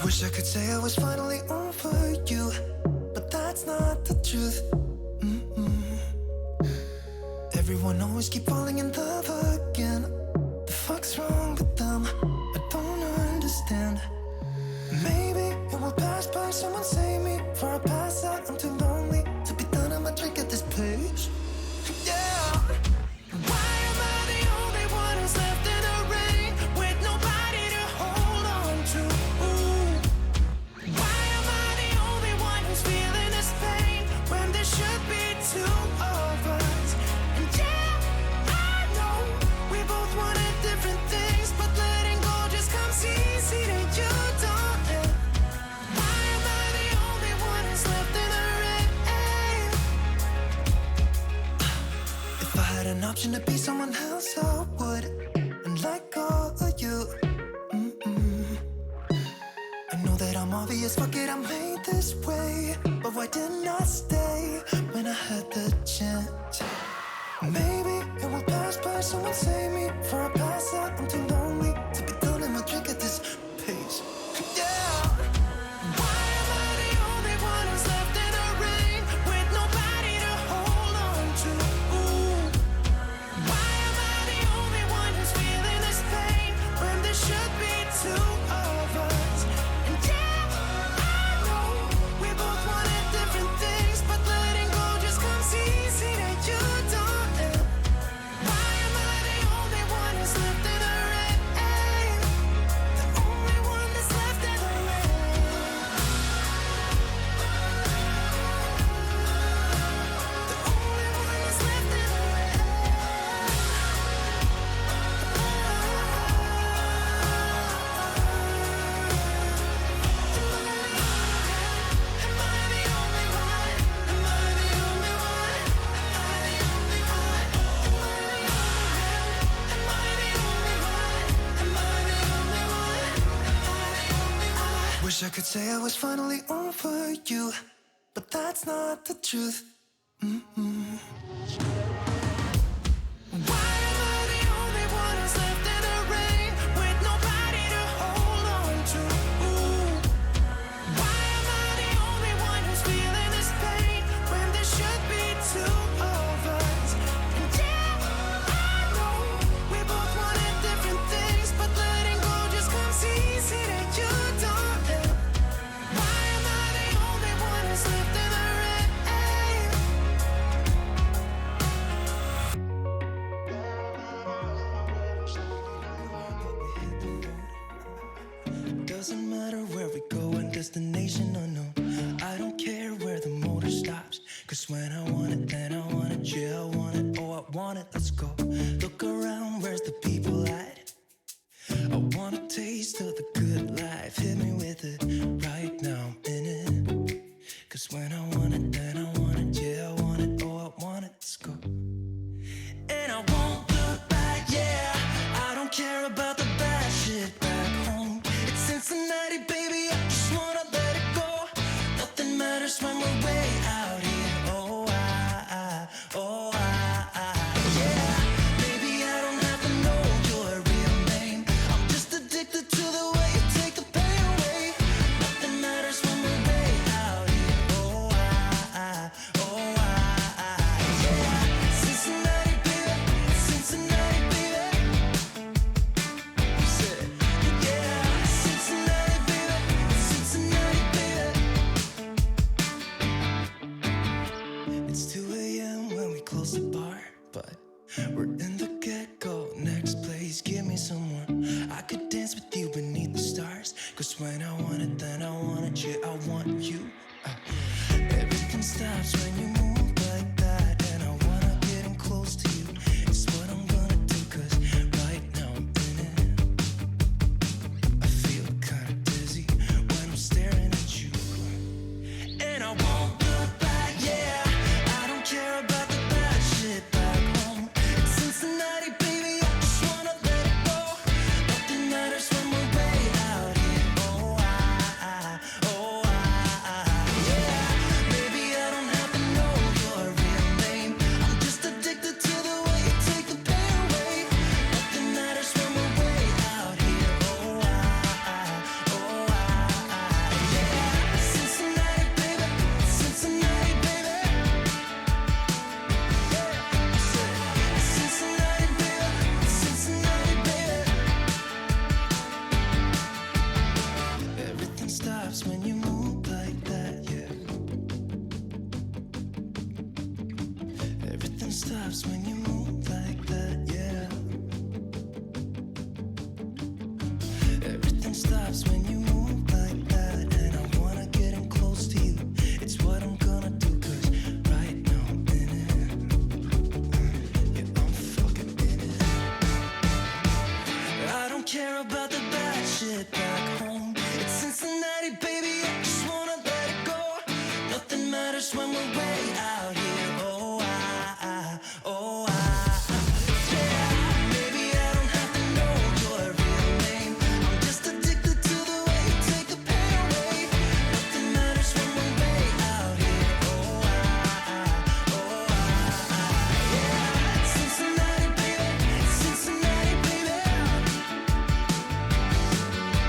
Wish I could say I was finally over you, but that's not the truth. Everyone always keep falling in love again. The fuck's wrong with them? I don't understand. Maybe it will pass by, someone save me. Before I pass out, I'm too lonely to be done. I'ma drink at this place. Yeah. Why am I the only one who's left in the rain with nobody to hold on to? Ooh. Why am I the only one who's feeling this pain when there should be two of us? And yeah, I know we both wanted different things, but letting go just comes easy to you, don't it? Why am I the only one who's left in the rain? If I had an option to be someone else, I would, and let go of you. I know that I'm obvious, fuck it, I'm made this way. But why didn't I stay when I had the chance? Maybe it will pass by, someone save me. Before I pass out, I'm too lonely to be done. I'ma drink at this pace. Yeah. Why am I the only one who's left in the rain with nobody to hold on to? Ooh. Why am I the only one who's feeling this pain when there should be two of us? And yeah, I know we both wanted different things, but letting go just comes easy to you, don't it? Why am I the only one who's left in the rain? The only one that's left in the rain. The only one that's left in the rain. Am I the only one? Am I the only one? Am I the only one? Am I the only one? Am I the only one? Am I the only one? Wish I could say I was finally over you, but that's not the truth. Why am I the only one who's left in the rain with nobody to hold on to? Ooh. Why am I the only one who's feeling this pain when there should be two of us? And yeah, I know we both wanted different things, but letting go just comes easy to you, don't it? Why am I the only one who's left in the rain? Doesn't matter where we go and destination unknown. I don't care where the motor stops, cause when I want it, then I want it. Yeah, I want it, oh I want it, let's go. Look around, where's the people at? I want a taste of the good life. Hit me with it right now, I'm in it. Cause when I want it, then I want it. Yeah, I want it, oh I want it, let's go. And I won't look back, yeah. I don't care about the bad shit back home. It's Cincinnati, baby, I just wanna let it go. Nothing matters when we're way out here. Oh, yeah. Maybe I don't have to know your real name. I'm just addicted to the way you take the pain away. Nothing matters when we're way out here. Yeah. Cincinnati, baby, Cincinnati, baby. You said, yeah, Cincinnati, baby, Cincinnati, baby. It's 2 a.m. when we close the bar, but we're in the get-go. Next place, give me someone I could dance with you beneath the stars. Cause when I want it, then I want it. Yeah, I want you. Everything stops when you move like that, and I wanna get in close to you. It's what I'm gonna do, cause right now I'm in it. I feel kinda dizzy when I'm staring at you. And I won't look back, yeah. I don't care about the bad shit back home. It's Cincinnati, baby, I just wanna let it go. Nothing matters when we're way out here. Oh, yeah. Maybe I don't have to know vibes when you move like that, and I wanna get in close to you. It's what I'm gonna do, 'cause right now I'm in it. Yeah, I'm fucking in it. I don't care about the bad shit back home. It's Cincinnati, baby, I just wanna let it go. Nothing matters when we're way out here. Oh, yeah. Maybe I don't have to know your real name. I'm just addicted to the way you take the pain away. Nothing matters when we're way out here. Oh, yeah. It's Cincinnati, baby. It's Cincinnati, baby.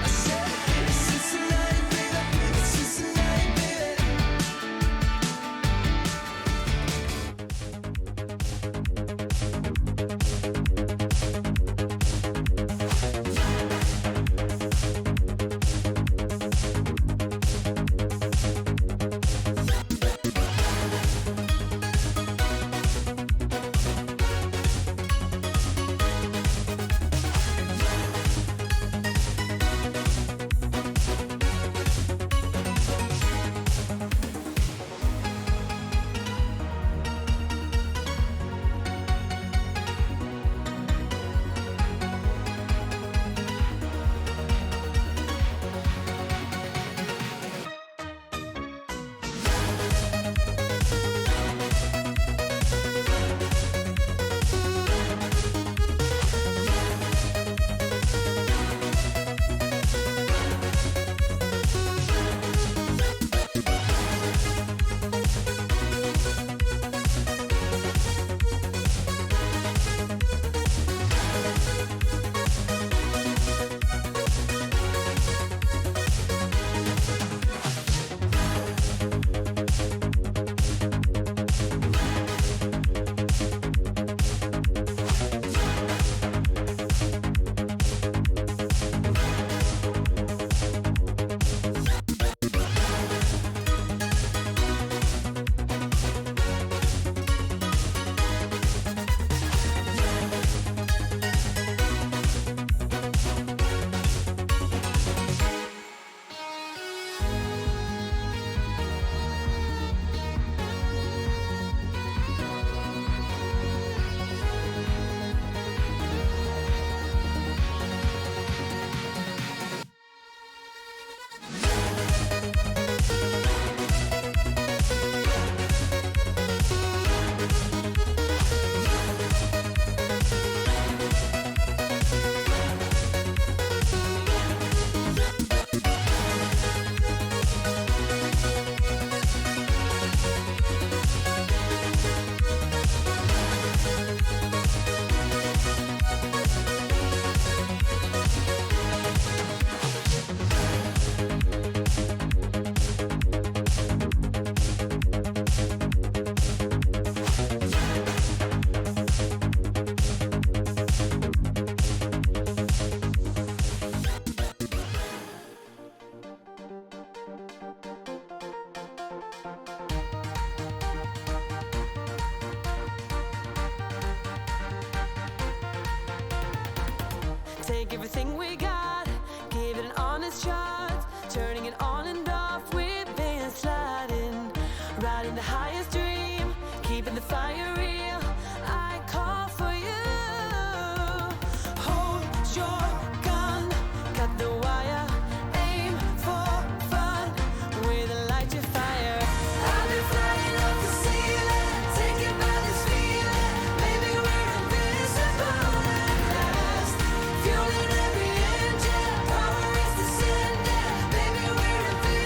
I said it's Cincinnati, baby. It's Cincinnati, baby. Take everything we got, give it an honest shot, turning it on and off, we've been sliding, riding the highest dream, keeping the fire real. I call for you. Hold your gun, cut the wire, aim for fun, with a light to fire. I've been flying up the ceiling, taken by this feeling. Maybe we're invincible at last. Fueling every engine, power is descending. Maybe we're invincible.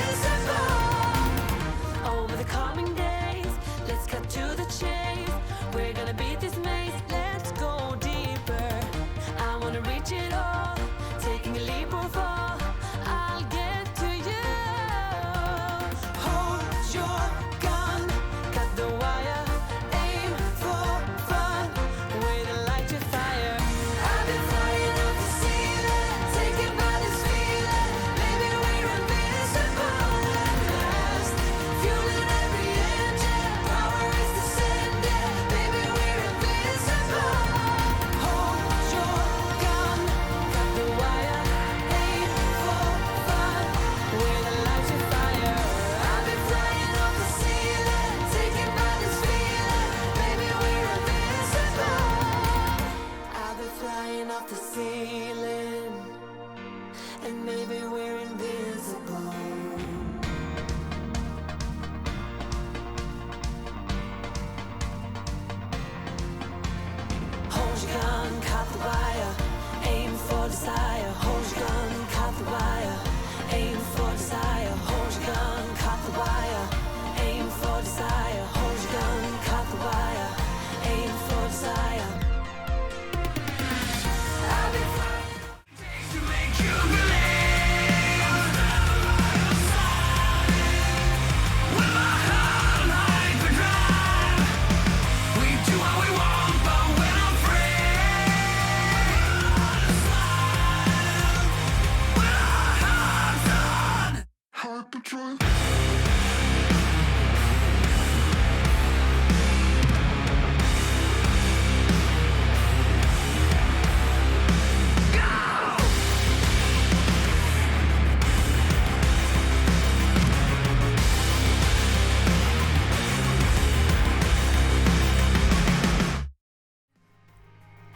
patrol.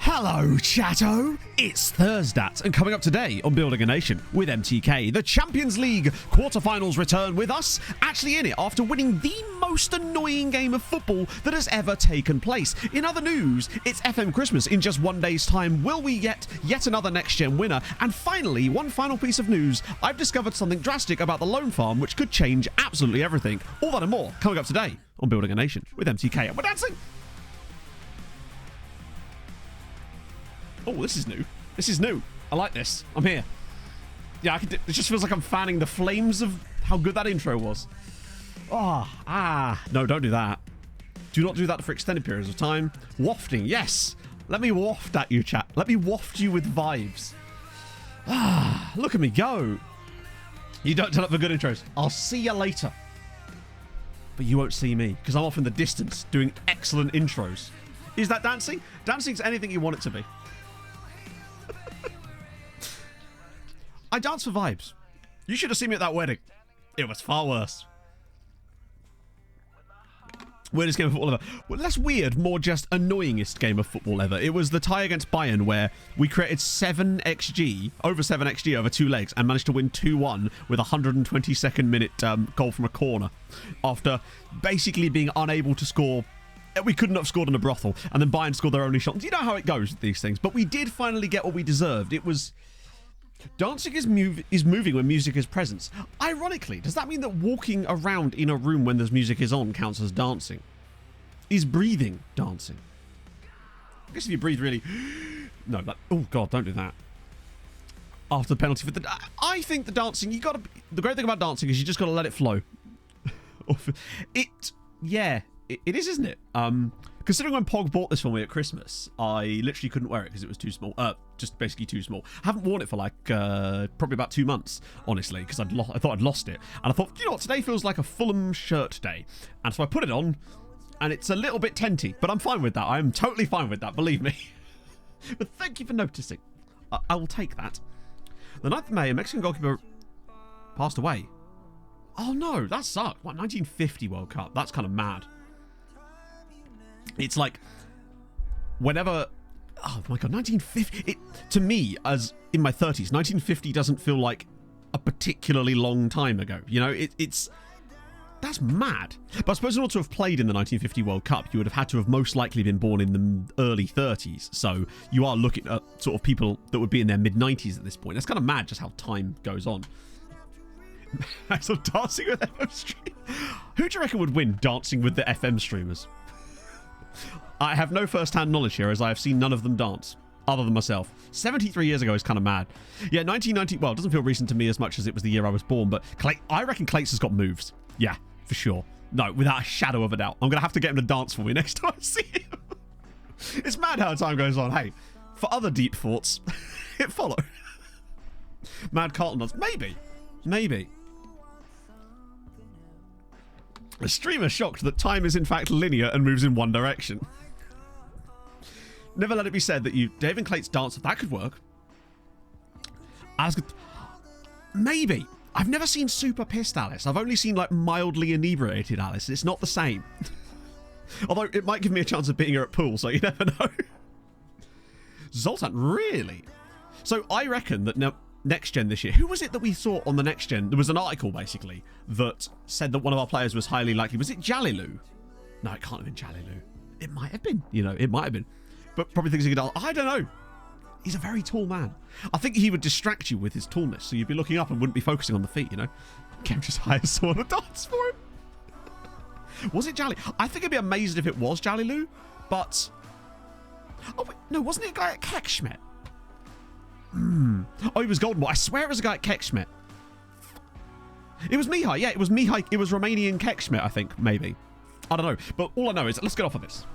Hello, chatto! It's Thursday, and coming up today on Building a Nation with MTK, the Champions League quarterfinals return with us actually in it after winning the most annoying game of football that has ever taken place. In other news, it's FM Christmas in just 1 day's time. Will we get yet another next-gen winner? And finally, one final piece of news. I've discovered something drastic about the loan farm which could change absolutely everything. All that and more coming up today on Building a Nation with MTK. And we're dancing! Oh, this is new. This is new. I like this. I'm here. Yeah, it just feels like I'm fanning the flames of how good that intro was. No, don't do that. Do not do that for extended periods of time. Wafting, yes. Let me waft at you, chat. Let me waft you with vibes. Look at me go. You don't turn up for good intros. I'll see you later. But you won't see me because I'm off in the distance doing excellent intros. Is that dancing? Dancing's anything you want it to be. I dance for vibes. You should have seen me at that wedding. It was far worse. Weirdest game of football ever. Well, less weird, more just annoyingest game of football ever. It was the tie against Bayern where we created 7xG, over 7xG over 2 legs and managed to win 2-1 with a 122nd minute goal from a corner after basically being unable to score. We couldn't have scored in a brothel, and then Bayern scored their only shot. You know how it goes with these things, but we did finally get what we deserved. It was... Dancing is moving when music is present. Ironically, does that mean that walking around in a room when there's music is on counts as dancing? Is breathing dancing? I guess if you breathe really... No, but... Oh, God, don't do that. After the penalty for the... I think the dancing, you gotta... The great thing about dancing is you just gotta let it flow. Yeah, it is, isn't it? Considering when Pog bought this for me at Christmas, I literally couldn't wear it because it was too small. Just basically too small. I haven't worn it for like probably about 2 months, honestly, because I thought I'd lost it. And I thought, you know what, today feels like a Fulham shirt day. And so I put it on, and it's a little bit tenty, but I'm fine with that. I'm totally fine with that, believe me. But thank you for noticing. I will take that. The 9th of May, a Mexican goalkeeper passed away. Oh no, that sucked. What, 1950 World Cup? That's kind of mad. It's like, whenever... Oh my God, 1950... To me, as in my 30s, 1950 doesn't feel like a particularly long time ago. You know, it's... That's mad. But I suppose in order to have played in the 1950 World Cup, you would have had to have most likely been born in the early 30s. So you are looking at sort of people that would be in their mid-90s at this point. That's kind of mad just how time goes on. So dancing with FM stream. Who do you reckon would win dancing with the FM streamers? I have no first-hand knowledge here as I have seen none of them dance, other than myself. 73 years ago is kind of mad. Yeah, 1990, well, it doesn't feel recent to me as much as it was the year I was born, but I reckon Clates has got moves. Yeah, for sure. No, without a shadow of a doubt. I'm going to have to get him to dance for me next time I see him. It's mad how time goes on. Hey, for other deep thoughts, hit follow. Mad Carlton does. Maybe. A streamer shocked that time is in fact linear and moves in one direction. Never let it be said that Dave and Clates dance. That could work. Maybe. I've never seen super pissed Alice. I've only seen like mildly inebriated Alice. It's not the same. Although it might give me a chance of beating her at pool, so you never know. Zoltan, really? So I reckon that next gen this year. Who was it that we saw on the next gen? There was an article basically that said that one of our players was highly likely. Was it Jalilu? No, it can't have been Jalilu. It might have been. You know, it might have been. But probably thinks he could. I don't know. He's a very tall man. I think he would distract you with his tallness, so you'd be looking up and wouldn't be focusing on the feet. You know, can't just hire someone to dance for him. Was it Jali? I think I'd be amazed if it was Jalilu, but oh wait, no, wasn't it a guy at Kekschmidt? Oh, he was Golden Boy. I swear it was a guy at Kekschmidt. It was Mihai. Yeah, it was Mihai. It was Romanian Kekschmidt, I think, maybe. I don't know. But all I know is, let's get off of this.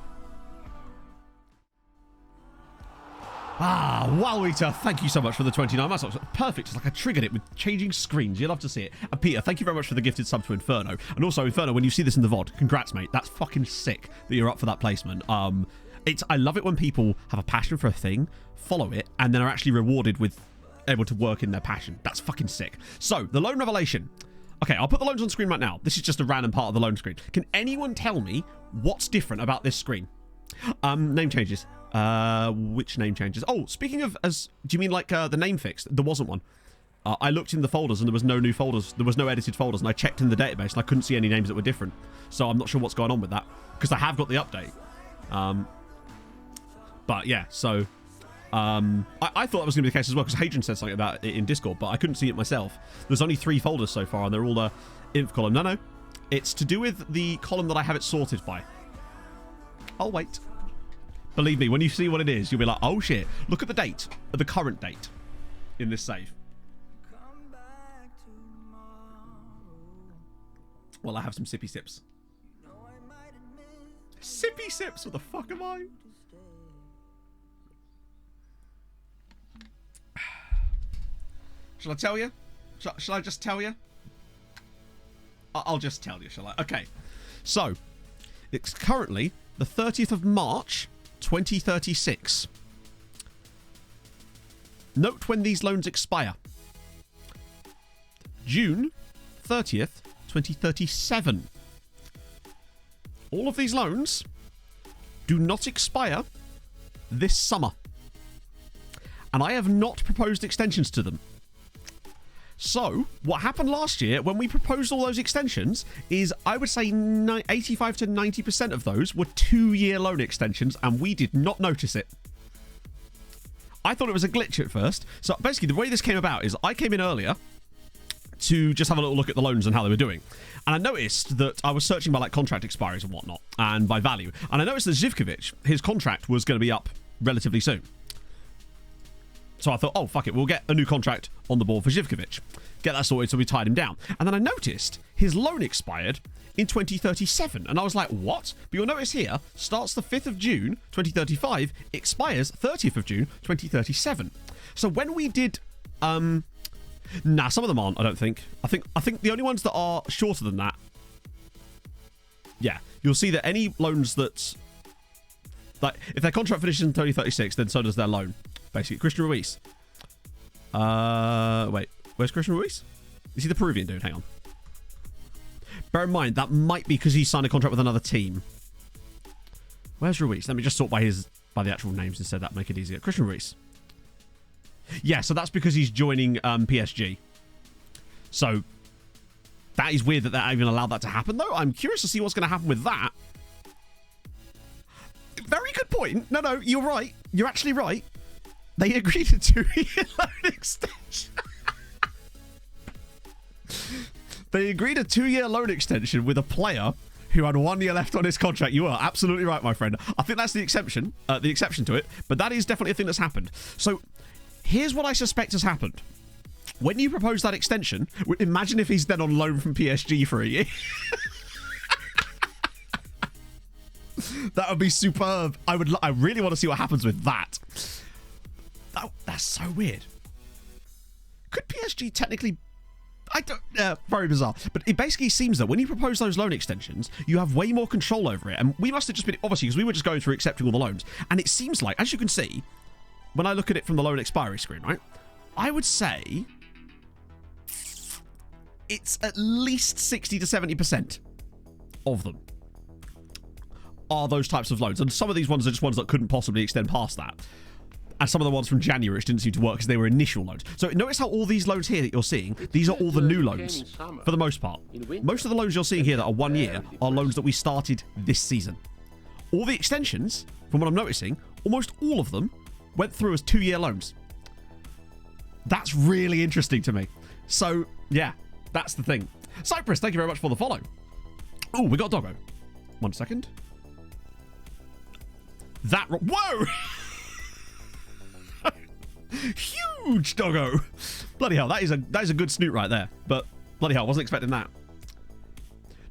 Wowita, thank you so much for the 29 months. Perfect. It's like I triggered it with changing screens. You'll love to see it. And Peter, thank you very much for the gifted sub to Inferno. And also, Inferno, when you see this in the VOD, congrats, mate. That's fucking sick that you're up for that placement. I love it when people have a passion for a thing, follow it, and then are actually rewarded with able to work in their passion. That's fucking sick. So, the loan revelation. Okay, I'll put the loans on screen right now. This is just a random part of the loan screen. Can anyone tell me what's different about this screen? Name changes. Which name changes? Oh, speaking of, do you mean like the name fixed? There wasn't one. I looked in the folders and there was no new folders. There was no edited folders, and I checked in the database and I couldn't see any names that were different. So I'm not sure what's going on with that, because I have got the update. But yeah, so I thought that was going to be the case as well, because Hadrian said something about it in Discord, but I couldn't see it myself. There's only 3 folders so far, and they're all the inf column. No, it's to do with the column that I have it sorted by. I'll wait. Believe me, when you see what it is, you'll be like, oh shit, look at the date, the current date in this save. Well, I have some sippy sips. Sippy sips? What the fuck am I? Shall I tell you? Shall I just tell you? I'll just tell you, shall I? Okay. So, it's currently the 30th of March, 2036. Note when these loans expire. June 30th, 2037. All of these loans do not expire this summer. And I have not proposed extensions to them. So, what happened last year when we proposed all those extensions is, I would say 85 to 90% of those were 2-year loan extensions, and we did not notice it. I thought it was a glitch at first. So basically, the way this came about is I came in earlier to just have a little look at the loans and how they were doing. And I noticed that I was searching by like contract expiries and whatnot, and by value. And I noticed that Zivkovic, his contract was going to be up relatively soon. So I thought, oh, fuck it, we'll get a new contract on the board for Zivkovic. Get that sorted, so we tied him down. And then I noticed his loan expired in 2037. And I was like, what? But you'll notice here, starts the 5th of June, 2035, expires 30th of June, 2037. So when we did... Nah, some of them aren't, I don't think. I think the only ones that are shorter than that... Yeah, you'll see that any loans that... Like, if their contract finishes in 2036, then so does their loan. Basically, Christian Ruiz. Wait, where's Christian Ruiz? Is he the Peruvian dude? Hang on. Bear in mind, that might be because he signed a contract with another team. Where's Ruiz? Let me just sort by the actual names instead. That make it easier. Christian Ruiz. Yeah, so that's because he's joining PSG. So that is weird that they even allowed that to happen, though. I'm curious to see what's going to happen with that. Very good point. No, you're right. You're actually right. They agreed a 2-year loan extension. They agreed a 2-year loan extension with a player who had 1 year left on his contract. You are absolutely right, my friend. I think that's the exception to it, but that is definitely a thing that's happened. So here's what I suspect has happened. When you propose that extension, imagine if he's then on loan from PSG for a year. That would be superb. I really want to see what happens with that. That's so weird. Could PSG technically... I don't... very bizarre. But it basically seems that when you propose those loan extensions, you have way more control over it. And we must have just been... Obviously, because we were just going through accepting all the loans. And it seems like, as you can see, when I look at it from the loan expiry screen, right? I would say... it's at least 60 to 70% of them are those types of loans. And some of these ones are just ones that couldn't possibly extend past that. And some of the ones from January which didn't seem to work because they were initial loans. So notice how all these loans here that you're seeing, these are all the new loans for the most part. Most of the loans you're seeing here that are 1 year are loans that we started this season. All the extensions, from what I'm noticing, almost all of them went through as 2-year loans. That's really interesting to me. So, yeah, that's the thing. Cyprus, thank you very much for the follow. Oh, we got Doggo. 1 second. Whoa! Huge Doggo. Bloody hell, that is a good snoot right there. But bloody hell, I wasn't expecting that.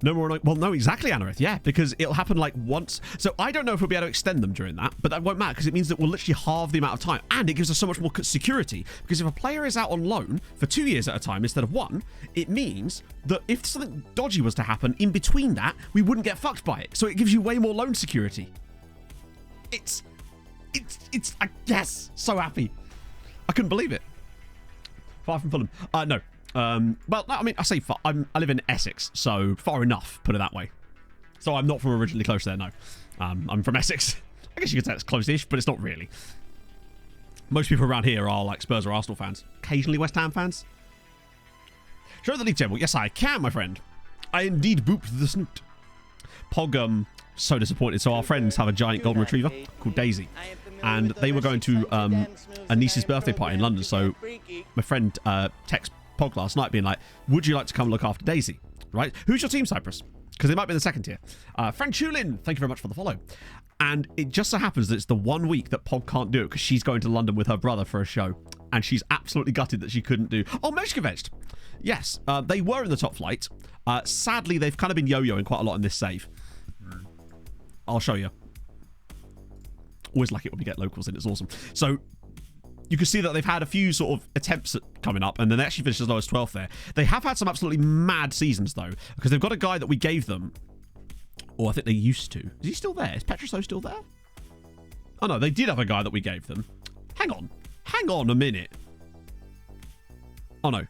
No more. Well, no, exactly, Anarith. Yeah, because it'll happen like once. So I don't know if we'll be able to extend them during that, but that won't matter because it means that we'll literally halve the amount of time, and it gives us so much more security. Because if a player is out on loan for 2 years at a time instead of 1, it means that if something dodgy was to happen in between that, we wouldn't get fucked by it. So it gives you way more loan security. Yes, so happy. I couldn't believe it. Far from Fulham. No. Well, no, I mean, I say far. I live in Essex, so far enough, put it that way. So I'm not from originally close there, no. I'm from Essex. I guess you could say it's close-ish, but it's not really. Most people around here are like Spurs or Arsenal fans. Occasionally West Ham fans. Show the league table. Yes, I can, my friend. I indeed booped the snoot. Pog, so disappointed. So our friends have a giant golden retriever called Daisy. And they were going to a niece's birthday party in London. So my friend texted Pog last night being like, would you like to come look after Daisy? Right? Who's your team, Cyprus? Because they might be in the second tier. Franchulin, thank you very much for the follow. And it just so happens that it's the 1 week that Pog can't do it because she's going to London with her brother for a show. And she's absolutely gutted that she couldn't do... Oh, Meshkoveched. Yes, they were in the top flight. Sadly, they've kind of been yo-yoing quite a lot in this save. I'll show you. Always like it when we get locals in. It's awesome. So... you can see that they've had a few sort of attempts at coming up, and then they actually finished as low as 12th there. They have had some absolutely mad seasons, though, because they've got a guy that we gave them. Or I think they used to. Is he still there? Is Petroso still there? Oh, no, they did have a guy that we gave them. Hang on. Hang on a minute. Oh, no.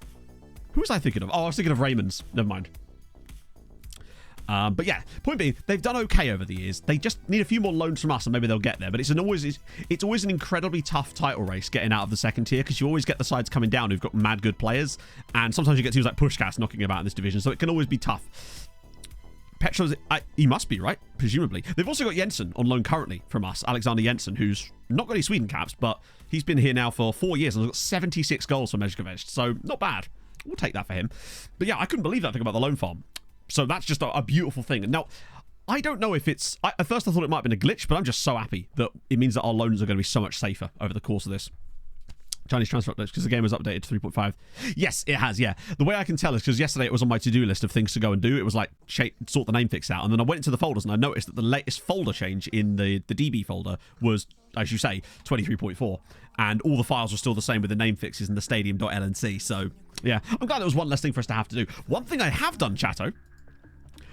Who was I thinking of? Oh, I was thinking of Raymond's. Never mind. But yeah, point being, they've done okay over the years. They just need a few more loans from us, and maybe they'll get there. But it's always an incredibly tough title race getting out of the second tier, because you always get the sides coming down who've got mad good players, and sometimes you get teams like Pushkas knocking about in this division, so it can always be tough. Petro's, he must be, right? Presumably. They've also got Jensen on loan currently from us, Alexander Jensen, who's not got any Sweden caps, but he's been here now for 4 years and has got 76 goals for Meshkoveched, so not bad. We'll take that for him. But yeah, I couldn't believe that thing about the loan farm. So that's just a beautiful thing. Now, I don't know if it's... at first I thought it might have been a glitch, but I'm just so happy that it means that our loans are going to be so much safer over the course of this. Chinese transfer updates, because the game was updated to 3.5. Yes, it has, yeah. The way I can tell is because yesterday it was on my to-do list of things to go and do. It was like, sort the name fix out. And then I went into the folders and I noticed that the latest folder change in the DB folder was, as you say, 23.4. And all the files were still the same with the name fixes and the stadium.lnc. So, yeah. I'm glad there was one less thing for us to have to do. One thing I have done, Chatto...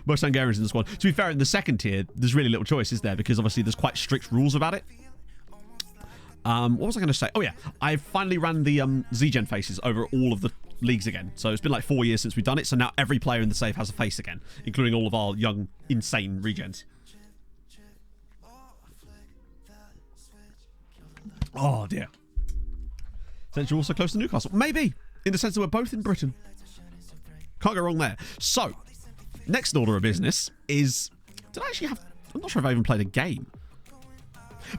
most Hungarians in the squad. To be fair, in the second tier, there's really little choice, is there? Because obviously there's quite strict rules about it. What was I going to say? Oh, yeah. I finally ran the Z-Gen faces over all of the leagues again. So it's been like 4 years since we've done it. So now every player in the save has a face again, including all of our young, insane regens. Oh, dear. Since you're also close to Newcastle. Maybe. In the sense that we're both in Britain. Can't go wrong there. So... next order of business is... did I actually have... I'm not sure if I even played a game.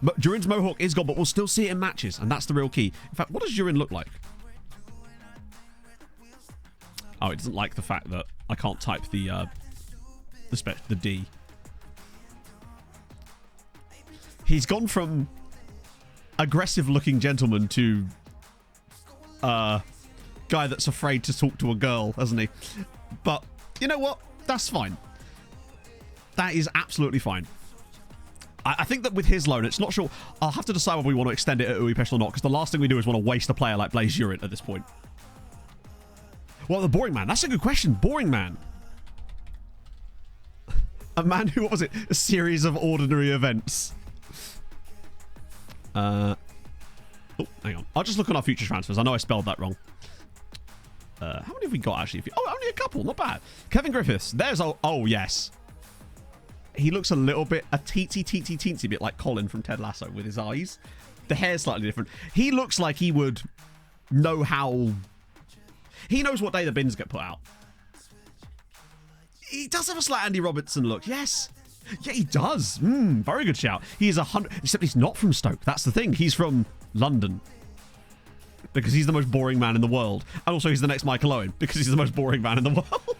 But Durin's Mohawk is gone, but we'll still see it in matches, and that's the real key. In fact, what does Durin look like? Oh, it doesn't like the fact that I can't type the D. He's gone from aggressive-looking gentleman to guy that's afraid to talk to a girl, hasn't he? But you know what? That's fine. That is absolutely fine. I think that with his loan, it's not sure. I'll have to decide whether we want to extend it at Uepesh or not, because the last thing we do is want to waste a player like Blaise Urint at this point. Well, the boring man. That's a good question. Boring man. A man who, what was it? A series of ordinary events. Oh, hang on. I'll just look on our future transfers. I know I spelled that wrong. How many have we got, actually? Oh, only a couple. Not bad. Kevin Griffiths. There's... oh, yes. He looks a little bit... a teensy bit like Colin from Ted Lasso with his eyes. The hair's slightly different. He looks like he would know how... he knows what day the bins get put out. He does have a slight Andy Robertson look. Yes. Yeah, he does. Very good shout. He is 100... except he's not from Stoke. That's the thing. He's from London. Because he's the most boring man in the world. And also he's the next Michael Owen. Because he's the most boring man in the world.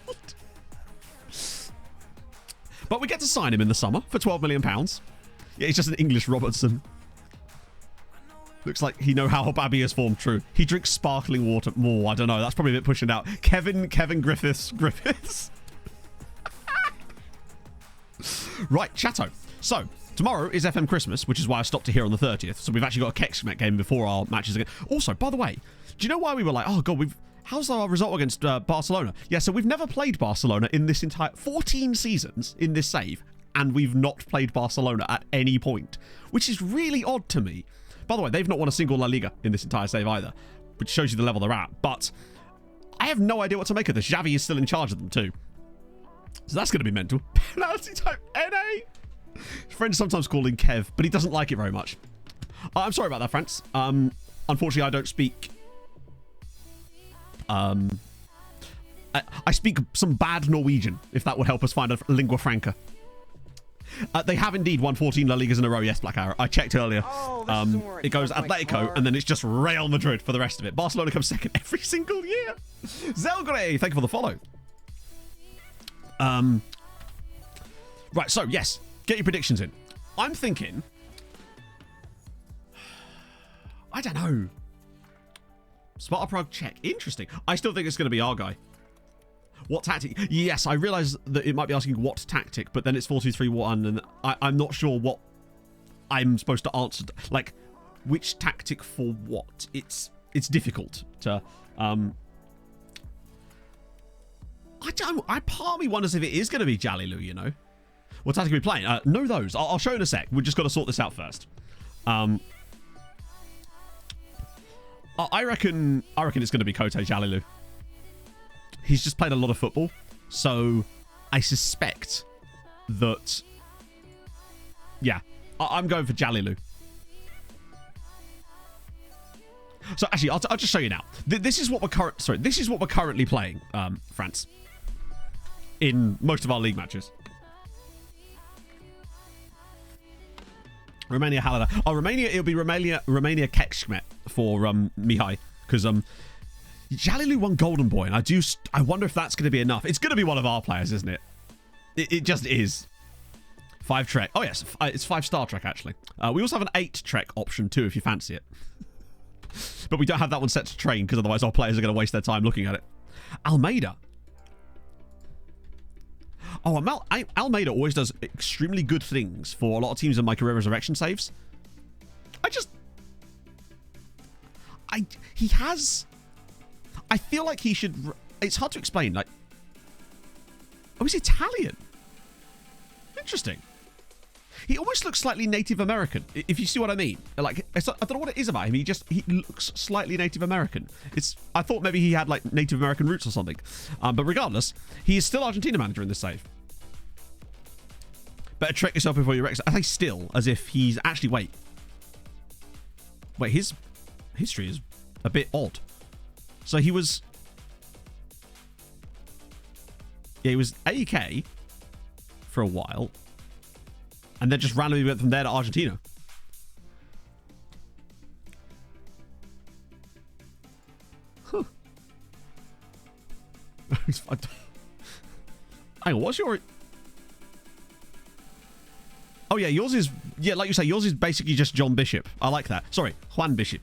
But we get to sign him in the summer for £12 million. Yeah, he's just an English Robertson. Looks like he know how Babi is formed true. He drinks sparkling water more. I don't know. That's probably a bit pushing out. Kevin Griffiths. Right, Chateau. So, tomorrow is FM Christmas, which is why I stopped to here on the 30th. So we've actually got a Kexmet game before our matches again. Also, by the way, do you know why we were like, oh god, how's our result against Barcelona? Yeah, so we've never played Barcelona in this entire 14 seasons in this save, and we've not played Barcelona at any point, which is really odd to me. By the way, they've not won a single La Liga in this entire save either, which shows you the level they're at. But I have no idea what to make of this. Xavi is still in charge of them too. So that's going to be mental. Penalty type NA. Friends sometimes call him Kev, but he doesn't like it very much. I'm sorry about that, France. Unfortunately, I don't speak... I speak some bad Norwegian, if that would help us find a lingua franca. They have indeed won 14 La Ligas in a row, yes, Black Arrow. I checked earlier. Oh, it goes Atletico, and then it's just Real Madrid for the rest of it. Barcelona comes second every single year. Zelgre, thank you for the follow. Right, so, yes, get your predictions in. I'm thinking... I don't know. Sparta Prague, check. Interesting. I still think it's going to be our guy. What tactic? Yes, I realise that it might be asking what tactic, but then it's 4-2-3-1, and I'm not sure what I'm supposed to answer. Like, which tactic for what? It's difficult to... I part of me wonders if it is going to be Jalilu, you know? What tactic are we playing? Know those. I'll show you in a sec. We've just got to sort this out first. I reckon it's going to be Kote Jalilu. He's just played a lot of football, so I suspect that... Yeah, I'm going for Jalilu. So actually, I'll just show you now. This is what we're currently playing, France, in most of our league matches. Romania Halada. Oh, Romania, it'll be Romania Kekshmet for Mihai, because Jalilu won Golden Boy, and I wonder if that's going to be enough. It's going to be one of our players, isn't it? It just is. 5 Trek. Oh yes, it's 5-star Trek actually. We also have an 8 Trek option too if you fancy it. But we don't have that one set to train because otherwise our players are going to waste their time looking at it. Almeida. Oh, Almeida always does extremely good things for a lot of teams in my career resurrection saves. He has... I feel like he should... It's hard to explain. Like, oh, he's Italian. Interesting. He almost looks slightly Native American, if you see what I mean. Like, I don't know what it is about him. He looks slightly Native American. I thought maybe he had like Native American roots or something. But regardless, he is still Argentina manager in this save. Better trick yourself before you wreck. I say still, as if he's actually... Wait, his history is a bit odd. So he was... Yeah, he was AEK for a while. And then just randomly went from there to Argentina. Huh. Hang on, what's your... Oh yeah, yours is... Yeah, like you say, yours is basically just John Bishop. I like that. Sorry, Juan Bishop.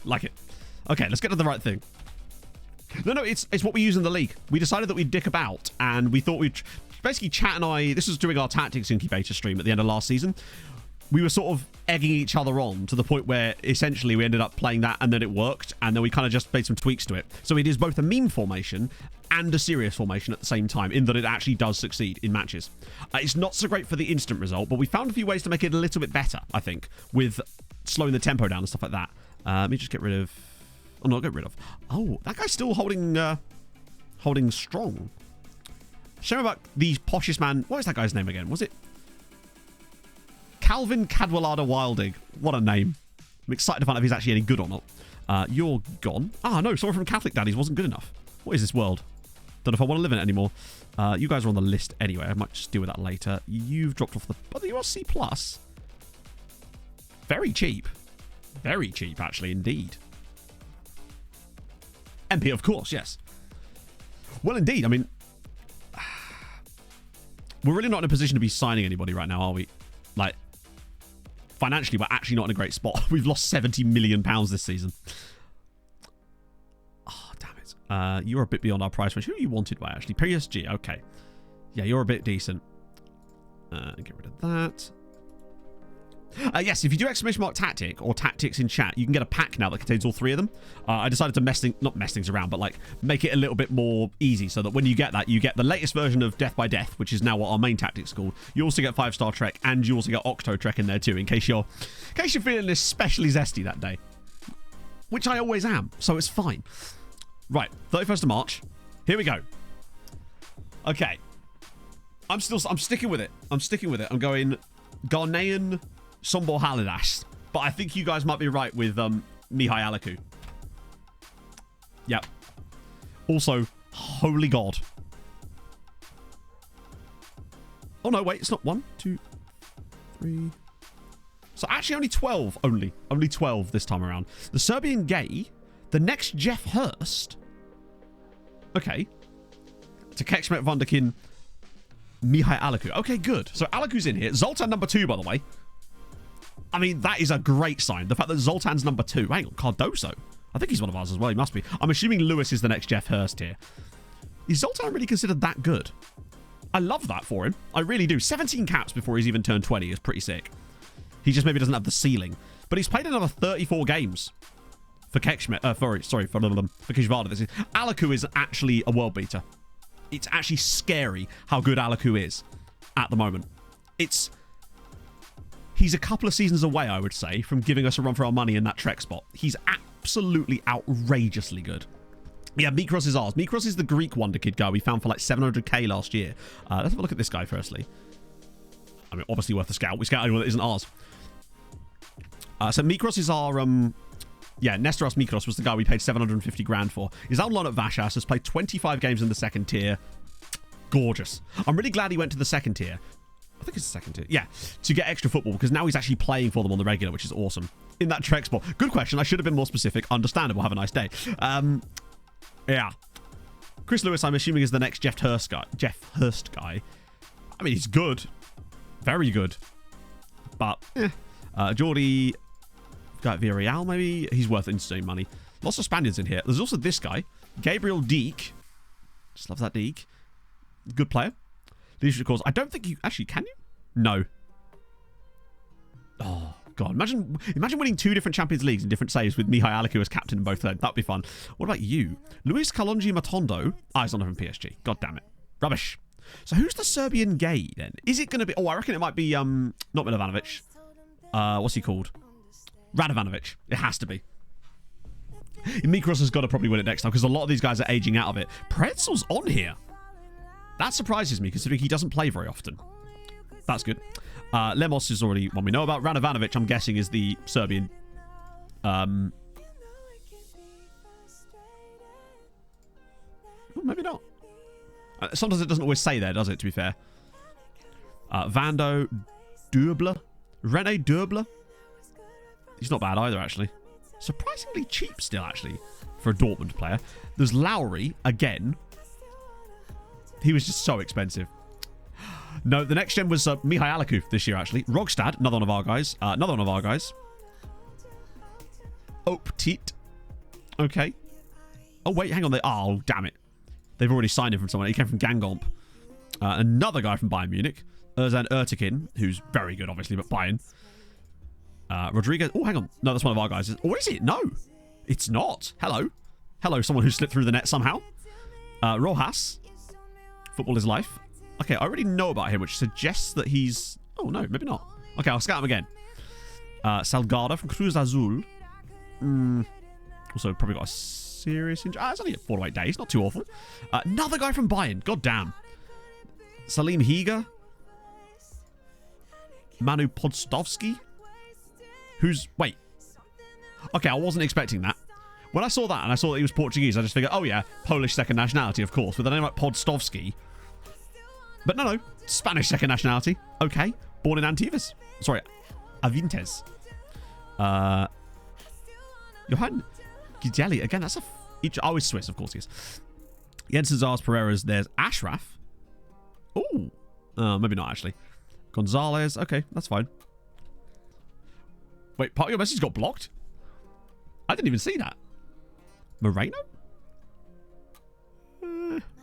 Like it. Okay, let's get to the right thing. No, it's what we use in the league. We decided that we'd dick about, and we thought we'd... Basically, Chat and I... This was during our Tactics Incubator stream at the end of last season. We were sort of egging each other on to the point where, essentially, we ended up playing that, and then it worked, and then we kind of just made some tweaks to it. So it is both a meme formation and a serious formation at the same time, in that it actually does succeed in matches. It's not so great for the instant result, but we found a few ways to make it a little bit better, I think, with slowing the tempo down and stuff like that. Let me just get rid of... Oh, not get rid of. Oh, that guy's still holding strong. Shame about the poshest man. What is that guy's name again? Was it Calvin Cadwallader Wilding? What a name. I'm excited to find out if he's actually any good or not. You're gone. Ah, no, someone from Catholic Daddies wasn't good enough. What is this world? Don't know if I want to live in it anymore. You guys are on the list anyway. I might just deal with that later. You've dropped off the... But you are C+. Very cheap. Very cheap, actually, indeed. MP, of course, yes. Well, indeed. I mean... We're really not in a position to be signing anybody right now, are we? Like, financially, we're actually not in a great spot. We've lost £70 million this season. Oh, damn it. You're a bit beyond our price range. Who are you wanted by, actually? PSG, okay. Yeah, you're a bit decent. Get rid of that. Yes, if you do exclamation mark tactic or tactics in chat, you can get a pack now that contains all three of them. I decided to not mess things around, but like make it a little bit more easy so that when you get that, you get the latest version of Death by Death, which is now what our main tactic's called. You also get 5-star Trek, and you also get Octo Trek in there too, in case you're feeling especially zesty that day, which I always am, so it's fine. Right, 31st of March. Here we go. Okay, I'm sticking with it. I'm going Ghanaian Sombor Halidas, but I think you guys might be right with Mihai Alaku. Yep. Also, holy god. Oh no, wait, it's not 1, 2, 3. So actually only 12, only 12 this time around. The Serbian Gay, the next Jeff Hurst. Okay. To Kekshmet Vanderkin, Mihai Alaku. Okay, good. So Alaku's in here. Zoltan number 2, by the way. I mean, that is a great sign. The fact that Zoltan's number 2. Hang on, Cardoso. I think he's one of ours as well. He must be. I'm assuming Lewis is the next Jeff Hurst here. Is Zoltan really considered that good? I love that for him. I really do. 17 caps before he's even turned 20 is pretty sick. He just maybe doesn't have the ceiling. But he's played another 34 games for Kekshmet. For Kishvarda. Alaku is actually a world beater. It's actually scary how good Alaku is at the moment. He's a couple of seasons away, I would say, from giving us a run for our money in that Trek spot. He's absolutely outrageously good. Yeah, Mikros is ours. Mikros is the Greek wonder kid guy we found for like 700k last year. Let's have a look at this guy firstly. I mean, obviously worth a scout. We scout anyone that isn't ours. So Mikros is our... Nestoras Mikros was the guy we paid 750 grand for. He's out on loan at Vashas, has played 25 games in the second tier. Gorgeous. I'm really glad he went to the second tier. I think it's the second tier. Yeah, to get extra football, because now he's actually playing for them on the regular, which is awesome. In that Trek spot. Good question. I should have been more specific. Understandable. Have a nice day. Yeah. Chris Lewis, I'm assuming, is the next Jeff Hurst guy. I mean, he's good. Very good. But, Jordi... Got Villarreal, maybe? He's worth insane money. Lots of Spaniards in here. There's also this guy. Gabriel Deek. Just love that Deek. Good player. Leadership course. I don't think you... Actually, can you? No. Oh, God. Imagine winning 2 different Champions Leagues in different saves with Mihai Alaku as captain in both of them. That'd be fun. What about you? Luis Kalonji Matondo. He's not from PSG. God damn it. Rubbish. So who's the Serbian Gay, then? Is it going to be... Oh, I reckon it might be... not Milovanovic. What's he called? Radovanovic. It has to be. Mikros has got to probably win it next time because a lot of these guys are aging out of it. Pretzel's on here. That surprises me considering he doesn't play very often. That's good. Lemos is already one we know about. Radovanovic, I'm guessing, is the Serbian. Maybe not. Sometimes it doesn't always say there, does it, to be fair? Vando Durbler. Rene Durbler. He's not bad either, actually. Surprisingly cheap still, actually, for a Dortmund player. There's Lowry, again. He was just so expensive. No, the next gen was Mihai Alaku this year, actually. Rogstad, another one of our guys. Optit. Okay. Oh, wait, hang on. Oh, damn it. They've already signed him from someone. He came from Gangomp. Another guy from Bayern Munich. Erzan Ertekin, who's very good, obviously, but Bayern. Rodriguez. Oh, hang on. No, that's one of our guys. Or is it? No, it's not. Hello, someone who slipped through the net somehow. Rojas. Football is life. Okay, I already know about him, which suggests that he's... Oh, no, maybe not. Okay, I'll scout him again. Salgado from Cruz Azul. Also, probably got a serious injury. It's only 4 to 8 days. Not too awful. Another guy from Bayern. God damn. Salim Higa. Manu Podstovsky. Who's... Wait. Okay, I wasn't expecting that. When I saw that and I saw that he was Portuguese, I just figured, oh yeah, Polish second nationality, of course, with a name like Podstovsky. But no, Spanish second nationality. Okay. Born in Antibes. Sorry, Avintes. Johan Gideli. Again, that's a... Oh, he's Swiss, of course he is. Jensen Zars Pereira's. There's Ashraf. Oh. Maybe not, actually. Gonzalez. Okay, that's fine. Wait, part of your message got blocked? I didn't even see that. Moreno?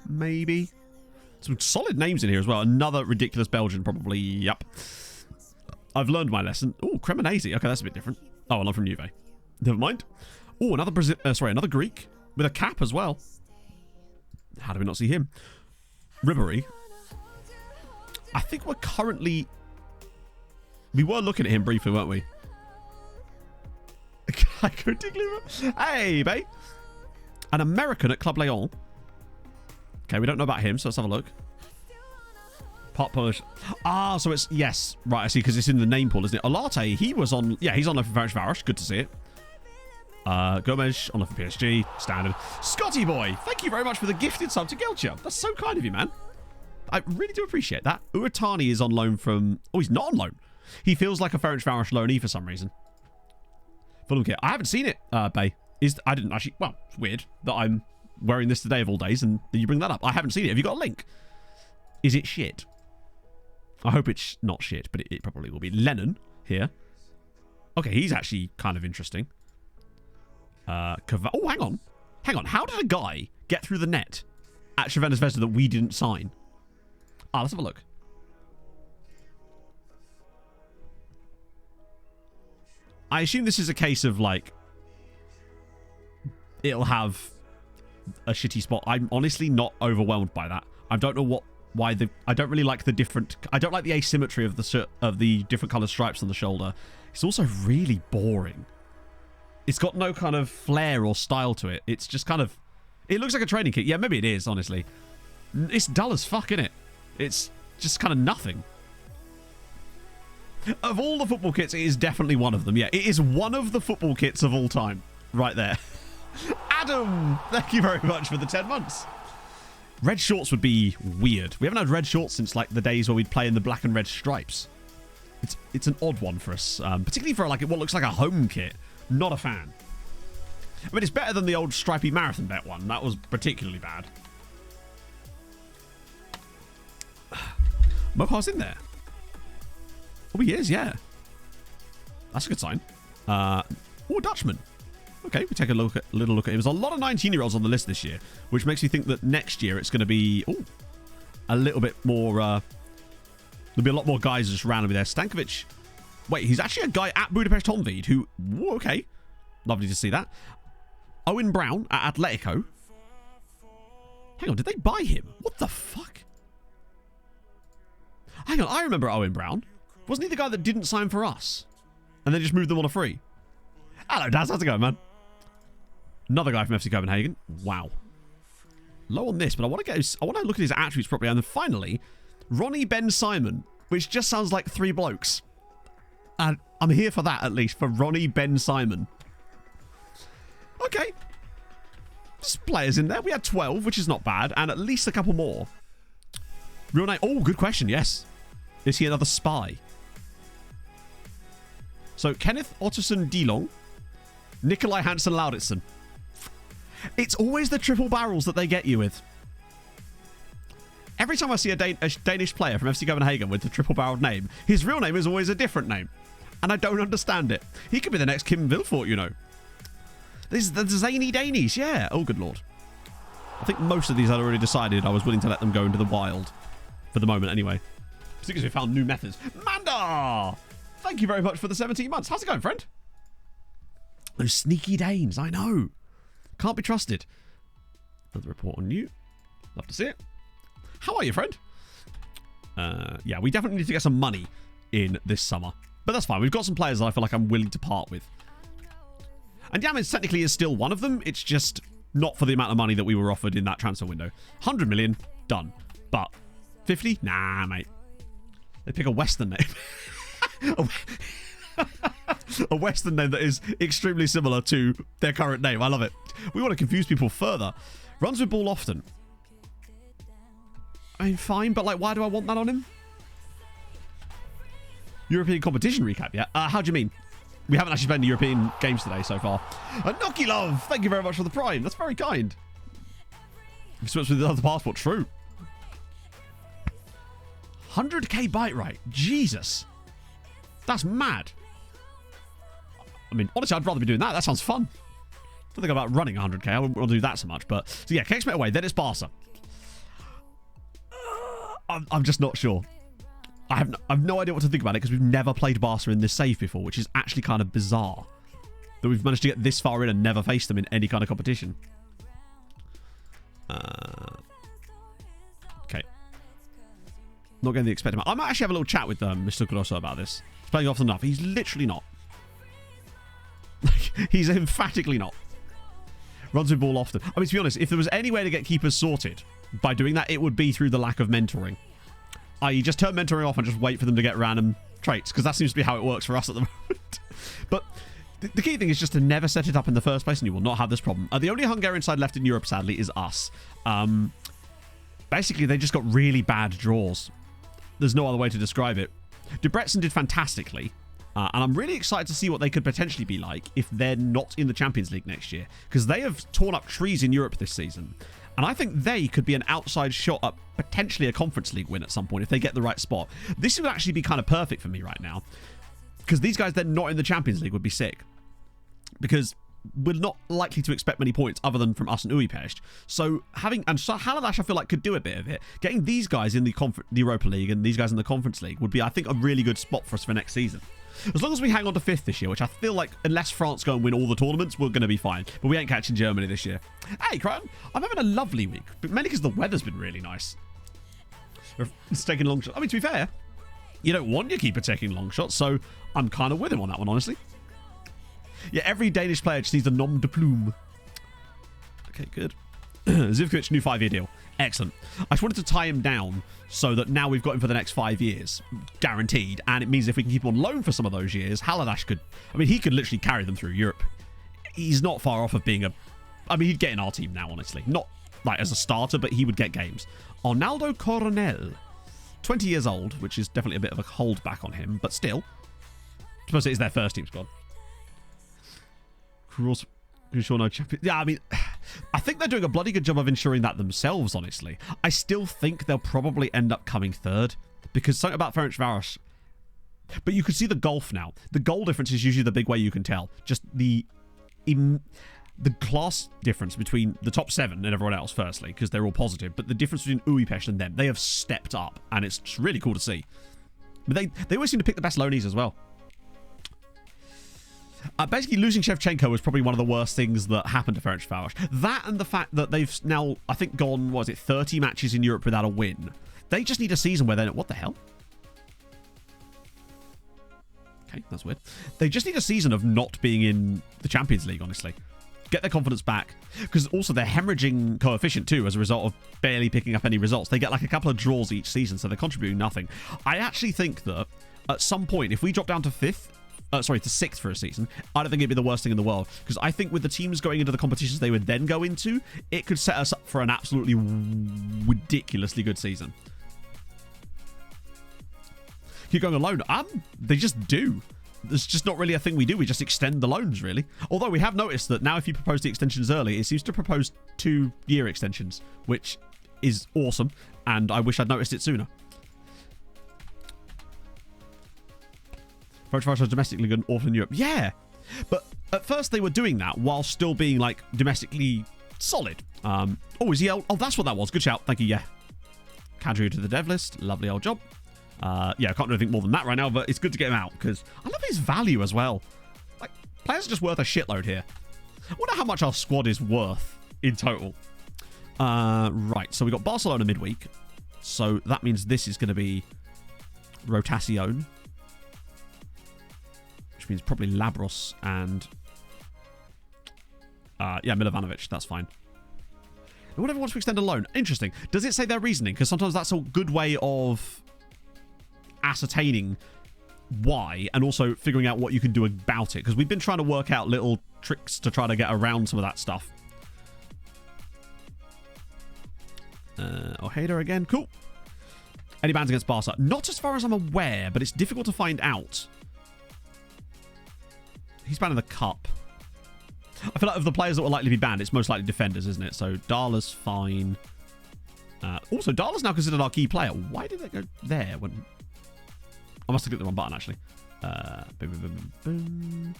Maybe. Some solid names in here as well. Another ridiculous Belgian, probably. Yep. I've learned my lesson. Oh, Cremonese. Okay, that's a bit different. Oh, and I'm from Juve. Never mind. Oh, another another Greek with a cap as well. How do we not see him? Ribery. I think we're currently... We were looking at him briefly, weren't we? Hey, babe. An American at Club Leon. Okay, we don't know about him, so let's have a look. Part Polish. Ah, so it's... Yes. Right, I see, because it's in the name pool, isn't it? Olarte, he was on... Yeah, he's on loan for Ferencváros. Good to see it. Gomes on loan for PSG. Standard. Scotty boy, thank you very much for the gifted sub to Gelcha. That's so kind of you, man. I really do appreciate that. Uratani is on loan from... Oh, he's not on loan. He feels like a Ferencváros loanee for some reason. Fulham kit. I haven't seen it, Bay. I didn't actually... Well, it's weird that I'm wearing this today of all days and you bring that up. I haven't seen it. Have you got a link? Is it shit? I hope it's not shit, but it probably will be. Lennon here. Okay, he's actually kind of interesting. Oh, hang on. Hang on. How did a guy get through the net at Crvena Zvezda that we didn't sign? Ah, let's have a look. I assume this is a case of, like, it'll have a shitty spot. I'm honestly not overwhelmed by that. I don't know why I don't really like the different... I don't like the asymmetry of the different coloured stripes on the shoulder. It's also really boring. It's got no kind of flair or style to it. It's just kind of... It looks like a training kit. Yeah, maybe it is, honestly. It's dull as fuck, innit? It's just kind of nothing. Of all the football kits, it is definitely one of them. Yeah, it is one of the football kits of all time. Right there. Adam, thank you very much for the 10 months. Red shorts would be weird. We haven't had red shorts since, like, the days where we'd play in the black and red stripes. It's an odd one for us, particularly for, like, what looks like a home kit. Not a fan. I mean, it's better than the old stripy marathon bet one. That was particularly bad. Mohar's in there. Oh, he is, yeah. That's a good sign. Oh, Dutchman. Okay, we take a little look at him. There's a lot of 19-year-olds on the list this year, which makes me think that next year it's going to be a little bit more... there'll be a lot more guys just randomly there. Stankovic. Wait, he's actually a guy at Budapest Honvéd who... Whoa, okay. Lovely to see that. Owen Brown at Atletico. Hang on, did they buy him? What the fuck? Hang on, I remember Owen Brown. Wasn't he the guy that didn't sign for us? And then just moved them on a free? Hello, Daz. How's it going, man? Another guy from FC Copenhagen. Wow. Low on this, but I want to look at his attributes properly. And then finally, Ronnie Ben Simon, which just sounds like 3 blokes. And I'm here for that, at least, for Ronnie Ben Simon. Okay. There's players in there. We had 12, which is not bad, and at least a couple more. Real name. Oh, good question. Yes. Is he another spy? So, Kenneth Otterson Delong, Nikolai Hansen Lauditsen. It's always the triple barrels that they get you with. Every time I see a Danish player from FC Copenhagen with the triple barreled name, his real name is always a different name. And I don't understand it. He could be the next Kim Vilfort, you know. This is the zany Danish, yeah. Oh, good lord. I think most of these I'd already decided I was willing to let them go into the wild. For the moment, anyway. Because we found new methods. Mandar! Thank you very much for the 17 months. How's it going, friend? Those sneaky Danes, I know. Can't be trusted. Another report on you. Love to see it. How are you, friend? Yeah, we definitely need to get some money in this summer. But that's fine. We've got some players that I feel like I'm willing to part with. And Yamin technically is still one of them. It's just not for the amount of money that we were offered in that transfer window. 100 million, done. But 50? Nah, mate. They pick a Western name. A Western name that is extremely similar to their current name. I love it. We want to confuse people further. Runs with ball often. I mean, fine, but like, why do I want that on him? European competition recap, yeah? How do you mean? We haven't actually played any European games today so far. Noki Love, thank you very much for the prime. That's very kind. You switched with the other passport, true. 100k bite rate. Jesus. That's mad. I mean, honestly, I'd rather be doing that. That sounds fun. Don't think about running 100k. I wouldn't want to do that so much. But, so yeah, kicks me away. Then it's Barca. I'm just not sure. I've no idea what to think about it because we've never played Barca in this save before, which is actually kind of bizarre that we've managed to get this far in and never faced them in any kind of competition. Okay. Not getting the expected amount. I might actually have a little chat with Mr. Grosso about this. He's playing often enough. He's literally not. He's emphatically not. Runs with ball often. I mean, to be honest, if there was any way to get keepers sorted by doing that, it would be through the lack of mentoring. I.e. just turn mentoring off and just wait for them to get random traits, because that seems to be how it works for us at the moment. But the key thing is just to never set it up in the first place, and you will not have this problem. The only Hungarian side left in Europe, sadly, is us. Basically, they just got really bad draws. There's no other way to describe it. Debrecen did fantastically, and I'm really excited to see what they could potentially be like if they're not in the Champions League next year, because they have torn up trees in Europe this season. And I think they could be an outside shot at potentially a Conference League win at some point if they get the right spot. This would actually be kind of perfect for me right now, because these guys then not in the Champions League would be sick, because we're not likely to expect many points other than from us and Budapest. So Haladáš, I feel like, could do a bit of it. Getting these guys in the Europa League and these guys in the Conference League would be, I think, a really good spot for us for next season. As long as we hang on to 5th this year, which I feel like, unless France go and win all the tournaments, we're going to be fine. But we ain't catching Germany this year. Hey, Crichton, I'm having a lovely week, but mainly because the weather's been really nice. It's taking long shots. I mean, to be fair, you don't want your keeper taking long shots, so I'm kind of with him on that one, honestly. Yeah, every Danish player just needs a nom de plume. Okay, good. Zivkovic, new 5-year deal. Excellent. I just wanted to tie him down so that now we've got him for the next 5 years. Guaranteed. And it means if we can keep him on loan for some of those years, Haladáš could... I mean, he could literally carry them through Europe. He's not far off of being a... I mean, he'd get in our team now, honestly. Not like as a starter, but he would get games. Arnaldo Coronel. 20 years old, which is definitely a bit of a holdback on him, but still. I suppose it is their first team squad. Cross... Yeah, I mean, I think they're doing a bloody good job of ensuring that themselves, honestly. I still think they'll probably end up coming third, because something about Ferencváros. But you can see the gulf now. The goal difference is usually the big way you can tell. Just the class difference between the top 7 and everyone else, firstly, because they're all positive. But the difference between Budapest and them, they have stepped up, and it's really cool to see. But they always seem to pick the best loanies as well. Basically, losing Shevchenko was probably one of the worst things that happened to Ferencváros. That and the fact that they've now, I think, gone, 30 matches in Europe without a win. They just need a season where they're... What the hell? Okay, that's weird. They just need a season of not being in the Champions League, honestly. Get their confidence back. Because also they're hemorrhaging coefficient too as a result of barely picking up any results. They get like a couple of draws each season, so they're contributing nothing. I actually think that at some point, if we drop down to 5th... to 6th for a season, I don't think it'd be the worst thing in the world, because I think with the teams going into the competitions they would then go into, it could set us up for an absolutely ridiculously good season. Keep going on loan. They just do. There's just not really a thing we do. We just extend the loans, really. Although we have noticed that now if you propose the extensions early, it seems to propose 2-year extensions, which is awesome, and I wish I'd noticed it sooner. Ferencváros was domestically good and awful in Europe. Yeah, but at first they were doing that while still being like domestically solid. Is he out? Oh, that's what that was. Good shout. Thank you. Yeah. Kadri to the dev list. Lovely old job. Yeah, I can't really think more than that right now, but it's good to get him out because I love his value as well. Like, players are just worth a shitload here. I wonder how much our squad is worth in total. Right, so we got Barcelona midweek. So that means this is going to be Rotación. Means probably Labros and Milovanovic. That's fine. And whatever wants to extend a loan. Interesting. Does it say their reasoning? Because sometimes that's a good way of ascertaining why and also figuring out what you can do about it. Because we've been trying to work out little tricks to try to get around some of that stuff. Ojeda again. Cool. Any bans against Barca? Not as far as I'm aware, but it's difficult to find out. He's banned in the cup. I feel like of the players that will likely be banned, it's most likely defenders, isn't it? So Darla's fine. Also, Darla's now considered our key player. Why did they go there? When I must have clicked the wrong button, actually. Boom, boom, boom, boom.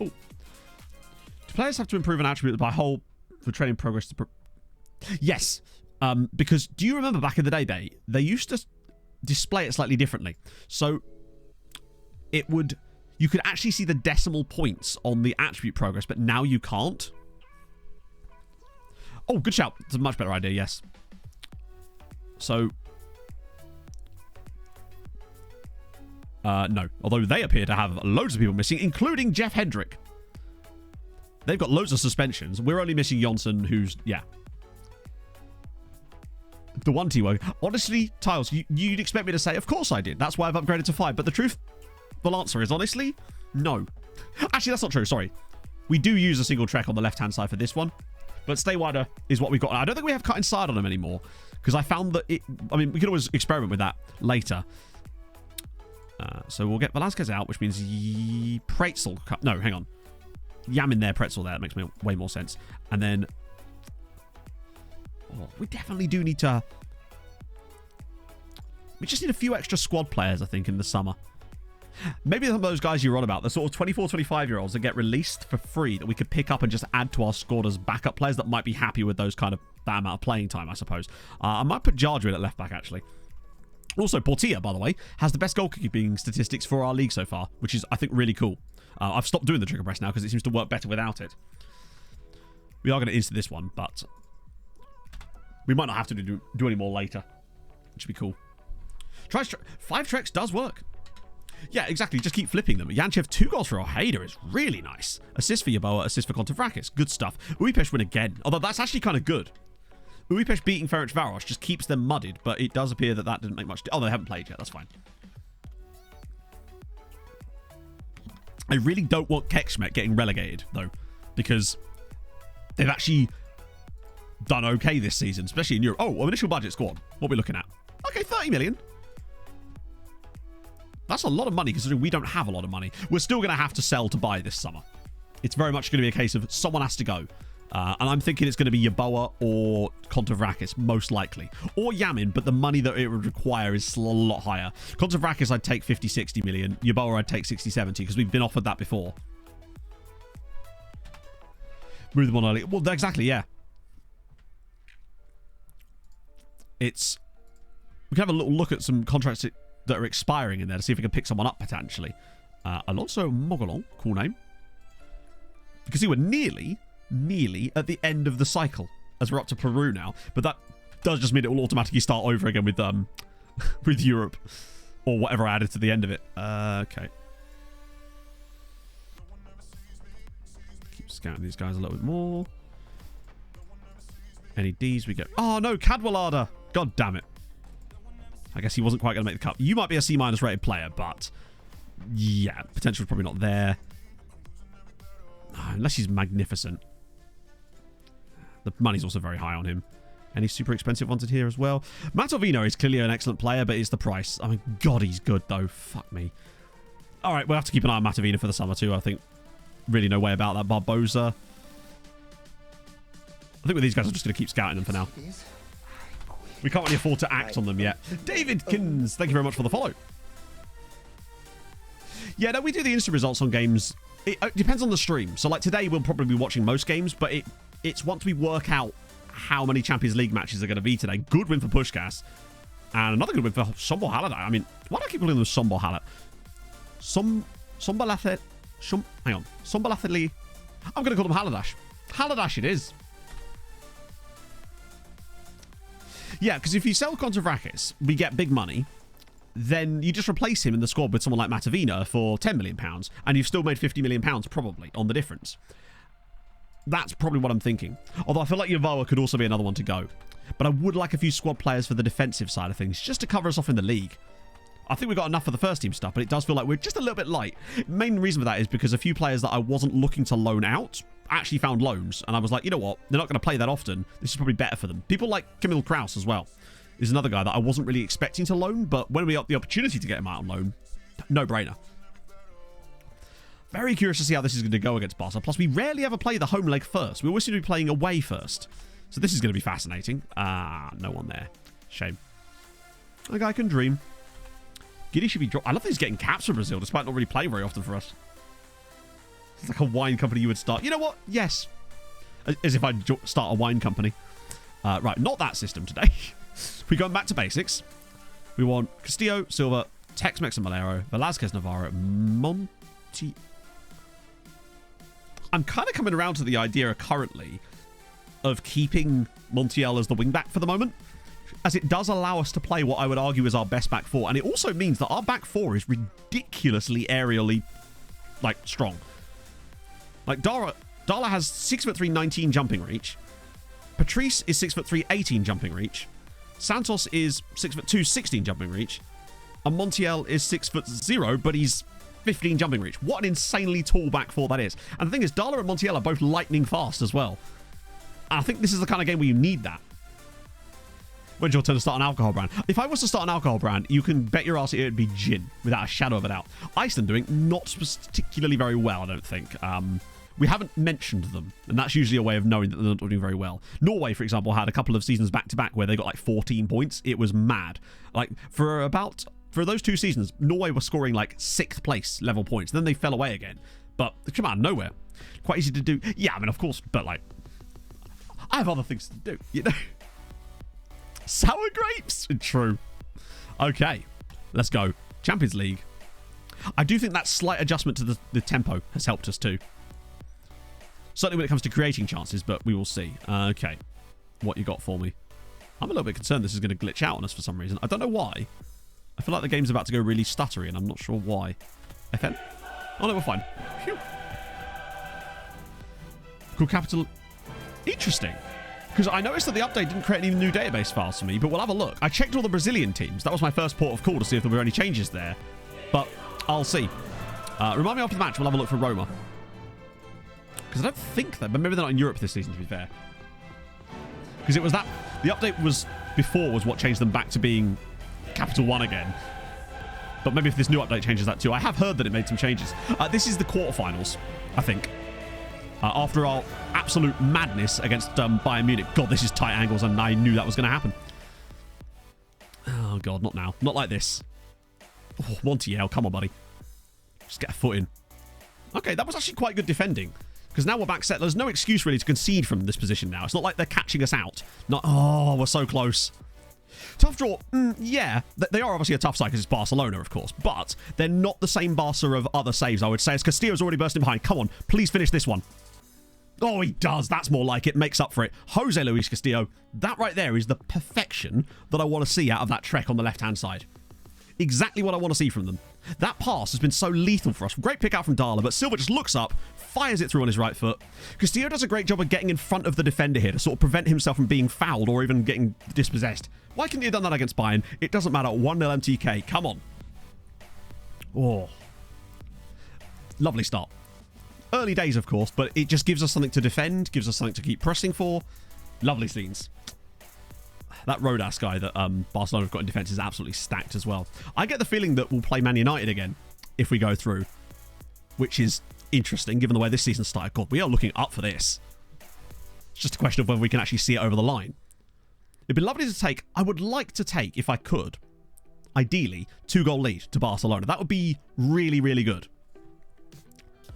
Oh. Do players have to improve an attribute by whole for training progress to... Yes. Because do you remember back in the day, they used to display it slightly differently. So you could actually see the decimal points on the attribute progress, but now you can't. Oh, good shout. It's a much better idea, yes. So, no. Although they appear to have loads of people missing, including Jeff Hendrick. They've got loads of suspensions. We're only missing Jonsson, who's, yeah. The 1T work. Honestly, Tiles, you'd expect me to say, of course I did. That's why I've upgraded to 5. But the truthful answer is, honestly, no. Actually, that's not true. Sorry. We do use a single trek on the left-hand side for this one. But Stay Wider is what we've got. I don't think we have cut inside on them anymore. Because I found that it... I mean, we can always experiment with that later. So we'll get Velasquez out, which means Pretzel... No, hang on. Yam in there, Pretzel there. That makes way more sense. And then... Oh, we definitely do need to... We just need a few extra squad players, I think, in the summer. Maybe some of those guys you're on about, the sort of 24, 25-year-olds that get released for free that we could pick up and just add to our squad as backup players that might be happy with those kind of that amount of playing time, I suppose. I might put Jarger in at left back, actually. Also, Portilla, by the way, has the best goalkeeping statistics for our league so far, which is, I think, really cool. I've stopped doing the trigger press now because it seems to work better without it. We are going to insta this one, but we might not have to do any more later, which would be cool. 5 treks does work. Yeah, exactly. Just keep flipping them. Yanchev, 2 goals for Ojeda is really nice. Assist for Yeboah, assist for Kontavrakis. Good stuff. Uipesh win again. Although that's actually kind of good. Uipesh beating Ferencvaros just keeps them muddied, but it does appear that didn't make much... Oh, they haven't played yet. That's fine. I really don't want Kekshmet getting relegated, though, because they've actually done okay this season, especially in Europe. Oh, initial budget squad. What are we looking at? Okay, 30 million. That's a lot of money, considering we don't have a lot of money. We're still going to have to sell to buy this summer. It's very much going to be a case of someone has to go. And I'm thinking it's going to be Yeboah or Kontavrakis, most likely. Or Yamin, but the money that it would require is a lot higher. Kontavrakis, I'd take 50, 60 million. Yeboah, I'd take 60, 70, because we've been offered that before. Move them on early. Well, exactly, yeah. It's... We can have a little look at some contracts that are expiring in there to see if we can pick someone up, potentially. Alonso Mogolon, cool name. You can see we're nearly at the end of the cycle, as we're up to Peru now. But that does just mean it will automatically start over again with with Europe, or whatever I added to the end of it. Okay. Keep scouting these guys a little bit more. Any Ds we get? Oh no, Cadwallader! God damn it. I guess he wasn't quite going to make the cut. You might be a C- rated player, but yeah, potential is probably not there. Unless he's magnificent. The money's also very high on him. Any super expensive ones in here as well? Matovino is clearly an excellent player, but it's the price. I mean, God, he's good, though. Fuck me. All right, we'll have to keep an eye on Matovino for the summer, too, I think. Really no way about that. Barbosa. I think with these guys, I'm just going to keep scouting them for now. We can't really afford to act on them yet. Davidkins, thank you very much for the follow. Yeah, no, we do the instant results on games. It depends on the stream. So, like, today we'll probably be watching most games, but it's once we work out how many Champions League matches are going to be today. Good win for Puskás. And another good win for Sombor Halat. I mean, why do I keep calling them Sombor Halat? Hang on. Sombalatli. I'm going to call them Haladash. Haladash it is. Yeah, because if you sell Kontavrakis, we get big money. Then you just replace him in the squad with someone like Matavina for £10 million. And you've still made £50 million, probably, on the difference. That's probably what I'm thinking. Although I feel like Yavoa could also be another one to go. But I would like a few squad players for the defensive side of things, just to cover us off in the league. I think we've got enough for the first team stuff, but it does feel like we're just a little bit light. Main reason for that is because a few players that I wasn't looking to loan out actually found loans. And I was like, you know what? They're not going to play that often. This is probably better for them. People like Camille Kraus as well is another guy that I wasn't really expecting to loan, but when we got the opportunity to get him out on loan, no-brainer. Very curious to see how this is going to go against Barca. Plus, we rarely ever play the home leg first. We always seem to be playing away first. So this is going to be fascinating. No one there. Shame. A guy can dream. Giddy should be dropped. I love that he's getting caps for Brazil, despite not really playing very often for us. It's like a wine company you would start. You know what? Yes. As if I'd start a wine company. Right, not that system today. We're going back to basics. We want Castillo, Silva, Tex-Mex and Malero, Velázquez, Navarro, Monti... I'm kind of coming around to the idea currently of keeping Montiel as the wing-back for the moment, as it does allow us to play what I would argue is our best back four, and it also means that our back four is ridiculously aerially, like, strong. Like, Dala has 6'3", 19 jumping reach. Patrice is 6'3", 18 jumping reach. Santos is 6'2", 16 jumping reach. And Montiel is 6'0", but he's 15 jumping reach. What an insanely tall back four that is. And the thing is, Dala and Montiel are both lightning fast as well. And I think this is the kind of game where you need that. When's your turn to start an alcohol brand? If I was to start an alcohol brand, you can bet your ass it would be gin, without a shadow of a doubt. Iceland doing not particularly very well, I don't think. We haven't mentioned them, and that's usually a way of knowing that they're not doing very well. Norway, for example, had a couple of seasons back-to-back where they got like 14 points. It was mad. Like, for those 2 seasons, Norway were scoring like 6th place level points. Then they fell away again. But they come out of nowhere. Quite easy to do. Yeah, I mean, of course, but like, I have other things to do, you know? Sour grapes! True. Okay, let's go. Champions League. I do think that slight adjustment to the tempo has helped us too. Certainly when it comes to creating chances, but we will see. Okay, what you got for me? I'm a little bit concerned this is going to glitch out on us for some reason. I don't know why. I feel like the game's about to go really stuttery, and I'm not sure why. FN? Oh no, we're fine. Phew. Cool capital. Interesting. Because I noticed that the update didn't create any new database files for me, but we'll have a look. I checked all the Brazilian teams. That was my first port of call to see if there were any changes there. But I'll see. Remind me after the match, we'll have a look for Roma. Because I don't think that, but maybe they're not in Europe this season, to be fair. Because it was that, the update was what changed them back to being Capital One again. But maybe if this new update changes that too. I have heard that it made some changes. This is the quarterfinals, I think. After our absolute madness against Bayern Munich. God, this is tight angles, and I knew that was going to happen. Oh, God, not now. Not like this. Oh, Montiel, come on, buddy. Just get a foot in. Okay, that was actually quite good defending. Because now we're back set. There's no excuse, really, to concede from this position now. It's not like they're catching us out. Not, oh, we're so close. Tough draw. Yeah, they are obviously a tough side because it's Barcelona, of course. But they're not the same Barca of other saves, I would say. As Castillo's already bursting behind. Come on, please finish this one. Oh, he does. That's more like it. Makes up for it. Jose Luis Castillo. That right there is the perfection that I want to see out of that Trek on the left-hand side. Exactly what I want to see from them. That pass has been so lethal for us. Great pick out from Dala, but Silva just looks up, fires it through on his right foot. Castillo does a great job of getting in front of the defender here to sort of prevent himself from being fouled or even getting dispossessed. Why couldn't he have done that against Bayern? It doesn't matter. 1-0 MTK. Come on. Oh. Lovely start. Early days, of course, but it just gives us something to defend, gives us something to keep pressing for. Lovely scenes. That Rodas guy that Barcelona have got in defence is absolutely stacked as well. I get the feeling that we'll play Man United again if we go through, which is interesting given the way this season started. God, we are looking up for this. It's just a question of whether we can actually see it over the line. It'd be lovely to take, I would like to take, if I could, ideally, 2-goal lead to Barcelona. That would be really, really good.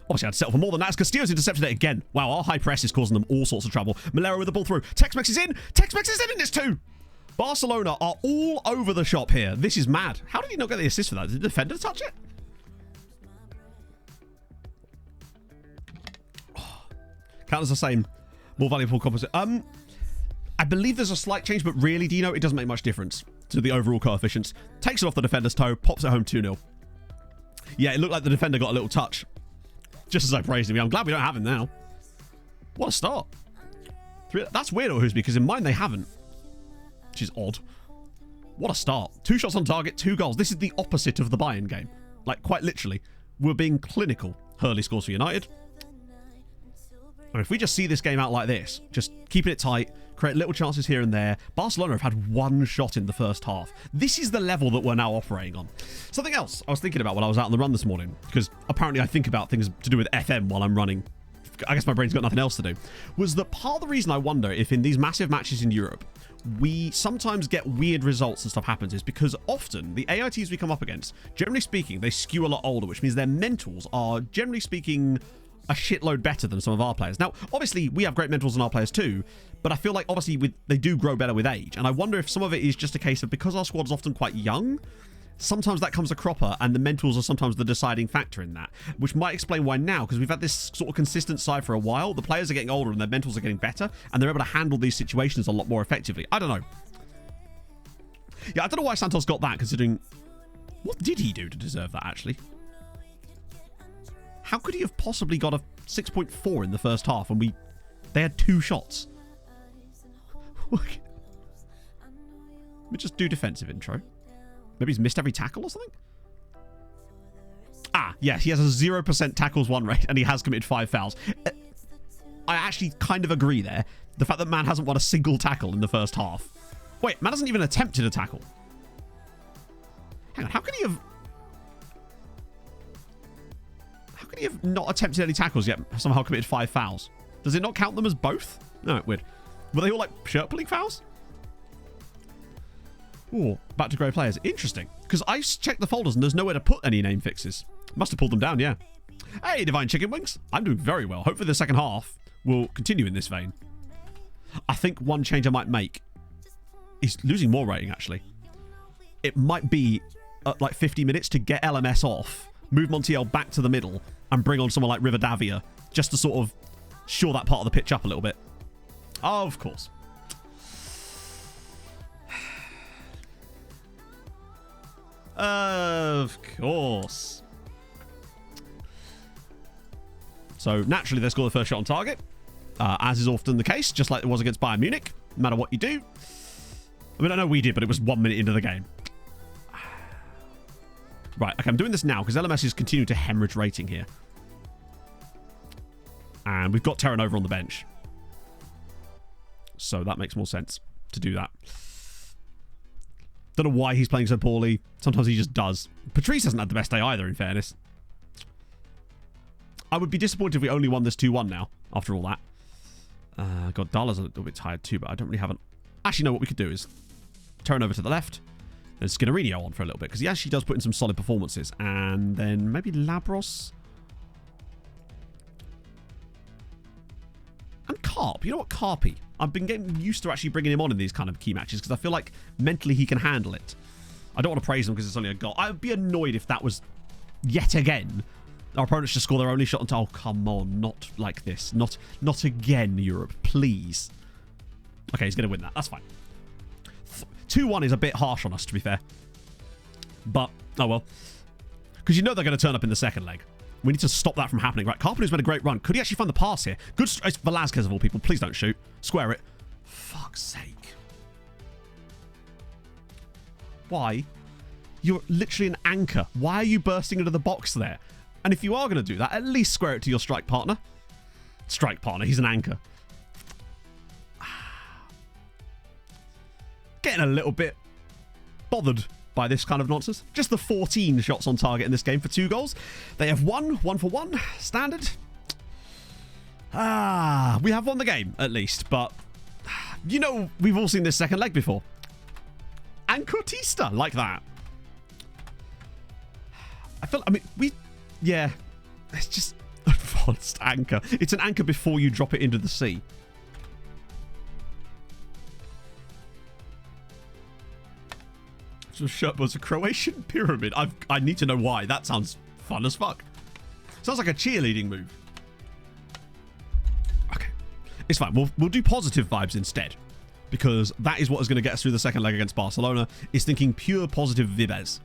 Obviously, I'd settle for more than that as Castillo's intercepted it again. Wow, our high press is causing them all sorts of trouble. Malero with the ball through. Tex-Mex is in. Tex-Mex is in this too. Barcelona are all over the shop here. This is mad. How did he not get the assist for that? Did the defender touch it? Oh. Count as the same. More valuable composite. I believe there's a slight change, but really, Dino, it doesn't make much difference to the overall coefficients. Takes it off the defender's toe, pops it home 2-0. Yeah, it looked like the defender got a little touch. Just as I praised him. I'm glad we don't have him now. What a start. That's weird, O'Hoosby, because in mine they haven't. Which is odd. What a start. 2 shots on target, 2 goals. This is the opposite of the Bayern game. Like, quite literally. We're being clinical. Hurley scores for United. And if we just see this game out like this, just keeping it tight, create little chances here and there. Barcelona have had 1 shot in the first half. This is the level that we're now operating on. Something else I was thinking about when I was out on the run this morning, because apparently I think about things to do with FM while I'm running. I guess my brain's got nothing else to do. Was that part of the reason I wonder if in these massive matches in Europe, we sometimes get weird results and stuff happens is because often the AITs we come up against, generally speaking, they skew a lot older, which means their mentals are, generally speaking, a shitload better than some of our players. Now, obviously, we have great mentals in our players too, but I feel like, obviously, they do grow better with age. And I wonder if some of it is just a case of, because our squad is often quite young, sometimes that comes a cropper, and the mentals are sometimes the deciding factor in that, which might explain why now, because we've had this sort of consistent side for a while. The players are getting older and their mentals are getting better, and they're able to handle these situations a lot more effectively. I don't know. Yeah, I don't know why Santos got that, considering... What did he do to deserve that, actually? How could he have possibly got a 6.4 in the first half when they had 2 shots? Let me just do defensive intro. Maybe he's missed every tackle or something? Ah, yeah, he has a 0% tackles won rate, and he has committed 5 fouls. I actually kind of agree there. The fact that man hasn't won a single tackle in the first half. Wait, man hasn't even attempted a tackle. Hang on, how can he have not attempted any tackles yet somehow committed 5 fouls? Does it not count them as both? No, weird. Were they all like shirt pulling fouls? Ooh, back to grey players. Interesting. Because I checked the folders and there's nowhere to put any name fixes. Must have pulled them down, yeah. Hey, Divine Chicken Wings. I'm doing very well. Hopefully the second half will continue in this vein. I think one change I might make is losing more rating, actually. It might be like 50 minutes to get LMS off, move Montiel back to the middle, and bring on someone like Rivadavia, just to sort of shore that part of the pitch up a little bit. Of course. Of course. So, naturally, they score the first shot on target, as is often the case, just like it was against Bayern Munich, no matter what you do. I mean, I know we did, but it was 1 minute into the game. Right, okay, I'm doing this now because LMS is continuing to hemorrhage rating here. And we've got Terran over on the bench. So that makes more sense to do that. Don't know why he's playing so poorly. Sometimes he just does. Patrice hasn't had the best day either, in fairness. I would be disappointed if we only won this 2-1 now, after all that. God, Dala's a little bit tired too, but I don't really have an... Actually, no, what we could do is turn over to the left, then Skinnerino on for a little bit, because he actually does put in some solid performances. And then maybe Labros. And Carp. You know what, Carpy? I've been getting used to actually bringing him on in these kind of key matches, because I feel like mentally he can handle it. I don't want to praise him because it's only a goal. I'd be annoyed if that was yet again our opponents just score their only shot on... Oh, come on. Not like this. Not again, Europe. Please. Okay, he's going to win that. That's fine. 2-1 is a bit harsh on us, to be fair. But, oh well. Because you know they're going to turn up in the second leg. We need to stop that from happening. Right, Carpenter's made a great run. Could he actually find the pass here? Good. It's Velasquez of all people. Please don't shoot. Square it. Fuck's sake. Why? You're literally an anchor. Why are you bursting into the box there? And if you are going to do that, at least square it to your strike partner. Strike partner. He's an anchor. Getting a little bit bothered by this kind of nonsense. Just the 14 shots on target in this game for 2 goals. They have 1 for 1. Standard. We have won the game, at least. But, you know, we've all seen this second leg before. And Cortista, like that. Yeah, it's just advanced anchor. It's an anchor before you drop it into the sea. So shirt was a Croatian pyramid. I need to know why. That sounds fun as fuck. Sounds like a cheerleading move. Okay, it's fine. We'll do positive vibes instead, because that is what is going to get us through the second leg against Barcelona. Is thinking pure positive vibes.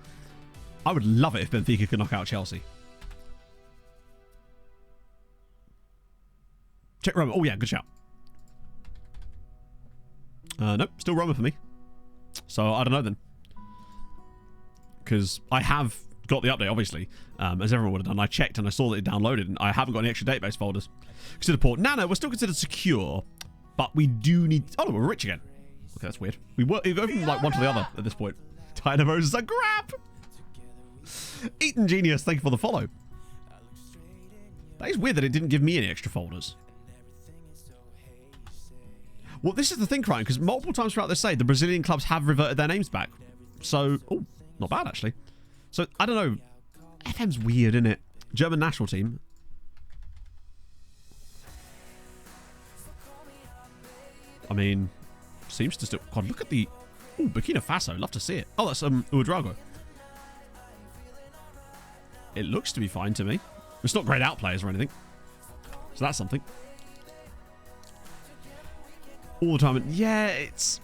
I would love it if Benfica could knock out Chelsea. Check Roma. Oh, yeah, good shout. Nope, still Roma for me. So, I don't know then. Because I have got the update, obviously, as everyone would have done. I checked and I saw that it downloaded, and I haven't got any extra database folders. Consider port. No, we're still considered secure, but we do need... Oh, no, we're rich again. Okay, that's weird. We go from like one to the other at this point. Dynamos is a grab! Eaton Genius, thank you for the follow. That is weird that it didn't give me any extra folders. Well, this is the thing, Crying, because multiple times throughout this the Brazilian clubs have reverted their names back. So, oh, not bad, actually. So, I don't know. FM's weird, isn't it? German national team. I mean, seems to still... God, look at the... Ooh, Burkina Faso. Love to see it. Oh, that's Ouedraogo. It looks to be fine to me. It's not grayed out players or anything. So that's something. All the time. Yeah, it's...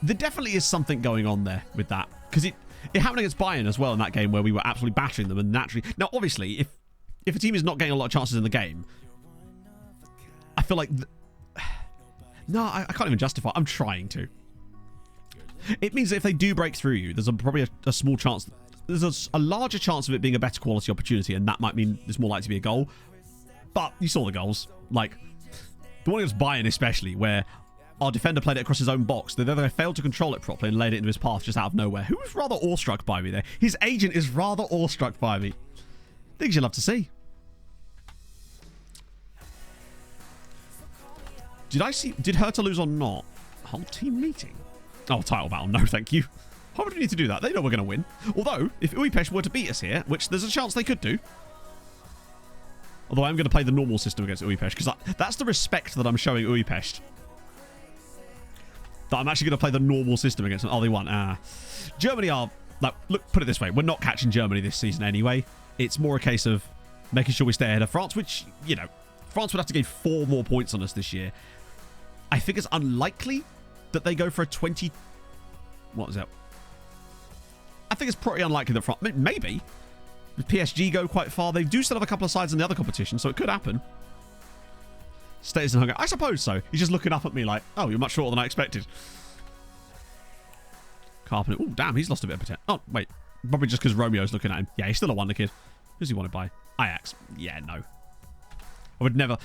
There definitely is something going on there with that. Because it happened against Bayern as well in that game where we were absolutely battering them. And naturally... Now, obviously, if a team is not getting a lot of chances in the game, I feel like... No, I can't even justify. I'm trying to. It means that if they do break through you, there's probably a small chance... There's a larger chance of it being a better quality opportunity, and that might mean there's more likely to be a goal. But you saw the goals. Like, the one against Bayern especially, where our defender played it across his own box. They failed to control it properly and laid it into his path just out of nowhere. Who was rather awestruck by me there? His agent is rather awestruck by me. Things you love to see. Did Hertha lose or not? Whole team meeting? Oh, title battle. No, thank you. Why would we need to do that? They know we're going to win. Although, if Újpest were to beat us here, which there's a chance they could do. Although I'm going to play the normal system against Újpest, because that's the respect that I'm showing Újpest. That I'm actually going to play the normal system against them. Oh, they won. Germany are... Like, look, put it this way. We're not catching Germany this season anyway. It's more a case of making sure we stay ahead of France, which, you know, France would have to gain 4 more points on us this year. I think it's unlikely that they go for a 20... What was that? I think it's pretty unlikely that France... Maybe. If PSG go quite far, they do still have a couple of sides in the other competition, so it could happen. Status in Hungary. I suppose so. He's just looking up at me like, oh, you're much shorter than I expected. Carpenter. Oh, damn, he's lost a bit of potential. Oh, wait. Probably just because Romeo's looking at him. Yeah, he's still a wonder kid. Who's he wanted by? Ajax. Yeah, no. I would never...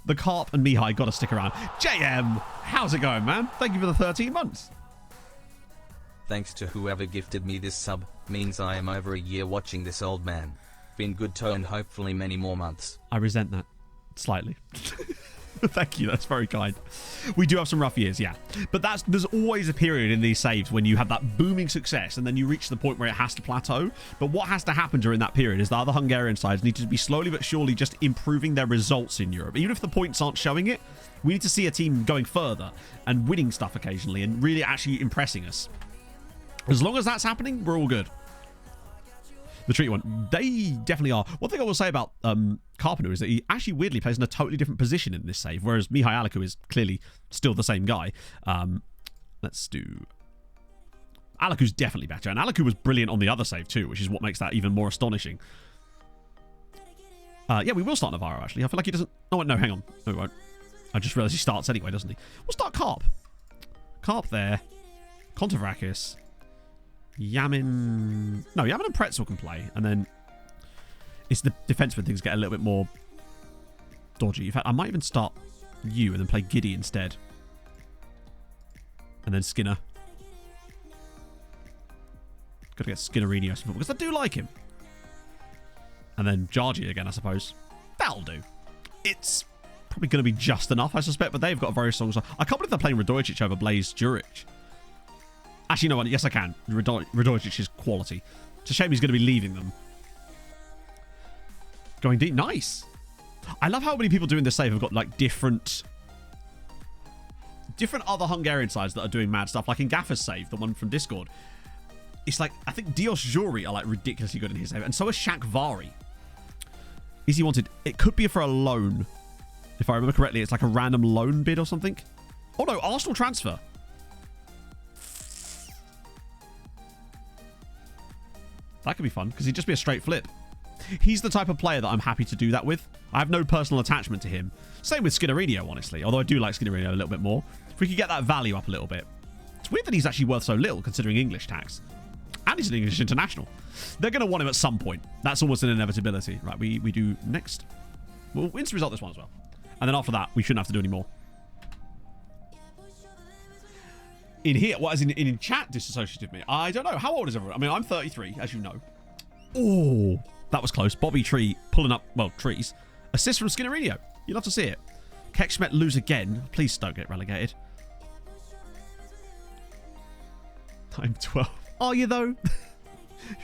The Carp and Mihai got to stick around. JM, how's it going, man? Thank you for the 13 months. Thanks to whoever gifted me this sub, means I am over a year watching this old man. Been good to and hopefully many more months. I resent that. Slightly. Thank you, that's very kind. We do have some rough years, yeah. But there's always a period in these saves when you have that booming success and then you reach the point where it has to plateau. But what has to happen during that period is the other Hungarian sides need to be slowly but surely just improving their results in Europe. Even if the points aren't showing it, we need to see a team going further and winning stuff occasionally and really actually impressing us. As long as that's happening, we're all good. The treaty one. They definitely are. One thing I will say about Carpenter is that he actually weirdly plays in a totally different position in this save, whereas Mihai Alicu is clearly still the same guy. Let's do... Alicu's definitely better, and Alicu was brilliant on the other save too, which is what makes that even more astonishing. Yeah, we will start Navarro, actually. I feel like he doesn't... Oh, no, hang on. No, we won't. I just realised he starts anyway, doesn't he? We'll start Carp. Carp there. Kontavrakis. Yamin... No, Yamin and Pretzel can play. And then it's the defenseman things get a little bit more dodgy. In fact, I might even start you and then play Giddy instead. And then Skinner. Got to get Skinnerini or something, because I do like him. And then Jargi again, I suppose. That'll do. It's probably going to be just enough, I suspect, but they've got a very strong side. I can't believe they're playing Radojicic over Blaze Juric. Actually, no, yes, I can. Radojicic is quality. It's a shame he's going to be leaving them. Going deep. Nice. I love how many people doing this save have got, like, different other Hungarian sides that are doing mad stuff. Like in Gaffer's save, the one from Discord. It's like, I think Dios Juri are, like, ridiculously good in his save. And so is Shaq Vari. Is he wanted? It could be for a loan. If I remember correctly, it's like a random loan bid or something. Oh, no. Arsenal transfer. That could be fun, because he'd just be a straight flip. He's the type of player that I'm happy to do that with. I have no personal attachment to him. Same with Skinnerino, honestly. Although I do like Skinnerino a little bit more. If we could get that value up a little bit. It's weird that he's actually worth so little, considering English tax. And he's an English international. They're going to want him at some point. That's almost an inevitability. Right, we do next. We'll instant result this one as well. And then after that, we shouldn't have to do any more. In here, what is in chat disassociated me? I don't know. How old is everyone? I mean, I'm 33, as you know. Oh, that was close. Bobby Tree pulling up, well, trees. Assist from Skinnerino. You'd love to see it. Kekschmidt lose again. Please don't get relegated. I'm 12. Are you, though?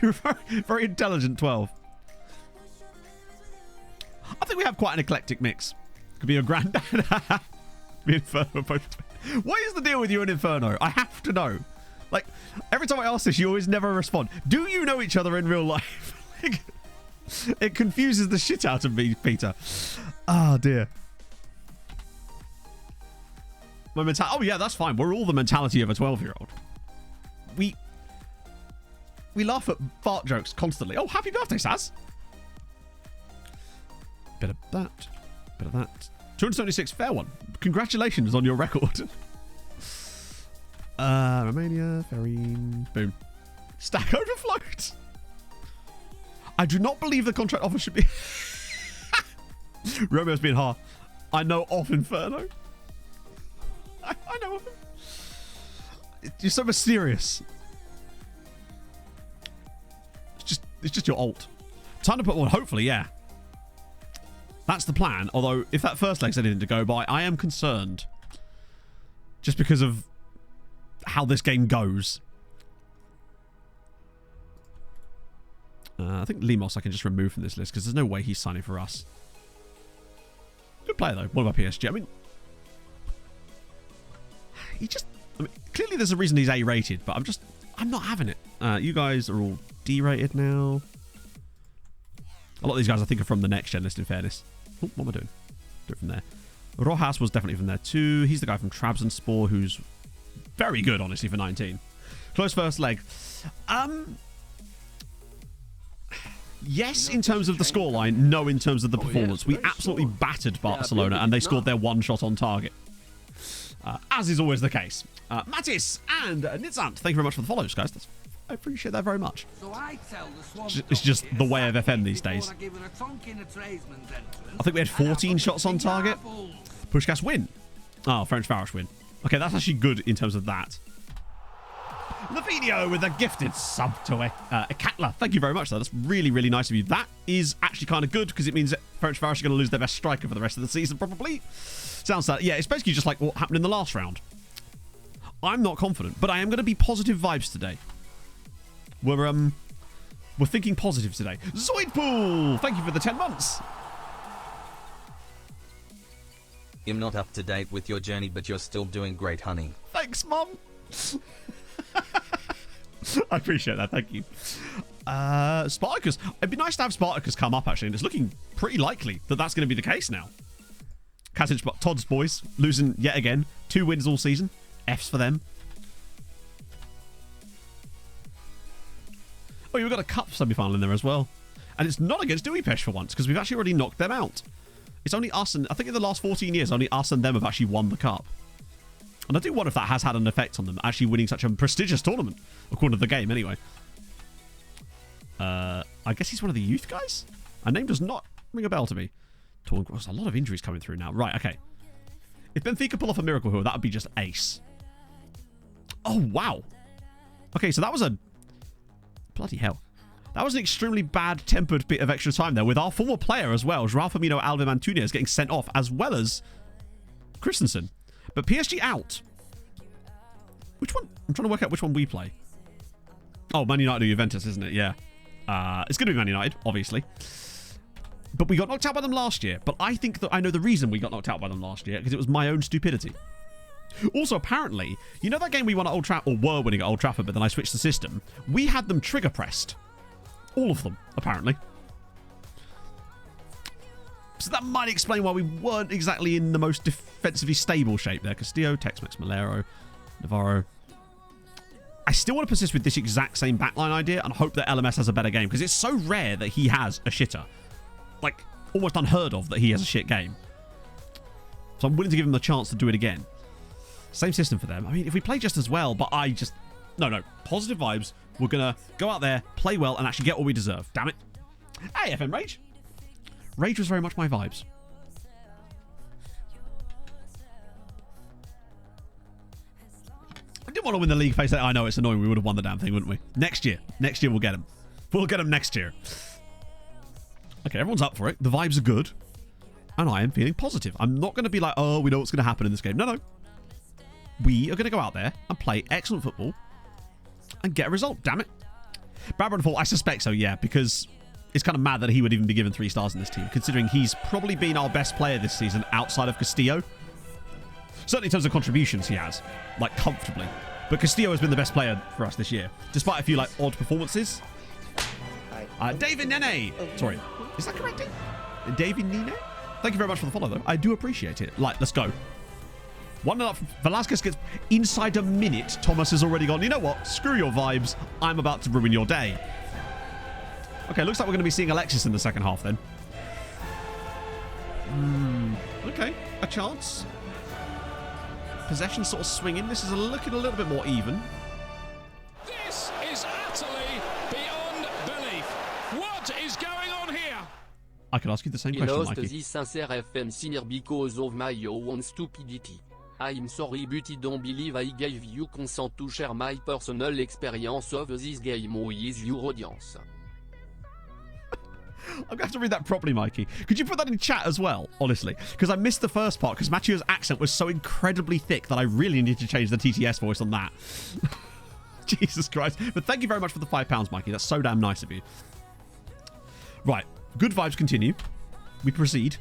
You're a very, very intelligent 12. I think we have quite an eclectic mix. Could be your granddad. Me and Inferno are both... What is the deal with you and Inferno? I have to know. Like, every time I ask this, you always never respond. Do you know each other in real life? Like, it confuses the shit out of me, Peter. Oh, dear. My mentality... Oh, yeah, that's fine. We're all the mentality of a 12-year-old. We laugh at fart jokes constantly. Oh, happy birthday, Saz. Bit of that. Bit of that. 276, fair one. Congratulations on your record. Romania, Ferrine, boom. Stack overflowed. I do not believe the contract offer should be... Romeo's being hard. I know of Inferno. I know of him. You're so mysterious. It's just your alt. Time to put one, hopefully, yeah. That's the plan. Although, if that first leg's anything to go by, I am concerned. Just because of how this game goes. I think Limos I can just remove from this list because there's no way he's signing for us. Good player, though. What about PSG? I mean, clearly there's a reason he's A-rated, but I'm not having it. You guys are all D-rated now. A lot of these guys I think are from the next gen list, in fairness. Oh, what am I doing? Do it from there. Rojas was definitely from there too. He's the guy from Trabzonspor who's very good, honestly, for 19. Close first leg. Yes, in terms of the scoreline. No, in terms of the performance. We absolutely battered Barcelona, and they scored their one shot on target. As is always the case. Mattis and Nitzant, thank you very much for the follows, guys. I appreciate that very much. It's just the way of FM these days. I think we had 14 shots on target. Pushkas win. Oh, French Farish win. Okay, that's actually good in terms of that. The video with a gifted sub to Katla. Thank you very much, though. That's really, really nice of you. That is actually kind of good because it means that French Farish are going to lose their best striker for the rest of the season, probably. Sounds like, yeah, it's basically just like what happened in the last round. I'm not confident, but I am going to be positive vibes today. We're thinking positive today. Zoidpool, thank you for the 10 months. I'm not up to date with your journey, but you're still doing great, honey. Thanks, Mum. I appreciate that, thank you. Spartacus. It'd be nice to have Spartacus come up, actually, and it's looking pretty likely that that's going to be the case now. Katic, Todd's boys, losing yet again. 2 wins all season. F's for them. Oh, you've got a cup semi-final in there as well. And it's not against Duipesh for once, because we've actually already knocked them out. It's only us, and I think in the last 14 years, only us and them have actually won the cup. And I do wonder if that has had an effect on them, actually winning such a prestigious tournament, according to the game, anyway. I guess he's one of the youth guys? A name does not ring a bell to me. There's a lot of injuries coming through now. Right, okay. If Benfica pull off a miracle here, that would be just ace. Oh, wow. Okay, so that was a... Bloody hell. That was an extremely bad-tempered bit of extra time there with our former player as well, João Firmino Alvin Antunes, getting sent off, as well as Christensen. But PSG out. Which one? I'm trying to work out which one we play. Oh, Man United or Juventus, isn't it? Yeah. It's going to be Man United, obviously. But we got knocked out by them last year. But I think that I know the reason we got knocked out by them last year, because it was my own stupidity. Also, apparently, you know that game we won at Old Trafford, or were winning at Old Trafford, but then I switched the system? We had them trigger pressed. All of them, apparently. So that might explain why we weren't exactly in the most defensively stable shape there. Castillo, Tex-Mex, Malero, Navarro. I still want to persist with this exact same backline idea and hope that LMS has a better game, because it's so rare that he has a shitter. Like, almost unheard of that he has a shit game. So I'm willing to give him the chance to do it again. Same system for them. I mean, if we play just as well, but I just... No. Positive vibes. We're going to go out there, play well, and actually get what we deserve. Damn it. Hey, FM Rage. Rage was very much my vibes. I didn't want to win the league face. I know, it's annoying. We would have won the damn thing, wouldn't we? Next year. Next year we'll get them. We'll get them next year. Okay, everyone's up for it. The vibes are good. And I am feeling positive. I'm not going to be like, oh, we know what's going to happen in this game. No. We are going to go out there and play excellent football and get a result. Damn it. Brad Fall, I suspect so, yeah, because it's kind of mad that he would even be given 3 stars in this team, considering he's probably been our best player this season outside of Castillo. Certainly in terms of contributions he has, like comfortably. But Castillo has been the best player for us this year, despite a few like odd performances. David Nene. Sorry, is that correct? David Nene? Thank you very much for the follow, though. I do appreciate it. Like, let's go. 1-0 up. Velasquez gets inside a minute. Thomas has already gone, you know what? Screw your vibes. I'm about to ruin your day. Okay, looks like we're going to be seeing Alexis in the second half then. Okay, a chance. Possession sort of swinging. This is looking a little bit more even. This is utterly beyond belief. What is going on here? I could ask you the same He question, lost Mikey. this sincere FM sinner because of my own stupidity. I'm sorry but I don't believe I gave you consent to share my personal experience of this game with your audience. I'm going to have to read that properly, Mikey. Could you put that in chat as well, honestly? Because I missed the first part because Matthew's accent was so incredibly thick that I really need to change the TTS voice on that. Jesus Christ. But thank you very much for the £5, Mikey. That's so damn nice of you. Right. Good vibes continue. We proceed.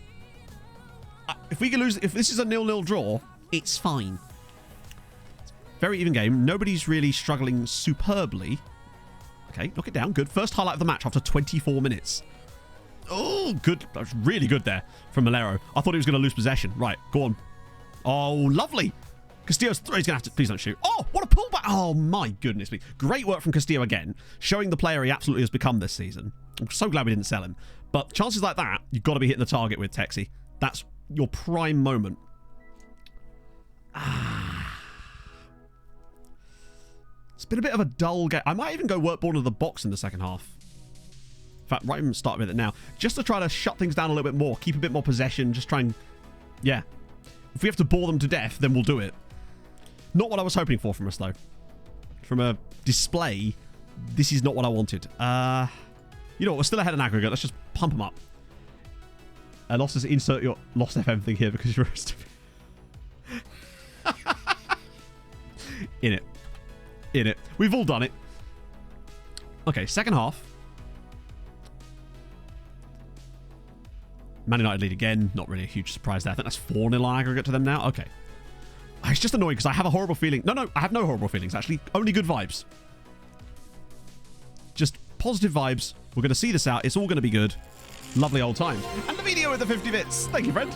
If we can lose, if this is a 0-0 draw, it's fine. Very even game. Nobody's really struggling superbly. Okay, knock it down. Good. First highlight of the match after 24 minutes. Oh, good. That was really good there from Malero. I thought he was going to lose possession. Right, go on. Oh, lovely. Castillo's he's going to have to... Please don't shoot. Oh, what a pullback. Oh, my goodness me. Great work from Castillo again, showing the player he absolutely has become this season. I'm so glad we didn't sell him. But chances like that, you've got to be hitting the target with, Texi. That's your prime moment. It's been a bit of a dull game. I might even go work ball into the box in the second half. In fact, right even start with it now. Just to try to shut things down a little bit more. Keep a bit more possession. Just try and... Yeah. If we have to bore them to death, then we'll do it. Not what I was hoping for from us, though. From a display, this is not what I wanted. You know what? We're still ahead in aggregate. Let's just pump them up. Lost us insert your Lost FM thing here because you're stupid. In it. In it. We've all done it. Okay, second half. Man United lead again. Not really a huge surprise there. I think that's 4-0 aggregate to them now. Okay. It's just annoying because I have a horrible feeling. No, I have no horrible feelings, actually. Only good vibes. Just positive vibes. We're going to see this out. It's all going to be good. Lovely old times. And the video with the 50 bits. Thank you, friend.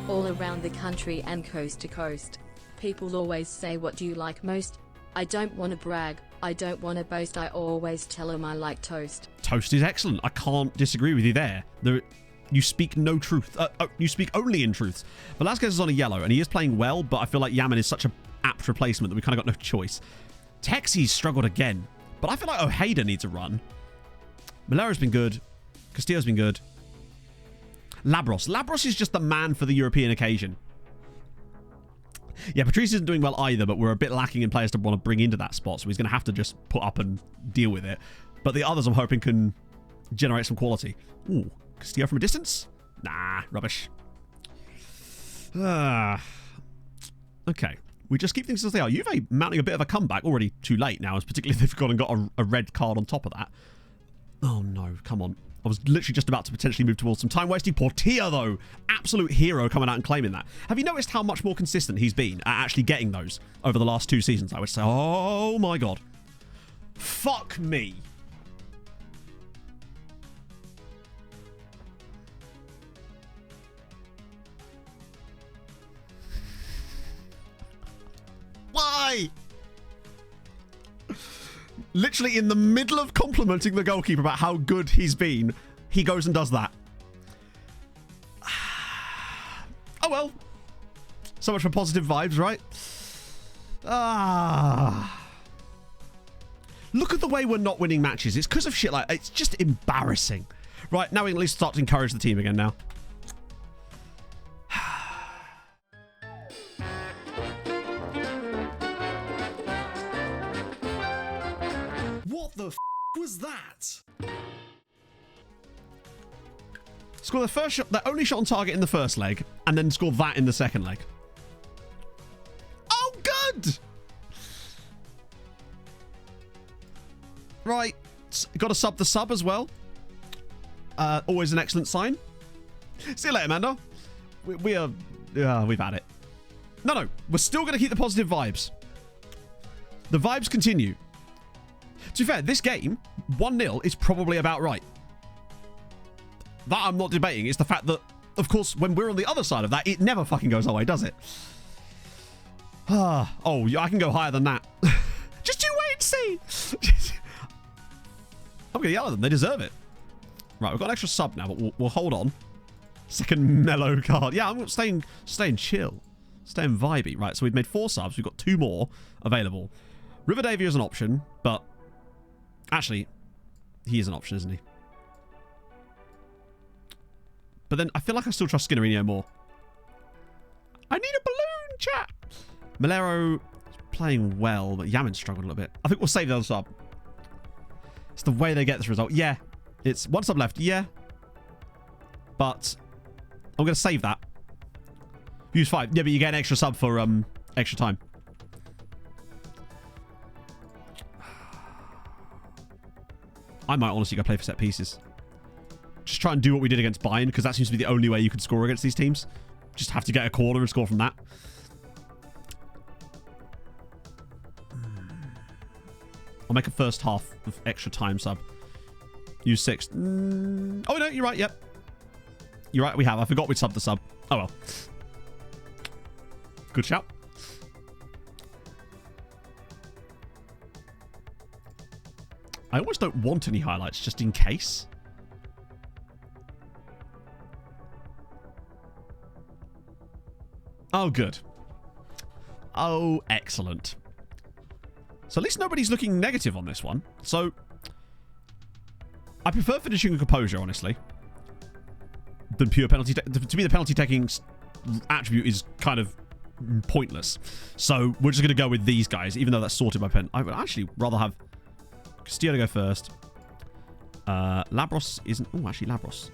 All around the country and coast to coast. People always say, what do you like most? I don't want to brag. I don't want to boast. I always tell them I like toast. Toast is excellent. I can't disagree with you there. You speak no truth. You speak only in truths. Velasquez is on a yellow, and he is playing well, but I feel like Yaman is such an apt replacement that we kind of got no choice. Texi's struggled again, but I feel like Ojeda needs a run. Malero's been good. Castillo's been good. Labros is just the man for the European occasion. Yeah, Patrice isn't doing well either, but we're a bit lacking in players to want to bring into that spot, so he's going to have to just put up and deal with it. But the others, I'm hoping, can generate some quality. Ooh, Castillo from a distance? Nah, rubbish. Okay, we just keep things as they are. Juve mounting a bit of a comeback, already too late now, as particularly they've gone and got a red card on top of that. Oh no, come on. I was literally just about to potentially move towards some time wasting. Portilla, though, absolute hero coming out and claiming that. Have you noticed how much more consistent he's been at actually getting those over the last 2 seasons? I would say, oh my god. Fuck me. Why? Literally in the middle of complimenting the goalkeeper about how good he's been, he goes and does that. Oh well. So much for positive vibes, right? Look at the way we're not winning matches. It's because of shit like... It's just embarrassing. Right, now we can at least start to encourage the team again now. What the f was that? Score the first shot, the only shot on target in the first leg, and then score that in the second leg. Oh, good! Right, got to sub the sub as well. Always an excellent sign. See you later, Mando. We are We've had it. No. We're still going to keep the positive vibes. The vibes continue. To be fair, this game, 1-0 is probably about right. That I'm not debating. It's the fact that, of course, when we're on the other side of that, it never fucking goes our way, does it? Oh, I can go higher than that. Just you wait and see. I'm going to yell at them. They deserve it. Right, we've got an extra sub now, but we'll hold on. SecondYellowCard. Yeah, I'm staying chill. Staying vibey. Right, so we've made 4 subs. We've got 2 more available. Riverdavia is an option, but actually, he is an option, isn't he? But then I feel like I still trust Skinnerino more. I need a balloon, chat. Malero is playing well, but Yamin struggled a little bit. I think we'll save the other sub. It's the way they get this result. Yeah, it's 1 sub left. Yeah. But I'm going to save that. Use 5. Yeah, but you get an extra sub for extra time. I might honestly go play for set pieces. Just try and do what we did against Bayern, because that seems to be the only way you can score against these teams. Just have to get a corner and score from that. I'll make a first half of extra time sub. Use 6. Oh, no, you're right. Yep. You're right. We have. I forgot we'd sub the sub. Oh, well. Good shout. I almost don't want any highlights, just in case. Oh, good. Oh, excellent. So at least nobody's looking negative on this one. So I prefer finishing with composure, honestly, than pure penalty. To me, the penalty taking attribute is kind of pointless. So we're just going to go with these guys, even though that's sorted by pen. I would actually rather have Castillo to go first. Labros isn't... Oh, actually, Labros.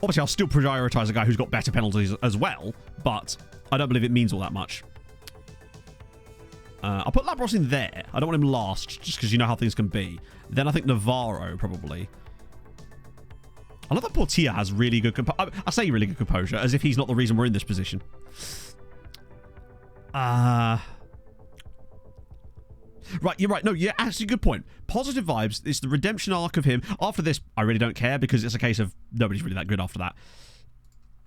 Obviously, I'll still prioritize a guy who's got better penalties as well, but I don't believe it means all that much. I'll put Labros in there. I don't want him last, just because you know how things can be. Then I think Navarro, probably. I love that Portilla has really good... I say really good composure, as if he's not the reason we're in this position. Right, you're right. No, yeah, actually, good point. Positive vibes. It's the redemption arc of him. After this, I really don't care, because it's a case of nobody's really that good after that.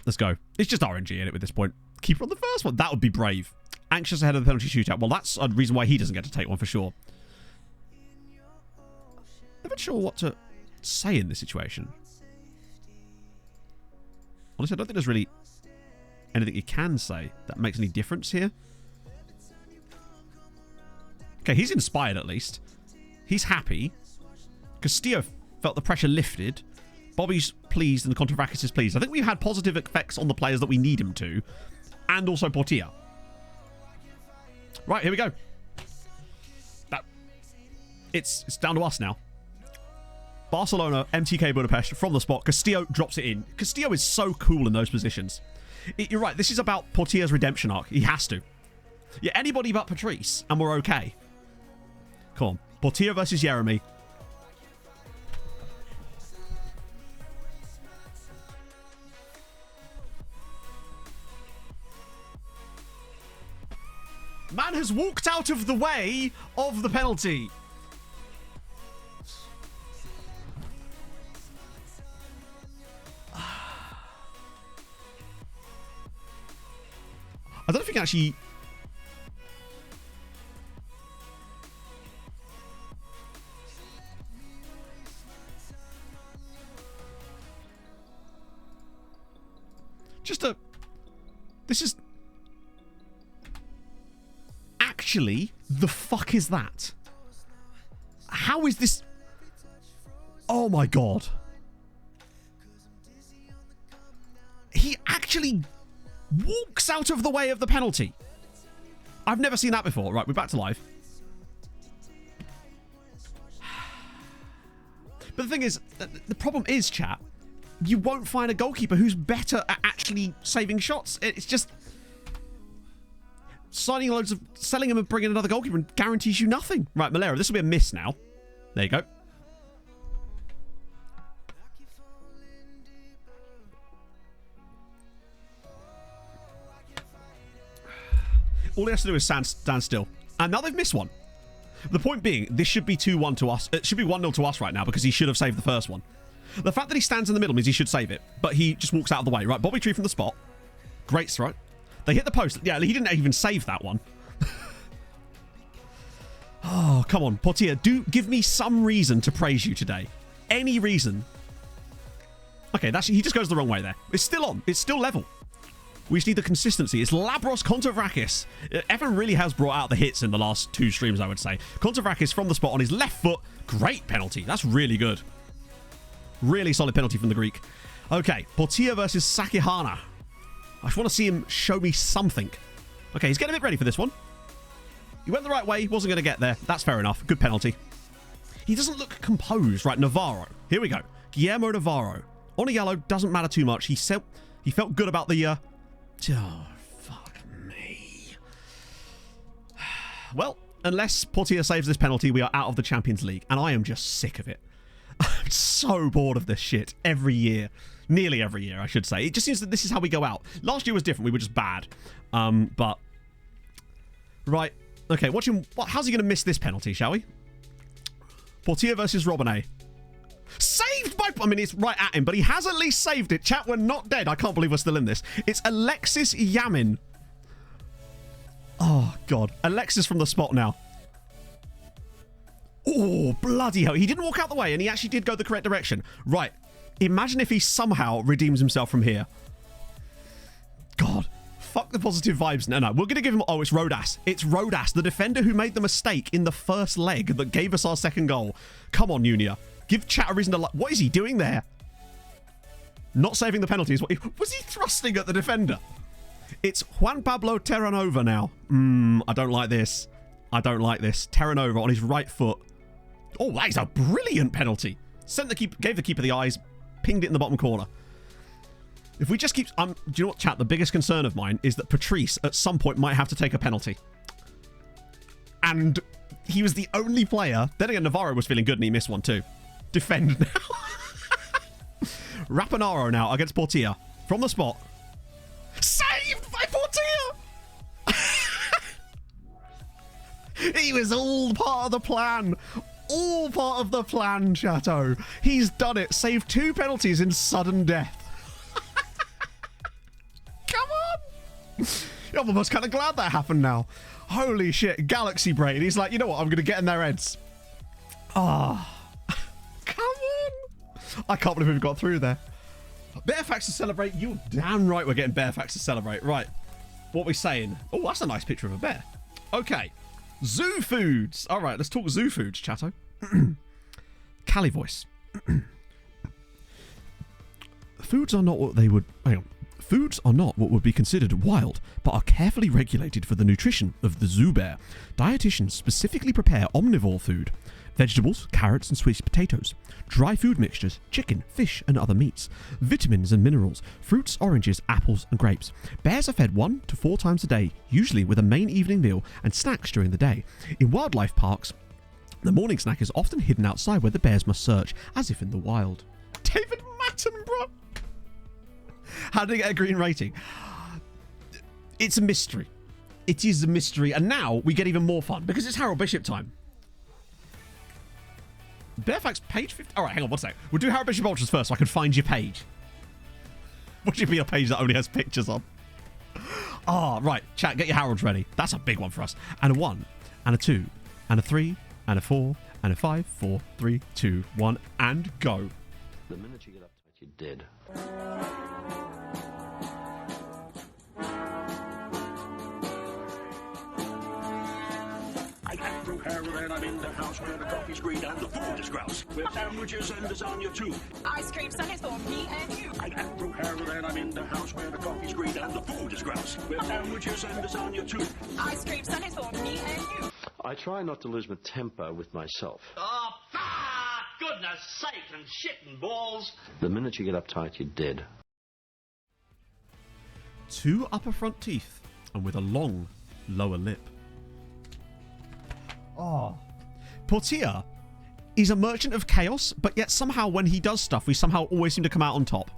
Let's go. It's just RNG in it at this point. Keep it on the first one. That would be brave. Anxious ahead of the penalty shootout. Well, that's a reason why he doesn't get to take one for sure. I'm not sure what to say in this situation. Honestly, I don't think there's really anything you can say that makes any difference here. Okay, he's inspired at least. He's happy. Castillo felt the pressure lifted. Bobby's pleased and Kontravakis is pleased. I think we've had positive effects on the players that we need him to. And also Portilla. Right, here we go. It's down to us now. Barcelona, MTK Budapest from the spot. Castillo drops it in. Castillo is so cool in those positions. You're right, this is about Portilla's redemption arc. He has to. Yeah, anybody but Patrice, and we're okay. Come on. Portilla versus Jeremy. Man has walked out of the way of the penalty. I don't think actually... Just a... This is... Actually, the fuck is that? How is this... Oh my god. He actually walks out of the way of the penalty. I've never seen that before. Right, we're back to live. But the thing is, the problem is, chat, you won't find a goalkeeper who's better at actually saving shots. It's just... selling him and bringing another goalkeeper and guarantees you nothing. Right, Malero, this will be a miss now. There you go. All he has to do is stand still. And now they've missed one. The point being, this should be 2-1 to us. It should be 1-0 to us right now because he should have saved the first one. The fact that he stands in the middle means he should save it. But he just walks out of the way. Right, Bobby Tree from the spot. Great strike. They hit the post. Yeah, he didn't even save that one. Oh, come on. Portier, do give me some reason to praise you today. Any reason. Okay, he just goes the wrong way there. It's still on. It's still level. We just need the consistency. It's Labros Kontavrakis. Evan really has brought out the hits in the last 2 streams, I would say. Kontavrakis from the spot on his left foot. Great penalty. That's really good. Really solid penalty from the Greek. Okay, Portier versus Sakihana. I just want to see him show me something. Okay, he's getting a bit ready for this one. He went the right way. He wasn't going to get there. That's fair enough. Good penalty. He doesn't look composed. Right, Navarro. Here we go. Guillermo Navarro. On a yellow. Doesn't matter too much. He felt good about the... Oh, fuck me. Well, unless Portier saves this penalty, we are out of the Champions League. And I am just sick of it. I'm so bored of this shit every year. Nearly every year, I should say. It just seems that this is how we go out. Last year was different. We were just bad. But... Right. Okay, watch him. How's he going to miss this penalty, shall we? Portier versus Robinet. Saved by... I mean, it's right at him, but he has at least saved it. Chat, we're not dead. I can't believe we're still in this. It's Alexis Yamin. Oh, God. Alexis from the spot now. Oh, bloody hell. He didn't walk out the way, and he actually did go the correct direction. Right. Imagine if he somehow redeems himself from here. God. Fuck the positive vibes. No, we're going to give him... Oh, it's Rodas. It's Rodas, the defender who made the mistake in the first leg that gave us our second goal. Come on, Nunia. Give chat a reason to... What is he doing there? Not saving the penalties. Was he thrusting at the defender? It's Juan Pablo Terranova now. I don't like this. I don't like this. Terranova on his right foot. Oh, that is a brilliant penalty. Gave the keeper the eyes. Pinged it in the bottom corner. If we just keep... do you know what, chat? The biggest concern of mine is that Patrice at some point might have to take a penalty. And he was the only player... Then again, Navarro was feeling good and he missed one too. Defend now. Rapanaro now against Portier. From the spot. Saved by Portier! He was all part of the plan. All part of the plan, Chateau. He's done it. Saved 2 penalties in sudden death. Come on! I'm almost kind of glad that happened now. Holy shit. Galaxy brain. He's like, you know what? I'm going to get in their heads. Ah. Oh. Come on. I can't believe we've got through there. Bear facts to celebrate. You're damn right we're getting bear facts to celebrate. Right. What are we saying? Oh, that's a nice picture of a bear. Okay. Zoo foods. All right. Let's talk zoo foods, Chato. Cali voice. Foods are not what they would... Hang on. Foods are not what would be considered wild, but are carefully regulated for the nutrition of the zoo bear. Dietitians specifically prepare omnivore food. Vegetables, carrots and sweet potatoes. Dry food mixtures, chicken, fish and other meats. Vitamins and minerals, fruits, oranges, apples and grapes. Bears are fed 1 to 4 times a day, usually with a main evening meal and snacks during the day. In wildlife parks, the morning snack is often hidden outside where the bears must search, as if in the wild. David Mattenborough! How did he get a green rating? It's a mystery. It is a mystery. And now we get even more fun because it's Harold Bishop time. Bearfax page 50. All right, hang on one sec. We'll do Harold Bishop Ultras first so I can find your page. What should be a page that only has pictures on? Ah, right. Chat, get your Harolds ready. That's a big one for us. And a 1, and a 2, and a 3, and a 4, and a 5, 4, 3, 2, 1, and go. The minute you get up to it, you're dead. I am through Harold and I'm in the house where the coffee's green and the food is grouse. With sandwiches and lasagna too. Ice cream sundaes for me and you. I am through Harold and I'm in the house where the coffee's green and the food is grouse. With sandwiches and lasagna too. Ice cream sundaes for me and you. I try not to lose my temper with myself. Oh, goodness sake and shit and balls. The minute you get uptight, you're dead. 2 upper front teeth and with a long lower lip. Oh. Portier is a merchant of chaos, but yet somehow when he does stuff, we somehow always seem to come out on top.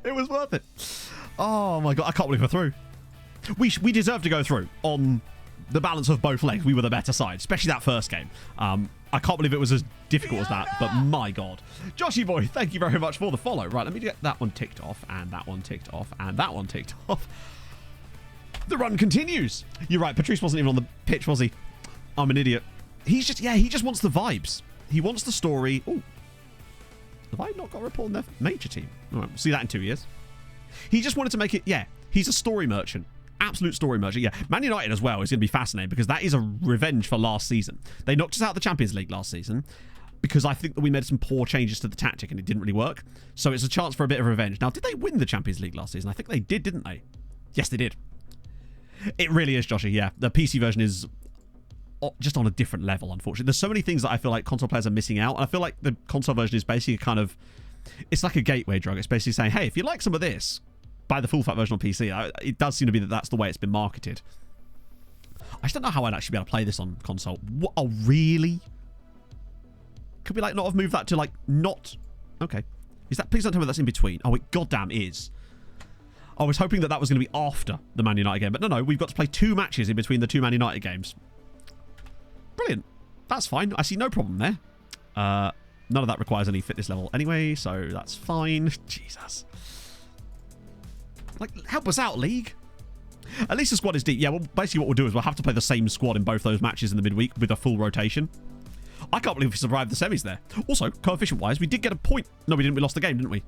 It was worth it. Oh my god, I can't believe we're through. we deserve to go through on the balance of both legs. We were the better side, especially that first game. I can't believe it was as difficult as that, but my God. Joshy boy, thank you very much for the follow. Right, let me get that one ticked off, and that one ticked off, and that one ticked off. The run continues. You're right, Patrice wasn't even on the pitch, was he? I'm an idiot. He just wants the vibes. He wants the story. Oh, have I not got a report on their major team? All right, we'll see that in 2 years. He just wanted to make it, he's a story merchant. Absolute story merchant. Yeah, Man United as well is going to be fascinating because that is a revenge for last season. They knocked us out of the Champions League last season because I think that we made some poor changes to the tactic and it didn't really work. So it's a chance for a bit of revenge. Now, did they win the Champions League last season? I think they did, didn't they? Yes, they did. It really is, Joshy, yeah. The PC version is just on a different level, unfortunately. There's so many things that I feel like console players are missing out. And I feel like the console version is basically kind of... It's like a gateway drug. It's basically saying, hey, if you like some of this, buy the full fat version on PC. It does seem to be that that's the way it's been marketed. I just don't know how I'd actually be able to play this on console. What? Oh, really? Could we, like, not have moved that to, like, not... Okay. Is that... Please don't tell me that's in between. Oh, it goddamn is. I was hoping that that was going to be after the Man United game. But no, we've got to play 2 matches in between the 2 Man United games. Brilliant. That's fine. I see no problem there. None of that requires any fitness level anyway, so that's fine. Jesus. Like, help us out, League. At least the squad is deep. Yeah, well, basically what we'll do is we'll have to play the same squad in both those matches in the midweek with a full rotation. I can't believe we survived the semis there. Also, coefficient-wise, we did get a point. No, we didn't. We lost the game, didn't we?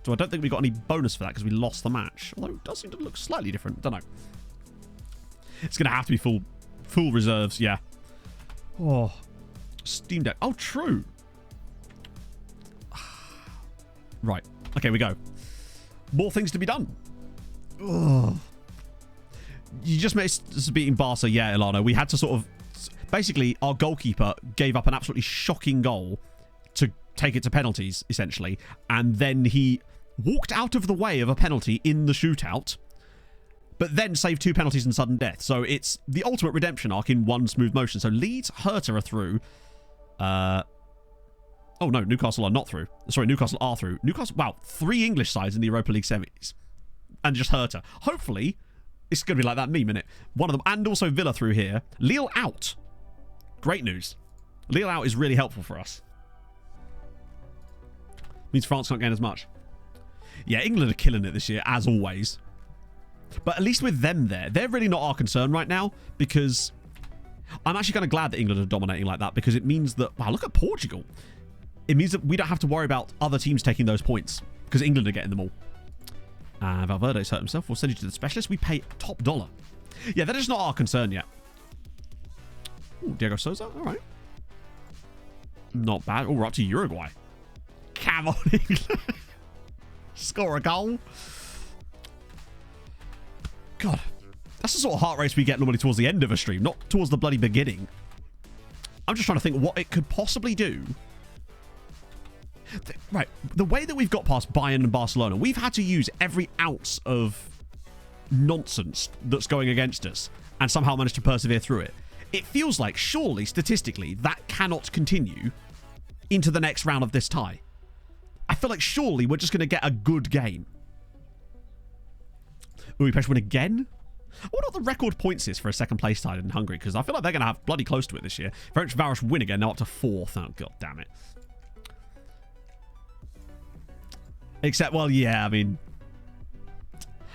So I don't think we got any bonus for that because we lost the match. Although it does seem to look slightly different. Don't know. It's going to have to be full reserves, yeah. Oh, Steam Deck. Oh, true. Right. Okay, we go. More things to be done. Ugh. You just missed beating Barca. Yeah, Ilana. We had to sort of... Basically, our goalkeeper gave up an absolutely shocking goal to take it to penalties, essentially. And then he walked out of the way of a penalty in the shootout, but then saved 2 penalties and sudden death. So it's the ultimate redemption arc in one smooth motion. So Leeds, Hertha are through. Oh, no, Newcastle are not through. Sorry, Newcastle are through. Newcastle, wow, 3 English sides in the Europa League semis. And just Hertha. Hopefully, it's going to be like that meme, innit? One of them. And also Villa through here. Lille out. Great news. Lille out is really helpful for us. Means France can't gain as much. Yeah, England are killing it this year, as always. But at least with them there, they're really not our concern right now, because I'm actually kind of glad that England are dominating like that, because it means that... Wow, look at Portugal. It means that we don't have to worry about other teams taking those points, because England are getting them all. Valverde's hurt himself. We'll send you to the specialist. We pay top dollar. Yeah, that is not our concern yet. Ooh, Diego Souza. All right. Not bad. Oh, we're up to Uruguay. Come on, England. Score a goal. God. That's the sort of heart race we get normally towards the end of a stream, not towards the bloody beginning. I'm just trying to think what it could possibly do. Right. The way that we've got past Bayern and Barcelona, we've had to use every ounce of nonsense that's going against us and somehow managed to persevere through it. It feels like, surely, statistically, that cannot continue into the next round of this tie. I feel like, surely, we're just going to get a good game. Will we press win again? I wonder what the record points is for a second place side in Hungary, because I feel like they're going to have bloody close to it this year. Varos win again, now up to 4th. Oh, god damn it. Except, well, yeah, I mean...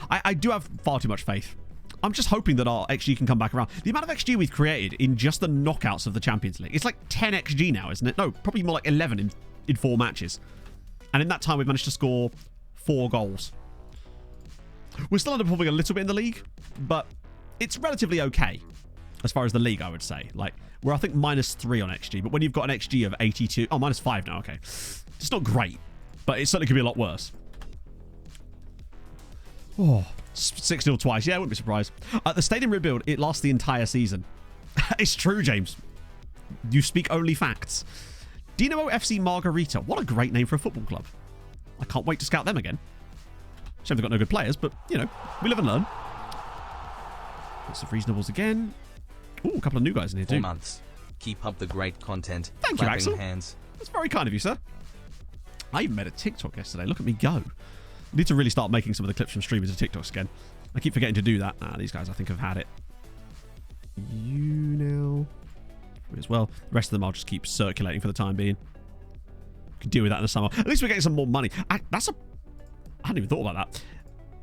I do have far too much faith. I'm just hoping that our XG can come back around. The amount of XG we've created in just the knockouts of the Champions League, it's like 10 XG now, isn't it? No, probably more like 11 in 4 matches. And in that time, we've managed to score 4 goals. We're still underperforming a little bit in the league, but it's relatively okay as far as the league, I would say. Like, we're, I think, -3 on XG, but when you've got an XG of 82... Oh, -5 now, okay. It's not great, but it certainly could be a lot worse. Oh, 6-0 twice. Yeah, I wouldn't be surprised. The stadium rebuild, it lasts the entire season. It's true, James. You speak only facts. Dinamo FC Margarita. What a great name for a football club. I can't wait to scout them again. Shame they've got no good players, but, you know, we live and learn. Lots of reasonables again. Ooh, a couple of new guys in here, too. 4 months. Keep up the great content. Thank you, Axel. Hands. That's very kind of you, sir. I even made a TikTok yesterday. Look at me go. I need to really start making some of the clips from streamers to TikToks again. I keep forgetting to do that. These guys, I think, have had it. You now as well. The rest of them I'll just keep circulating for the time being. Can deal with that in the summer. At least we're getting some more money. I hadn't even thought about that.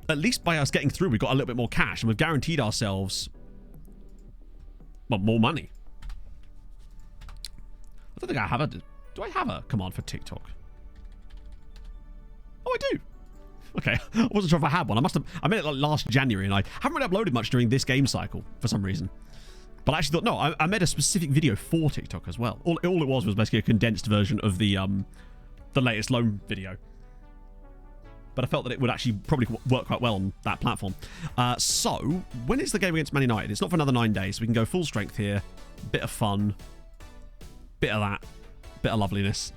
At least by us getting through, we've got a little bit more cash, and we've guaranteed ourselves, well, more money. I don't think I have a... Do I have a command for TikTok? Oh, I do. Okay, I wasn't sure if I had one. I made it like last January, and I haven't really uploaded much during this game cycle for some reason. But I actually thought, no, I made a specific video for TikTok as well. All it was basically a condensed version of the latest loan video. But I felt that it would actually probably work quite well on that platform. So, when is the game against Man United? It's not for another 9 days, so we can go full strength here. Bit of fun. Bit of that. Bit of loveliness.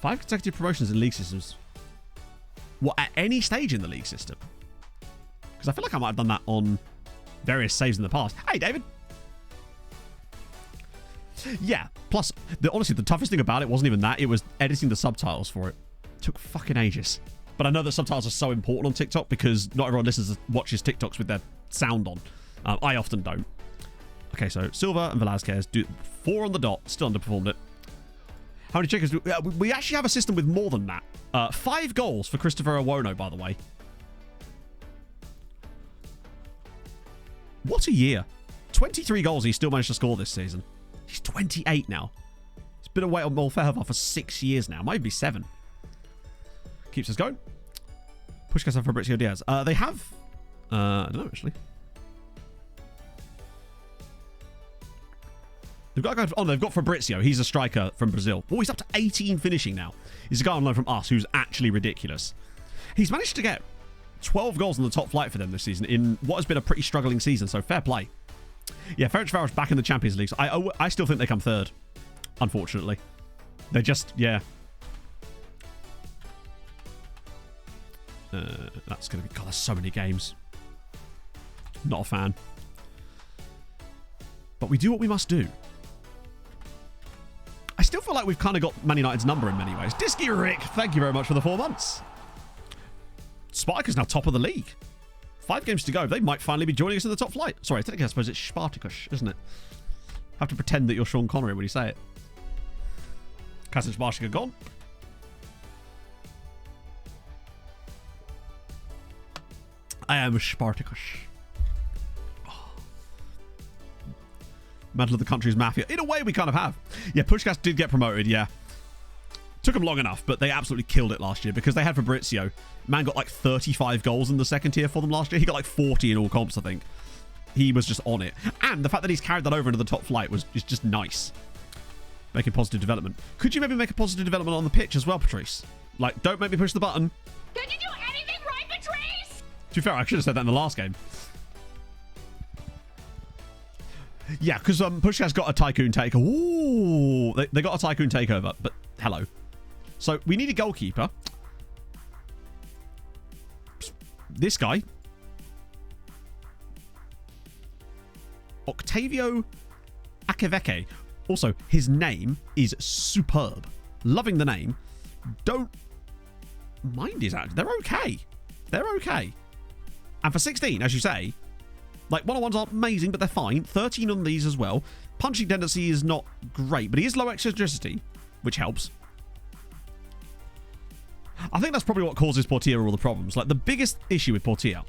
5 consecutive promotions in league systems. What, at any stage in the league system? Because I feel like I might have done that on various saves in the past. Hey, David. Yeah, plus, honestly, the toughest thing about it wasn't even that. It was editing the subtitles for it. Took fucking ages. But I know that subtitles are so important on TikTok because not everyone watches TikToks with their sound on. I often don't. Okay, so Silva and Velasquez do 4 on the dot. Still underperformed it. How many checkers? We actually have a system with more than that. 5 goals for Christopher Owono, by the way. What a year. 23 goals he still managed to score this season. He's 28 now. He's been away on Molfehova for 6 years now. Might be 7. Keeps us going. Pushkas and Fabrizio Diaz. They have... I don't know, actually. They've got Fabrizio. He's a striker from Brazil. Oh, he's up to 18 finishing now. He's a guy on loan from us who's actually ridiculous. He's managed to get 12 goals in the top flight for them this season in what has been a pretty struggling season, so fair play. Yeah, Ferencváros back in the Champions League. So I still think they come third, unfortunately. They're just, yeah. That's going to be... God, there's so many games. Not a fan. But we do what we must do. I still feel like we've kind of got Man United's number in many ways. Disky Rick, thank you very much for the 4 months. Spartacus now top of the league. 5 games to go. They might finally be joining us in the top flight. Sorry, technically I suppose it's Spartacus, isn't it? Have to pretend that you're Sean Connery when you say it. Kasic Marshiga gone. I am Spartacus. Medal of the Country's Mafia. In a way, we kind of have. Yeah, Pushkas did get promoted, yeah. Took them long enough, but they absolutely killed it last year because they had Fabrizio. Man got like 35 goals in the second tier for them last year. He got like 40 in all comps, I think. He was just on it. And the fact that he's carried that over into the top flight is just nice. Making positive development. Could you maybe make a positive development on the pitch as well, Patrice? Like, don't make me push the button. Did you do anything right, Patrice? To be fair, I should have said that in the last game. Yeah, because Pushkas got a Tycoon takeover. Ooh, they got a Tycoon takeover, but hello. So we need a goalkeeper. This guy. Octavio Akeveke. Also, his name is superb. Loving the name. Don't mind his attitude. They're okay. They're okay. And for 16, as you say, like, 1-on-1s aren't amazing, but they're fine. 13 on these as well. Punching tendency is not great, but he is low eccentricity, which helps. I think that's probably what causes Portilla all the problems. Like, the biggest issue with Portilla,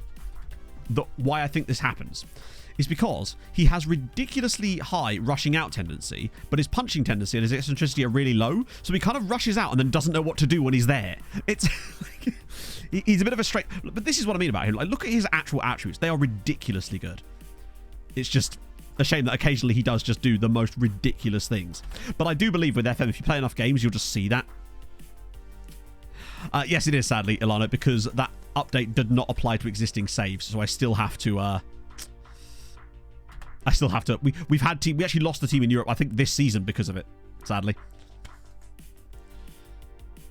why I think this happens, is because he has ridiculously high rushing out tendency, but his punching tendency and his eccentricity are really low, so he kind of rushes out and then doesn't know what to do when he's there. It's... He's a bit of a straight... But this is what I mean about him. Like, look at his actual attributes. They are ridiculously good. It's just a shame that occasionally he does just do the most ridiculous things. But I do believe with FM, if you play enough games, you'll just see that. Yes, it is, sadly, Ilano, because that update did not apply to existing saves. So I still have to... We actually lost the team in Europe, I think, this season because of it, sadly.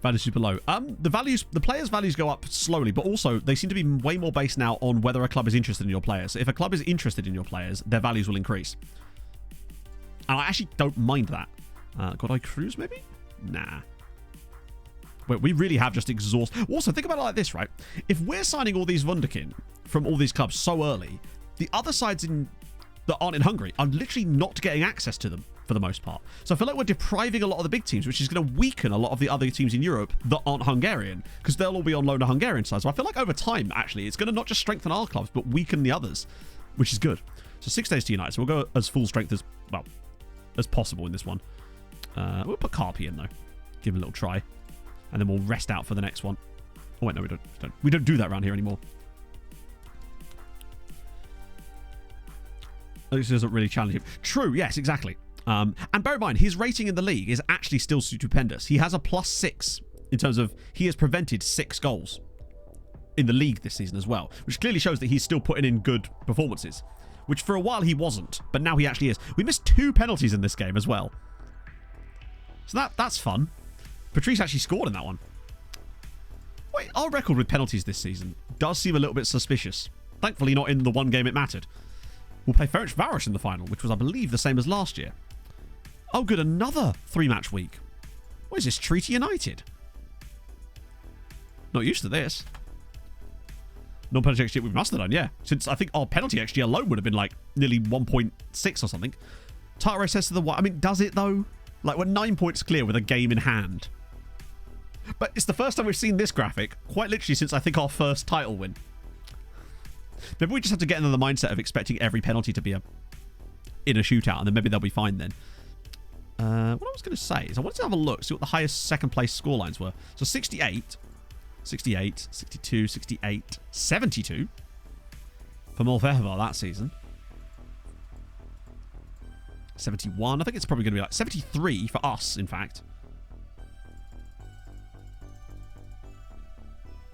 Value super low. The players' values go up slowly, but also they seem to be way more based now on whether a club is interested in your players. So if a club is interested in your players, their values will increase. And I actually don't mind that. Godoy Cruz, maybe? Nah. We really have just exhausted. Also, think about it like this, right? If we're signing all these Wunderkind from all these clubs so early, the other sides that aren't in Hungary are literally not getting access to them for the most part. So I feel like we're depriving a lot of the big teams, which is going to weaken a lot of the other teams in Europe that aren't Hungarian, because they'll all be on loan to Hungarian sides. So I feel like over time, actually, it's going to not just strengthen our clubs, but weaken the others, which is good. So 6 days to unite. So we'll go as full strength as, well, as possible in this one. We'll put Carpi in, though. Give him a little try. And then we'll rest out for the next one. Oh, wait, no, we don't. We don't do that around here anymore. This doesn't really challenge him. True, yes, exactly. And bear in mind, his rating in the league is actually still stupendous. He has a +6 in terms of he has prevented 6 goals in the league this season as well, which clearly shows that he's still putting in good performances, which for a while he wasn't, but now he actually is. We missed 2 penalties in this game as well. So that's fun. Patrice actually scored in that one. Wait, our record with penalties this season does seem a little bit suspicious. Thankfully not in the one game it mattered. We'll play Ferencváros in the final, which was, I believe, the same as last year. Oh, good, another 3-match week. What is this, Treaty United? Not used to this. Non-penalty XG, we must have done, yeah. Since I think our penalty XG alone would have been like nearly 1.6 or something. Tartare says to the... I mean, does it though? Like, we're 9 points clear with a game in hand. But it's the first time we've seen this graphic, quite literally since I think our first title win. Maybe we just have to get into the mindset of expecting every penalty to be in a shootout, and then maybe they'll be fine then. What I was going to say is I wanted to have a look, see what the highest second place scorelines were. So 68, 68, 62, 68, 72 for Molfehvar that season. 71, I think it's probably going to be like 73 for us, in fact.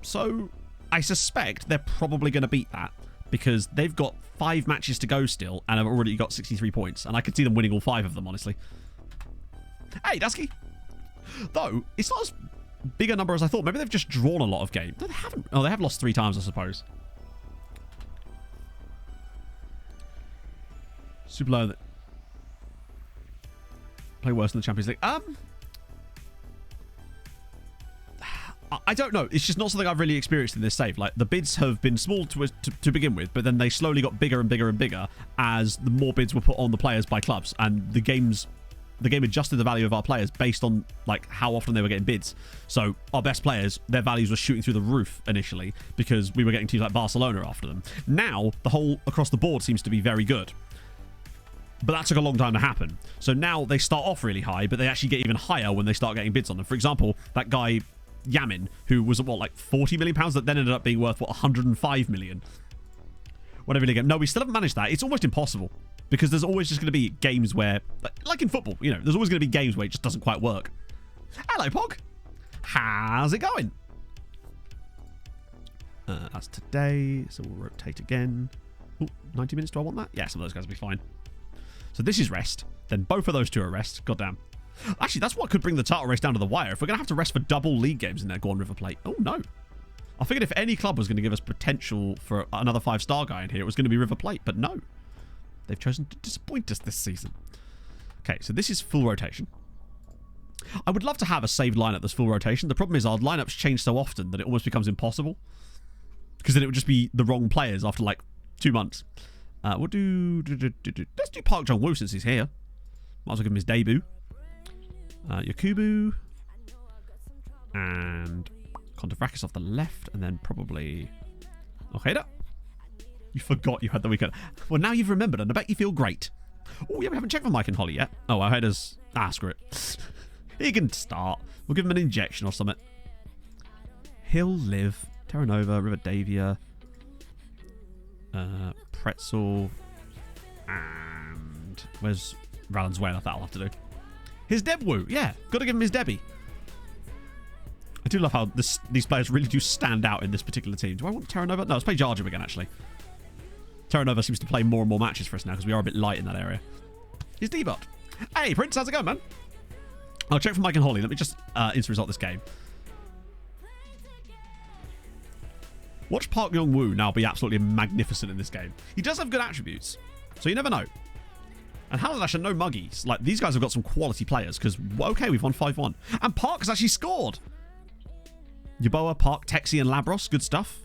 So I suspect they're probably going to beat that because they've got 5 matches to go still and have already got 63 points. And I could see them winning all 5 of them, honestly. Hey, Dusky. Though, it's not as big a number as I thought. Maybe they've just drawn a lot of games. No, they haven't. Oh, they have lost 3 times, I suppose. Super low. Play worse than the Champions League. I don't know. It's just not something I've really experienced in this save. Like, the bids have been small to begin with, but then they slowly got bigger and bigger and bigger as the more bids were put on the players by clubs, and the game adjusted the value of our players based on like how often they were getting bids. So our best players, their values were shooting through the roof initially because we were getting teams like Barcelona after them. Now the whole across the board seems to be very good. But that took a long time to happen. So now they start off really high, but they actually get even higher when they start getting bids on them. For example, that guy Yamin, who was at what, like £40 million, that then ended up being worth what, 105 million. Whatever they get. No, we still haven't managed that. It's almost impossible because there's always just going to be games where, like in football, you know, there's always going to be games where it just doesn't quite work. Hello, Pog. How's it going? That's today, so we'll rotate again. Ooh, 90 minutes, do I want that? Yeah, some of those guys will be fine. So this is rest. Then both of those 2 are rest. Goddamn. Actually, that's what could bring the title race down to the wire. If we're going to have to rest for double league games in there, go on River Plate. Oh, no. I figured if any club was going to give us potential for another 5-star guy in here, it was going to be River Plate. But no. They've chosen to disappoint us this season. Okay, so this is full rotation. I would love to have a saved lineup that's full rotation. The problem is our lineups change so often that it almost becomes impossible. Because then it would just be the wrong players after like 2 months. We'll do... Let's do Park Jong-woo since he's here. Might as well give him his debut. Yakubu. And Kontavrakis off the left. And then probably... Ojeda. You forgot you had the weekend. Well, now you've remembered, and I bet you feel great. Oh, yeah, we haven't checked for Mike and Holly yet. Oh, Ojeda's... Ah, screw it. He can start. We'll give him an injection or something. He'll live. Terra Nova, Rivadavia... Pretzel, and where's Valenzuela? That'll have to do. His Debwoo, yeah, got to give him his Debbie. I do love how these players really do stand out in this particular team. Do I want Terra Nova? No, let's play Jarju again, actually. Terra Nova seems to play more and more matches for us now because we are a bit light in that area. He's Debot. Hey, Prince, how's it going, man? I'll check for Mike and Holly. Let me just instant result this game. Watch Park Young-woo now be absolutely magnificent in this game. He does have good attributes, so you never know. And Haladash are no muggies. Like, these guys have got some quality players, because, okay, we've won 5-1. And Park has actually scored. Yeboah, Park, Texi, and Labros. Good stuff.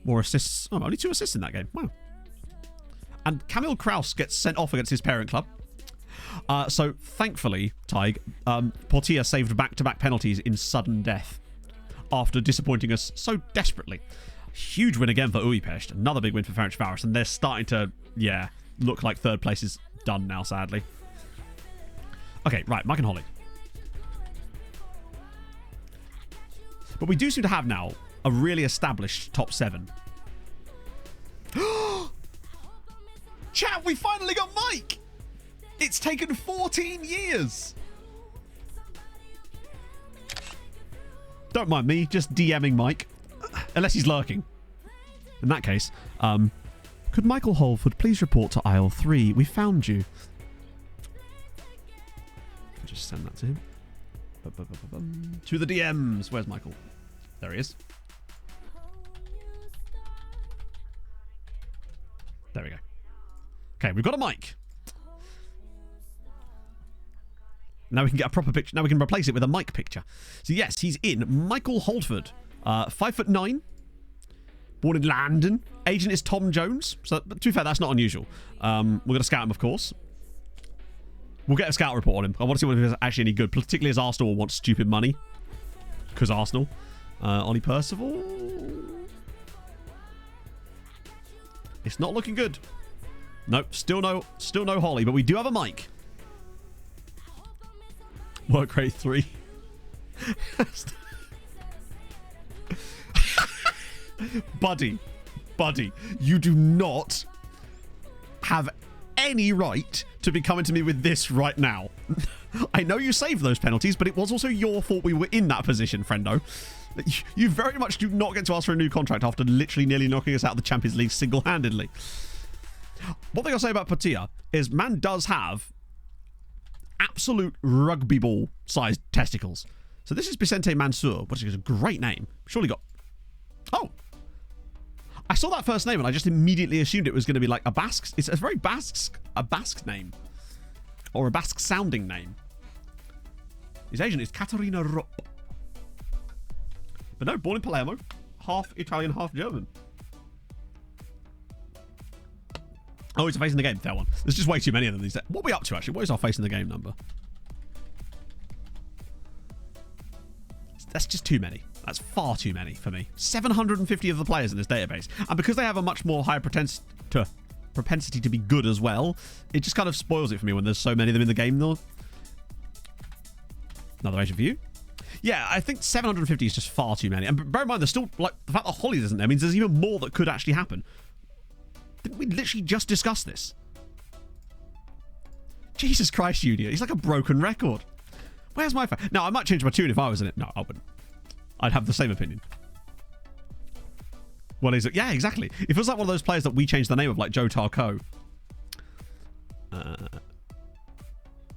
More assists. Oh, only 2 assists in that game. Wow. And Kamil Kraus gets sent off against his parent club. So, thankfully, Tig, Portilla saved back-to-back penalties in sudden death after disappointing us so desperately. Huge win again for Újpest. Another big win for Ferencváros. And they're starting to, yeah, look like third place is done now, sadly. Okay, right, Mike and Holly. But we do seem to have now a really established top 7. Chat, we finally got Mike! It's taken 14 years! Don't mind me, just DMing Mike. Unless he's lurking. In that case, could Michael Holford please report to aisle 3? We found you. I'll just send that to him. To the DMs. Where's Michael? There he is. There we go. Okay, we've got a mic. Now we can get a proper picture. Now we can replace it with a mic picture. So yes, he's in. Michael Holford. 5'9". Born in London. Agent is Tom Jones. So to be fair, that's not unusual. We're going to scout him, of course. We'll get a scout report on him. I want to see whether he's actually any good, particularly as Arsenal wants stupid money. Because Arsenal. Ollie Percival. It's not looking good. Nope, still no Holly, but we do have a mic. Work rate 3. Buddy, you do not have any right to be coming to me with this right now. I know you saved those penalties, but it was also your fault we were in that position, friendo. You very much do not get to ask for a new contract after literally nearly knocking us out of the Champions League single-handedly. One thing I'll say about Portilla is man does have absolute rugby ball sized testicles. So this is Vicente Mansour, which is a great name. Surely got... Oh! I saw that first name and I just immediately assumed it was going to be like a Basque... It's a very Basque name. Or a Basque sounding name. His agent is Katarina Rupp. But no, born in Palermo. Half Italian, half German. Oh, it's a face in the game. Fair one. There's just way too many of them these days. What are we up to, actually? What is our face in the game number? That's just too many. That's far too many for me. 750 of the players in this database. And because they have a much more high propensity to be good as well, it just kind of spoils it for me when there's so many of them in the game, though. Another agent for you. Yeah, I think 750 is just far too many. And bear in mind, there's still, like, the fact that Holly isn't there means there's even more that could actually happen. Didn't we literally just discuss this? Jesus Christ, Junior. He's like a broken record. Where's my phone? Now, I might change my tune if I was in it. No, I wouldn't. I'd have the same opinion. Well, is it? Yeah, exactly. It feels like one of those players that we changed the name of, like Joe Tarko.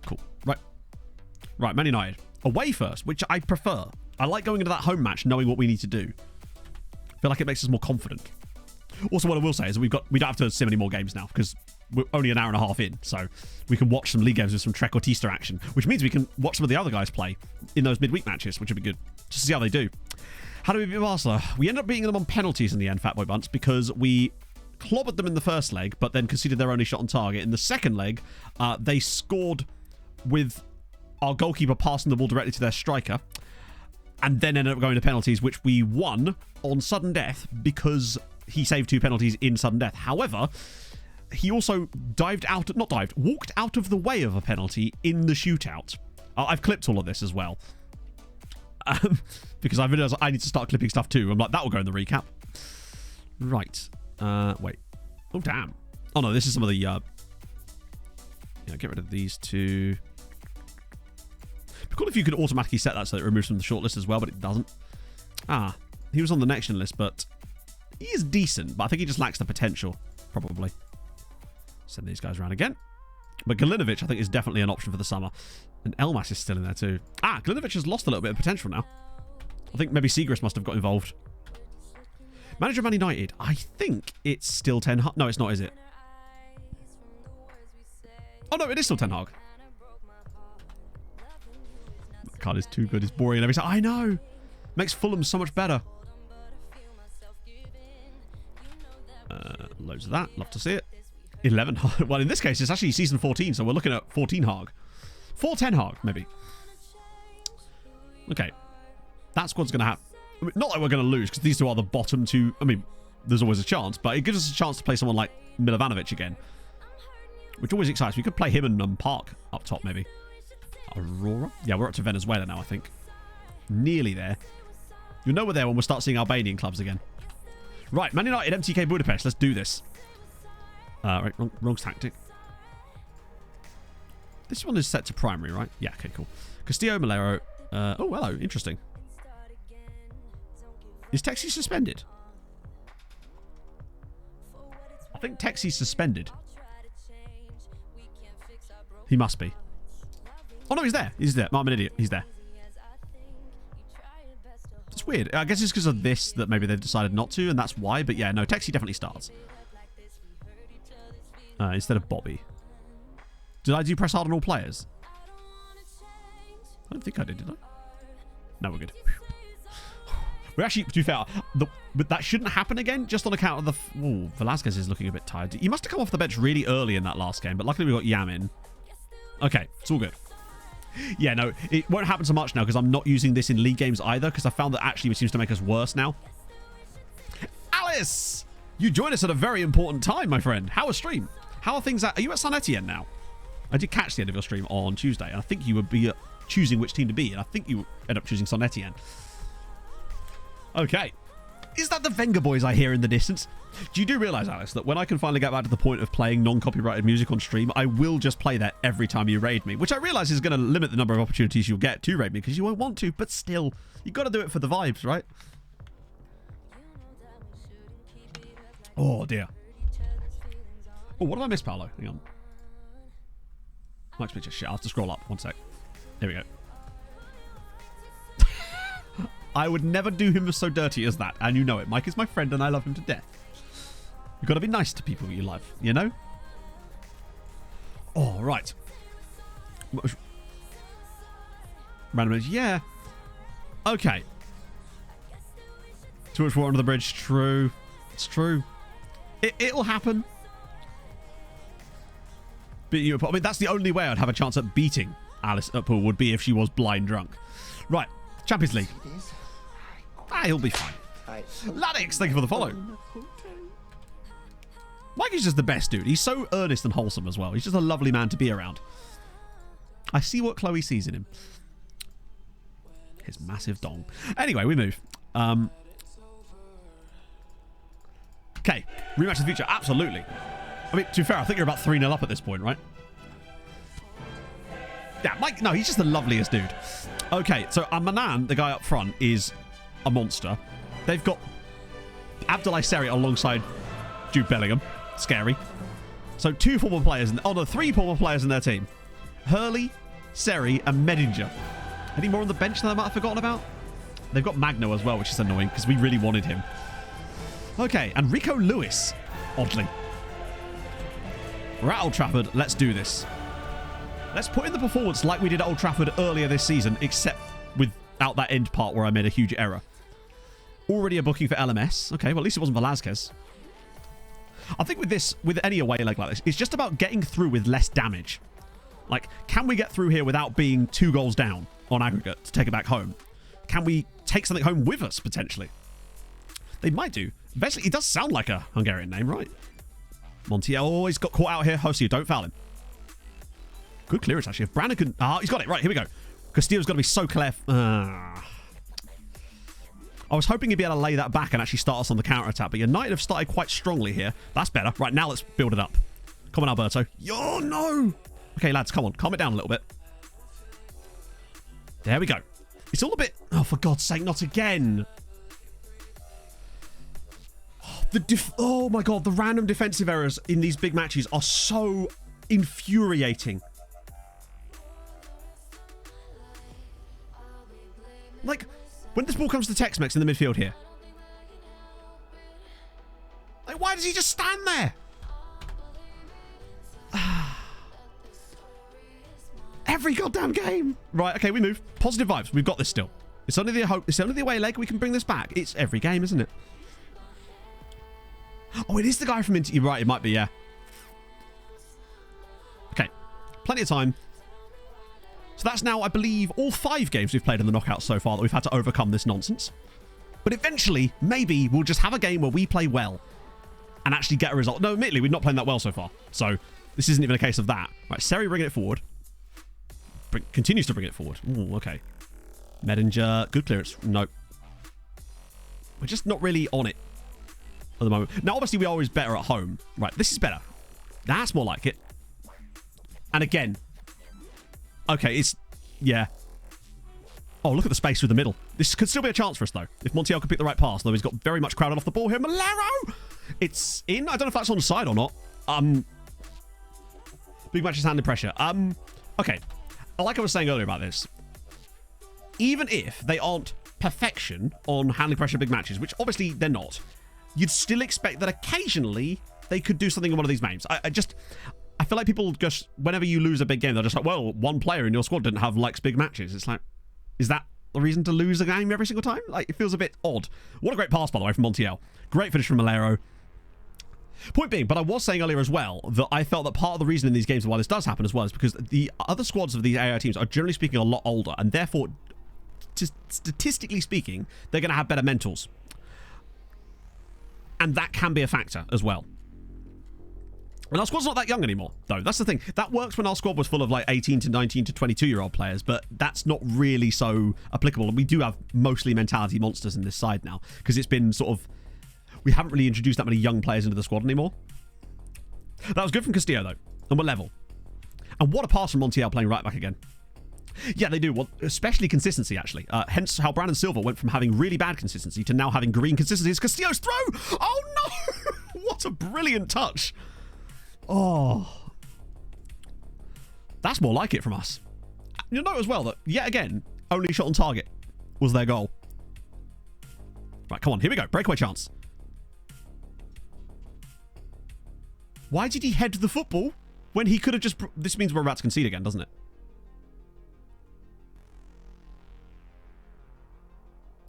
Cool. Right, Man United. Away first, which I prefer. I like going into that home match knowing what we need to do. I feel like it makes us more confident. Also, what I will say is we don't have to sim any more games now because we're only an hour and a half in, so we can watch some league games with some Trequartista action, which means we can watch some of the other guys play in those midweek matches, which would be good, just to see how they do. How do we beat Barcelona? We ended up beating them on penalties in the end, Fatboy Bunts, because we clobbered them in the first leg, but then conceded their only shot on target. In the second leg, they scored with our goalkeeper passing the ball directly to their striker, and then ended up going to penalties, which we won on sudden death because he saved 2 penalties in sudden death. However, he also walked out of the way of a penalty in the shootout. I've clipped all of this as well. Because I realised I need to start clipping stuff too. I'm like, that will go in the recap. Right. Wait. Oh, damn. Oh, no, this is some of the... yeah, get rid of these 2. It'd be cool if you could automatically set that so that it removes from the shortlist as well, but it doesn't. He was on the next gen list, but he is decent, but I think he just lacks the potential, probably. Send these guys around again. But Galinovic, I think, is definitely an option for the summer. And Elmas is still in there too. Galinovic has lost a little bit of potential now. I think maybe Seagrass must have got involved. Manager of Man United. I think it's still Ten Hag. No, it's not, is it? Oh, no, it is still Ten Hag. That card is too good. It's boring. I know. Makes Fulham so much better. Loads of that. Love to see it. 11. Well, in this case, it's actually season 14, so we're looking at 14 Haag. 410 Haag, maybe. Okay. That squad's going to have... I mean, not that we're going to lose, because these two are the bottom two. I mean, there's always a chance, but it gives us a chance to play someone like Milovanovic again. Which always excites me. We could play him and Park up top, maybe. Aurora? Yeah, we're up to Venezuela now, I think. Nearly there. You'll know we're there when we'll start seeing Albanian clubs again. Right, Man United, MTK Budapest. Let's do this. Right, wrong tactic. This one is set to primary, right? Yeah, okay, cool. Castillo, Malero. Oh, hello. Interesting. Is Texi suspended? I think Texi's suspended. He must be. Oh, no, he's there. He's there. I'm an idiot. He's there. It's weird. I guess it's because of this that maybe they've decided not to, and that's why. But yeah, no, Texi definitely starts. Instead of Bobby. Did I do press hard on all players? I don't think I did I? No, we're good. We're actually, to be fair, but that shouldn't happen again, just on account of the... Ooh, Velasquez is looking a bit tired. He must have come off the bench really early in that last game, but luckily we got Yam in. Okay, it's all good. Yeah, no, it won't happen so much now because I'm not using this in league games either, because I found that actually it seems to make us worse now. Alice! You joined us at a very important time, my friend. How was stream? How are things at... Are you at Saint Etienne now? I did catch the end of your stream on Tuesday, and I think you would be choosing which team to be, and I think you end up choosing Saint Etienne. Okay. Is that the Wenger boys I hear in the distance? Do you realise, Alice, that when I can finally get back to the point of playing non-copyrighted music on stream, I will just play that every time you raid me, which I realise is going to limit the number of opportunities you'll get to raid me, because you won't want to, but still, you've got to do it for the vibes, right? Oh, dear. Oh, what have I missed, Paolo? Hang on. Mike's picture. Shit, I'll have to scroll up. One sec. There we go. I would never do him so dirty as that, and you know it. Mike is my friend, and I love him to death. You've got to be nice to people you love, you know? Oh, right. Random, yeah. Okay. Too much water under the bridge. True. It's true. It'll happen. But I mean, that's the only way I'd have a chance at beating Alice at pool would be if she was blind drunk. Right. Champions League. He'll be fine. Ladix, thank you for the follow. Mike is just the best dude. He's so earnest and wholesome as well. He's just a lovely man to be around. I see what Chloe sees in him. His massive dong. Anyway, we move. Okay. Rematch of the future. Absolutely. I mean, to be fair, I think you're about 3-0 up at this point, right? Yeah, Mike, no, he's just the loveliest dude. Okay, so Manan, the guy up front, is a monster. They've got Abdoulaye Seri alongside Jude Bellingham. Scary. So 2 former players, no, 3 former players in their team. Hurley, Seri, and Medinger. Any more on the bench that I might have forgotten about? They've got Magno as well, which is annoying, because we really wanted him. Okay, and Rico Lewis, oddly. We're at Old Trafford. Let's do this. Let's put in the performance like we did at Old Trafford earlier this season, except without that end part where I made a huge error. Already a booking for LMS. Okay, well, at least it wasn't Velasquez. I think with any away leg like this, it's just about getting through with less damage. Like, can we get through here without being 2 goals down on aggregate to take it back home? Can we take something home with us, potentially? They might do. Eventually, it does sound like a Hungarian name, right? Montiel always got caught out here. Hosea, don't foul him. Good clearance, actually. If Brandon can... he's got it. Right, here we go. Castillo's got to be so clever. I was hoping he'd be able to lay that back and actually start us on the counter-attack, but United have started quite strongly here. That's better. Right, now let's build it up. Come on, Alberto. Oh, no! Okay, lads, come on. Calm it down a little bit. There we go. It's all a bit... Oh, for God's sake, not again. Oh, my God. The random defensive errors in these big matches are so infuriating. Like, when this ball comes to Tex-Mex in the midfield here. Like, why does he just stand there? Every goddamn game. Right, okay, we move. Positive vibes. We've got this still. It's only the away leg. We can bring this back. It's every game, isn't it? Oh, it is the guy from Inter. You're right, it might be, yeah. Okay. Plenty of time. So that's now, I believe, all 5 games we've played in the knockouts so far that we've had to overcome this nonsense. But eventually, maybe we'll just have a game where we play well and actually get a result. No, admittedly, we're not playing that well so far. So this isn't even a case of that. Right, Seri bringing it forward. Continues to bring it forward. Ooh, okay. Medinger, good clearance. Nope. We're just not really on it at the moment. Now, obviously, we are always better at home. Right, this is better. That's more like it. And again. Okay, it's... Yeah. Oh, look at the space through the middle. This could still be a chance for us, though. If Montiel could pick the right pass, though he's got very much crowded off the ball here. Malero! It's in. I don't know if that's on the side or not. Big match is handling pressure. Okay. Like I was saying earlier about this, even if they aren't perfection on handling pressure big matches, which obviously they're not, you'd still expect that occasionally they could do something in one of these games. I feel like people just, whenever you lose a big game, they're just like, well, one player in your squad didn't have likes big matches. It's like, is that the reason to lose a game every single time? Like, it feels a bit odd. What a great pass, by the way, from Montiel. Great finish from Malero. Point being, but I was saying earlier as well that I felt that part of the reason in these games why this does happen as well is because the other squads of these AI teams are generally speaking a lot older, and therefore, statistically speaking, they're going to have better mentals. And that can be a factor as well. And our squad's not that young anymore, though. That's the thing. That works when our squad was full of like 18 to 19 to 22-year-old players, but that's not really so applicable. And we do have mostly mentality monsters in this side now, because it's been sort of... We haven't really introduced that many young players into the squad anymore. That was good from Castillo, though. And we're level. And what a pass from Montiel playing right back again. Yeah, they do. Well, especially consistency, actually. Hence how Brandon Silva went from having really bad consistency to now having green consistency. It's Castillo's throw! Oh, no! What a brilliant touch. Oh. That's more like it from us. You'll note as well that, yet again, only shot on target was their goal. Right, come on. Here we go. Breakaway chance. Why did he head the football when he could have just... This means we're about to concede again, doesn't it?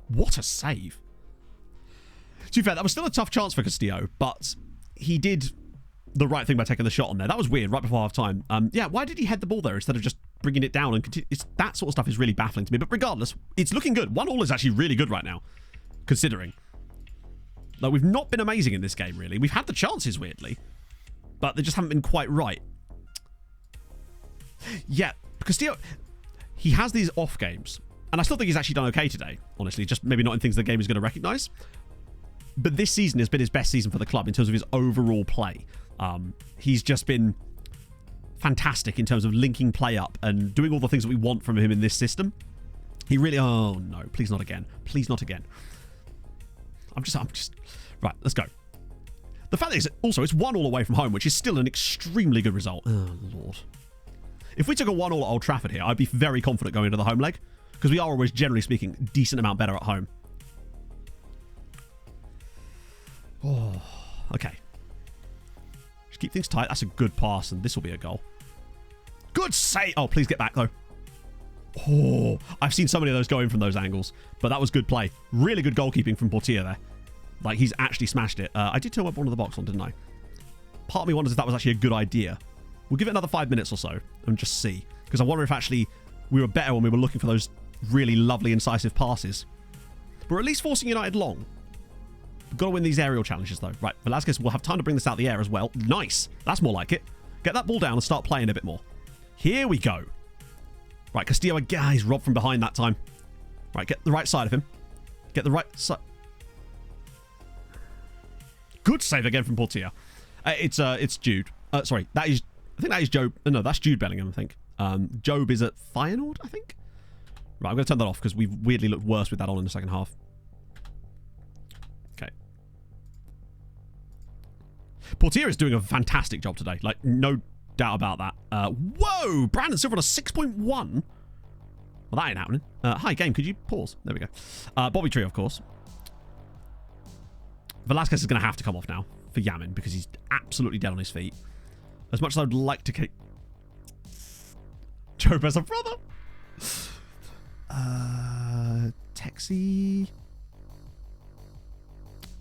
What a save. To be fair, that was still a tough chance for Castillo, but he did the right thing by taking the shot on there. That was weird, right before half-time. Yeah, why did he head the ball there instead of just bringing it down and continue? That sort of stuff is really baffling to me. But regardless, it's looking good. 1-1 is actually really good right now, considering. Like, we've not been amazing in this game, really. We've had the chances, weirdly, but they just haven't been quite right. Yeah, Castillo, he has these off games, and I still think he's actually done okay today, honestly, just maybe not in things the game is going to recognise. But this season has been his best season for the club in terms of his overall play. He's just been fantastic in terms of linking play up and doing all the things that we want from him in this system. He really... Oh, no. Please not again. Please not again. I'm just... Right, let's go. The fact is, also, it's 1-1 away from home, which is still an extremely good result. Oh, Lord. If we took a 1-1 at Old Trafford here, I'd be very confident going into the home leg, because we are always, generally speaking, a decent amount better at home. Oh, okay. Just keep things tight. That's a good pass, and this will be a goal. Good save! Oh, please get back, though. Oh, I've seen so many of those go in from those angles, but that was good play. Really good goalkeeping from Portier there. Like, he's actually smashed it. I did turn up one of the box on, didn't I? Part of me wonders if that was actually a good idea. We'll give it another 5 minutes or so and just see. Because I wonder if actually we were better when we were looking for those really lovely, incisive passes. We're at least forcing United long. We've got to win these aerial challenges, though. Right, Velasquez will have time to bring this out the air as well. Nice. That's more like it. Get that ball down and start playing a bit more. Here we go. Right, Castillo, again, he's robbed from behind that time. Right, get the right side of him. Get the right side. Good save again from Portier. It's Jude. Sorry, that is... I think that is Job. No, that's Jude Bellingham, I think. Job is at Feyenoord, I think. Right, I'm going to turn that off because we've weirdly looked worse with that on in the second half. Okay. Portier is doing a fantastic job today. Like, no doubt about that. Whoa! Brandon Silva on a 6.1. Well, that ain't happening. Hi, game. Could you pause? There we go. Bobby Tree, of course. Velasquez is going to have to come off now for Yamin because he's absolutely dead on his feet. As much as I would like to keep... Job as a brother. Alexi.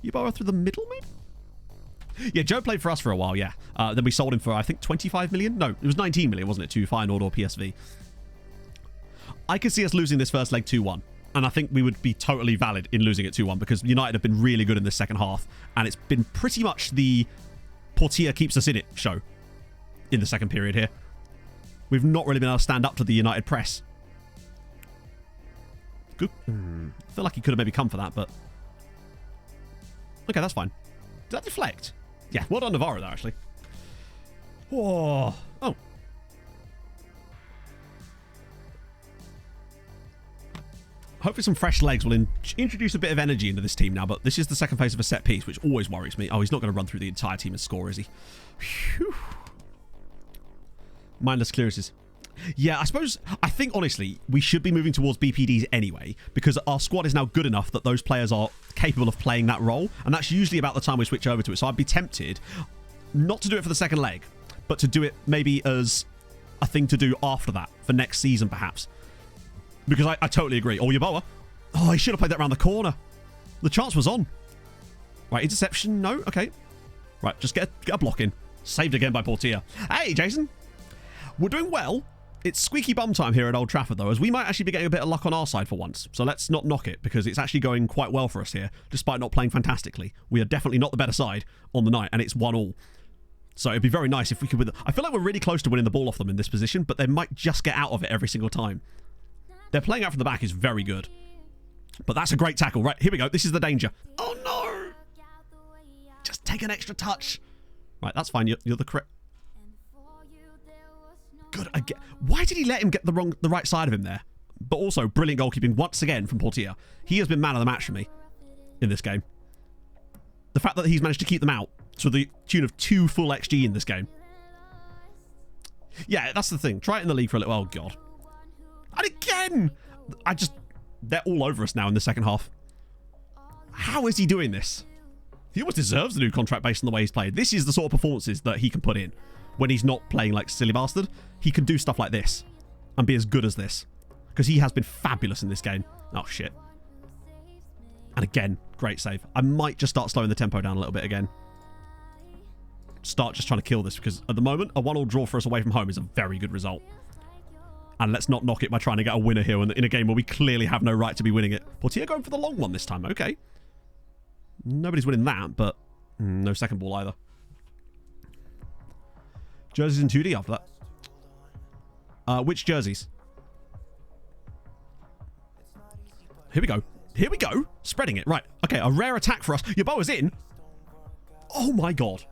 Yeboah through the middle, maybe? Yeah, Joe played for us for a while, yeah. Then we sold him for, I think, 25 million? No, it was 19 million, wasn't it, to Feyenoord or PSV. I could see us losing this first leg 2-1. And I think we would be totally valid in losing it 2-1 because United have been really good in the second half. And it's been pretty much the Portilla keeps us in it show in the second period here. We've not really been able to stand up to the United press. Good. I feel like he could have maybe come for that, but... Okay, that's fine. Did that deflect? Yeah, well done Navarro, though, actually. Oh. Hopefully some fresh legs will introduce a bit of energy into this team now, but this is the second phase of a set piece, which always worries me. Oh, he's not going to run through the entire team and score, is he? Whew. Mindless clearances. Yeah, I think, honestly, we should be moving towards BPDs anyway, because our squad is now good enough that those players are capable of playing that role, and that's usually about the time we switch over to it. So I'd be tempted not to do it for the second leg, but to do it maybe as a thing to do after that, for next season, perhaps. Because I totally agree. Oh, Yeboah. Oh, he should have played that around the corner. The chance was on. Right, interception. No. Okay. Right, just get a block in. Saved again by Portilla. Hey, Jason. We're doing well. It's squeaky bum time here at Old Trafford, though, as we might actually be getting a bit of luck on our side for once. So let's not knock it, because it's actually going quite well for us here, despite not playing fantastically. We are definitely not the better side on the night, and it's 1-1. So it'd be very nice if we could win. I feel like we're really close to winning the ball off them in this position, but they might just get out of it every single time. Their playing out from the back is very good. But that's a great tackle. Right, here we go. This is the danger. Oh, no. Just take an extra touch. Right, that's fine. You're the correct... Good. Why did he let him get the right side of him there? But also, brilliant goalkeeping once again from Portilla. He has been man of the match for me in this game. The fact that he's managed to keep them out to the tune of 2 full XG in this game. Yeah, that's the thing. Try it in the league for a little... Oh, God. And again! They're all over us now in the second half. How is he doing this? He almost deserves the new contract based on the way he's played. This is the sort of performances that he can put in when he's not playing like silly bastard. He can do stuff like this and be as good as this, because he has been fabulous in this game. Oh, shit. And again, great save. I might just start slowing the tempo down a little bit again. Start just trying to kill this, because at the moment, a 1-1 draw for us away from home is a very good result. And let's not knock it by trying to get a winner here in a game where we clearly have no right to be winning it. Portilla going for the long one this time. Okay. Nobody's winning that, but no second ball either. Jerseys in 2D after that. Which jerseys? Here we go. Here we go. Spreading it. Right. Okay, a rare attack for us. Yeboah's in. Oh, my God.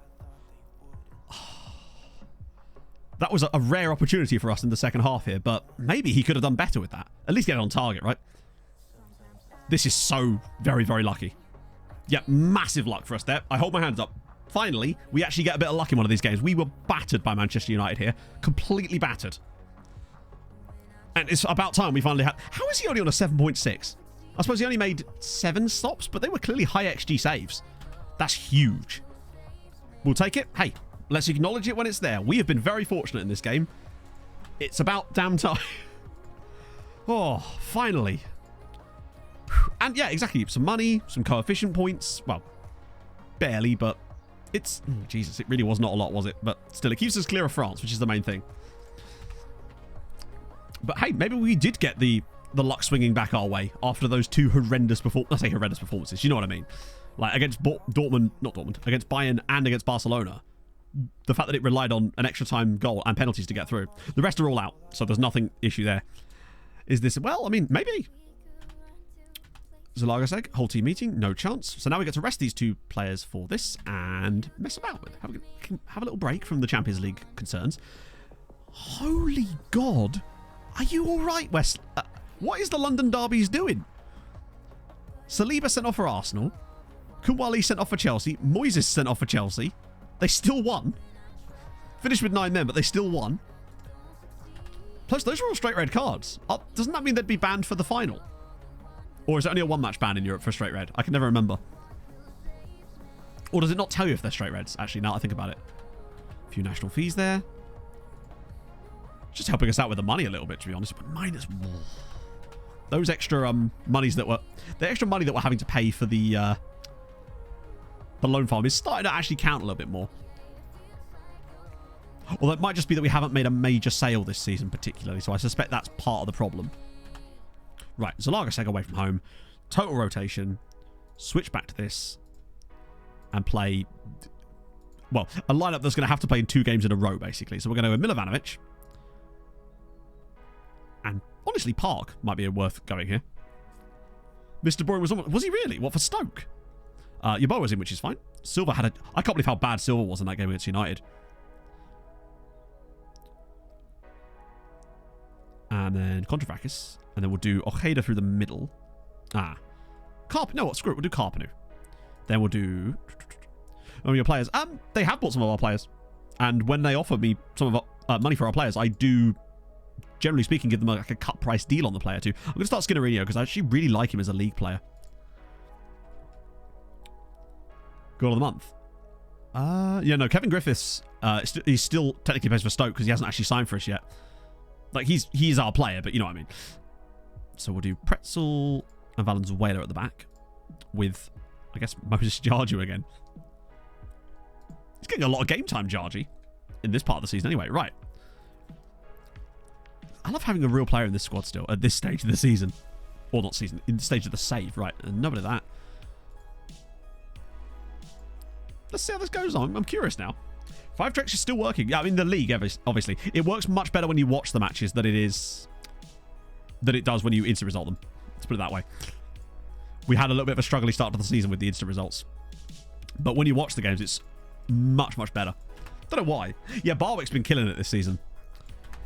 That was a rare opportunity for us in the second half here, but maybe he could have done better with that. At least get it on target, right? This is so very, very lucky. Yeah, massive luck for us there. I hold my hands up. Finally, we actually get a bit of luck in one of these games. We were battered by Manchester United here. Completely battered. And it's about time we finally had... How is he only on a 7.6? I suppose he only made 7 stops, but they were clearly high XG saves. That's huge. We'll take it. Hey, let's acknowledge it when it's there. We have been very fortunate in this game. It's about damn time. Oh, finally. And yeah, exactly. Some money, some coefficient points. Well, barely, but it's... Jesus, it really was not a lot, was it? But still, it keeps us clear of France, which is the main thing. But hey, maybe we did get the luck swinging back our way after those 2 horrendous performances. I say horrendous performances, you know what I mean? Like against against Bayern and against Barcelona. The fact that it relied on an extra time goal and penalties to get through. The rest are all out, so there's nothing issue there. Is this... Well, I mean, maybe. Zalagaseg, whole team meeting, no chance. So now we get to rest these 2 players for this and mess about with. Have a little break from the Champions League concerns. Holy God. Are you all right, West? What is the London Derbies doing? Saliba sent off for Arsenal. Koulibaly sent off for Chelsea. Moises sent off for Chelsea. They still won. Finished with 9 men, but they still won. Plus, those are all straight red cards. Doesn't that mean they'd be banned for the final? Or is it only a 1-match ban in Europe for straight red? I can never remember. Or does it not tell you if they're straight reds? Actually, now that I think about it. A few national fees there. Just helping us out with the money a little bit, to be honest. But minus... those extra monies that were the extra money that we're having to pay for the loan farm is starting to actually count a little bit more. Although it might just be that we haven't made a major sale this season particularly, so I suspect that's part of the problem. Right, Zalagaseg away from home. Total rotation. Switch back to this. And play... Well, a lineup that's going to have to play in 2 games in a row, basically. So we're going to go Milovanovic. And honestly, Park might be worth going here. Mr. Boring was he really? What, for Stoke? Yeboah was in, which is fine. Silva had a... I can't believe how bad Silva was in that game against United. And then Kontravakis. And then we'll do Ojeda through the middle. No, what? Screw it. We'll do Carpenu. Then we'll do... your players. They have bought some of our players. And when they offer me some of our money for our players, I do, generally speaking, give them like a cut price deal on the player too. I'm going to start Skinnerino because I actually really like him as a league player. Goal of the month. Yeah, no, Kevin Griffiths, he's still technically plays for Stoke because he hasn't actually signed for us yet. Like, he's our player, but you know what I mean. So we'll do Pretzel and Valenzuela at the back with, I guess, Moses Jarju again. He's getting a lot of game time, Jarji, in this part of the season anyway. Right. I love having a real player in this squad still at this stage of the season. Or not season, in the stage of the save. Right, and nobody of that. Let's see how this goes on. I'm curious now. 5 tricks is still working. Yeah, I mean, the league, obviously. It works much better when you watch the matches than it does when you instant result them. Let's put it that way. We had a little bit of a struggly start to the season with the instant results. But when you watch the games, it's much, much better. Don't know why. Yeah, Barwick's been killing it this season.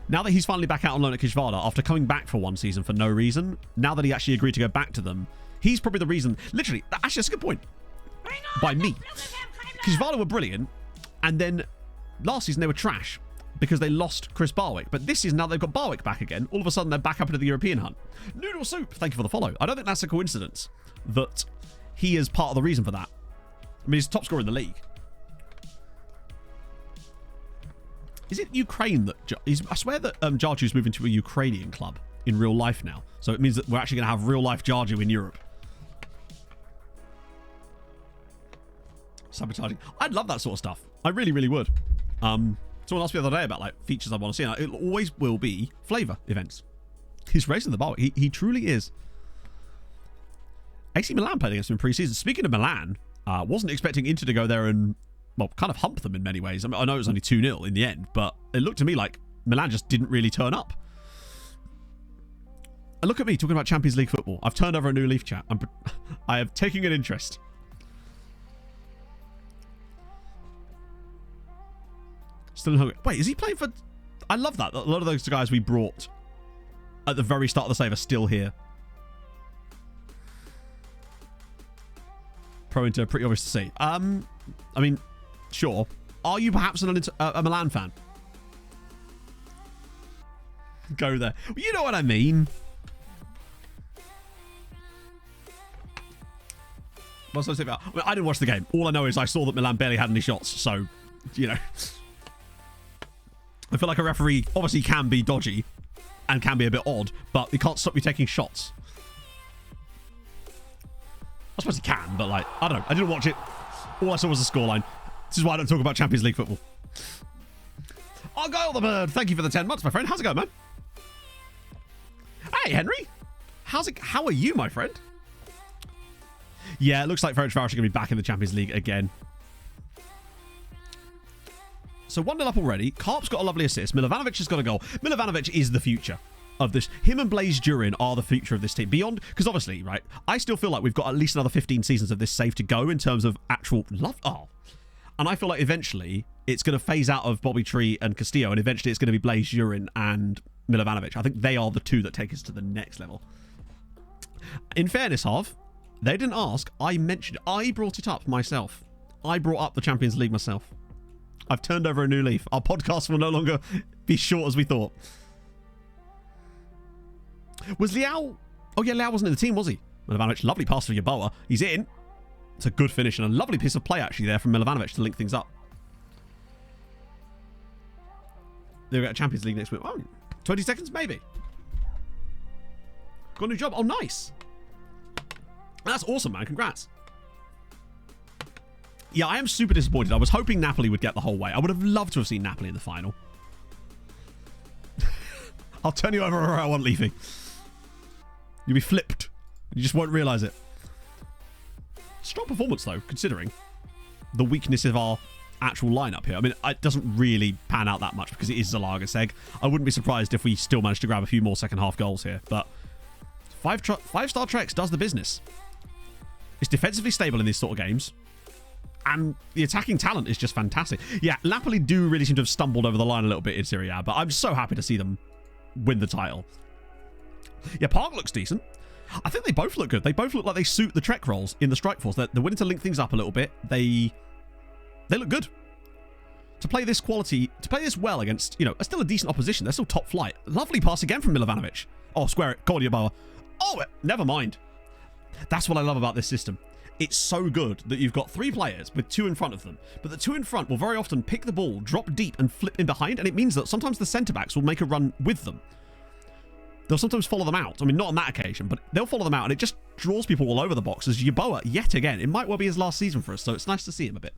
Now that he's finally back out on loan at Kishvala, after coming back for 1 season for no reason, now that he actually agreed to go back to them, he's probably the reason. Literally, actually, that's a good point. By me. Kishvala were brilliant, and then last season they were trash because they lost Chris Barwick. But this season, now they've got Barwick back again, all of a sudden they're back up into the European hunt. Noodle Soup, thank you for the follow. I don't think that's a coincidence that he is part of the reason for that. I mean, he's top scorer in the league. Is it Ukraine that... I swear that Jarju's moving to a Ukrainian club in real life now. So it means that we're actually going to have real life Jarju in Europe. Sabotaging. I'd love that sort of stuff. I really, really would. Someone asked me the other day about like features I want to see. And it always will be flavor events. He's racing the bar. He truly is. AC Milan played against him in pre-season. Speaking of Milan, wasn't expecting Inter to go there and, well, kind of hump them in many ways. I mean, I know it was only 2-0 in the end, but it looked to me like Milan just didn't really turn up. And look at me talking about Champions League football. I've turned over a new leaf, chat. I have taken an interest. Still in Hungary. Wait, is he playing for... I love that. A lot of those guys we brought at the very start of the save are still here. Pro Inter, pretty obvious to see. I mean, sure. Are you perhaps a Milan fan? Go there. Well, you know what I mean. What's I say about? I didn't watch the game. All I know is I saw that Milan barely had any shots. So, you know... I feel like a referee obviously can be dodgy and can be a bit odd, but he can't stop you taking shots. I suppose he can, but like, I don't know. I didn't watch it. All I saw was the scoreline. This is why I don't talk about Champions League football. Argyle the Bird, thank you for the 10 months, my friend. How's it going, man? Hey, Henry. How are you, my friend? Yeah, it looks like Ferencváros are going to be back in the Champions League again. So 1-0 up already. Karp's got a lovely assist. Milovanovic has got a goal. Milovanovic is the future of this. Him and Blaise Durin are the future of this team. Beyond, because obviously, right, I still feel like we've got at least another 15 seasons of this save to go in terms of actual love. Oh. And I feel like eventually it's going to phase out of Bobby Tree and Castillo, and eventually it's going to be Blaise Durin and Milovanovic. I think they are the two that take us to the next level. In fairness, Harv, they didn't ask. I mentioned it. I brought it up myself. I brought up the Champions League myself. I've turned over a new leaf. Our podcast will no longer be short as we thought. Was Liao... Oh, yeah, Liao wasn't in the team, was he? Milovanovic, lovely pass for Yeboah. He's in. It's a good finish and a lovely piece of play, actually, there from Milovanovic to link things up. They've got a Champions League next week. Oh, 20 seconds, maybe. Got a new job. Oh, nice. That's awesome, man. Congrats. Yeah, I am super disappointed. I was hoping Napoli would get the whole way. I would have loved to have seen Napoli in the final. I'll turn you over or I want leaving. You'll be flipped. You just won't realise it. Strong performance, though, considering the weakness of our actual lineup here. I mean, it doesn't really pan out that much because it is Zalaegerszeg. I wouldn't be surprised if we still managed to grab a few more second half goals here, but five-star Trex does the business. It's defensively stable in these sort of games, and the attacking talent is just fantastic. Yeah, Napoli do really seem to have stumbled over the line a little bit in Serie A, but I'm so happy to see them win the title. Yeah, Park looks decent. I think they both look good. They both look like they suit the Trek roles in the Strike Force. They're willing to link things up a little bit. They look good. To play this quality, to play this well against, you know, still a decent opposition. They're still top flight. Lovely pass again from Milovanovic. Oh, square it. Go on, Yeboah. Oh, never mind. That's what I love about this system. It's so good that you've got 3 players with 2 in front of them, but the 2 in front will very often pick the ball, drop deep, and flip in behind, and it means that sometimes the centre-backs will make a run with them. They'll sometimes follow them out. I mean, not on that occasion, but they'll follow them out, and it just draws people all over the box. As Yeboah, yet again, it might well be his last season for us, so it's nice to see him a bit.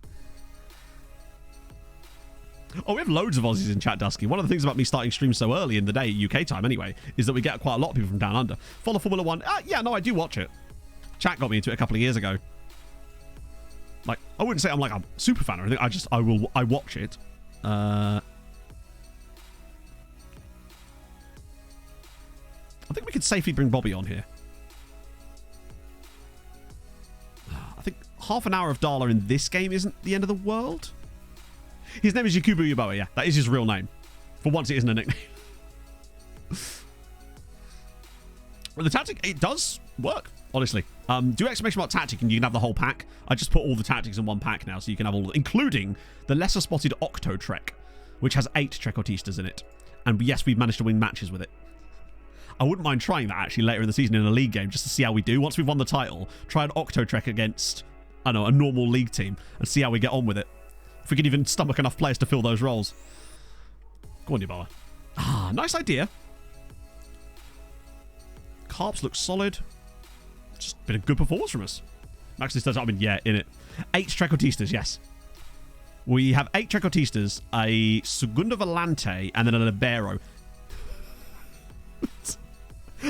Oh, we have loads of Aussies in chat, Dusky. One of the things about me starting streams so early in the day, UK time anyway, is that we get quite a lot of people from down under. Follow Formula 1. Yeah, no, I do watch it. Chat got me into it a couple of years ago. Like, I wouldn't say I'm like a super fan or anything. I watch it. I think we could safely bring Bobby on here. I think half an hour of Dala in this game isn't the end of the world. His name is Yakubu Yeboah, yeah. That is his real name. For once, it isn't a nickname. Well, the tactic, it does work, honestly. Do exclamation mark tactic and you can have the whole pack. I just put all the tactics in one pack now, so you can have all of it, including the lesser spotted Octo Trek, which has 8 Trekotistas in it. And yes, we've managed to win matches with it. I wouldn't mind trying that actually later in the season in a league game just to see how we do. Once we've won the title, try an Octo Trek against, I don't know, a normal league team and see how we get on with it. If we can even stomach enough players to fill those roles. Go on, Yeboah. Ah, nice idea. Carps look solid. Just been a good performance from us. Actually says, I mean, yeah, in it. 8 Trekotistas, yes. We have 8 Trekotistas, a Segunda Volante, and then a Libero.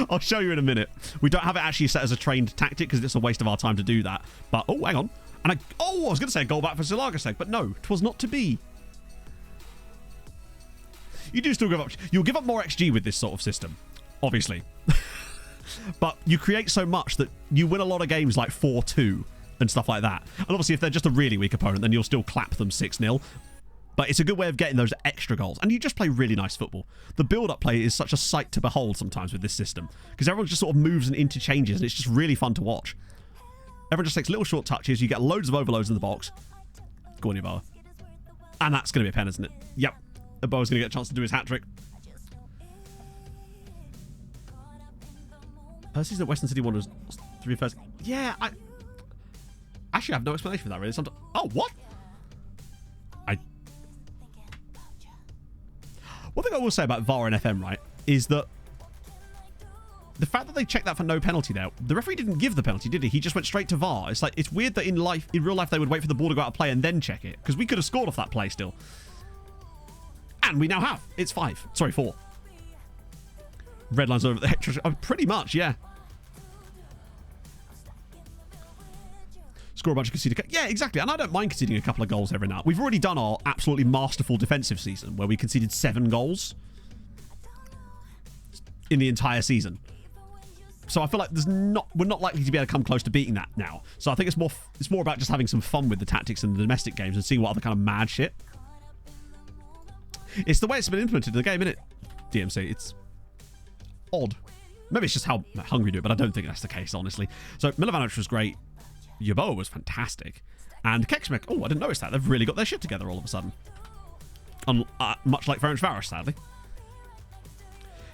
I'll show you in a minute. We don't have it actually set as a trained tactic because it's a waste of our time to do that. But, oh, hang on. And I was going to say a goal back for Zalaegerszeg, but no, 'twas not to be. You do still give up. You'll give up more XG with this sort of system, obviously. But you create so much that you win a lot of games like 4-2 and stuff like that. And obviously, if they're just a really weak opponent, then you'll still clap them 6-0. But it's a good way of getting those extra goals. And you just play really nice football. The build-up play is such a sight to behold sometimes with this system. Because everyone just sort of moves and interchanges, and it's just really fun to watch. Everyone just takes little short touches. You get loads of overloads in the box. Go on, Yeboah. And that's going to be a pen, isn't it? Yep. Yeboah's going to get a chance to do his hat-trick. Season at Western City Wanderers 3 first. Yeah, I actually have no explanation for that, really. Oh, what? One thing I will say about VAR and FM, right, is that the fact that they checked that for no penalty there, the referee didn't give the penalty, did he? He just went straight to VAR. It's like, it's weird that in real life, they would wait for the ball to go out of play and then check it, because we could have scored off that play still. And we now have. It's 5. Sorry, 4. Red lines over the extra. Oh, pretty much, yeah. Score a bunch of conceded. Yeah, exactly. And I don't mind conceding a couple of goals every now. We've already done our absolutely masterful defensive season where we conceded 7 goals in the entire season. So I feel like we're not likely to be able to come close to beating that now. So I think it's more about just having some fun with the tactics in the domestic games and seeing what other kind of mad shit. It's the way it's been implemented in the game, isn't it? DMC. It's odd. Maybe it's just how Hungary do it, but I don't think that's the case, honestly. So Milovanovic was great. Yeboah was fantastic. And Keksmek, oh, I didn't notice that. They've really got their shit together all of a sudden. Much like Ferencváros, sadly.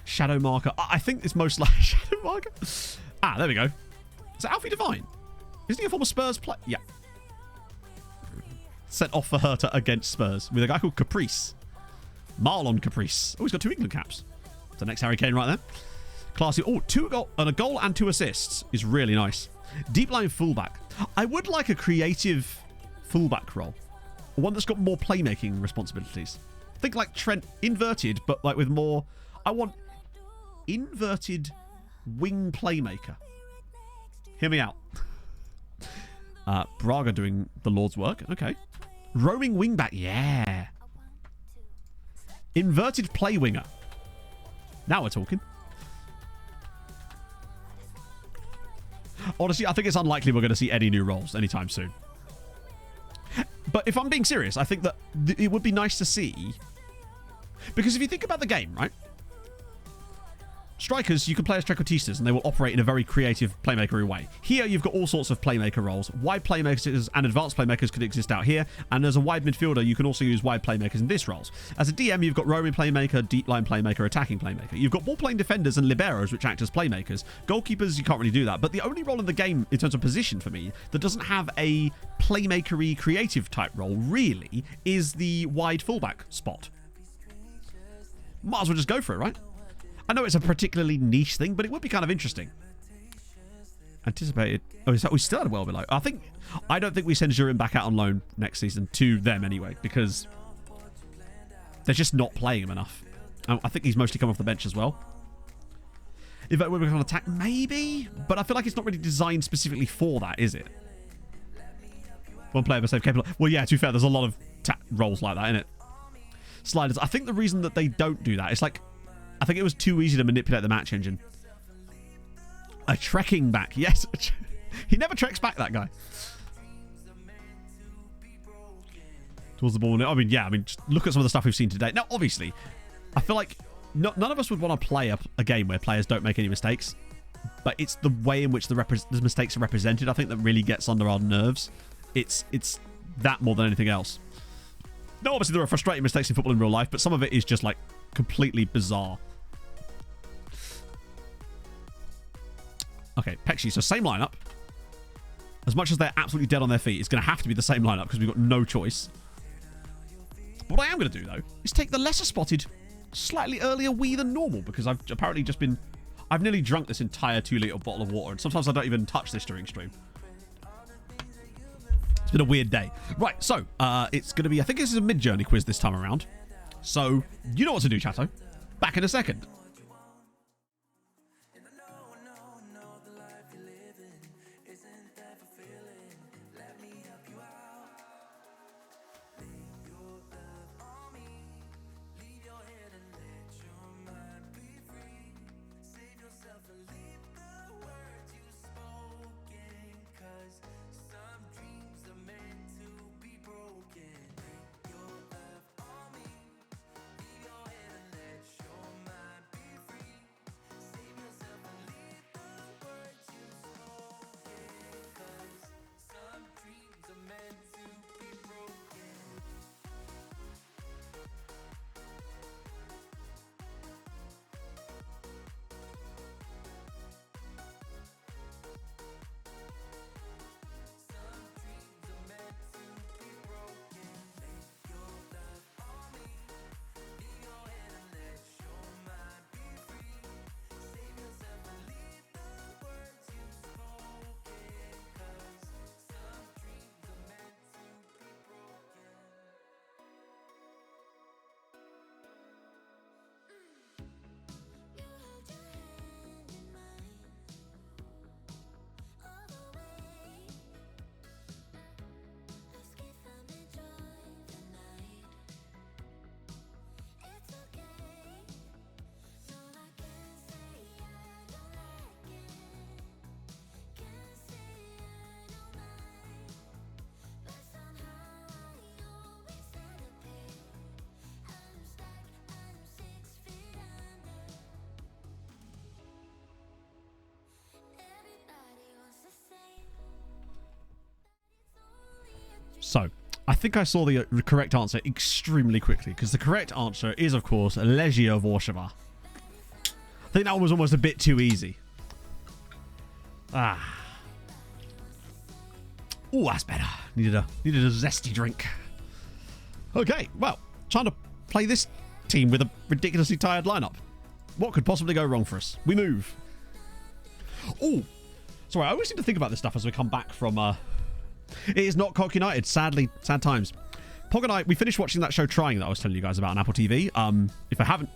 Shadow Marker. I think it's most like Shadow Marker. Ah, there we go. Is it Alfie Devine? Isn't he a former Spurs player? Yeah. Sent off for Hertha against Spurs with a guy called Caprice. Marlon Caprice. Oh, he's got 2 England caps. It's the next Harry Kane right there. Classy. Oh, a goal and 2 assists is really nice. Deep line fullback. I would like a creative fullback role. One that's got more playmaking responsibilities. Think like Trent inverted, but like with more... I want inverted wing playmaker. Hear me out. Braga doing the Lord's work. Okay. Roaming wingback. Yeah. Inverted play winger. Now we're talking. Honestly, I think it's unlikely we're going to see any new roles anytime soon. But if I'm being serious, I think that it would be nice to see... Because if you think about the game, right? Strikers, you can play as trequartistas and they will operate in a very creative playmaker way. Here, you've got all sorts of playmaker roles. Wide playmakers and advanced playmakers could exist out here. And as a wide midfielder, you can also use wide playmakers in this roles. As a DM, you've got roaming playmaker, deep line playmaker, attacking playmaker. You've got ball-playing defenders and liberos, which act as playmakers. Goalkeepers, you can't really do that. But the only role in the game, in terms of position for me, that doesn't have a playmakery creative type role, really, is the wide fullback spot. Might as well just go for it, right? I know it's a particularly niche thing, but it would be kind of interesting. Anticipated. Oh, is that we still had well below? I don't think we send Giroud back out on loan next season to them anyway, because they're just not playing him enough. I think he's mostly come off the bench as well. If we're going to attack, maybe, but I feel like it's not really designed specifically for that, is it? One player per save capable. Well, yeah. To be fair, there's a lot of roles like that in it. Sliders. I think the reason that they don't do that is like. I think it was too easy to manipulate the match engine. A trekking back. Yes. He never treks back, that guy. Towards the ball. I mean, yeah. I mean, just look at some of the stuff we've seen today. Now, obviously, I feel like none of us would want to play a game where players don't make any mistakes. But it's the way in which the mistakes are represented, I think, that really gets under our nerves. It's that more than anything else. No, obviously, there are frustrating mistakes in football in real life, but some of it is just, like, completely bizarre. Okay, Pexi, so same lineup. As much as they're absolutely dead on their feet, it's going to have to be the same lineup because we've got no choice. But what I am going to do, though, is take the lesser spotted, slightly earlier wee than normal because I've apparently just been... I've nearly drunk this entire 2-litre bottle of water, and sometimes I don't even touch this during stream. It's been a weird day. Right, so, it's going to be... I think this is a mid-journey quiz this time around. So, you know what to do, chatto. Back in a second. So, I think I saw the correct answer extremely quickly, because the correct answer is, of course, Legia Warszawa. I think that one was almost a bit too easy. Ah. Oh, that's better. Needed a zesty drink. Okay, well, trying to play this team with a ridiculously tired lineup. What could possibly go wrong for us? We move. Oh, sorry, I always seem to think about this stuff as we come back from... It is not Cock United, sadly. Sad times. Pog and I, we finished watching that show Trying that I was telling you guys about on Apple TV. If I haven't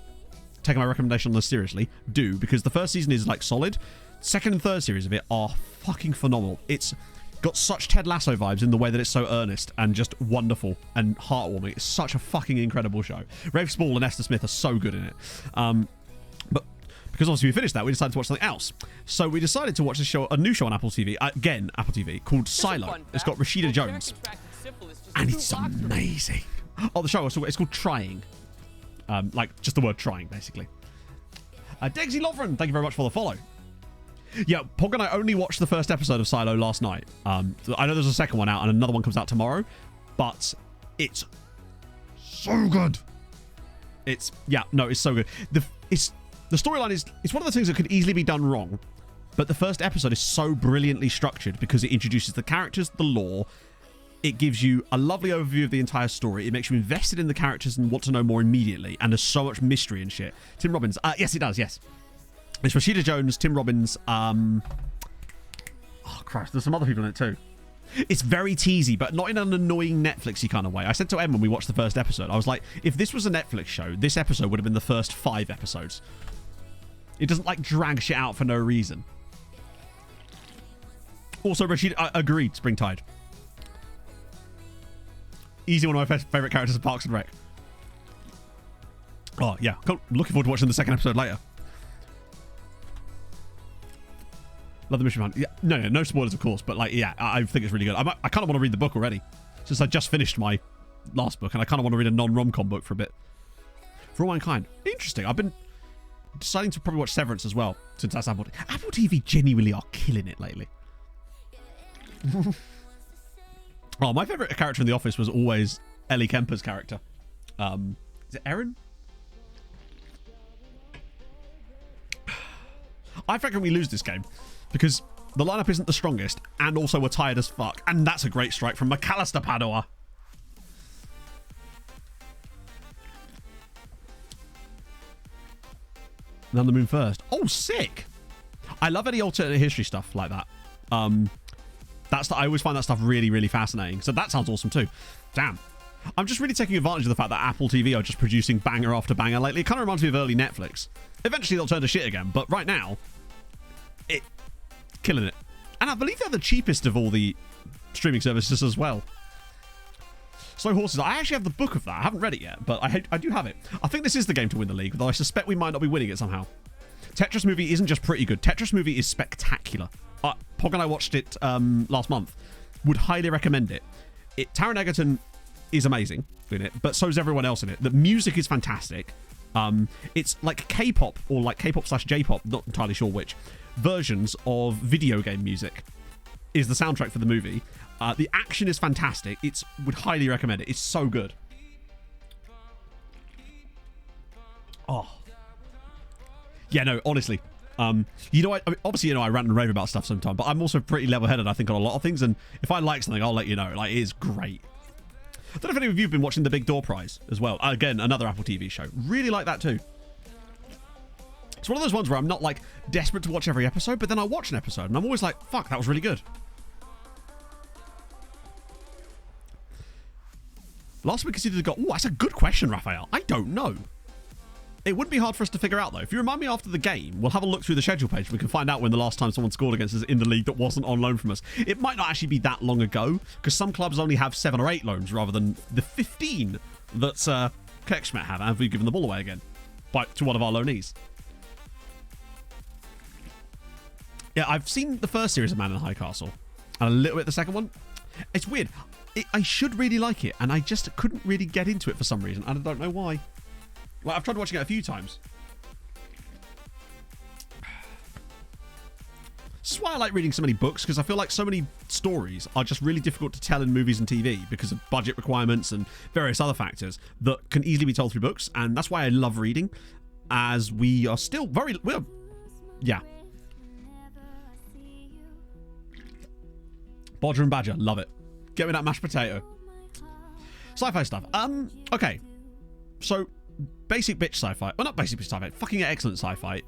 taken my recommendation on this seriously, do, because the first season is, like, solid. Second and third series of it are fucking phenomenal. It's got such Ted Lasso vibes in the way that it's so earnest and just wonderful and heartwarming. It's such a fucking incredible show. Rafe Spall and Esther Smith are so good in it. But because obviously we finished that, we decided to watch something else. So we decided to watch a new show on Apple TV, again, Apple TV, called Silo. It's got Rashida Jones. And it's amazing. Oh, the show, it's called Trying. Like, just the word trying, basically. Degsy Lovren, thank you very much for the follow. Yeah, Pog and I only watched the first episode of Silo last night. I know there's a second one out and another one comes out tomorrow, but it's so good. It's so good. The storyline is, it's one of the things that could easily be done wrong, but the first episode is so brilliantly structured because it introduces the characters, the lore. It gives you a lovely overview of the entire story. It makes you invested in the characters and want to know more immediately. And there's so much mystery and shit. Tim Robbins. Yes, it does. Yes. It's Rashida Jones, Tim Robbins. Oh, Christ. There's some other people in it too. It's very teasy, but not in an annoying Netflixy kind of way. I said to Em when we watched the first episode, I was like, if this was a Netflix show, this episode would have been the first 5 episodes. It doesn't, like, drag shit out for no reason. Also, Rashida, agreed, Springtide. Easy, one of my favourite characters of Parks and Rec. Oh, yeah. Looking forward to watching the second episode later. Love the mission man. Yeah, no spoilers, of course. But, like, yeah, I think it's really good. I kind of want to read the book already. Since I just finished my last book. And I kind of want to read a non-rom-com book for a bit. For All Mankind. Interesting. I've been deciding to probably watch Severance as well. Since that's Apple TV. Apple TV genuinely are killing it lately. Oh, my favourite character in The Office was always Ellie Kemper's character. Is it Erin? I reckon we lose this game because the lineup isn't the strongest and also we're tired as fuck. And that's a great strike from McAllister Padua. None the Moon first. Oh, sick. I love any alternate history stuff like that. I always find that stuff really, really fascinating. So that sounds awesome too. Damn. I'm just really taking advantage of the fact that Apple TV are just producing banger after banger lately. It kind of reminds me of early Netflix. Eventually they'll turn to shit again, but right now, killing it. And I believe they're the cheapest of all the streaming services as well. Slow Horses. I actually have the book of that. I haven't read it yet, but I do have it. I think this is the game to win the league, though I suspect we might not be winning it somehow. Tetris Movie isn't just pretty good. Tetris Movie is spectacular. Pog and I watched it last month. Would highly recommend it. Taron Egerton is amazing in it, but so is everyone else in it. The music is fantastic. It's like K-pop or like K-pop/J-pop, not entirely sure which, versions of video game music is the soundtrack for the movie. The action is fantastic. Would highly recommend it. It's so good. Oh. Yeah, no, honestly. You know, obviously, I rant and rave about stuff sometimes, but I'm also pretty level-headed, I think, on a lot of things, and if I like something, I'll let you know. Like, it is great. I don't know if any of you have been watching The Big Door Prize as well. Again, another Apple TV show. Really like that too. It's one of those ones where I'm not, like, desperate to watch every episode, but then I watch an episode, and I'm always like, fuck, that was really good. Last week, considered got... Oh, that's a good question, Raphael. I don't know. It wouldn't be hard for us to figure out, though. If you remind me after the game, we'll have a look through the schedule page. We can find out when the last time someone scored against us in the league that wasn't on loan from us. It might not actually be that long ago, because some clubs only have 7 or 8 loans rather than the 15 that Kekschmidt have. And we've given the ball away again to one of our loanees. Yeah, I've seen the first series of Man in the High Castle and a little bit the second one. It's weird. I should really like it, and I just couldn't really get into it for some reason, and I don't know why. Well, I've tried watching it a few times. This is why I like reading so many books, because I feel like so many stories are just really difficult to tell in movies and TV because of budget requirements and various other factors that can easily be told through books, and that's why I love reading, as we are still yeah. Bodger and Badger, love it. Get me that mashed potato. Sci-fi stuff. Okay. So, basic bitch sci-fi. Well, not basic bitch sci-fi. Fucking excellent sci-fi.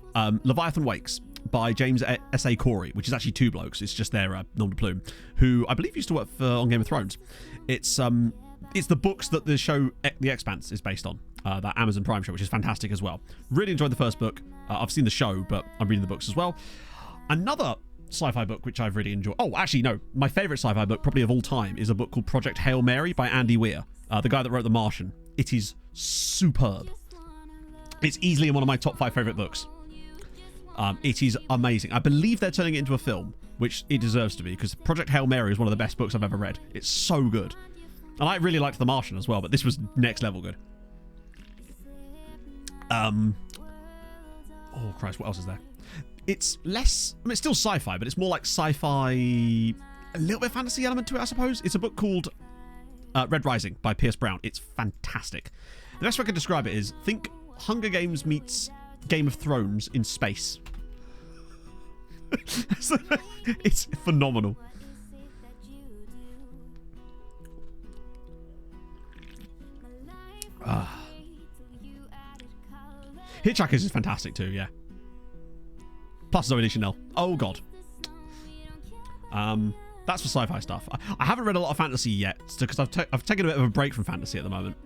Leviathan Wakes by James S.A. Corey, which is actually two blokes. It's just their nom de plume, who I believe used to work on Game of Thrones. It's the books that the show The Expanse is based on. That Amazon Prime show, which is fantastic as well. Really enjoyed the first book. I've seen the show, but I'm reading the books as well. Another sci-fi book which I've really enjoyed. Oh, actually, no. My favourite sci-fi book, probably of all time, is a book called Project Hail Mary by Andy Weir, the guy that wrote The Martian. It is superb. It's easily one of my top 5 favourite books. It is amazing. I believe they're turning it into a film, which it deserves to be, because Project Hail Mary is one of the best books I've ever read. It's so good. And I really liked The Martian as well, but this was next level good. Oh, Christ, what else is there? It's less... I mean, it's still sci-fi, but it's more like sci-fi... A little bit of fantasy element to it, I suppose. It's a book called Red Rising by Pierce Brown. It's fantastic. The best way I can describe it is, think Hunger Games meets Game of Thrones in space. It's phenomenal. Hitchhikers is fantastic too, yeah. Plus Zoe Deschanel. Oh god. That's for sci-fi stuff. I haven't read a lot of fantasy yet because I've taken a bit of a break from fantasy at the moment.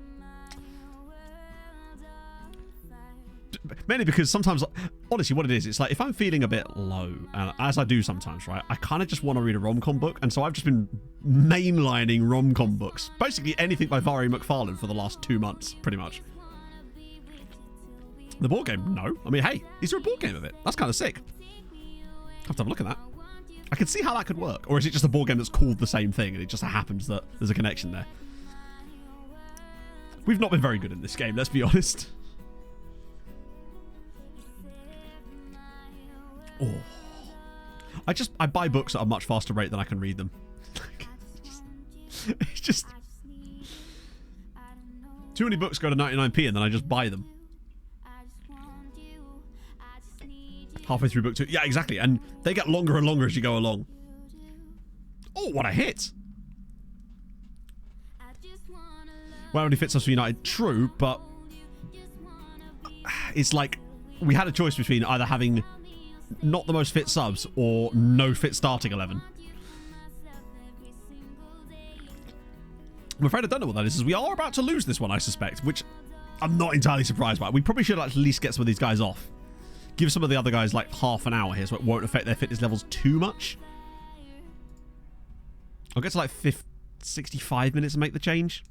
Mainly because sometimes, honestly, what it is, it's like if I'm feeling a bit low, as I do sometimes, right, I kind of just want to read a rom-com book, and so I've just been mainlining rom-com books. Basically anything by Vari McFarlane for the last 2 months, pretty much. The board game? No. I mean, hey, is there a board game of it? That's kind of sick. Have to have a look at that. I can see how that could work. Or is it just a board game that's called the same thing and it just happens that there's a connection there? We've not been very good in this game, let's be honest. Oh. I buy books at a much faster rate than I can read them. It's just... Too many books go to 99p and then I just buy them. Halfway through book 2. Yeah, exactly. And they get longer and longer as you go along. Oh, what a hit. Well, only fits us for United. True, but it's like we had a choice between either having not the most fit subs or no fit starting 11. I'm afraid I don't know what that is. We are about to lose this one, I suspect, which I'm not entirely surprised by. We probably should at least get some of these guys off. Give some of the other guys like half an hour here so it won't affect their fitness levels too much. I'll get to like 65 minutes and make the change.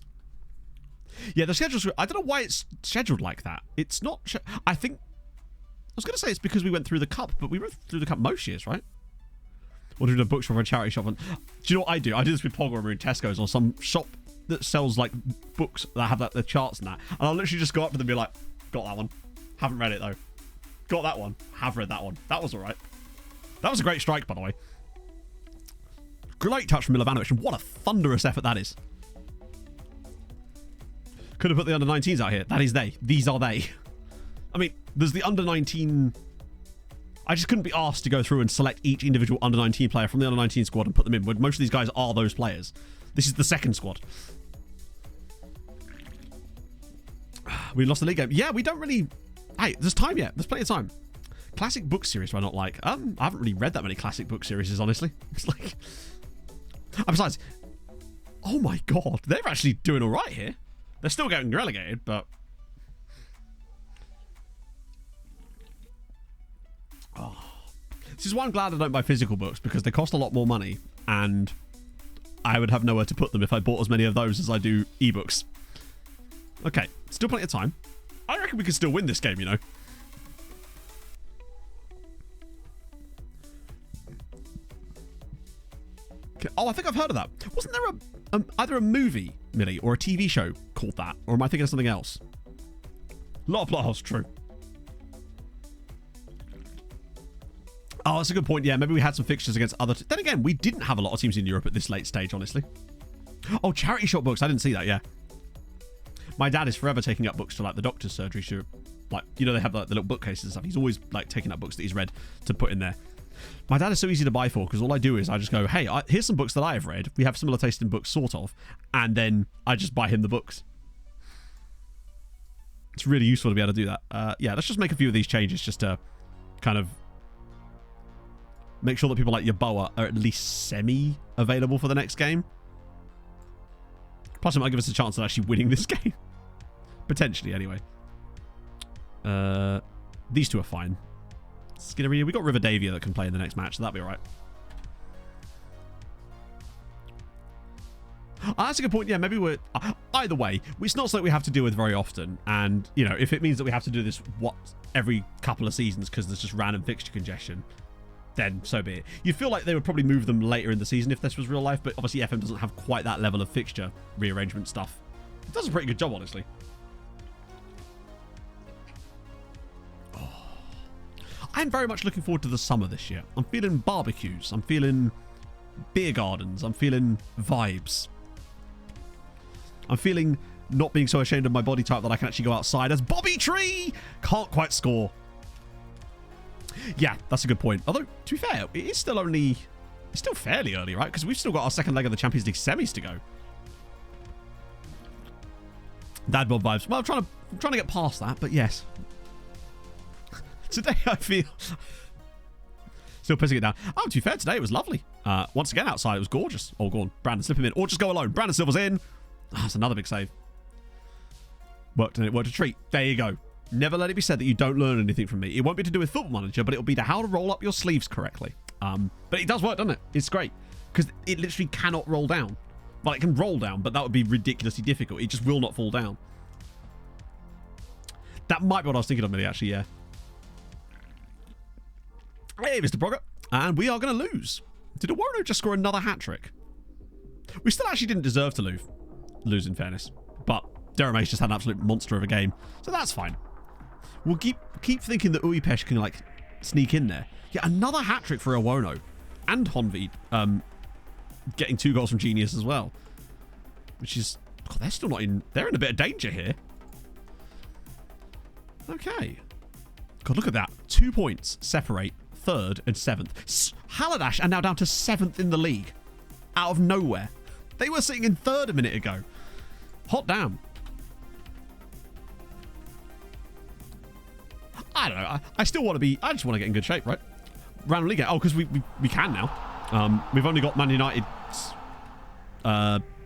Yeah, the schedule's... I don't know why it's scheduled like that. It's not... I think... I was going to say it's because we went through the cup, but we went through the cup most years, right? Or do the bookshop or a charity shop. And, do you know what I do? I do this with Pog when we're in Tesco's or some shop that sells like books that have like, the charts and that. And I'll literally just go up to them and be like, got that one. Haven't read it though. Got that one. Have read that one. That was alright. That was a great strike, by the way. Great touch from Milovanovic, and what a thunderous effort that is. Could have put the under-19s out here. That is they. These are they. I mean, there's the under-19... I just couldn't be asked to go through and select each individual under-19 player from the under-19 squad and put them in, when most of these guys are those players. This is the second squad. We lost the league game. Yeah, we don't really... Hey, there's time yet. There's plenty of time. Classic book series do I not like? I haven't really read that many classic book series, honestly. It's like... And besides... Oh my god, they're actually doing alright here. They're still getting relegated, but... Oh. This is why I'm glad I don't buy physical books, because they cost a lot more money, and I would have nowhere to put them if I bought as many of those as I do ebooks. Okay, still plenty of time. I reckon we could still win this game, you know. Okay. Oh, I think I've heard of that. Wasn't there either a movie, Millie, or a TV show called that? Or am I thinking of something else? A lot of plot holes, true. Oh, that's a good point. Yeah, maybe we had some fixtures against other... Then again, we didn't have a lot of teams in Europe at this late stage, honestly. Oh, charity shop books. I didn't see that, yeah. My dad is forever taking up books to, like, the doctor's surgery. To, like, you know, they have like, the little bookcases and stuff. He's always, like, taking up books that he's read to put in there. My dad is so easy to buy for, because all I do is I just go, hey, here's some books that I have read. We have similar taste in books, sort of. And then I just buy him the books. It's really useful to be able to do that. Yeah, let's just make a few of these changes just to kind of make sure that people like Yeboah are at least semi-available for the next game. Plus, it might give us a chance of actually winning this game. Potentially, anyway. These two are fine. Skinnery, we got Riverdavia that can play in the next match, so that'll be alright. That's a good point. Yeah, maybe we're... Either way, it's not something we have to deal with very often. And, you know, if it means that we have to do this every couple of seasons because there's just random fixture congestion, then so be it. You'd feel like they would probably move them later in the season if this was real life, but obviously FM doesn't have quite that level of fixture rearrangement stuff. It does a pretty good job, honestly. Oh. I'm very much looking forward to the summer this year. I'm feeling barbecues. I'm feeling beer gardens. I'm feeling vibes. I'm feeling not being so ashamed of my body type that I can actually go outside as Bobby Tree. Can't quite score. Yeah, that's a good point. Although, to be fair, it is still only... It's still fairly early, right? Because we've still got our second leg of the Champions League semis to go. Dad bod vibes. Well, I'm trying to get past that, but yes. Today, I feel... Still pissing it down. Oh, to be fair, today it was lovely. Once again, outside, it was gorgeous. Oh, go on. Brandon, slip him in. Or just go alone. Brandon Silva's in. Oh, that's another big save. Worked and it worked a treat. There you go. Never let it be said that you don't learn anything from me. It won't be to do with Football Manager, but it'll be to how to roll up your sleeves correctly. But it does work, doesn't it? It's great. Because it literally cannot roll down. Well, it can roll down, but that would be ridiculously difficult. It just will not fall down. That might be what I was thinking of, Millie, actually, yeah. Hey, Mr. Progger. And we are going to lose. Did Owono just score another hat-trick? We still actually didn't deserve to lose, in fairness. But Derame's just had an absolute monster of a game. So that's fine. We'll keep thinking that Uipesh can, like, sneak in there. Yeah, another hat-trick for Owono. And Honvi getting 2 goals from Genius as well. Which is... God, they're still not in... They're in a bit of danger here. Okay. God, look at that. 2 points separate 3rd and 7th. Haladash are now down to 7th in the league. Out of nowhere. They were sitting in 3rd a minute ago. Hot damn. I don't know. I still want to be... I just want to get in good shape, right? Random league. Oh, because we can now. We've only got Man United's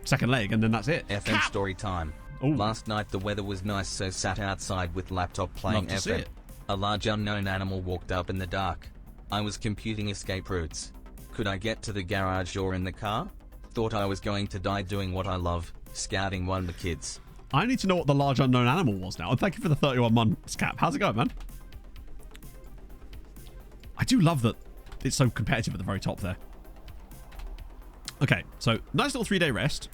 second leg, and then that's it. FM story time. Ooh. Last night the weather was nice, so sat outside with laptop playing FM. A large unknown animal walked up in the dark. I was computing escape routes. Could I get to the garage or in the car? Thought I was going to die doing what I love, scouting Wonder Kids. I need to know what the large unknown animal was now. And thank you for the 31 months cap. How's it going, man? I do love that it's so competitive at the very top there. Okay, so nice little 3-day rest.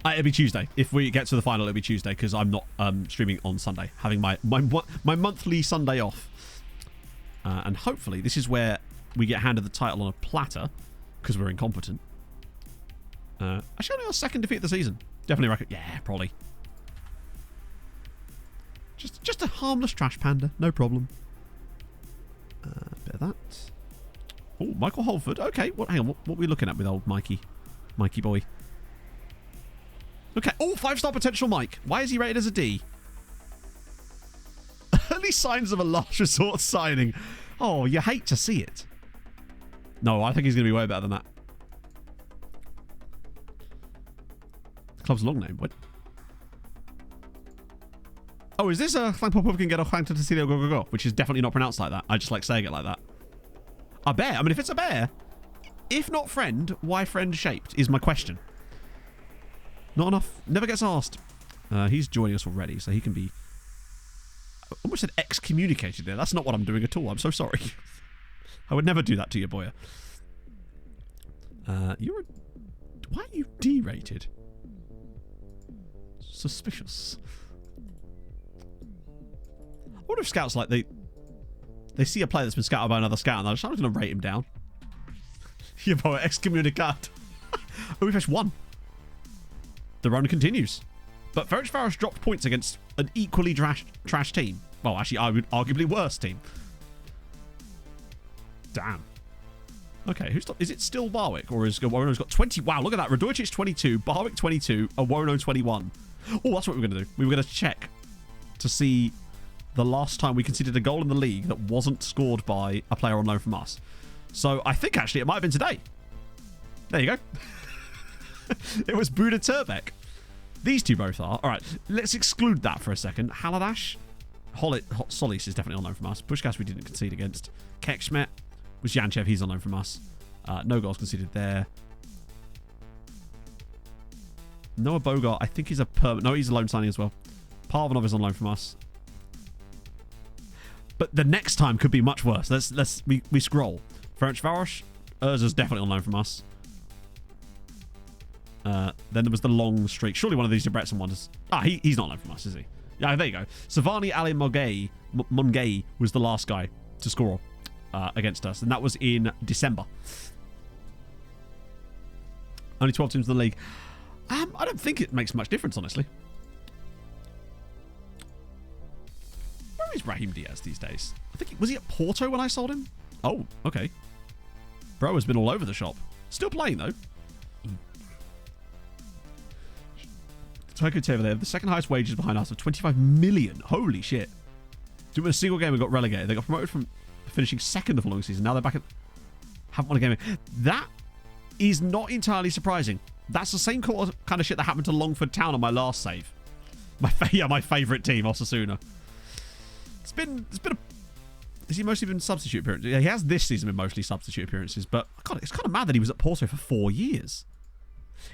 It'll be Tuesday. If we get to the final, it'll be Tuesday because I'm not streaming on Sunday. Having my monthly Sunday off. And hopefully this is where we get handed the title on a platter because we're incompetent. Actually, only our second defeat of the season. Definitely reckon. Yeah, probably. Just a harmless trash panda. No problem. Bit of that. Oh, Michael Holford. Okay, hang on. What are we looking at with old Mikey boy? Okay. Oh, 5-star potential Mike. Why is he rated as a D? Early signs of a last resort signing. Oh, you hate to see it. No, I think he's going to be way better than that. The club's long name. What? Oh, is this a Flank Pop Up can get a Flank to Cecilio Go Go Go? Which is definitely not pronounced like that. I just like saying it like that. A bear. I mean, if it's a bear, if not friend, why friend shaped is my question. Not enough. Never gets asked. He's joining us already, so he can be... I almost said excommunicated there. That's not what I'm doing at all. I'm so sorry. I would never do that to you, boy. You're a... Why are you D-rated? Suspicious. I wonder if scouts, like, they see a player that's been scouted by another scout and they're just, I'm going to rate him down. Your boy, excommunicate. Ubifish won. The run continues. But Ferencváros dropped points against an equally trash team. Well, actually, I would arguably worse team. Damn. Okay, who's is it still Barwick or is Owono's got 20? Wow, look at that. Radojicic 22, Barwick 22, Owono 21. Oh, that's what we're going to do. We were going to check to see the last time we conceded a goal in the league that wasn't scored by a player on loan from us. So I think actually it might have been today. There you go. It was Buda Turbek. These two both are. All right, let's exclude that for a second. Haladash. Solis is definitely on loan from us. Pushkas we didn't concede against. Kekschmet was Yanchev. He's on loan from us. No goals conceded there. Noah Bogart, I think he's a permanent. No, he's a loan signing as well. Parvanov is on loan from us. But the next time could be much worse. We scroll. Ferenc Varos. Urza's definitely on loan from us. Then there was the long streak. Surely one of these Debrecen ones. He's not on loan from us, is he? Yeah, there you go. Savani Ali Mongay was the last guy to score against us, and that was in December. Only 12 teams in the league. I don't think it makes much difference, honestly. Where is Raheem Diaz these days? I think was he at Porto when I sold him? Oh, okay. Bro has been all over the shop. Still playing though. Tokyo over there, the second highest wages behind us of 25 million. Holy shit. Didn't win a single game and got relegated. They got promoted from finishing second the following season. Now they're back at... Haven't won a game. That is not entirely surprising. That's the same kind of shit that happened to Longford Town on my last save. My favourite team, Osasuna. It's been a... Has he mostly been substitute appearances? Yeah, he has this season been mostly substitute appearances, but God, it's kind of mad that he was at Porto for 4 years.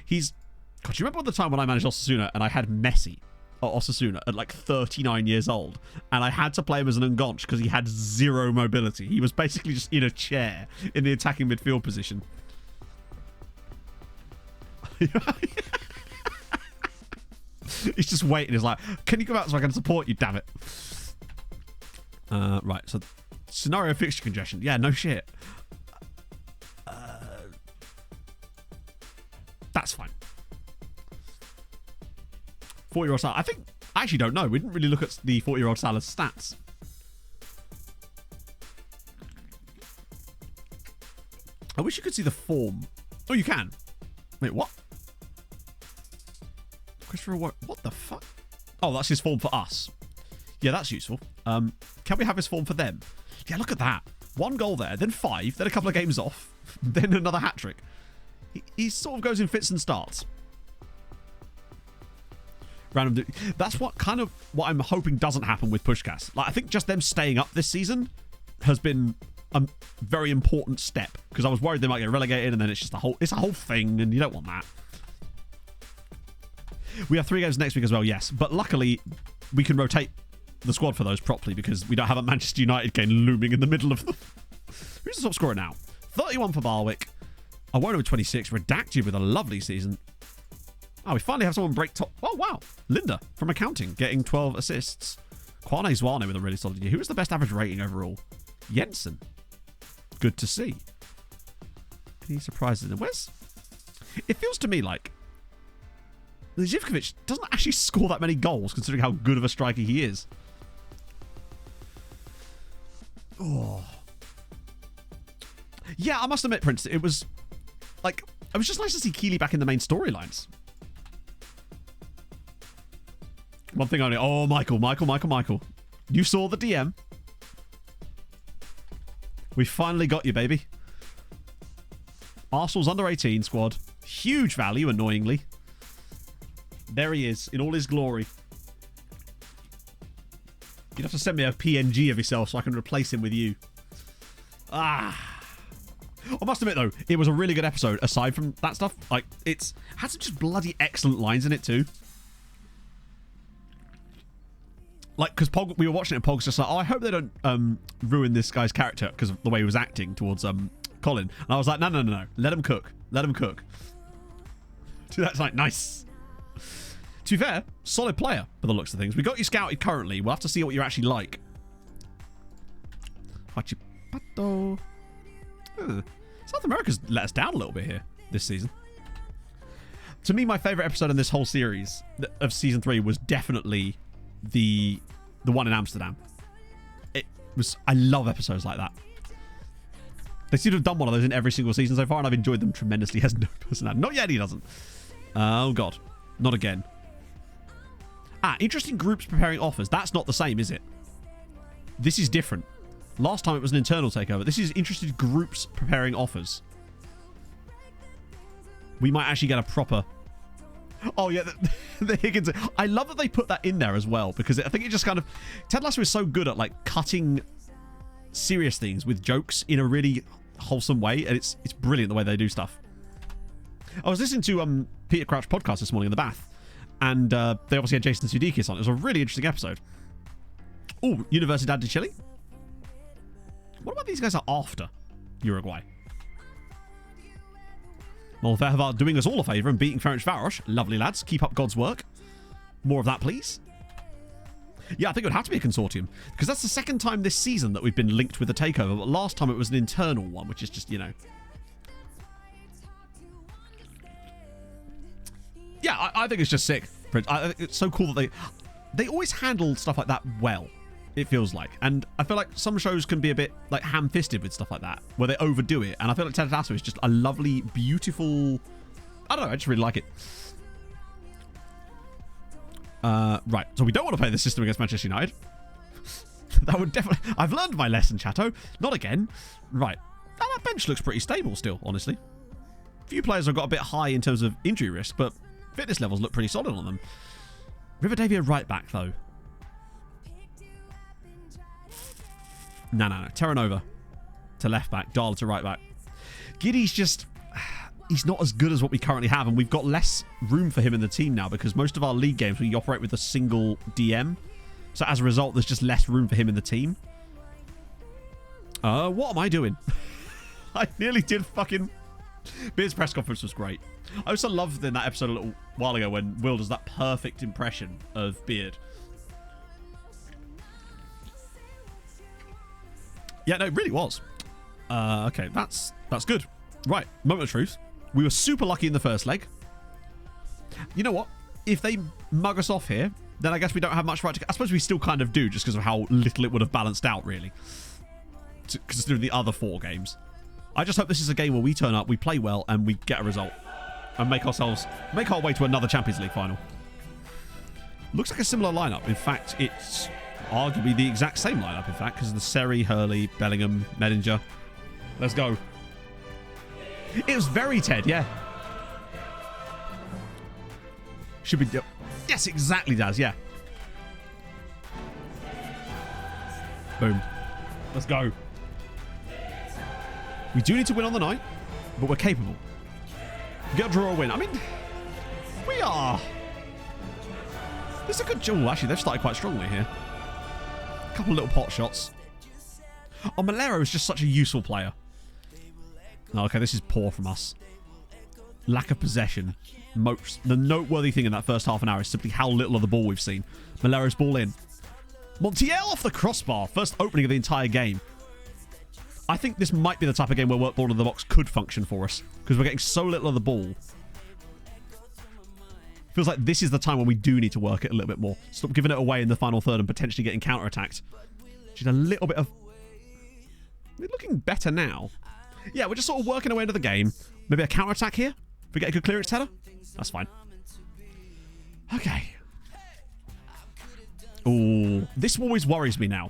God, do you remember the time when I managed Osasuna and I had Messi at Osasuna at like 39 years old and I had to play him as an Ngonch because he had zero mobility. He was basically just in a chair in the attacking midfield position. He's just waiting. He's like, can you come out so I can support you, damn it? Right, so scenario fixture congestion. Yeah, no shit. That's fine. 40-year-old Salah. I actually don't know. We didn't really look at the 40-year-old Salah's stats. I wish you could see the form. Oh, you can. Wait, what? Christopher, what the fuck? Oh, that's his form for us. Yeah, that's useful. Can we have his form for them? Yeah, look at that. 1 goal there, then 5, then a couple of games off, then another hat-trick. He sort of goes in fits and starts. Random. That's what I'm hoping doesn't happen with Pushkas. Like, I think just them staying up this season has been a very important step because I was worried they might get relegated and then it's just a whole thing and you don't want that. We have 3 games next week as well, yes, but luckily we can rotate the squad for those properly because we don't have a Manchester United game looming in the middle of them. Who's the top scorer now? 31 for Barwick. Iwono with 26. Redacted with a lovely season. Oh, we finally have someone break top. Oh, wow. Linda from accounting getting 12 assists. Kwane Zwane with a really solid year. Who was the best average rating overall? Jensen. Good to see. Any surprises? Where's... It feels to me like Zivkovic doesn't actually score that many goals considering how good of a striker he is. Oh. Yeah, I must admit, Prince, it was like... It was just nice to see Keeley back in the main storylines. One thing only. Oh, Michael. You saw the DM. We finally got you, baby. Arsenal's under 18 squad. Huge value, annoyingly. There he is, in all his glory. You'd have to send me a PNG of yourself so I can replace him with you. I must admit, though, it was a really good episode, aside from that stuff. Like, it's had some just bloody excellent lines in it, too. Like, because we were watching it and Pog's just like, oh, I hope they don't ruin this guy's character because of the way he was acting towards Colin. And I was like, no. Let him cook. Dude, that's like, nice. To be fair, solid player by the looks of things. We got you scouted currently. We'll have to see what you're actually like. Hachipato. South America's let us down a little bit here this season. To me, my favourite episode in this whole series of season 3 was definitely the one in Amsterdam. It was... I love episodes like that. They seem to have done one of those in every single season so far, and I've enjoyed them tremendously. He has no personality. Not yet, he doesn't. Oh, God. Not again. Interesting groups preparing offers. That's not the same, is it? This is different. Last time it was an internal takeover. This is interested groups preparing offers. We might actually get a proper... Oh, yeah, the Higgins... I love that they put that in there as well, because I think it just kind of... Ted Lasso is so good at, like, cutting serious things with jokes in a really wholesome way, and it's brilliant the way they do stuff. I was listening to Peter Crouch podcast this morning in the bath, and they obviously had Jason Sudeikis on. It was a really interesting episode. Oh, Universidad de Chile? What about these guys are after Uruguay? Well, Fehervar doing us all a favour and beating Ferencváros. Lovely, lads. Keep up God's work. More of that, please. Yeah, I think it would have to be a consortium, because that's the second time this season that we've been linked with a takeover, but last time it was an internal one, which is just, you know... Yeah, I think it's just sick. I think it's so cool that they always handle stuff like that well, it feels like. And I feel like some shows can be a bit like ham-fisted with stuff like that, where they overdo it. And I feel like Ted Lasso is just a lovely, beautiful... I don't know, I just really like it. Right, so we don't want to play the system against Manchester United. That would definitely... I've learned my lesson, Chatto. Not again. Right. Now, that bench looks pretty stable still, honestly. A few players have got a bit high in terms of injury risk, but fitness levels look pretty solid on them. Rivadavia right back, though. No. Terranova to left back. Darla to right back. Giddy's just... He's not as good as what we currently have, and we've got less room for him in the team now, because most of our league games we operate with a single DM. So as a result, there's just less room for him in the team. What am I doing? I nearly did fucking... Beard's press conference was great. I also loved in that episode a little while ago when Will does that perfect impression of Beard. Yeah, no, it really was. Okay, that's good. Right, moment of truth. We were super lucky in the first leg. You know what? If they mug us off here, then I guess we don't have much right to... I suppose we still kind of do, just because of how little it would have balanced out, really. Considering the other 4 games. I just hope this is a game where we turn up, we play well, and we get a result. And make our way to another Champions League final. Looks like a similar lineup. In fact, it's arguably the exact same lineup, in fact, because of the Seri, Hurley, Bellingham, Medinger. Let's go. It was very Ted, yeah. Should be... Yes, exactly, Daz, yeah. Boom. Let's go. We do need to win on the night, but we're capable. Get a draw or win. I mean, we are. This is a good... Oh, actually, they've started quite strongly here. A couple little pot shots. Oh, Malero is just such a useful player. Oh, okay, this is poor from us. Lack of possession. The noteworthy thing in that first half an hour is simply how little of the ball we've seen. Malero's ball in. Montiel off the crossbar. First opening of the entire game. I think this might be the type of game where work ball in the box could function for us, because we're getting so little of the ball. Feels like this is the time when we do need to work it a little bit more. Stop giving it away in the final third and potentially getting counter-attacked. Just a little bit of... We're looking better now. Yeah, we're just sort of working our way into the game. Maybe a counter-attack here? If we get a good clearance header? That's fine. Okay. Ooh, this always worries me now.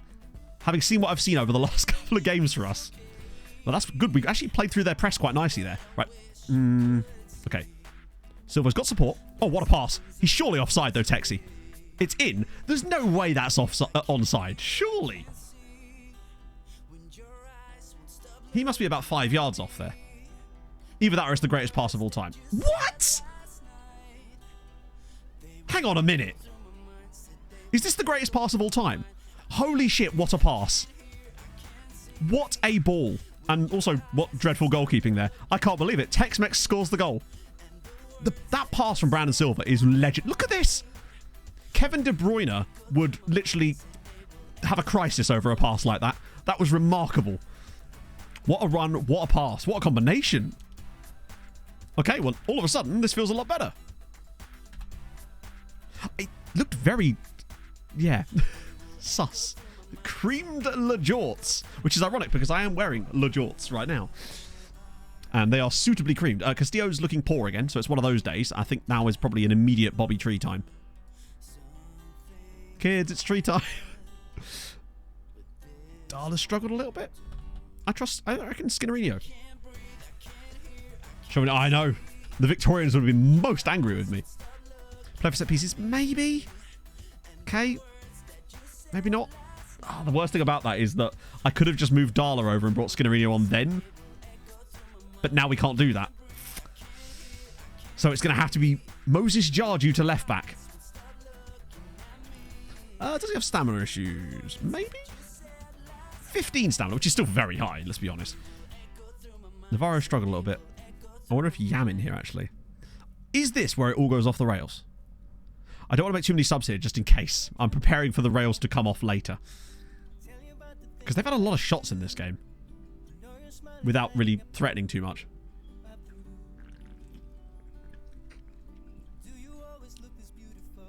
Having seen what I've seen over the last couple of games for us. Well, that's good. We actually played through their press quite nicely there. Right. Okay. Silva's got support. Oh, what a pass. He's surely offside, though, Texi. It's in. There's no way that's onside. Surely. He must be about 5 yards off there. Either that or it's the greatest pass of all time. What? Hang on a minute. Is this the greatest pass of all time? Holy shit, what a pass. What a ball. And also, what dreadful goalkeeping there. I can't believe it. Tex-Mex scores the goal. That pass from Brandon Silva is legend. Look at this. Kevin De Bruyne would literally have a crisis over a pass like that. That was remarkable. What a run. What a pass. What a combination. Okay, well, all of a sudden, this feels a lot better. It looked very... Yeah. Sus. Creamed Le Jorts, which is ironic because I am wearing Le Jorts right now. And they are suitably creamed. Castillo's looking poor again, so it's one of those days. I think now is probably an immediate Bobby Tree time. Kids, it's tree time. Darla struggled a little bit. I reckon Skinnerino. I know. The Victorians would have been most angry with me. Play for set pieces? Maybe. Okay. Maybe not. Oh, the worst thing about that is that I could have just moved Darla over and brought Skinnerino on then. But now we can't do that. So it's going to have to be Moses Jarju to left back. Does he have stamina issues? Maybe? 15 stamina, which is still very high, let's be honest. Navarro struggled a little bit. I wonder if Yam in here, actually. Is this where it all goes off the rails? I don't want to make too many subs here, just in case. I'm preparing for the rails to come off later. Because they've had a lot of shots in this game. Without really threatening too much.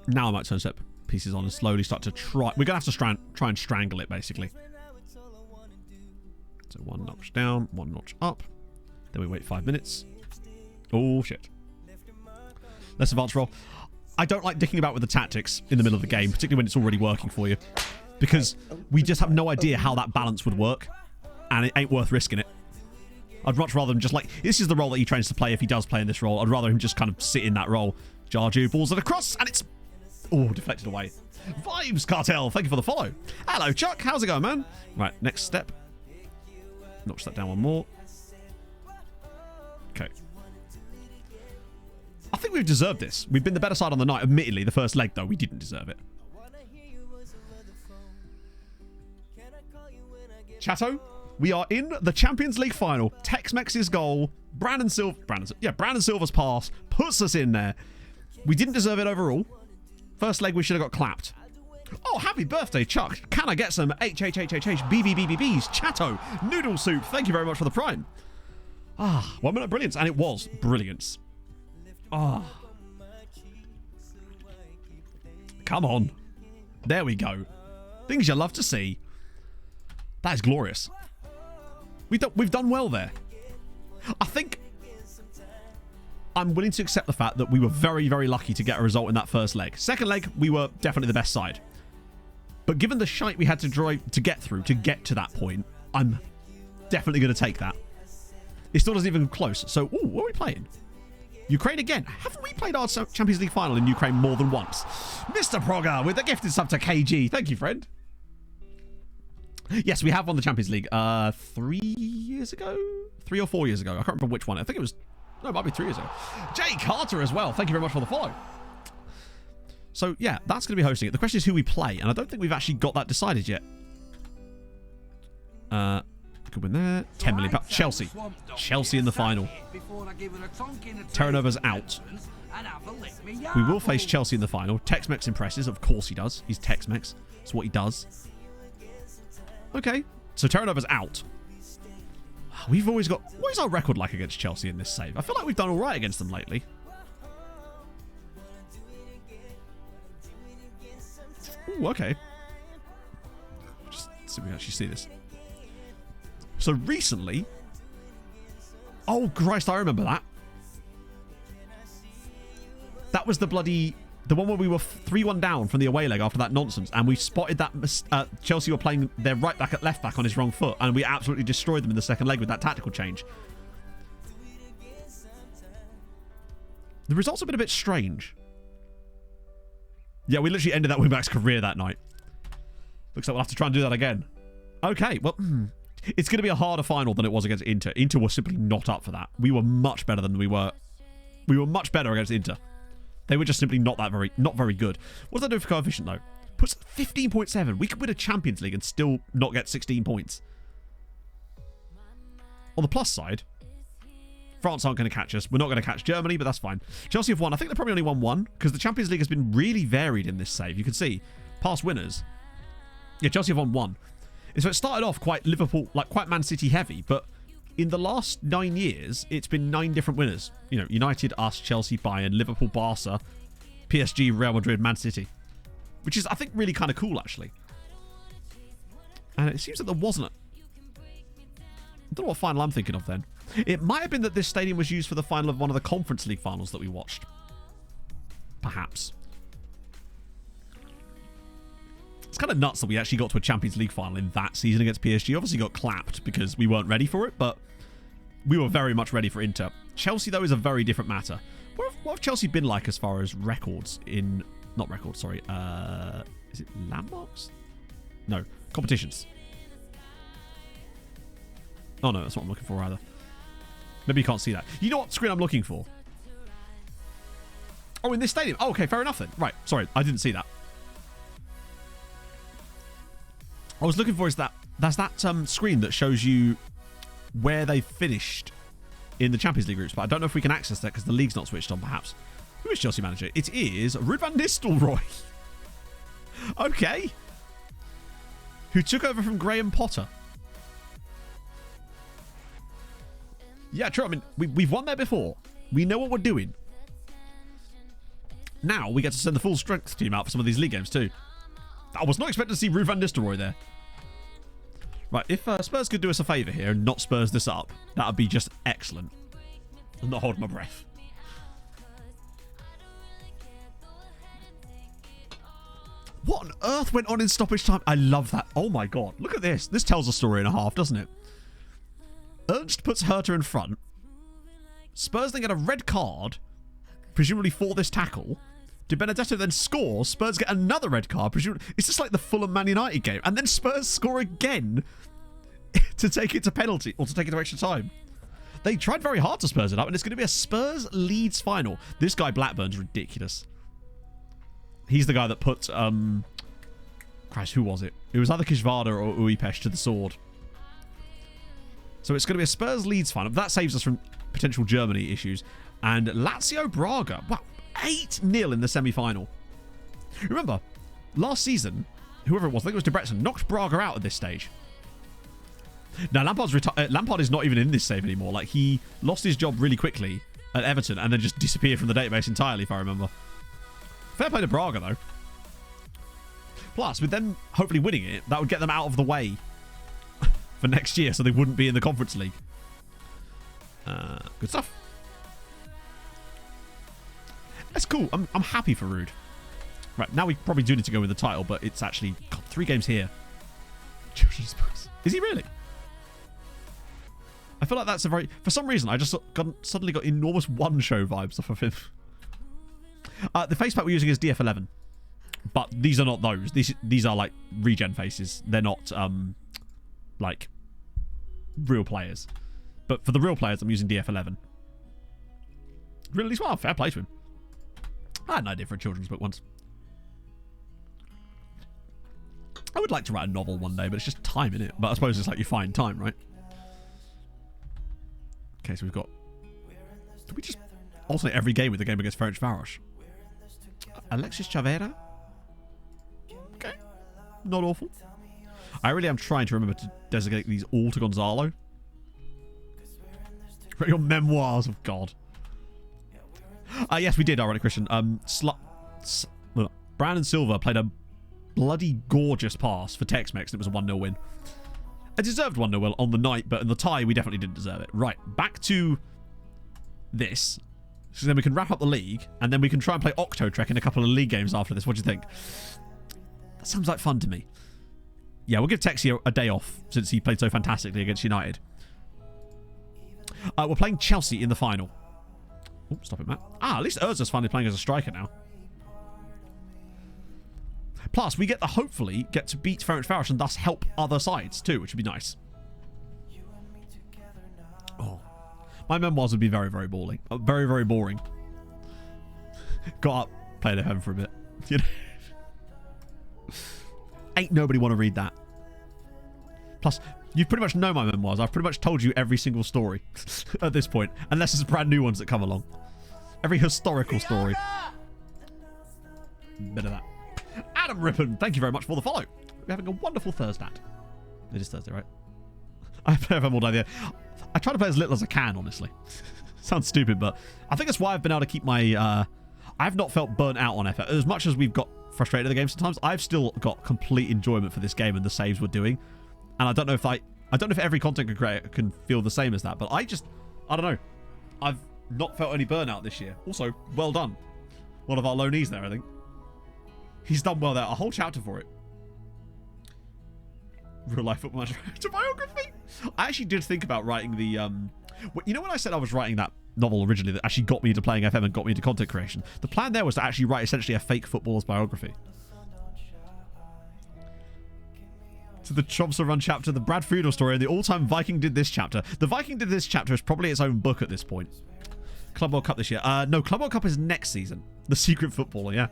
Now I might turn set pieces on and slowly start to try. We're going to have to try and strangle it, basically. So one notch down, one notch up. Then we wait 5 minutes. Oh, shit. Let's advance roll. I don't like dicking about with the tactics in the middle of the game, particularly when it's already working for you. Because we just have no idea how that balance would work. And it ain't worth risking it. I'd much rather than just like... This is the role that he trains to play if he does play in this role. I'd rather him just kind of sit in that role. Jarju balls it across, and it's... Oh, deflected away. Vibes Cartel, thank you for the follow. Hello, Chuck. How's it going, man? Right, next step. Notch that down one more. Okay. I think we've deserved this. We've been the better side on the night. Admittedly, the first leg, though, we didn't deserve it. Chatto, we are in the Champions League final. Tex-Mex's goal. Brandon Silva's pass puts us in there. We didn't deserve it overall. First leg, we should have got clapped. Oh, happy birthday, Chuck. Can I get some HHHHHBBBBBs? Chatto, noodle soup. Thank you very much for the prime. 1 minute brilliance. And it was brilliance. Come on. There we go. Things you love to see. That is glorious. We've done well there. I think I'm willing to accept the fact that we were very, very lucky to get a result in that first leg. Second leg, we were definitely the best side. But given the shite we had to drive to get through, to get to that point, I'm definitely going to take that. It still doesn't even come close. So, what are we playing? Ukraine again. Haven't we played our Champions League final in Ukraine more than once? Mr. Progger with the gifted sub to KG. Thank you, friend. Yes, we have won the Champions League 3 years ago? 3 or 4 years ago. I can't remember which one. I think it was... No, it might be 3 years ago. Jay Carter as well. Thank you very much for the follow. So, yeah, that's going to be hosting it. The question is who we play, and I don't think we've actually got that decided yet. Good win there. 10 million. Chelsea. Chelsea in the final. Terranova's out. We will face Chelsea in the final. Tex-Mex impresses. Of course he does. He's Tex-Mex. That's what he does. Okay. So Terranova's out. We've always got... What is our record like against Chelsea in this save? I feel like we've done all right against them lately. Ooh, okay. Just see if we can actually see this. So recently... Oh, Christ, I remember that. That was the bloody... The one where we were 3-1 down from the away leg after that nonsense, and we spotted that Chelsea were playing their right back at left back on his wrong foot, and we absolutely destroyed them in the second leg with that tactical change. The results have been a bit strange. Yeah, we literally ended that wingback's career that night. Looks like we'll have to try and do that again. Okay, well, it's going to be a harder final than it was against Inter. Inter was simply not up for that. We were much better than we were. We were much better against Inter. They were just simply not very good. What does that do for coefficient, though? Puts 15.7. We could win a Champions League and still not get 16 points. On the plus side, France aren't going to catch us. We're not going to catch Germany, but that's fine. Chelsea have won. I think they've probably only won one, because the Champions League has been really varied in this save. You can see, past winners. Yeah, Chelsea have won one. And so it started off quite Liverpool, like quite Man City heavy, but in the last 9 years, it's been 9 different winners. You know, United, us, Chelsea, Bayern, Liverpool, Barca, PSG, Real Madrid, Man City. Which is, I think, really kind of cool, actually. And it seems that there wasn't I don't know what final I'm thinking of then. It might have been that this stadium was used for the final of one of the Conference League finals that we watched. Perhaps. It's kind of nuts that we actually got to a Champions League final in that season against PSG. Obviously got clapped because we weren't ready for it, but we were very much ready for Inter. Chelsea, though, is a very different matter. What have Chelsea been like as far as records in... Not records, sorry. Is it landmarks? No. Competitions. Oh, no, that's what I'm looking for either. Maybe you can't see that. You know what screen I'm looking for? Oh, in this stadium. Oh, okay, fair enough then. Right, sorry, I didn't see that. I was looking for that's that screen that shows you where they finished in the Champions League groups, but I don't know if we can access that because the league's not switched on, perhaps. Who is Chelsea manager? It is Ruud van Nistelrooy. Okay. Who took over from Graham Potter. Yeah, true. I mean, we've won there before. We know what we're doing. Now we get to send the full strength team out for some of these league games too. I was not expecting to see Ruud van Nistelrooy there. Right, if Spurs could do us a favour here and not Spurs this up, that would be just excellent. I'm not holding my breath. What on earth went on in stoppage time? I love that. Oh my god. Look at this. This tells a story and a half, doesn't it? Ernst puts Hertha in front. Spurs then get a red card, presumably for this tackle. Di Benedetto then scores. Spurs get another red card. Presumably, it's just like the Fulham Man United game. And then Spurs score again to take it to penalty or to take it to extra time. They tried very hard to Spurs it up, and it's going to be a Spurs-Leeds final. This guy Blackburn's ridiculous. He's the guy that put, Christ, who was it? It was either Kishvada or Uipesh to the sword. So it's going to be a Spurs-Leeds final. That saves us from potential Germany issues. And Lazio Braga. Wow. 8-0 in the semi-final. Remember, last season, whoever it was, I think it was Debrecen, knocked Braga out at this stage. Now, Lampard is not even in this save anymore. Like, he lost his job really quickly at Everton and then just disappeared from the database entirely, if I remember. Fair play to Braga, though. Plus, with them hopefully winning it, that would get them out of the way for next year, so they wouldn't be in the Conference League. Good stuff. That's cool. I'm happy for Ruud. Right, now we probably do need to go with the title, but it's actually... God, 3 games here. Is he really? I feel like that's a very... For some reason, I just suddenly got enormous one-show vibes off of him. The face pack we're using is DF11. But these are not those. These are, like, regen faces. They're not, like, real players. But for the real players, I'm using DF11. Really? Well, fair play to him. I had an idea for a children's book once. I would like to write a novel one day, but it's just time in it. But I suppose it's like you find time, right? Okay, so we've got... Did we just alternate every game with the game against Ferencváros? Alexis Chavera? Okay. Not awful. I really am trying to remember to designate these all to Gonzalo. Your memoirs of God. Yes, we did, ironic Christian. Brandon Silva played a bloody gorgeous pass for Tex-Mex, and it was a 1-0 win. A deserved 1-0 win on the night, but in the tie, we definitely didn't deserve it. Right, back to this. So then we can wrap up the league, and then we can try and play Octotrek in a couple of league games after this. What do you think? That sounds like fun to me. Yeah, we'll give Texie a day off, since he played so fantastically against United. We're playing Chelsea in the final. Oh, stop it, Matt. At least Urza's finally playing as a striker now. Plus, we hopefully get to beat Ferencváros and thus help other sides too, which would be nice. Oh, my memoirs would be very, very boring. Very, very boring. Got up, played at home for a bit. You know? Ain't nobody want to read that. Plus, you pretty much know my memoirs. I've pretty much told you every single story at this point, unless there's brand new ones that come along. Every historical story. Bit of that. Adam Rippon, thank you very much for the follow. We're having a wonderful Thursday. It is Thursday, right? I play FM all day there. I try to play as little as I can, honestly. Sounds stupid, but I think that's why I've been able to keep my... I've not felt burnt out on FM. As much as we've got frustrated at the game sometimes, I've still got complete enjoyment for this game and the saves we're doing. And I don't know if every content creator can feel the same as that, but I don't know. I've not felt any burnout this year. Also, well done. One of our loanees there, I think. He's done well there. A whole chapter for it. Real life football manager autobiography. I actually did think about writing the you know when I said I was writing that novel originally that actually got me into playing FM and got me into content creation, the plan there was to actually write essentially a fake footballer's biography. To the Chomsky Run chapter, the Brad Friedel story, and the all-time Viking did this chapter. The Viking did this chapter is probably its own book at this point. Club World Cup this year. No, Club World Cup is next season. The Secret Footballer, yeah.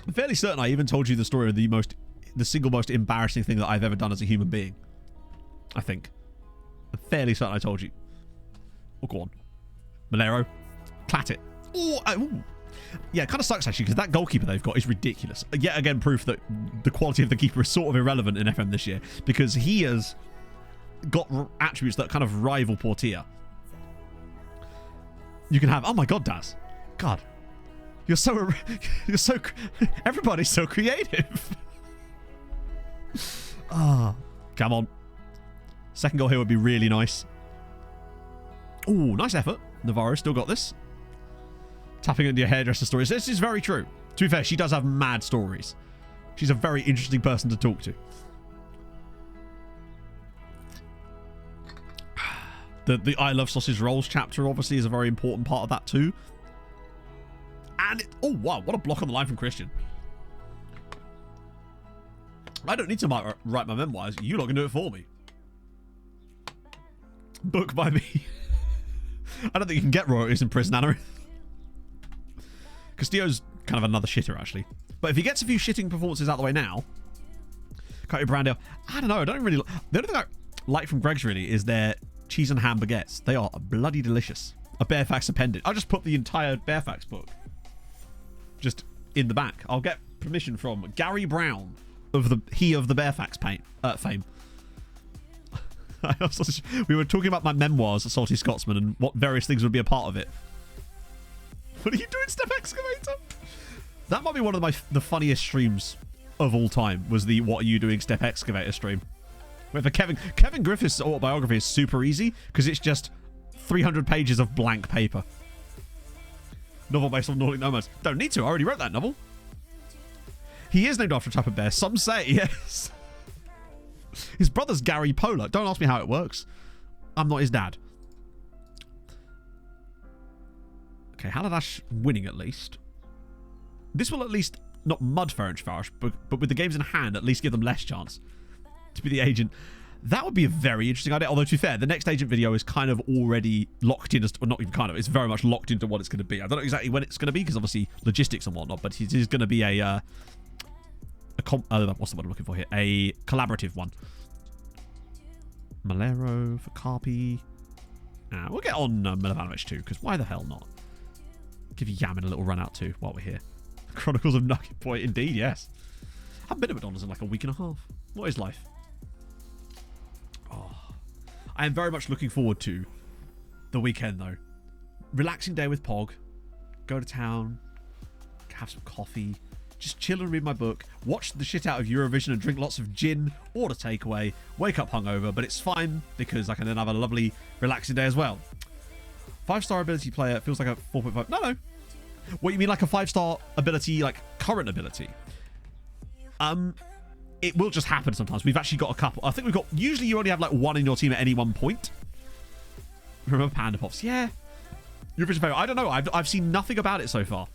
I'm fairly certain I even told you the story of the single most embarrassing thing that I've ever done as a human being. I think. I'm fairly certain I told you. Oh, go on. Malero. Clat it. Ooh. Yeah, it kind of sucks actually because that goalkeeper they've got is ridiculous. Yet again, proof that the quality of the keeper is sort of irrelevant in FM this year because he has got attributes that kind of rival Portier. You can have, oh my god, Daz. God. You're so everybody's so creative. Ah, come on. Second goal here would be really nice. Ooh, nice effort. Navarro still got this. Tapping into your hairdresser stories. This is very true. To be fair, she does have mad stories. She's a very interesting person to talk to. The I Love Sausage Rolls chapter obviously is a very important part of that too. And oh wow, what a block on the line from Christian. I don't need to write my memoirs. You lot can do it for me. Book by me. I don't think you can get royalties in prison, Anna. Castillo's kind of another shitter, actually. But if he gets a few shitting performances out of the way now, Cody Brandale, I don't know. I don't really. The only thing I like from Greg's really is their cheese and ham baguettes. They are bloody delicious. A Bearfax appendage. I'll just put the entire Bearfax book just in the back. I'll get permission from Gary Brown of the Bearfax fame. We were talking about my memoirs, A Salty Scotsman, and what various things would be a part of it. What are you doing, Step Excavator? That might be one of the funniest streams of all time, was the What Are You Doing, Step Excavator stream. Where for Kevin Griffith's autobiography is super easy, because it's just 300 pages of blank paper. Novel based on Nordic nomads. Don't need to, I already wrote that novel. He is named after a type of bear, some say, yes. His brother's Gary Polar. Don't ask me how it works. I'm not his dad. Okay, Haladash winning at least. This will at least not mud Ferencváros, but with the games in hand, at least give them less chance to be the agent. That would be a very interesting idea. Although, to be fair, the next agent video is kind of already locked in, or not even kind of, it's very much locked into what it's going to be. I don't know exactly when it's going to be, because obviously logistics and whatnot, but it is going to be what's the word I'm looking for here? A collaborative one. Malero for Carpi. We'll get on Milovanovic too, because why the hell not? Give Yamin a little run out too while we're here. Chronicles of Nugget Boy, indeed, yes. I haven't been at McDonald's in like a week and a half. What is life? Oh, I am very much looking forward to the weekend though. Relaxing day with Pog. Go to town. Have some coffee. Just chill and read my book. Watch the shit out of Eurovision and drink lots of gin. Order takeaway. Wake up hungover, but it's fine because I can then have a lovely relaxing day as well. 5-star ability player feels like a 4.5. No. What, you mean like a 5-star ability, like current ability? It will just happen sometimes. We've actually got a couple. I think we've got, usually you only have like one in your team at any one point. Remember Panda Pops? Yeah. Eurovision favorite. I don't know. I've seen nothing about it so far.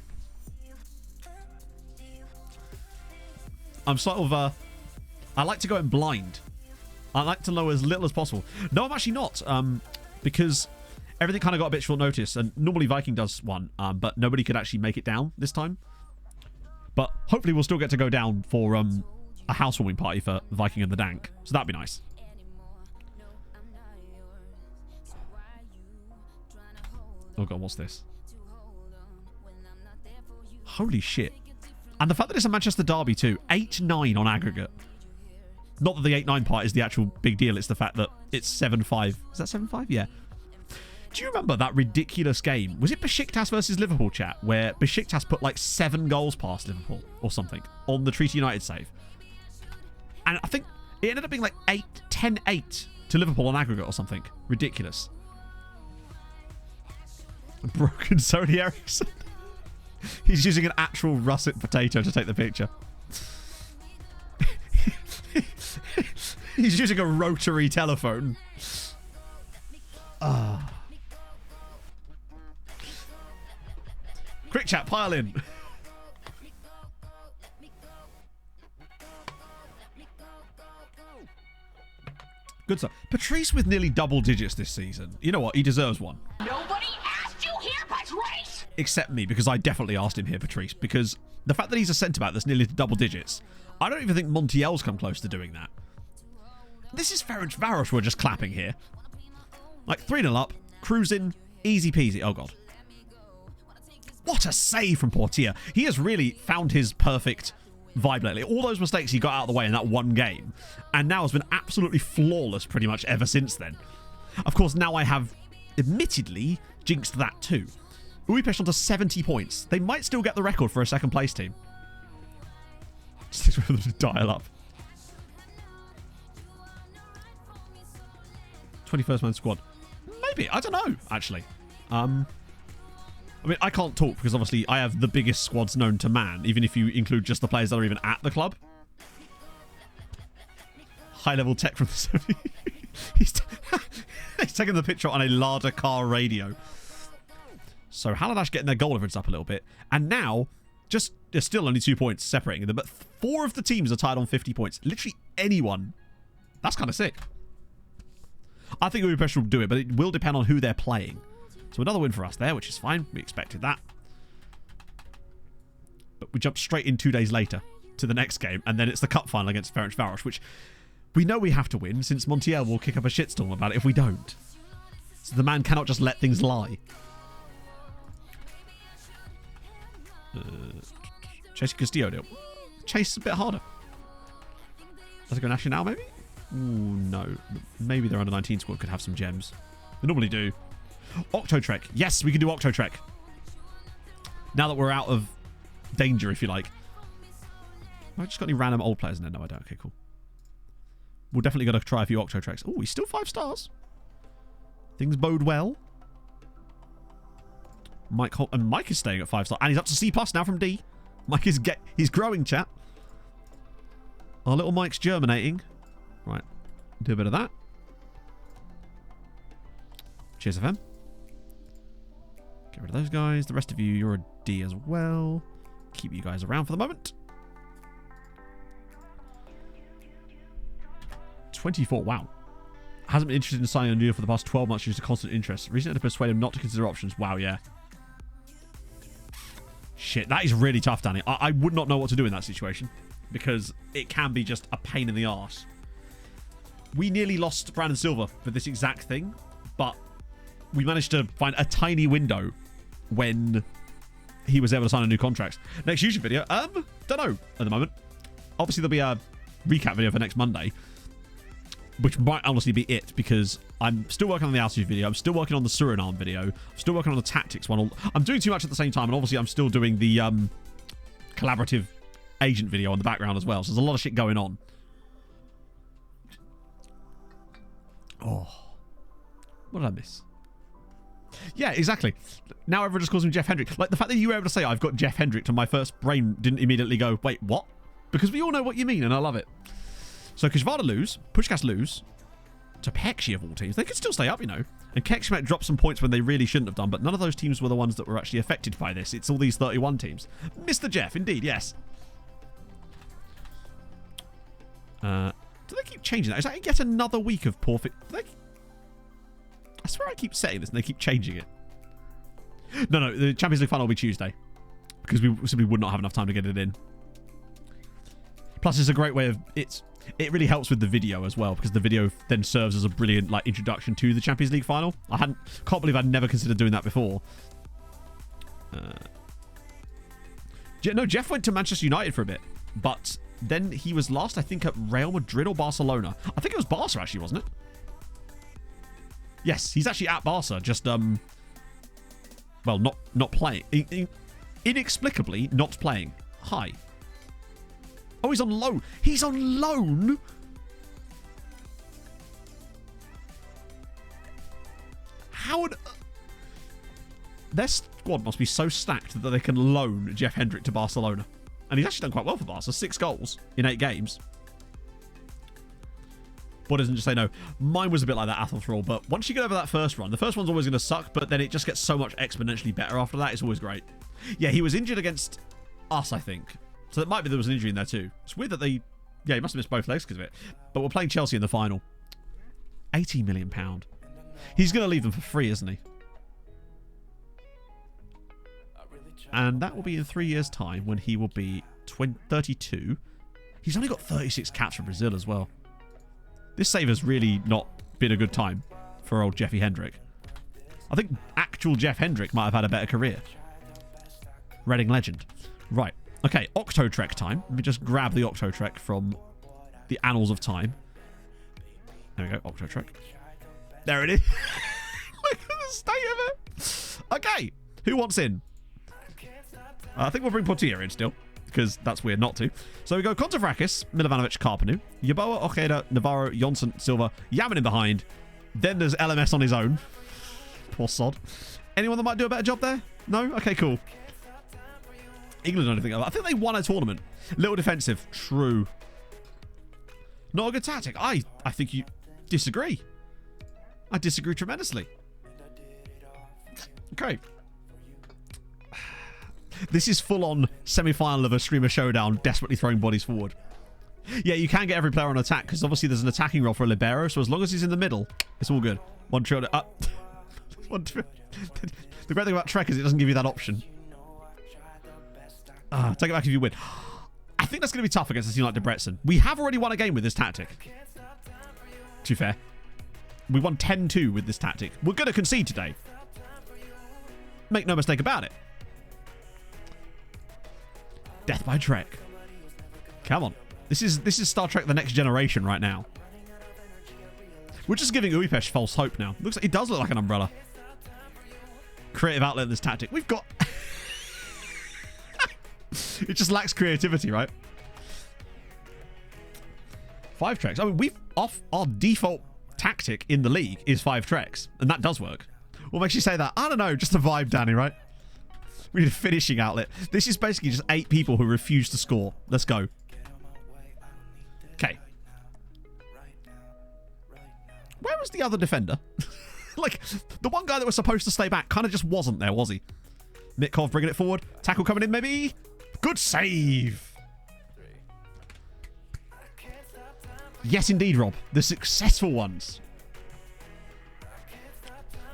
I'm sort of, I like to go in blind. I like to know as little as possible. No, I'm actually not. Because everything kind of got a bit short notice, and normally Viking does one, but nobody could actually make it down this time. But hopefully we'll still get to go down for a housewarming party for Viking and the Dank. So that'd be nice. Oh god, what's this? Holy shit. And the fact that it's a Manchester derby too. 8-9 on aggregate. Not that the 8-9 part is the actual big deal. It's the fact that it's 7-5. Is that 7-5? Yeah. Do you remember that ridiculous game? Was it Besiktas versus Liverpool, chat? Where Besiktas put like 7 goals past Liverpool or something on the Treaty United save. And I think it ended up being like 10-8 to Liverpool on aggregate or something. Ridiculous. Broken Sony Ericsson. He's using an actual russet potato to take the picture. He's using a rotary telephone. Quick chat, pile in. Good stuff. Patrice with nearly double digits this season. You know what? He deserves one. Nobody asked you here, Patrice! Except me, because I definitely asked him here, Patrice. Because the fact that he's a centre-back that's nearly to double digits, I don't even think Montiel's come close to doing that. This is Ferencvaros we're just clapping here. Like 3-0 up, cruising, easy peasy. Oh, God. What a save from Portier. He has really found his perfect vibe lately. All those mistakes he got out of the way in that one game, and now has been absolutely flawless pretty much ever since then. Of course, now I have admittedly jinxed that too. Budapest on to 70 points. They might still get the record for a second place team. Just for them to dial up. 21st man squad. Maybe. I don't know, actually. I mean, I can't talk because obviously I have the biggest squads known to man, even if you include just the players that are even at the club. High-level tech from the 70s. He's taking the picture on a Lada car radio. So Haladash getting their goal difference up a little bit. And now, there's still only 2 points separating them, but 4 of the teams are tied on 50 points. Literally anyone. That's kind of sick. I think Budapest will do it, but it will depend on who they're playing. So another win for us there, which is fine. We expected that. But we jump straight in 2 days later to the next game, and then it's the cup final against Ferencvaros, which we know we have to win, since Montiel will kick up a shitstorm about it if we don't. So the man cannot just let things lie. Chase Castillo deal. Chase a bit harder. Does it go Nacional, maybe? Ooh, no. Maybe their under-19 squad could have some gems. They normally do. Octotrek. Yes, we can do Octotrek. Now that we're out of danger, if you like. Have I just got any random old players in there? No, I don't. Okay, cool. We'll definitely got to try a few Octotreks. Oh, he's still 5 stars. Things bode well. Mike is staying at 5 stars. And he's up to C+ now from D. Mike is he's growing, chat. Our little Mike's germinating. Right. Do a bit of that. Cheers, FM. Get rid of those guys. The rest of you, you're a D as well. Keep you guys around for the moment. 24. Wow. Hasn't been interested in signing a deal for the past 12 months due to constant interest. Recently had to persuade him not to consider options. Wow, yeah. Shit, that is really tough, Danny. I would not know what to do in that situation because it can be just a pain in the arse. We nearly lost Brandon Silva for this exact thing, but we managed to find a tiny window when he was able to sign a new contract. Next YouTube video, don't know at the moment. Obviously, there'll be a recap video for next Monday, which might honestly be it because I'm still working on the altitude video. I'm still working on the Suriname video. I'm still working on the tactics one. I'm doing too much at the same time, and obviously I'm still doing the collaborative agent video on the background as well. So there's a lot of shit going on. Oh, what did I miss? Yeah, exactly. Now everyone just calls him Jeff Hendrick. Like the fact that you were able to say I've got Jeff Hendrick to my first brain didn't immediately go, wait, what? Because we all know what you mean, and I love it. So Kishvada lose, Pushkas lose to Pekshi of all teams. They could still stay up, you know. And Kekshmet dropped some points when they really shouldn't have done, but none of those teams were the ones that were actually affected by this. It's all these 31 teams. Mr. Jeff, indeed, yes. Do they keep changing that? Is that yet another week of poor fit? I swear I keep saying this and they keep changing it. No, the Champions League final will be Tuesday because we simply would not have enough time to get it in. Plus, it's a great way of it really helps with the video as well because the video then serves as a brilliant like introduction to the Champions League final. Can't believe I'd never considered doing that before. No, Jeff went to Manchester United for a bit, but then he was last, I think, at Real Madrid or Barcelona. I think it was Barca, actually, wasn't it? Yes, he's actually at Barca, just, well, not playing. Inexplicably not playing. Hi. Oh, he's on loan. He's on loan? How would... Their squad must be so stacked that they can loan Jeff Hendrick to Barcelona. And he's actually done quite well for Barca. 6 goals in 8 games. Boy doesn't just say no. Mine was a bit like that Athelthrall, but once you get over that first run, the first one's always going to suck, but then it just gets so much exponentially better after that. It's always great. Yeah, he was injured against us, I think. So it might be there was an injury in there too. It's weird that they... Yeah, he must have missed both legs because of it. But we're playing Chelsea in the final. £80 million. He's going to leave them for free, isn't he? And that will be in 3 years' time when he will be 32. He's only got 36 caps for Brazil as well. This save has really not been a good time for old Jeffy Hendrick. I think actual Jeff Hendrick might have had a better career. Reading legend. Right. Okay, Octotrek time. Let me just grab the Octotrek from the annals of time. There we go, Octotrek. There it is. Look at the state of it. Okay, who wants in? I think we'll bring Portilla in still, because that's weird not to. So we go Kontavrakis, Milovanovic, Karpanu, Yeboah, Ojeda, Navarro, Jonsson, Silva, Yaman in behind. Then there's LMS on his own. Poor sod. Anyone that might do a better job there? No? Okay, cool. England don't think. I think they won a tournament. Little defensive. True. Not a good tactic. I think you disagree. I disagree tremendously. Okay. This is full-on semi-final of a streamer showdown, desperately throwing bodies forward. Yeah, you can get every player on attack, because obviously there's an attacking role for a libero, so as long as he's in the middle, it's all good. One trio... The great thing about Trek is it doesn't give you that option. Take it back if you win. I think that's going to be tough against a team like Debrecen. We have already won a game with this tactic. To be fair. We won 10-2 with this tactic. We're going to concede today. Make no mistake about it. Death by Trek. Come on. This is Star Trek The Next Generation right now. We're just giving Uipesh false hope now. Looks like he does look like an umbrella. Creative outlet in this tactic. We've got... It just lacks creativity, right? 5 Treks. I mean, our default tactic in the league is 5 Treks, and that does work. What makes you say that? I don't know. Just a vibe, Danny, right? We need a finishing outlet. This is basically just 8 people who refuse to score. Let's go. Okay. Where was the other defender? Like, the one guy that was supposed to stay back kind of just wasn't there, was he? Mitkov bringing it forward. Tackle coming in, maybe. Good save. Yes, indeed, Rob. The successful ones.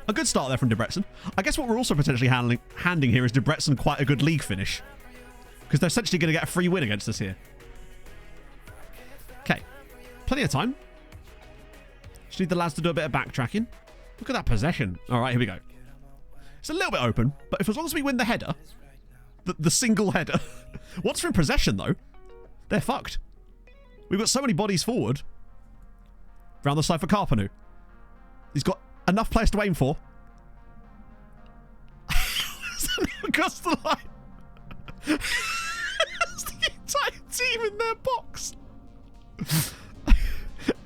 A good start there from Debrecen. I guess what we're also potentially handing here is Debrecen quite a good league finish. Because they're essentially going to get a free win against us here. Okay. Plenty of time. Just need the lads to do a bit of backtracking. Look at that possession. All right, here we go. It's a little bit open, but if as long as we win the header, the single header. Once we're in possession, though, they're fucked. We've got so many bodies forward. Round the side for Karpanu. He's got enough players to aim for. Across the line. It's the entire team in their box.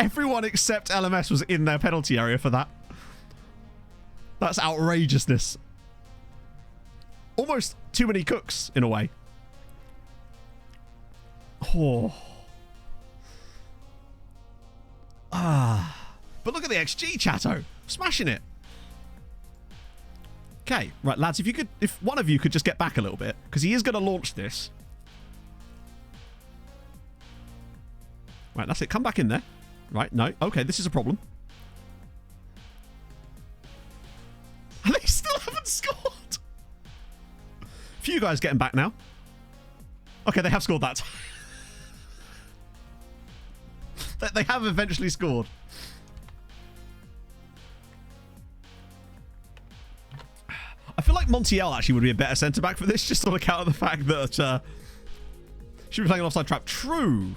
Everyone except LMS was in their penalty area for that. That's outrageousness. Almost too many cooks, in a way. Oh. But look at the XG, Chatto. Smashing it. Okay, right, lads, if one of you could just get back a little bit, because he is going to launch this. Right, that's it. Come back in there. Right, no. Okay, this is a problem. And they still haven't scored. A few guys getting back now. Okay, they have scored that. They have eventually scored. I feel like Montiel actually would be a better centre-back for this, just on account of the fact that should be playing an offside trap. True.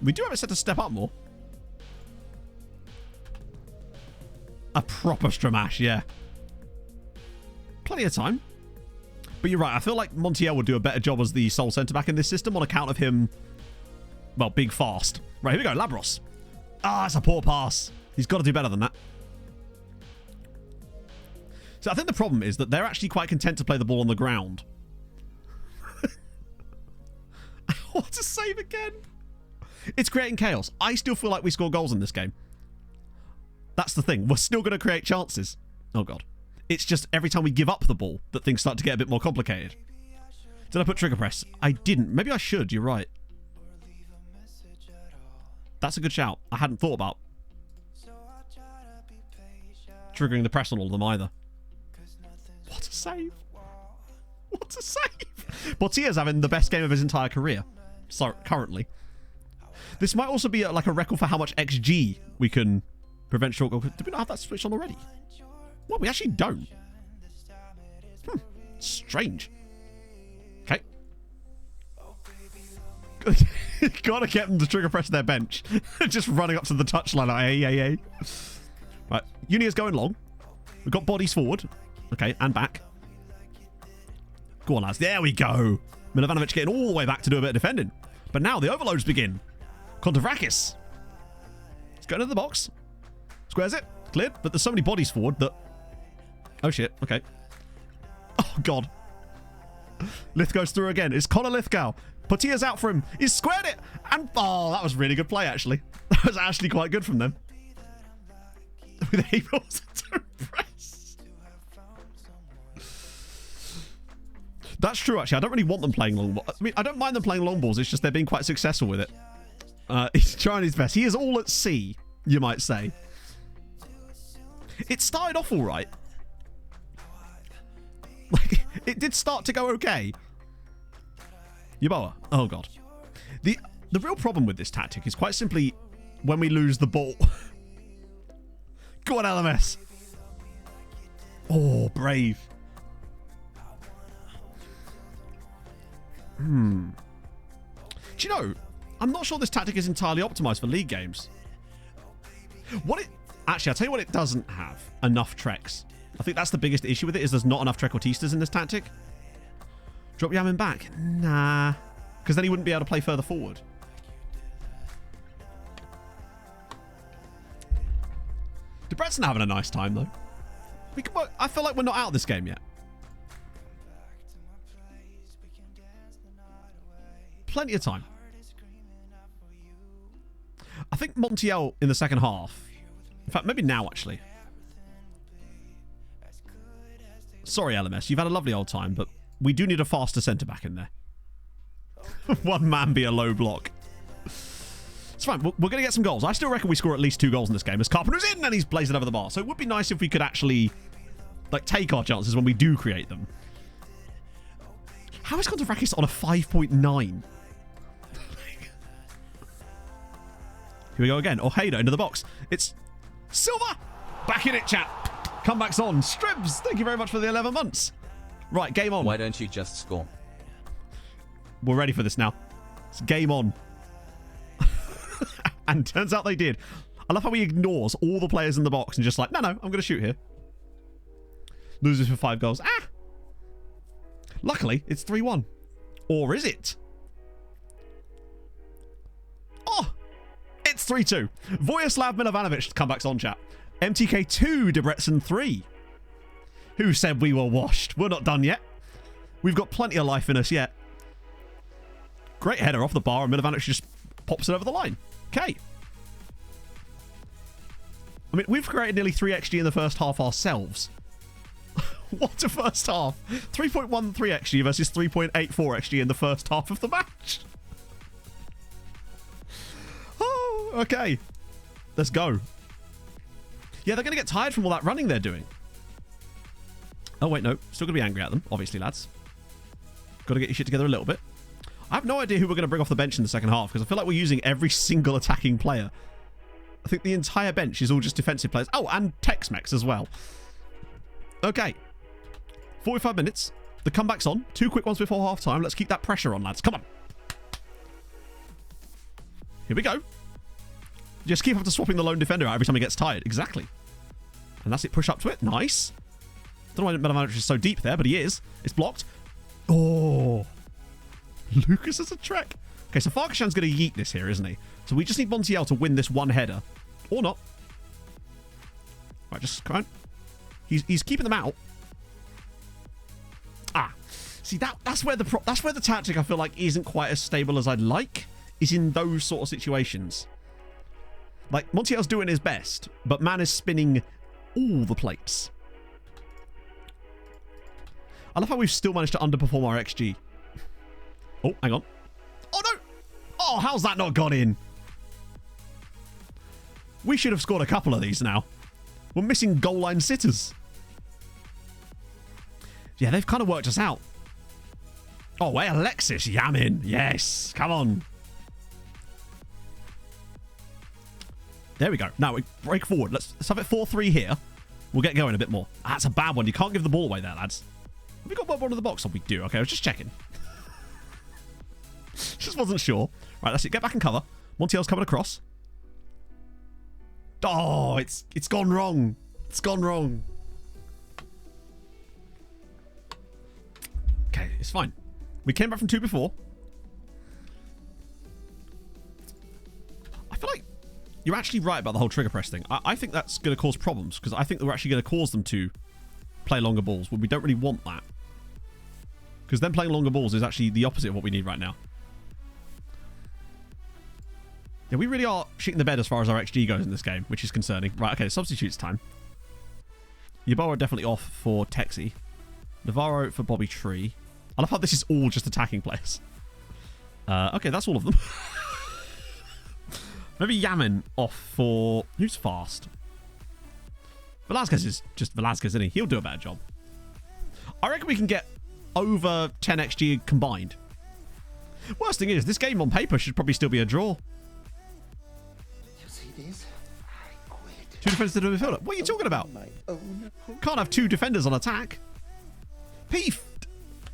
We do have it set to step up more. A proper Stramash, yeah. Plenty of time. But you're right, I feel like Montiel would do a better job as the sole centre-back in this system on account of him, well, being fast. Right, here we go, Labros. Ah, it's a poor pass. He's got to do better than that. So I think the problem is that they're actually quite content to play the ball on the ground. What a save again. It's creating chaos. I still feel like we score goals in this game. That's the thing. We're still going to create chances. Oh, God. It's just every time we give up the ball that things start to get a bit more complicated. Did I put trigger press? I didn't. Maybe I should. You're right. That's a good shout. I hadn't thought about triggering the press on all of them either. What a save. What a save. Portilla's having the best game of his entire career. So, currently. This might also be like a record for how much XG we can prevent short goal. Did we not have that switched on already? Well, we actually don't. Strange. Okay. Gotta get them to trigger press their bench. Just running up to the touchline like, hey. Right, Unia's going long. We've got bodies forward. Okay, and back. Go on, lads. There we go. Milovanovic getting all the way back to do a bit of defending. But now the overloads begin. Kontavrakis. Let's go into the box. Squares it. Cleared. But there's so many bodies forward that... Oh, shit. Okay. Oh, God. Lith goes through again. It's Connor Lithgow. Portilla's out for him. He's squared it. And... Oh, that was really good play, actually. That was actually quite good from them. With Abel's to press. That's true, actually. I don't really want them playing long balls. I mean, I don't mind them playing long balls. It's just they're being quite successful with it. He's trying his best. He is all at sea, you might say. It started off all right. Like, it did start to go okay. Yeboah. Oh, God. The real problem with this tactic is quite simply when we lose the ball. Go on, LMS. Oh, brave. Do you know, I'm not sure this tactic is entirely optimized for league games. Actually, I'll tell you what it doesn't have. Enough treks. I think that's the biggest issue with it, is there's not enough trequartistas in this tactic. Drop Yamin back? Nah. Because then he wouldn't be able to play further forward. Debrett's having a nice time, though. I feel like we're not out of this game yet. Plenty of time. I think Montiel in the second half. In fact, maybe now, actually. Sorry, LMS. You've had a lovely old time, but we do need a faster centre-back in there. One man be a low block. It's fine. We're going to get some goals. I still reckon we score at least 2 goals in this game as Carpenter's in and he's blazing over the bar. So it would be nice if we could actually like take our chances when we do create them. How is Kontavrakis on a 5.9? Here we go again. Ojeda into the box. It's Silva. Back in it, chat. Comebacks on. Stribs, thank you very much for the 11 months. Right, game on. Why don't you just score? We're ready for this now. It's game on. And turns out they did. I love how he ignores all the players in the box and just like, no, I'm going to shoot here. Loses for 5 goals. Ah! Luckily, it's 3-1. Or is it? Oh! It's 3-2. Vojislav Milovanovic comebacks on, chat. MTK 2, Debrecen 3. Who said we were washed? We're not done yet. We've got plenty of life in us yet. Great header off the bar, and Milovanovic just pops it over the line. Okay. I mean, we've created nearly 3 XG in the first half ourselves. What a first half. 3.13 XG versus 3.84 XG in the first half of the match. Oh, okay. Let's go. Yeah, they're going to get tired from all that running they're doing. Oh, wait, no. Still going to be angry at them, obviously, lads. Got to get your shit together a little bit. I have no idea who we're going to bring off the bench in the second half because I feel like we're using every single attacking player. I think the entire bench is all just defensive players. Oh, and Tex-Mex as well. Okay. 45 minutes. The comeback's on. 2 quick ones before half-time. Let's keep that pressure on, lads. Come on. Here we go. Just keep after swapping the lone defender out every time he gets tired. Exactly. And that's it. Push up to it. Nice. Don't know why Milovanovic is so deep there, but he is. It's blocked. Oh. Lucas has a trek. Okay, so Farkashan's going to yeet this here, isn't he? So we just need Montiel to win this one header. Or not. Right, just come on. He's keeping them out. See, that's where the tactic I feel like isn't quite as stable as I'd like, is in those sort of situations. Like, Montiel's doing his best, but man is spinning all the plates. I love how we've still managed to underperform our XG. Oh, hang on. Oh, no! Oh, how's that not gone in? We should have scored a couple of these now. We're missing goal line sitters. Yeah, they've kind of worked us out. Oh, hey, Alexis Yamin. Yes, come on. There we go. Now we break forward. Let's have it 4-3 here. We'll get going a bit more. That's a bad one. You can't give the ball away there, lads. Have we got one in the box? Oh, we do. Okay, I was just checking. Just wasn't sure. Right, that's it. Get back in cover. Montiel's coming across. Oh, it's gone wrong. It's gone wrong. Okay, it's fine. We came back from 2 before. I feel like you're actually right about the whole trigger press thing. I think that's going to cause problems, because I think that we're actually going to cause them to play longer balls when we don't really want that. Because them playing longer balls is actually the opposite of what we need right now. Yeah, we really are shitting the bed as far as our XG goes in this game, which is concerning. Right, okay, substitutes time. Yeboah definitely off for Texi. Navarro for Bobby Tree. I love how this is all just attacking players. Okay, that's all of them. Maybe Yamin off for... Who's fast? Velasquez is just Velasquez, isn't he? He'll do a better job. I reckon we can get over 10 XG combined. Worst thing is, this game on paper should probably still be a draw. You see this? I quit. 2 defenders to the midfielder. What are you talking about? Can't have 2 defenders on attack. Peef!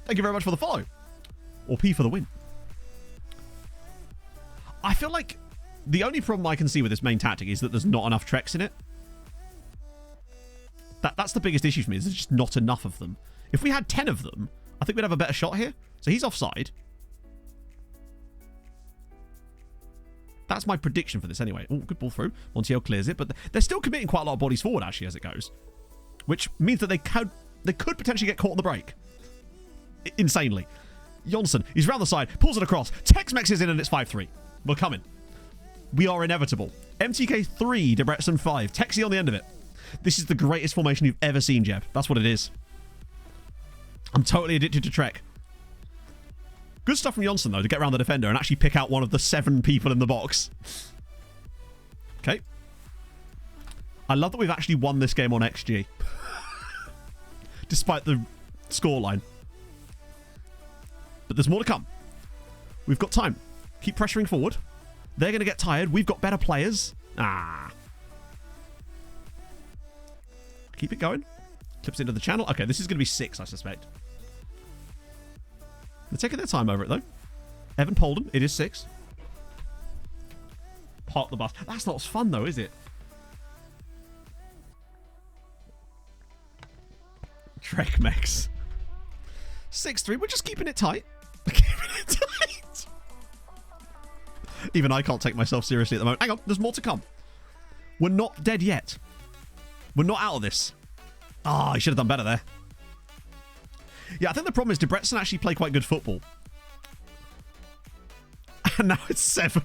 Thank you very much for the follow. Or P for the win. I feel like the only problem I can see with this main tactic is that there's not enough Treks in it. That's the biggest issue for me, is there's just not enough of them. If we had 10 of them, I think we'd have a better shot here. So he's offside. That's my prediction for this anyway. Oh, good ball through. Montiel clears it, but they're still committing quite a lot of bodies forward actually as it goes. Which means that they could potentially get caught on the break. Insanely. Jonsson, he's round the side, pulls it across. Tex-Mex is in and it's 5-3. We're coming. We are inevitable. MTK 3, Debrecen 5. Texi on the end of it. This is the greatest formation you've ever seen, Jeb. That's what it is. I'm totally addicted to Trek. Good stuff from Jonsson, though, to get around the defender and actually pick out one of the 7 people in the box. Okay. I love that we've actually won this game on XG. Despite the scoreline. But there's more to come. We've got time. Keep pressuring forward. They're going to get tired. We've got better players. Keep it going. Clips into the channel. Okay, this is going to be 6, I suspect. They're taking their time over it, though. Evan Polden, it is 6. Park the bus. That's not as fun, though, is it? Trek Mex. 6-3. We're just keeping it tight. We're keeping it tight. Even I can't take myself seriously at the moment. Hang on, there's more to come. We're not dead yet. We're not out of this. Ah, he should have done better there. Yeah, I think the problem is Debrecen actually play quite good football. And now it's 7.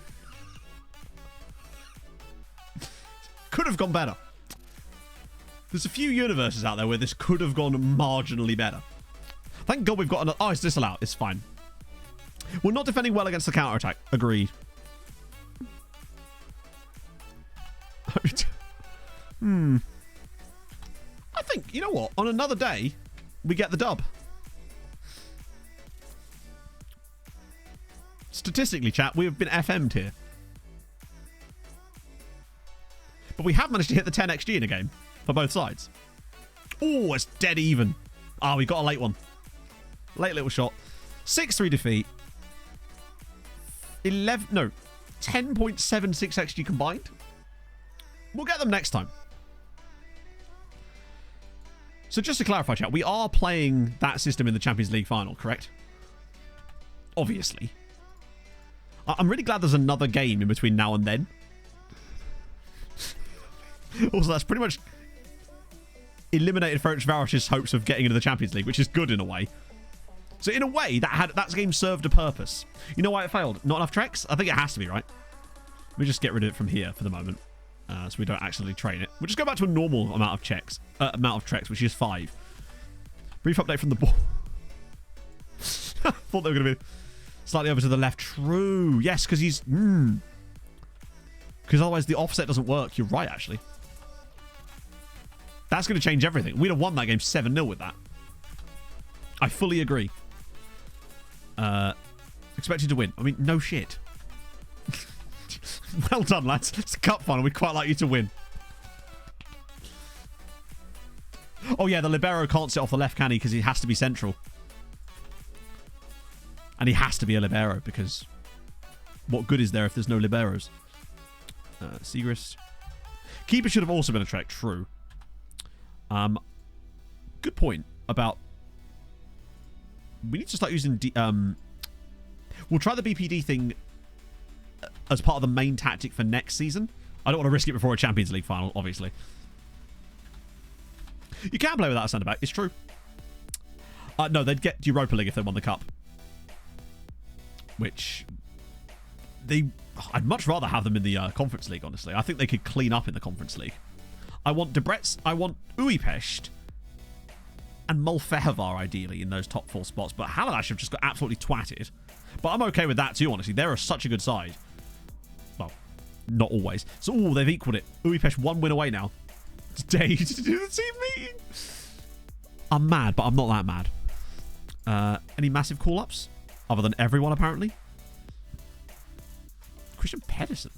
Could have gone better. There's a few universes out there where this could have gone marginally better. Thank God we've got another... Oh, it's disallowed. It's fine. We're not defending well against the counter-attack. Agreed. I think, you know what? On another day, we get the dub. Statistically, chat, we have been FM'd here. But we have managed to hit the 10 XG in a game for both sides. Oh, it's dead even. Ah, we got a late one. Late little shot. 6-3 defeat. 10.76 XG combined. We'll get them next time. So just to clarify, chat, we are playing that system in the Champions League final, correct? Obviously. I'm really glad there's another game in between now and then. Also, that's pretty much eliminated Ferencvaros's hopes of getting into the Champions League, which is good in a way. So in a way, that game served a purpose. You know why it failed? Not enough treks? I think it has to be, right? Let me just get rid of it from here for the moment, so we don't accidentally train it. We'll just go back to a normal amount of treks, which is 5. Brief update from the ball. Thought they were going to be slightly over to the left. True. Yes, because he's... Because otherwise the offset doesn't work. You're right, actually. That's going to change everything. We'd have won that game 7-0 with that. I fully agree. Expected to win. I mean, no shit. Well done, lads. It's a cup final. We'd quite like you to win. Oh, yeah, the libero can't sit off the left, can he? Because he has to be central. And he has to be a libero, because what good is there if there's no liberos? Segrist. Keeper should have also been a trek. True. Good point about... We need to start using... We'll try the BPD thing as part of the main tactic for next season. I don't want to risk it before a Champions League final, obviously. You can play without a centre-back. It's true. No, they'd get Europa League if they won the Cup. Which... I'd much rather have them in the Conference League, honestly. I think they could clean up in the Conference League. I want Debrecen, I want Újpest and Molfehavar, ideally, in those top 4 spots. But Halash have just got absolutely twatted. But I'm okay with that too, honestly. They're such a good side. Well, not always. So, they've equalled it. Újpest 1 win away now. Today to do the team meeting. I'm mad, but I'm not that mad. Any massive call-ups? Other than everyone, apparently. Christian Pedersen.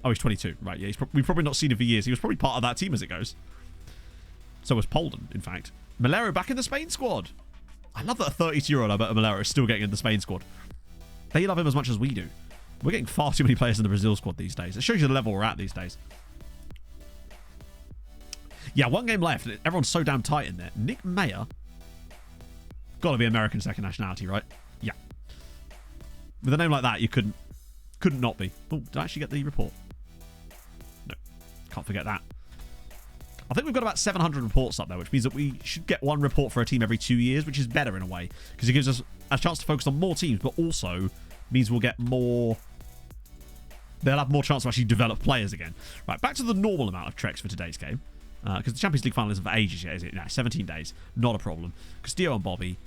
Oh, he's 22. Right, yeah. We've probably not seen him for years. He was probably part of that team as it goes. So was Polden, in fact. Malero back in the Spain squad. I love that a 32-year-old Alberto Malero is still getting in the Spain squad. They love him as much as we do. We're getting far too many players in the Brazil squad these days. It shows you the level we're at these days. Yeah, 1 game left. Everyone's so damn tight in there. Nick Mayer. Gotta be American second nationality, right? Yeah. With a name like that, you couldn't not be. Oh, did I actually get the report? No. Can't forget that. I think we've got about 700 reports up there, which means that we should get 1 report for a team every 2 years, which is better in a way, because it gives us a chance to focus on more teams, but also means we'll get more... They'll have more chance to actually develop players again. Right, back to the normal amount of treks for today's game, because the Champions League final isn't for ages yet, is it? No, 17 days. Not a problem. Castillo and Bobby,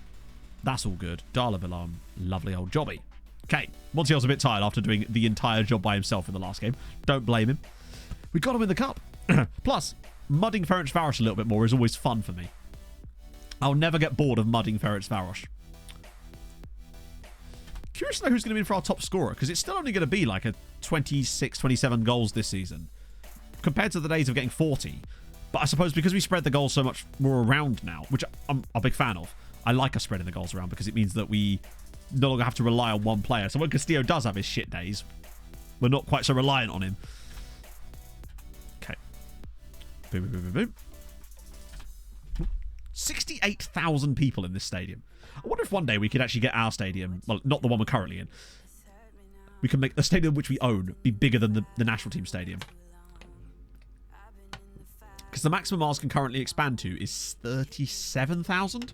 that's all good. Darla Villam, lovely old jobby. Okay, Montiel's a bit tired after doing the entire job by himself in the last game. Don't blame him. We got him in the cup. Plus, mudding Ferencváros a little bit more is always fun for me. I'll never get bored of mudding Ferencváros. Curious to know who's going to be for our top scorer, because it's still only going to be like a 26, 27 goals this season, compared to the days of getting 40. But I suppose because we spread the goals so much more around now, which I'm a big fan of, I like us spreading the goals around because it means that we no longer have to rely on one player. So when Castillo does have his shit days, we're not quite so reliant on him. Okay. Boom, boom, boom, boom, boom. 68,000 people in this stadium. I wonder if one day we could actually get our stadium, well, not the one we're currently in. We can make the stadium which we own be bigger than the national team stadium. Because the maximum ours can currently expand to is 37,000.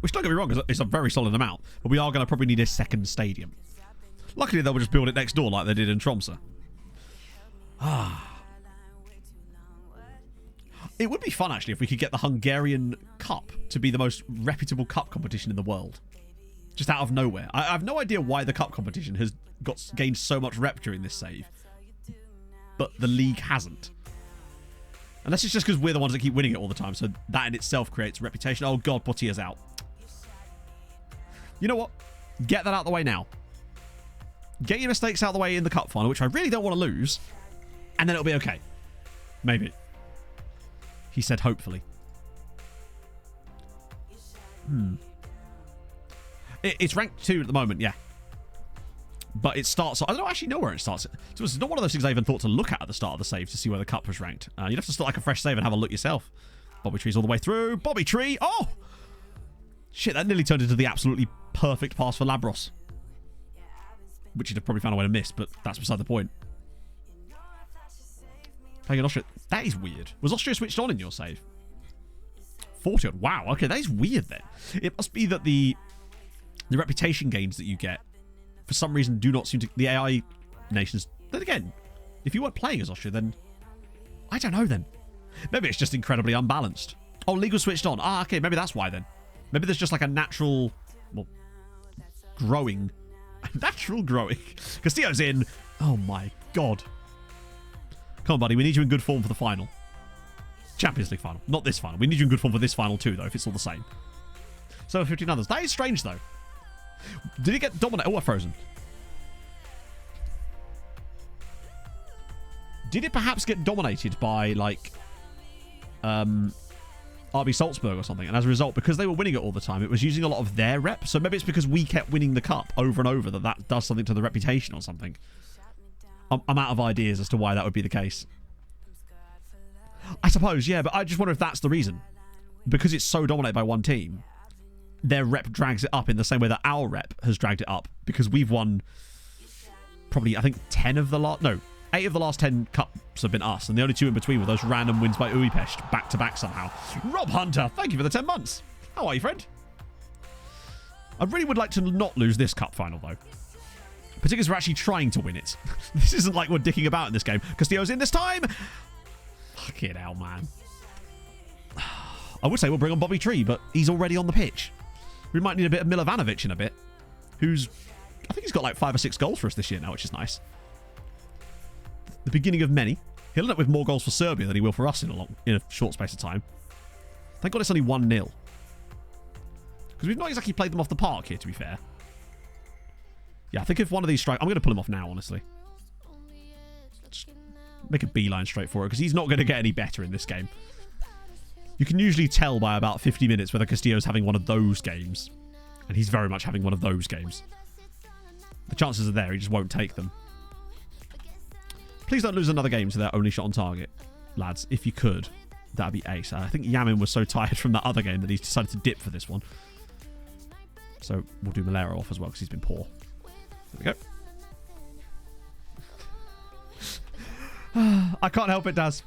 Which, don't get me wrong, it's a very solid amount. But we are going to probably need a second stadium. Luckily, they'll just build it next door like they did in Tromsø. It would be fun, actually, if we could get the Hungarian Cup to be the most reputable cup competition in the world. Just out of nowhere. I have no idea why the cup competition has gained so much rep during this save. But the league hasn't. Unless it's just because we're the ones that keep winning it all the time. So that in itself creates reputation. Oh, God, Portia's out. You know what? Get that out of the way now. Get your mistakes out of the way in the cup final, which I really don't want to lose. And then it'll be okay. Maybe. He said hopefully. It's ranked 2 at the moment, yeah. But it starts... I don't actually know where it starts. So it's not one of those things I even thought to look at the start of the save to see where the cup was ranked. You'd have to start like a fresh save and have a look yourself. Bobby Tree's all the way through. Bobby Tree! Oh! Shit, that nearly turned into the absolutely perfect pass for Labros. Which he'd have probably found a way to miss, but that's beside the point. Playing in Austria. That is weird. Was Austria switched on in your save? 40 odd. Wow, okay, that is weird then. It must be that the reputation gains that you get, for some reason, do not seem to... The AI nations... Then again, if you weren't playing as Austria, then... I don't know then. Maybe it's just incredibly unbalanced. Oh, legal switched on. Ah, okay, maybe that's why then. Maybe there's just like a natural... Well, growing... Natural growing. Castillo's in. Oh my god. Come on, buddy. We need you in good form for the final. Champions League final. Not this final. We need you in good form for this final too, though, if it's all the same. So 15 others. That is strange, though. Did it get dominated? Oh, we're frozen. Did it perhaps get dominated by, like, RB Salzburg or something? And as a result, because they were winning it all the time, it was using a lot of their rep. So maybe it's because we kept winning the cup over and over that does something to the reputation or something. I'm out of ideas as to why that would be the case. I suppose, yeah, but I just wonder if that's the reason. Because it's so dominated by one team, their rep drags it up in the same way that our rep has dragged it up. Because we've won probably, I think, 8 of the last 10 cups have been us. And the only 2 in between were those random wins by Uipest back-to-back somehow. Rob Hunter, thank you for the 10 months. How are you, friend? I really would like to not lose this cup final, though. Particularly as we're actually trying to win it. This isn't like we're dicking about in this game. Castillo's in this time. Fucking hell, man. I would say we'll bring on Bobby Tree, but he's already on the pitch. We might need a bit of Milovanovic in a bit. Who's... I think he's got like 5 or 6 goals for us this year now, which is nice. The beginning of many. He'll end up with more goals for Serbia than he will for us in a short space of time. Thank God it's only 1-0. Because we've not exactly played them off the park here, to be fair. Yeah, I think if one of these strike... I'm going to pull him off now, honestly. Just make a beeline straight for it, because he's not going to get any better in this game. You can usually tell by about 50 minutes whether Castillo's having one of those games. And he's very much having one of those games. The chances are there, he just won't take them. Please don't lose another game to their only shot on target, lads. If you could, that'd be ace. I think Yamin was so tired from that other game that he's decided to dip for this one. So we'll do Malera off as well, because he's been poor. There we go. I can't help it, Daz.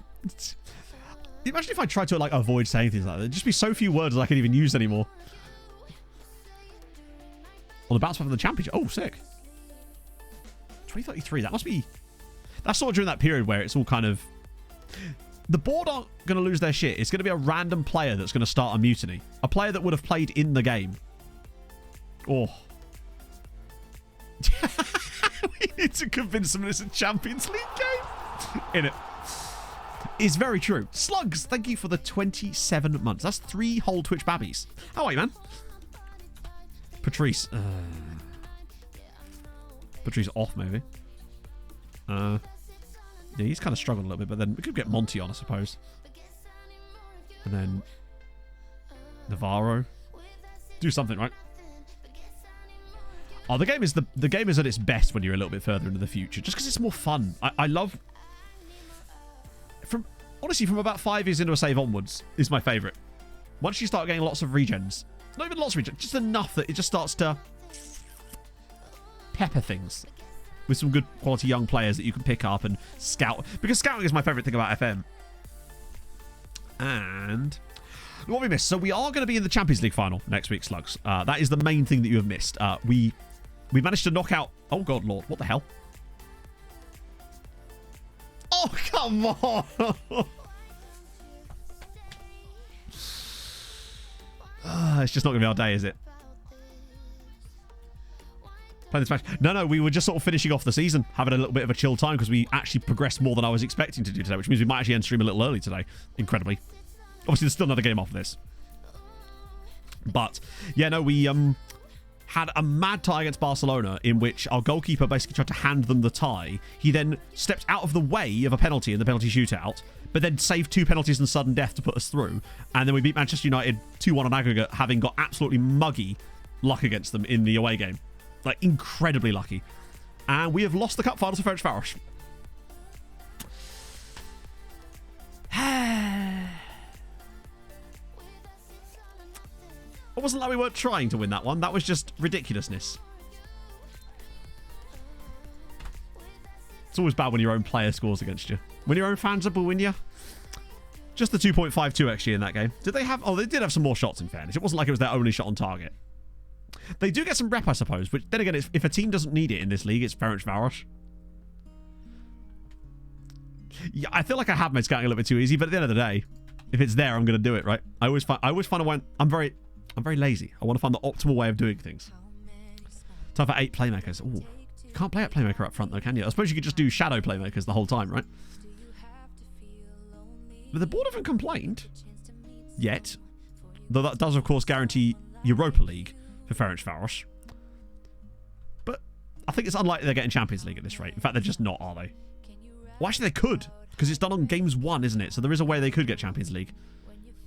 Imagine if I tried to like avoid saying things like that. There'd just be so few words I could even use anymore. On the bounce back from the championship. Oh, sick. 2033. That must be... That's sort of during that period where it's all kind of... The board aren't going to lose their shit. It's going to be a random player that's going to start a mutiny. A player that would have played in the game. Oh. We need to convince them it's a Champions League game. In it. It's very true. Slugs, thank you for the 27 months. That's 3 whole Twitch babbies. How are you, man? Patrice. Patrice off, maybe. Yeah, he's kind of struggling a little bit, but then we could get Monty on, I suppose. And then Navarro. Do something, right? Oh, the game is at its best when you're a little bit further into the future, just because it's more fun. I love... Honestly, from about 5 years into a save onwards is my favourite. Once you start getting lots of regens, not even lots of regens, just enough that it just starts to pepper things with some good quality young players that you can pick up and scout. Because scouting is my favourite thing about FM. And what we missed. So we are going to be in the Champions League final next week, Slugs. That is the main thing that you have missed. We managed to knock out... Oh, God, Lord. What the hell? Oh, come on. It's just not going to be our day, is it? Play this match. No, we were just sort of finishing off the season, having a little bit of a chill time because we actually progressed more than I was expecting to do today, which means we might actually end stream a little early today, incredibly. Obviously, there's still another game after this. But, yeah, no, we had a mad tie against Barcelona in which our goalkeeper basically tried to hand them the tie. He then stepped out of the way of a penalty in the penalty shootout, but then saved 2 penalties and sudden death to put us through. And then we beat Manchester United 2-1 on aggregate, having got absolutely muggy luck against them in the away game. Like, incredibly lucky. And we have lost the cup final to Ferencváros. It wasn't like we weren't trying to win that one. That was just ridiculousness. It's always bad when your own player scores against you. When your own fans are booing you. Just the 2.52 XG in that game. Did they have... Oh, they did have some more shots, in fairness. It wasn't like it was their only shot on target. They do get some rep, I suppose. Which, then again, if a team doesn't need it in this league, it's Ferencváros. Yeah, I feel like I have made scouting a little bit too easy, but at the end of the day, if it's there, I'm going to do it, right? I always find a way... I'm very lazy. I want to find the optimal way of doing things. Time for 8 playmakers. Ooh. You can't play at playmaker up front, though, can you? I suppose you could just do shadow playmakers the whole time, right? But the board haven't complained yet. Though that does, of course, guarantee Europa League for Ferencváros. But I think it's unlikely they're getting Champions League at this rate. In fact, they're just not, are they? Well, actually, they could. Because it's done on games 1, isn't it? So there is a way they could get Champions League.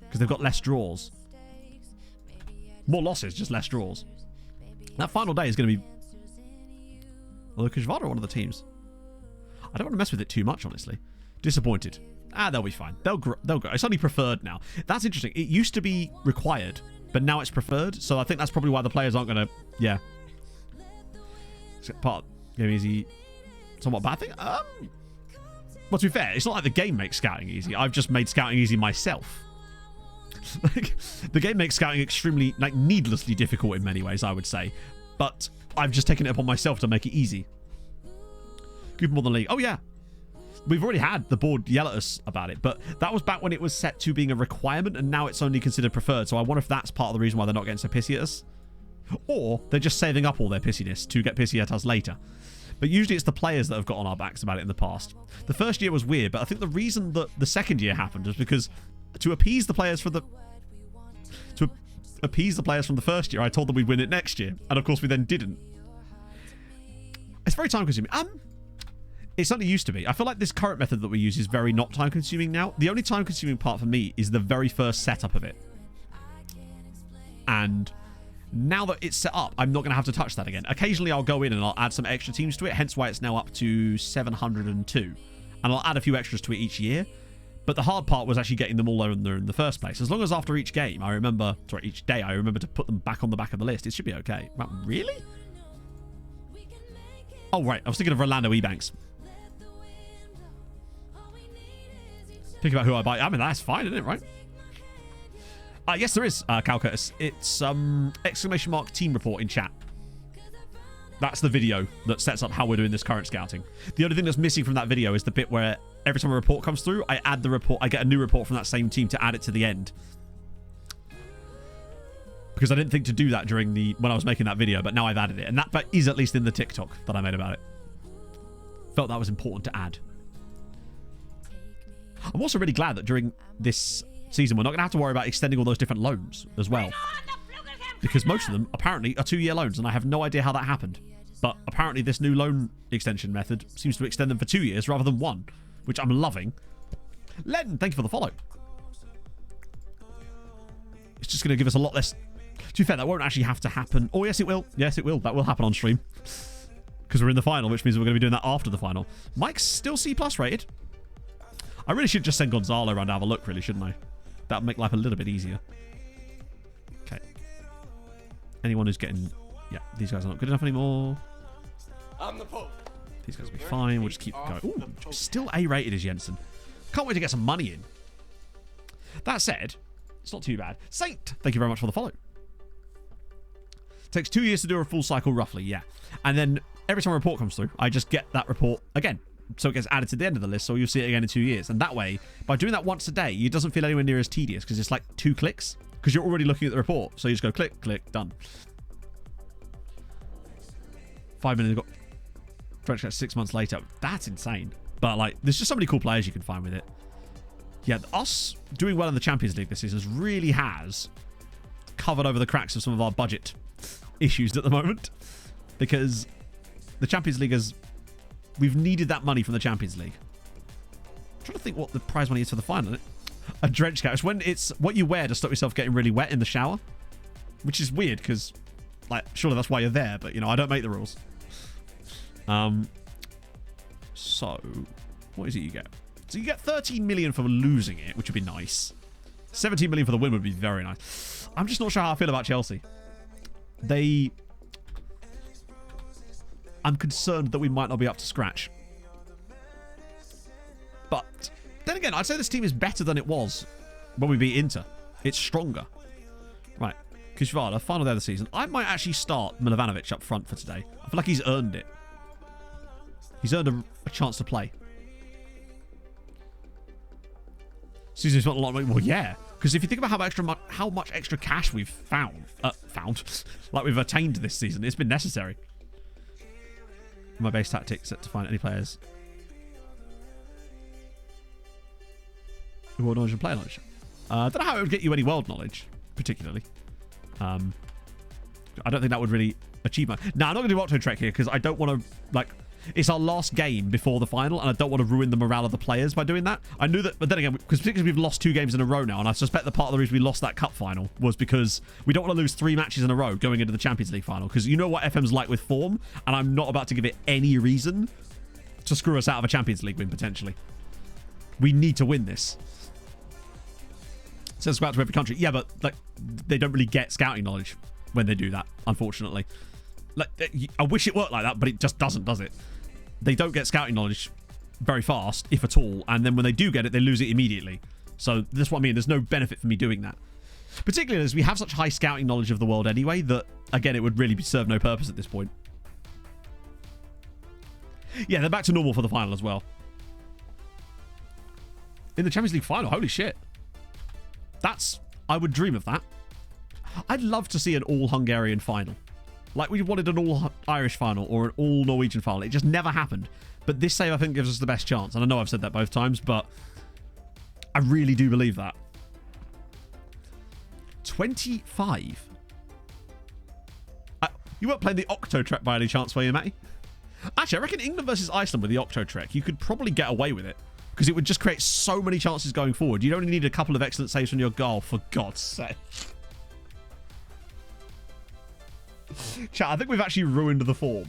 Because they've got less draws. More losses, just less draws. That final day is going to be... Although Kajvada are one of the teams. I don't want to mess with it too much, honestly. Disappointed. They'll be fine. They'll grow. It's only preferred now. That's interesting. It used to be required, but now it's preferred. So I think that's probably why the players aren't going to... Yeah. It's part of game easy. Somewhat bad thing. Well, to be fair, it's not like the game makes scouting easy. I've just made scouting easy myself. The game makes scouting extremely, needlessly difficult in many ways, I would say. But I've just taken it upon myself to make it easy. Good more than league. Oh, yeah. We've already had the board yell at us about it, but that was back when it was set to being a requirement, and now it's only considered preferred. So I wonder if that's part of the reason why they're not getting so pissy at us. Or they're just saving up all their pissiness to get pissy at us later. But usually it's the players that have got on our backs about it in the past. The first year was weird, but I think the reason that the second year happened was because to appease the players from the first year, I told them we'd win it next year. And of course we then didn't. It's very time consuming. It certainly used to be. I feel like this current method that we use is very not time consuming now. The only time consuming part for me is the very first setup of it. And now that it's set up, I'm not going to have to touch that again. Occasionally I'll go in and I'll add some extra teams to it, hence why it's now up to 702. And I'll add a few extras to it each year. But the hard part was actually getting them all in there in the first place. As long as after each game, each day, I remember to put them back on the back of the list, it should be okay. Well, really? Oh, right. I was thinking of Rolando Ebanks. Think about who I buy. I mean, that's fine, isn't it, right? Yes, there is, Cal Curtis. It's exclamation mark team report in chat. That's the video that sets up how we're doing this current scouting. The only thing that's missing from that video is the bit where every time a report comes through, I add the report. I get a new report from that same team to add it to the end. Because I didn't think to do that when I was making that video, but now I've added it. And that is at least in the TikTok that I made about it. Felt that was important to add. I'm also really glad that during this season, we're not going to have to worry about extending all those different loans as well. Because most of them, apparently, are 2-year loans, and I have no idea how that happened. But apparently this new loan extension method seems to extend them for 2 years rather than 1, which I'm loving. Len, thank you for the follow. It's just going to give us a lot less... To be fair, that won't actually have to happen. Oh, yes, it will. Yes, it will. That will happen on stream. Because we're in the final, which means we're going to be doing that after the final. Mike's still C+ rated. I really should just send Gonzalo around to have a look, really, shouldn't I? That would make life a little bit easier. Okay. Anyone who's getting... Yeah, these guys are not good enough anymore. I'm the Pope. These guys will be fine. We'll just keep going. Ooh, still A-rated is Jensen. Can't wait to get some money in. That said, it's not too bad. Saint, thank you very much for the follow. Takes 2 years to do a full cycle, roughly, yeah. And then every time a report comes through, I just get that report again. So it gets added to the end of the list, so you'll see it again in 2 years. And that way, by doing that once a day, it doesn't feel anywhere near as tedious, because it's like 2 clicks. Because you're already looking at the report. So you just go click, click, done. 5 minutes, got French Cat 6 months later. That's insane. But like, there's just so many cool players you can find with it. Yeah, us doing well in the Champions League this season really has covered over the cracks of some of our budget issues at the moment. Because the Champions League has... We've needed that money from the Champions League. I'm trying to think what the prize money is for the final. A drench cap. It's when it's what you wear to stop yourself getting really wet in the shower. Which is weird because, like, surely that's why you're there. But, you know, I don't make the rules. So, what is it you get? So you get 13 million for losing it, which would be nice. 17 million for the win would be very nice. I'm just not sure how I feel about Chelsea. I'm concerned that we might not be up to scratch. But then then again, I'd say this team is better than it was when we beat Inter. It's stronger. Right. Kishvara, final day of the season. I might actually start Milovanovic up front for today. I feel like he's earned it. He's earned a chance to play. Susan's spent a lot of money. Well, yeah. Because if you think about how much extra cash we've found, like we've attained this season, it's been necessary. My base tactics set to find any players world knowledge and player knowledge. I don't know how it would get you any world knowledge, particularly. I don't think that would really achieve much. Now, I'm not going to do Octo Trek here because I don't want to, like, it's our last game before the final, and I don't want to ruin the morale of the players by doing that. I knew that, but then again, because particularly we've lost 2 games in a row now, and I suspect that part of the reason we lost that cup final was because we don't want to lose 3 matches in a row going into the Champions League final, because you know what FM's like with form, and I'm not about to give it any reason to screw us out of a Champions League win, potentially. We need to win this. So go out to every country. Yeah, but like they don't really get scouting knowledge when they do that, unfortunately. Like, I wish it worked like that, but it just doesn't, does it? They don't get scouting knowledge very fast, if at all, and then when they do get it, they lose it immediately. So that's what I mean. There's no benefit for me doing that. Particularly as we have such high scouting knowledge of the world anyway, that, again, it would really serve no purpose at this point. Yeah, they're back to normal for the final as well. In the Champions League final, holy shit. I would dream of that. I'd love to see an all-Hungarian final. Like we wanted an all-Irish final or an all-Norwegian final. It just never happened. But this save, I think, gives us the best chance. And I know I've said that both times, but I really do believe that. 25. You weren't playing the Octo Trek by any chance, were you, Matty? Actually, I reckon England versus Iceland with the Octo Trek, you could probably get away with it. Because it would just create so many chances going forward. You'd only need a couple of excellent saves on your goal, for God's sake. Chat, I think we've actually ruined the form.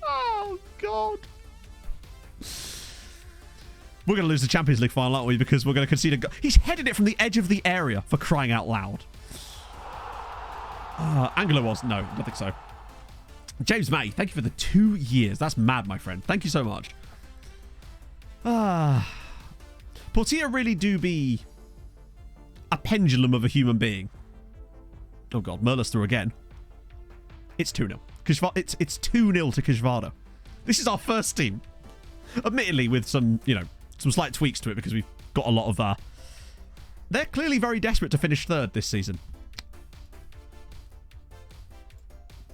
Oh, God. We're going to lose the Champions League final, aren't we? Because we're going to concede a goal. He's headed it from the edge of the area, for crying out loud. Angelo was. No, I don't think so. James May, thank you for the 2 years. That's mad, my friend. Thank you so much. Portilla really do be a pendulum of a human being. Oh, God. Merla's through again. It's 2-0. It's 2-0 to Kishvara. This is our first team. Admittedly, with some, some slight tweaks to it because we've got a lot of... They're clearly very desperate to finish 3rd this season.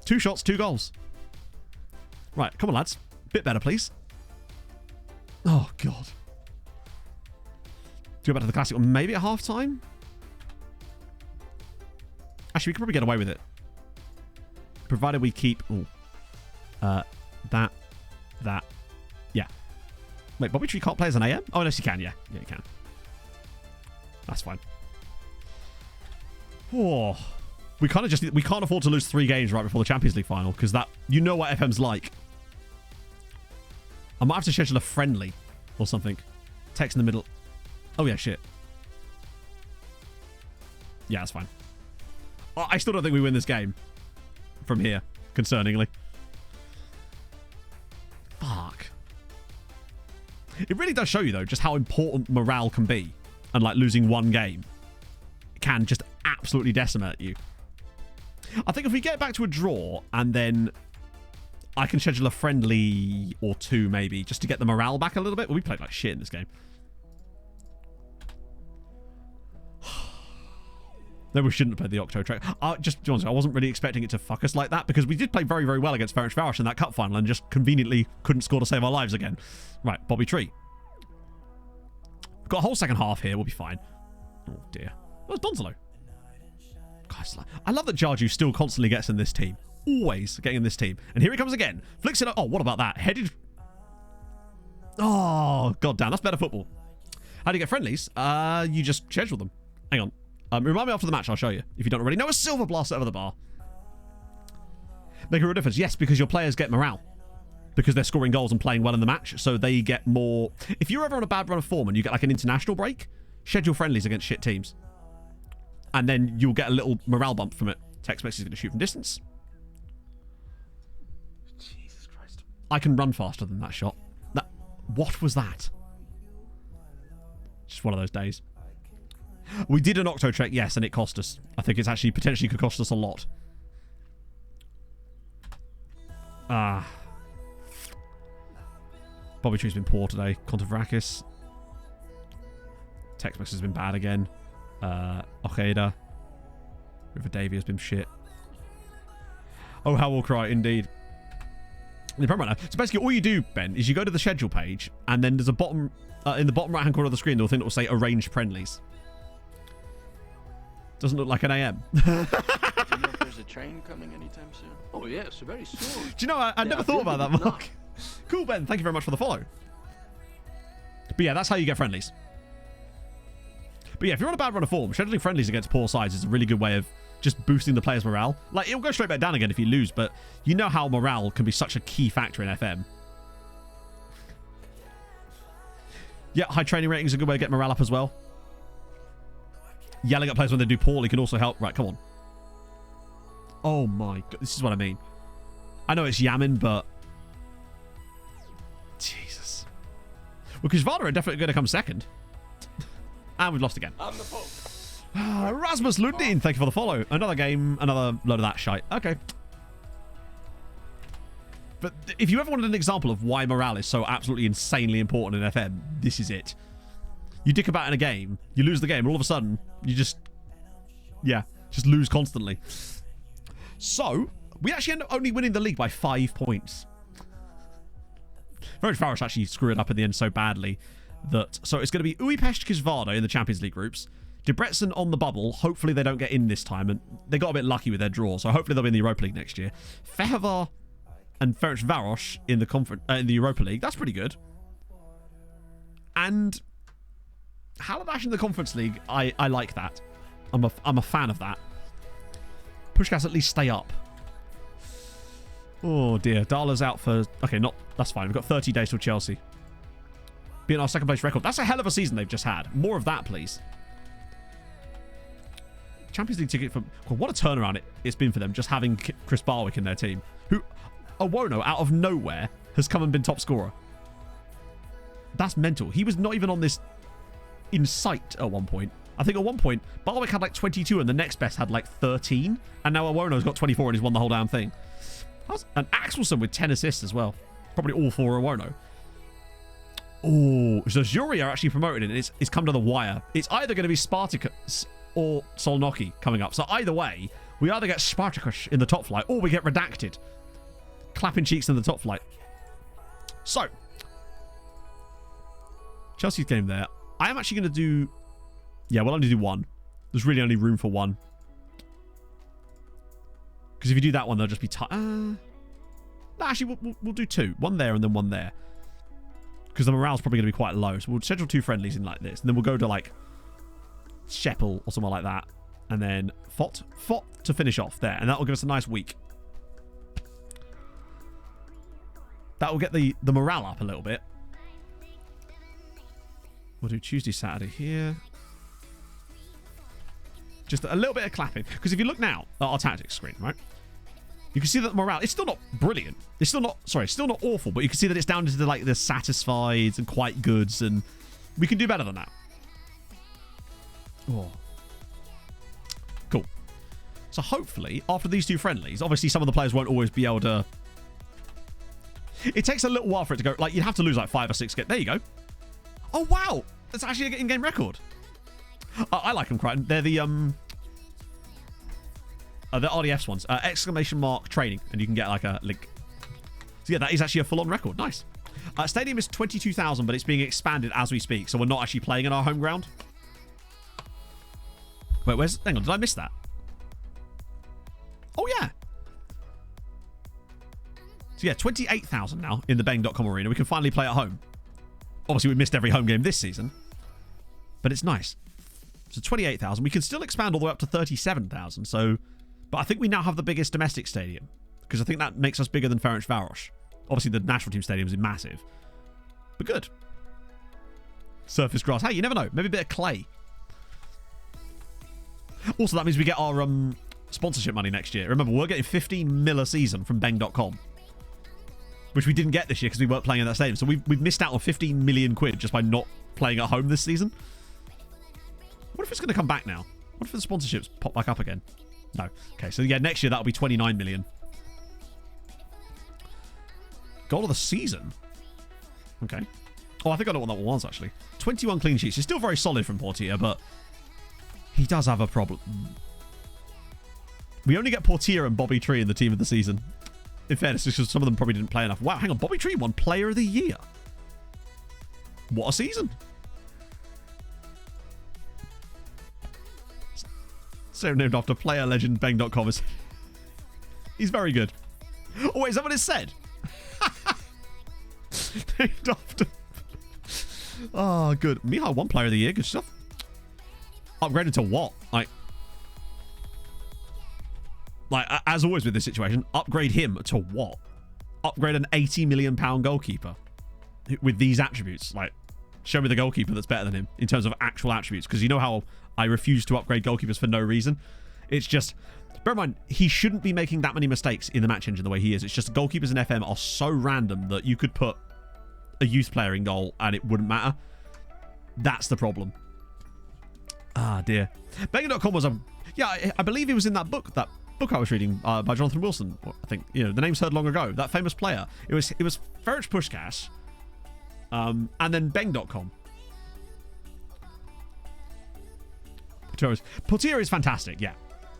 2 shots, 2 goals. Right, come on, lads. Bit better, please. Oh, God. Do we go back to the classic one? Maybe at half-time? Actually, we could probably get away with it. Provided we keep... that. Yeah. Wait, Bobby Tree can't play as an AM? Oh, yes, he can, yeah. Yeah, he can. That's fine. Oh... We can't afford to lose 3 games right before the Champions League final because that, you know what FM's like. I might have to schedule a friendly or something. Text in the middle. Oh yeah, shit. Yeah, that's fine. I still don't think we win this game from here, concerningly. Fuck. It really does show you though just how important morale can be, and like losing 1 game can just absolutely decimate you. I think if we get back to a draw and then I can schedule a friendly or 2 maybe just to get the morale back a little bit. Well, we played like shit in this game. Maybe we shouldn't have played the Octo Trek. Just to be honest, I wasn't really expecting it to fuck us like that because we did play very, very well against Ferencváros in that cup final and just conveniently couldn't score to save our lives again. Right, Bobby Tree. We've got a whole second half here. We'll be fine. Oh, dear. Where's Donzalo? Gosh, I love that Jarju still constantly gets in this team. Always getting in this team. And here he comes again. Flicks it up. Oh, what about that? Headed. Oh, god damn. That's better football. How do you get friendlies? You just schedule them. Hang on. Remind me after the match. I'll show you. If you don't already know, a silver blast over the bar. Make a real difference. Yes, because your players get morale. Because they're scoring goals and playing well in the match. So they get more... If you're ever on a bad run of form and you get like an international break, schedule friendlies against shit teams. And then you'll get a little morale bump from it. Text message is going to shoot from distance. Jesus Christ. I can run faster than that shot. What was that? Just one of those days. We did an Octo Trek, yes, and it cost us. I think it's actually potentially could cost us a lot. Bobby Tree's been poor today. Contavrakis. Tex-Mex has been bad again. Ojeda. River Davey has been shit. Oh, how will cry, indeed. The problem right now. So basically, all you do, Ben, is you go to the schedule page, and then there's a bottom in the bottom right-hand corner of the screen, there'll thing that will say arranged friendlies. Doesn't look like an AM. Do you know if there's a train coming anytime soon? Oh yes, very soon. Do you know, I never thought about that, Mark. Cool, Ben. Thank you very much for the follow. But yeah, that's how you get friendlies. But yeah, if you're on a bad run of form, scheduling friendlies against poor sides is a really good way of just boosting the players' morale. Like, it'll go straight back down again if you lose, but you know how morale can be such a key factor in FM. Yeah, high training rating is a good way to get morale up as well. Yelling at players when they do poorly can also help. Right, come on. Oh my god, this is what I mean. I know it's yamming, but... Jesus. Well, because Varda are definitely going to come second. And we've lost again. I'm the Pope. Rasmus Lundin, thank you for the follow. Another game, another load of that shite. Okay. But if you ever wanted an example of why morale is so absolutely insanely important in FM, this is it. You dick about in a game, you lose the game, and all of a sudden, you just lose constantly. So, we actually end up only winning the league by 5 points. Ferencváros actually screwed it up in the end so badly that... So, it's going to be Újpest Kisvárda in the Champions League groups. Debrecen on the bubble. Hopefully, they don't get in this time, and they got a bit lucky with their draw, so hopefully they'll be in the Europa League next year. Fehervar and Ferencváros in the Europa League. That's pretty good. And... Haladash in the Conference League, I like that. I'm a fan of that. Puskás at least stay up. Oh dear, Dala's out for... Okay, that's fine. We've got 30 days till Chelsea. Being our second place record. That's a hell of a season they've just had. More of that, please. Champions League ticket for... Well, what a turnaround it's been for them, just having Chris Barwick in their team. Who, Owono, out of nowhere, has come and been top scorer. That's mental. He was not even on this... in sight at one point. I think at one point, Barwick had like 22 and the next best had like 13. And now Owono's got 24 and he's won the whole damn thing. And Axelson with 10 assists as well. Probably all for Owono. Oh, so Zuri are actually promoted and it's come to the wire. It's either going to be Spartacus or Solnoki coming up. So either way, we either get Spartacus in the top flight or we get Redacted. Clapping cheeks in the top flight. So, Chelsea's game there. I am actually going to do... Yeah, we'll only do one. There's really only room for one. Because if you do that one, they'll just be... No, actually, we'll do two. One there and then one there. Because the morale's probably going to be quite low. So we'll schedule 2 friendlies in like this. And then we'll go to like... Sheppel or somewhere like that. And then Fott to finish off there. And that will give us a nice week. That will get the morale up a little bit. We'll do Tuesday, Saturday here. Just a little bit of clapping. Because if you look now at our tactics screen, right? You can see that the morale, it's still not brilliant. It's still not, still not awful. But you can see that it's down into like the satisfieds and quite goods. And we can do better than that. Oh. Cool. So hopefully, after these 2 friendlies, obviously some of the players won't always be able to... It takes a little while for it to go. Like, you'd have to lose like 5 or 6 games. There you go. Oh, wow. That's actually an in-game record. I like them, Crichton. They're the RDF's ones. Exclamation mark training. And you can get like a link. So yeah, that is actually a full-on record. Nice. Stadium is 22,000, but it's being expanded as we speak. So we're not actually playing in our home ground. Wait, hang on, did I miss that? Oh, yeah. So yeah, 28,000 now in the Bang.com arena. We can finally play at home. Obviously, we missed every home game this season. But it's nice. So 28,000. We can still expand all the way up to 37,000. So, but I think we now have the biggest domestic stadium. Because I think that makes us bigger than Ferencváros. Obviously, the national team stadium is massive. But good. Surface grass. Hey, you never know. Maybe a bit of clay. Also, that means we get our sponsorship money next year. Remember, we're getting 15 mil a season from Bang.com. which we didn't get this year because we weren't playing in that stadium. So we've missed out on 15 million quid just by not playing at home this season. What if it's going to come back now? What if the sponsorships pop back up again? No. Okay, so yeah, next year that'll be 29 million. Goal of the season? Okay. Oh, I think I know what that one was, actually. 21 clean sheets. He's still very solid from Portier, but he does have a problem. We only get Portier and Bobby Tree in the team of the season. In fairness, because some of them probably didn't play enough. Wow, hang on. Bobby Tree won Player of the Year. What a season. So named after player legend Bang.com. He's very good. Oh, wait, is that what it said? Named after... Oh, good. Mihai won Player of the Year. Good stuff. Upgraded to what? Like, as always with this situation, upgrade him to what? Upgrade an £80 million goalkeeper with these attributes. Like, show me the goalkeeper that's better than him in terms of actual attributes. Because you know how I refuse to upgrade goalkeepers for no reason? It's just... Bear in mind, he shouldn't be making that many mistakes in the match engine the way he is. It's just goalkeepers in FM are so random that you could put a youth player in goal and it wouldn't matter. That's the problem. Ah, dear. Bang.com was a... Yeah, I believe he was in that book I was reading by Jonathan Wilson. I think, you know, the name's heard long ago. That famous player. It was Ferenc Puskás, and then Bang.com. Portier is fantastic, yeah.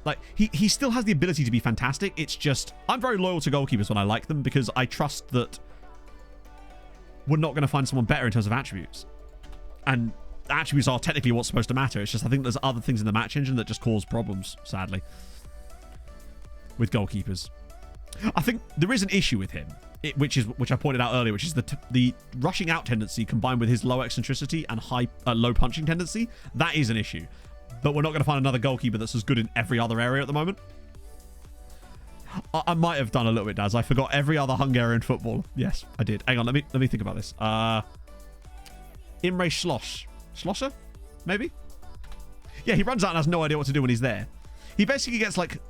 Like, he still has the ability to be fantastic. It's just, I'm very loyal to goalkeepers when I like them because I trust that we're not going to find someone better in terms of attributes. And attributes are technically what's supposed to matter. It's just, I think there's other things in the match engine that just cause problems, sadly, with goalkeepers. I think there is an issue with him, which I pointed out earlier, which is the rushing out tendency combined with his low eccentricity and low punching tendency. That is an issue. But we're not going to find another goalkeeper that's as good in every other area at the moment. I might have done a little bit, Daz. I forgot every other Hungarian footballer. Yes, I did. Hang on, let me think about this. Imre Schlosser? Maybe? Yeah, he runs out and has no idea what to do when he's there. He basically gets like...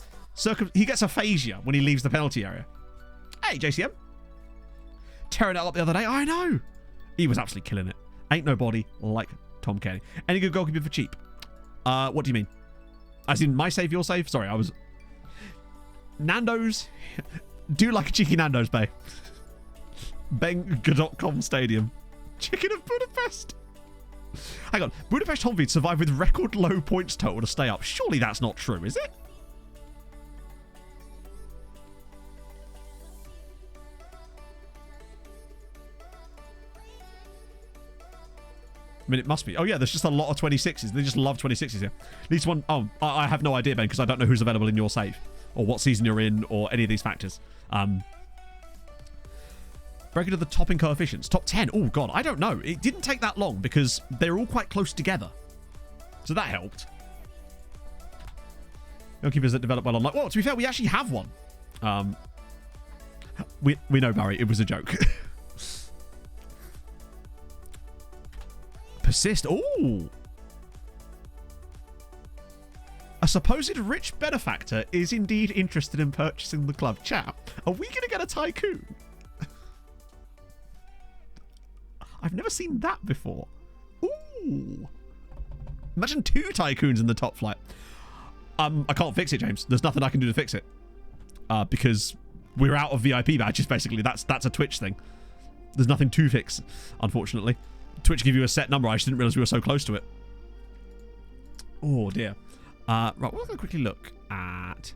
he gets aphasia when he leaves the penalty area. Hey, JCM. Tearing it up the other day. I know. He was absolutely killing it. Ain't nobody like Tom Kenny. Any good goalkeeper for cheap? What do you mean? As in my save, your save? Sorry, I was... Nando's? Do like a cheeky Nando's, Bay. Bang.com Stadium. Chicken of Budapest. Hang on. Budapest Honvéd survived with record low points total to stay up. Surely that's not true, is it? I mean, it must be. Oh, yeah, there's just a lot of 26s. They just love 26s here. At least one... Oh, I have no idea, Ben, because I don't know who's available in your save or what season you're in or any of these factors. Break into the topping coefficients. Top 10. Oh, God, I don't know. It didn't take that long because they're all quite close together. So that helped. Goalkeepers that develop well online. Well, to be fair, we actually have one. We know, Barry. It was a joke. Persist. Ooh. A supposed rich benefactor is indeed interested in purchasing the club. Chat, are we going to get a tycoon? I've never seen that before. Ooh. Imagine 2 tycoons in the top flight. I can't fix it, James. There's nothing I can do to fix it. Because we're out of VIP badges, basically. That's a Twitch thing. There's nothing to fix, unfortunately. Twitch give you a set number. I just didn't realize we were so close to it. Oh, dear. Right, we're going to quickly look at...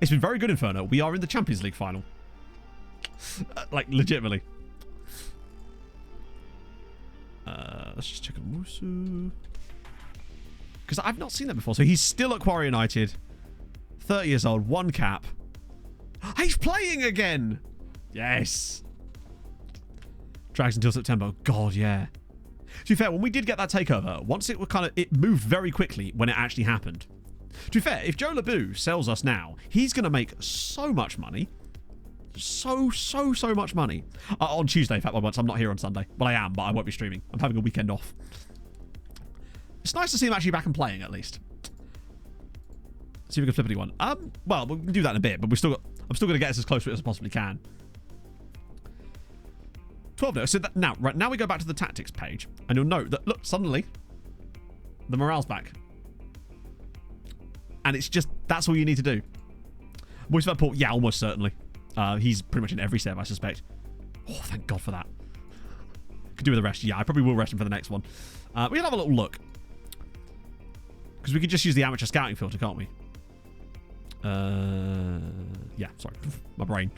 It's been very good, Inferno. We are in the Champions League final. Like, legitimately. Let's just check on Musu. Because I've not seen that before. So he's still at Quarry United. 30 years old. 1 cap. He's playing again! Yes. Drags until September. God, yeah. To be fair, when we did get that takeover, once it moved very quickly when it actually happened. To be fair, if Joe Labou sells us now, he's going to make so much money. So much money. On Tuesday, in fact, once I'm not here on Sunday. Well, I am, but I won't be streaming. I'm having a weekend off. It's nice to see him actually back and playing, at least. See if we can flip anyone. Well, we can do that in a bit, but I'm still going to get us as close to it as I possibly can. 12 now. So now we go back to the tactics page, and you'll note that, look, suddenly the morale's back. And it's just, that's all you need to do. Voice of Port, yeah, almost certainly. He's pretty much in every save, I suspect. Oh, thank God for that. Could do with the rest. Yeah, I probably will rest him for the next one. We can have a little look. Because we could just use the amateur scouting filter, can't we? Yeah, sorry. My brain.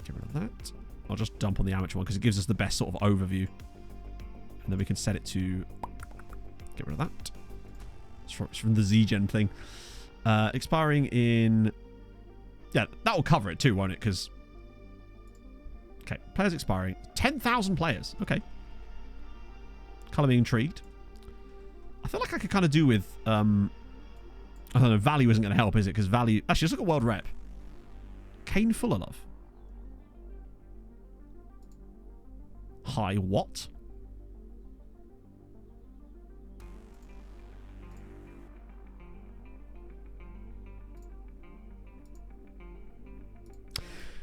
Get rid of that. I'll just dump on the amateur one because it gives us the best sort of overview. And then we can set it to... Get rid of that. It's from the Z-Gen thing. Expiring in... Yeah, that will cover it too, won't it? Because... Okay, players expiring. 10,000 players. Okay. Colour me intrigued. I feel like I could kind of do with... I don't know, value isn't going to help, is it? Because value... Actually, let's look at world rep. Kane Fullerlove. Hi, what?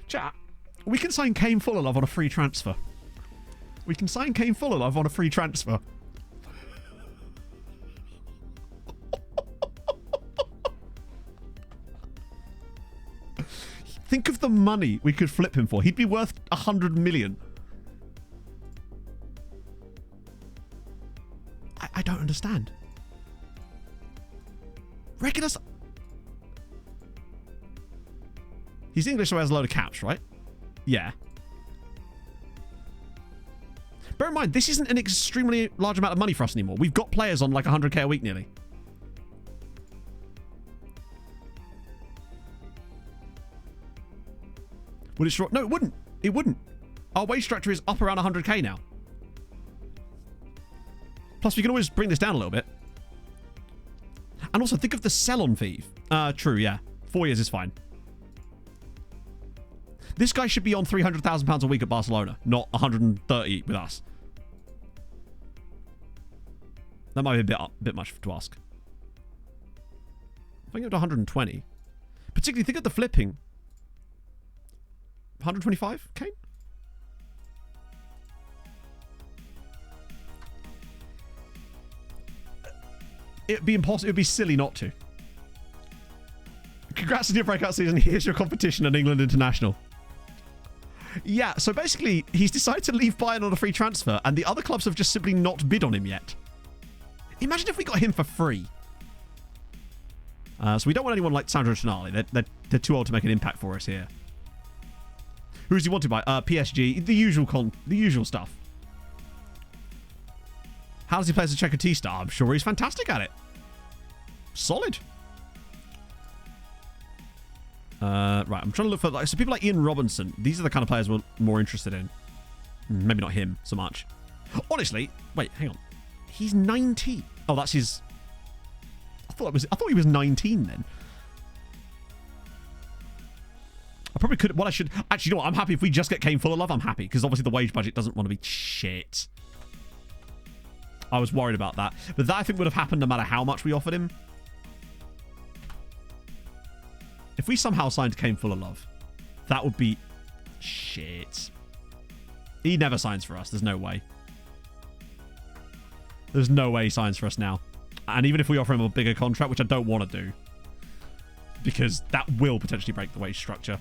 Chat, we can sign Kane Fullerlove on a free transfer. We can sign Kane Fullerlove on a free transfer. Think of the money we could flip him for. He'd be worth 100 million. I don't understand. Regular... He's English, so he has a load of caps, right? Yeah. Bear in mind, this isn't an extremely large amount of money for us anymore. We've got players on like 100k a week nearly. Would it short? No, it wouldn't. It wouldn't. Our wage structure is up around 100k now. Plus, we can always bring this down a little bit. And also, think of the sell-on fee. True, yeah. 4 years is fine. This guy should be on £300,000 a week at Barcelona, not 130 with us. That might be a bit much to ask. If I go to 120, particularly think of the flipping. 125, Kane? It'd be impossible. It'd be silly not to. Congrats on your breakout season. Here's your competition at England International. Yeah, so basically, he's decided to leave Bayern on a free transfer, and the other clubs have just simply not bid on him yet. Imagine if we got him for free. So we don't want anyone like Sandro Tonali. They're too old to make an impact for us here. Who does he want to buy? PSG. The usual stuff. How does he play as a Czech star? I'm sure he's fantastic at it. Solid. Right, I'm trying to look for so people like Ian Robinson. These are the kind of players we're more interested in. Maybe not him so much. Honestly, wait, hang on. He's 19. Oh, that's his. I thought he was 19 then. I probably could. What I should actually, you know what? I'm happy if we just get Kane Fullerlove. I'm happy because obviously the wage budget doesn't want to be shit. I was worried about that, but that I think would have happened no matter how much we offered him. If we somehow signed Kane Fullerlove, that would be shit. He never signs for us. There's no way. There's no way he signs for us now. And even if we offer him a bigger contract, which I don't want to do, because that will potentially break the wage structure.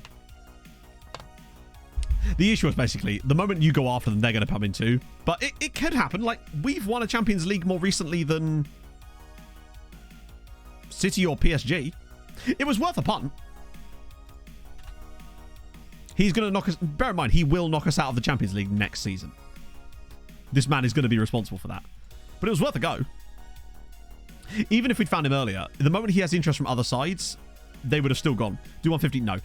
The issue is basically, the moment you go after them, they're going to come in too. But it could happen. Like, we've won a Champions League more recently than City or PSG. It was worth a punt. He's going to knock us... Bear in mind, he will knock us out of the Champions League next season. This man is going to be responsible for that. But it was worth a go. Even if we'd found him earlier, the moment he has interest from other sides, they would have still gone. Do 150? No.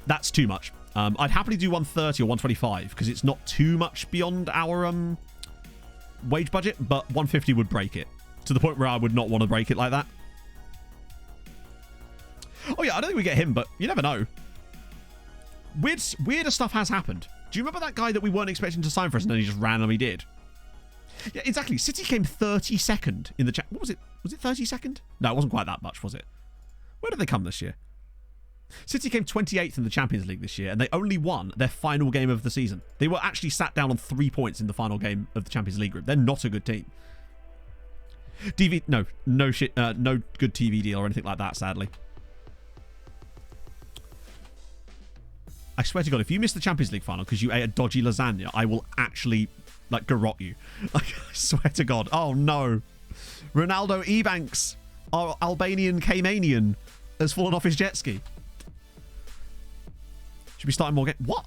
That's too much. I'd happily do 130 or 125 because it's not too much beyond our wage budget, but 150 would break it to the point where I would not want to break it like that. Oh yeah, I don't think we get him, but you never know. Weirder stuff has happened. Do you remember that guy that we weren't expecting to sign for us and then he just randomly did? Yeah, exactly. City came 32nd in the chat. What was it? Was it 32nd? No, it wasn't quite that much, was it? Where did they come this year? City came 28th in the Champions League this year, and they only won their final game of the season. They were actually sat down on 3 points in the final game of the Champions League group. They're not a good team. No good TV deal or anything like that, sadly. I swear to God, if you miss the Champions League final because you ate a dodgy lasagna, I will actually, like, garrote you. I swear to God. Oh, no. Ronaldo Ebanks, our Albanian Caymanian, has fallen off his jet ski. Should be starting more games. What?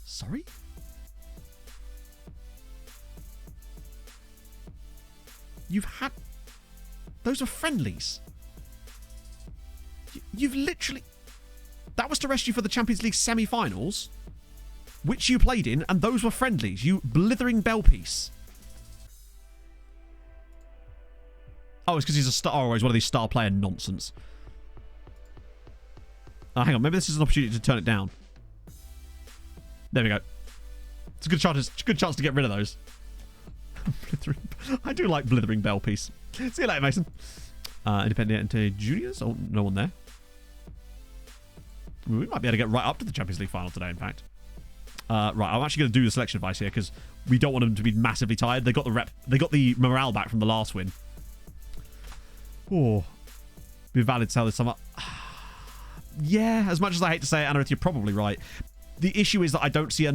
Sorry? You've had... Those are friendlies. You've literally... That was to rest you for the Champions League semi-finals, which you played in, and those were friendlies. You blithering bell piece. Oh, it's because he's a star, or he's one of these star player nonsense. Hang on, maybe this is an opportunity to turn it down. There we go. It's a good chance to get rid of those. I do like blithering bell piece. See you later, Mason. Independiente Juniors? Oh, no one there. We might be able to get right up to the Champions League final today, in fact. Right, I'm actually going to do the selection advice here because we don't want them to be massively tired. They got the morale back from the last win. Oh, be valid to sell this summer. Yeah, as much as I hate to say it, Anarith, you're probably right. The issue is that I don't see a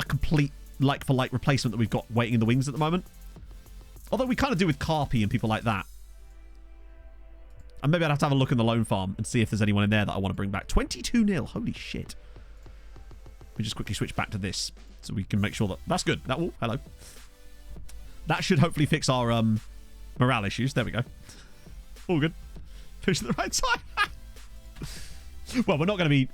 complete like-for-like replacement that we've got waiting in the wings at the moment. Although we kind of do with Carpi and people like that. And maybe I'd have to have a look in the loan farm and see if there's anyone in there that I want to bring back. 22-0. Holy shit. We just quickly switch back to this so we can make sure that... That's good. Hello. That should hopefully fix our morale issues. There we go. All good. Finish at the right time. Well, we're not going to be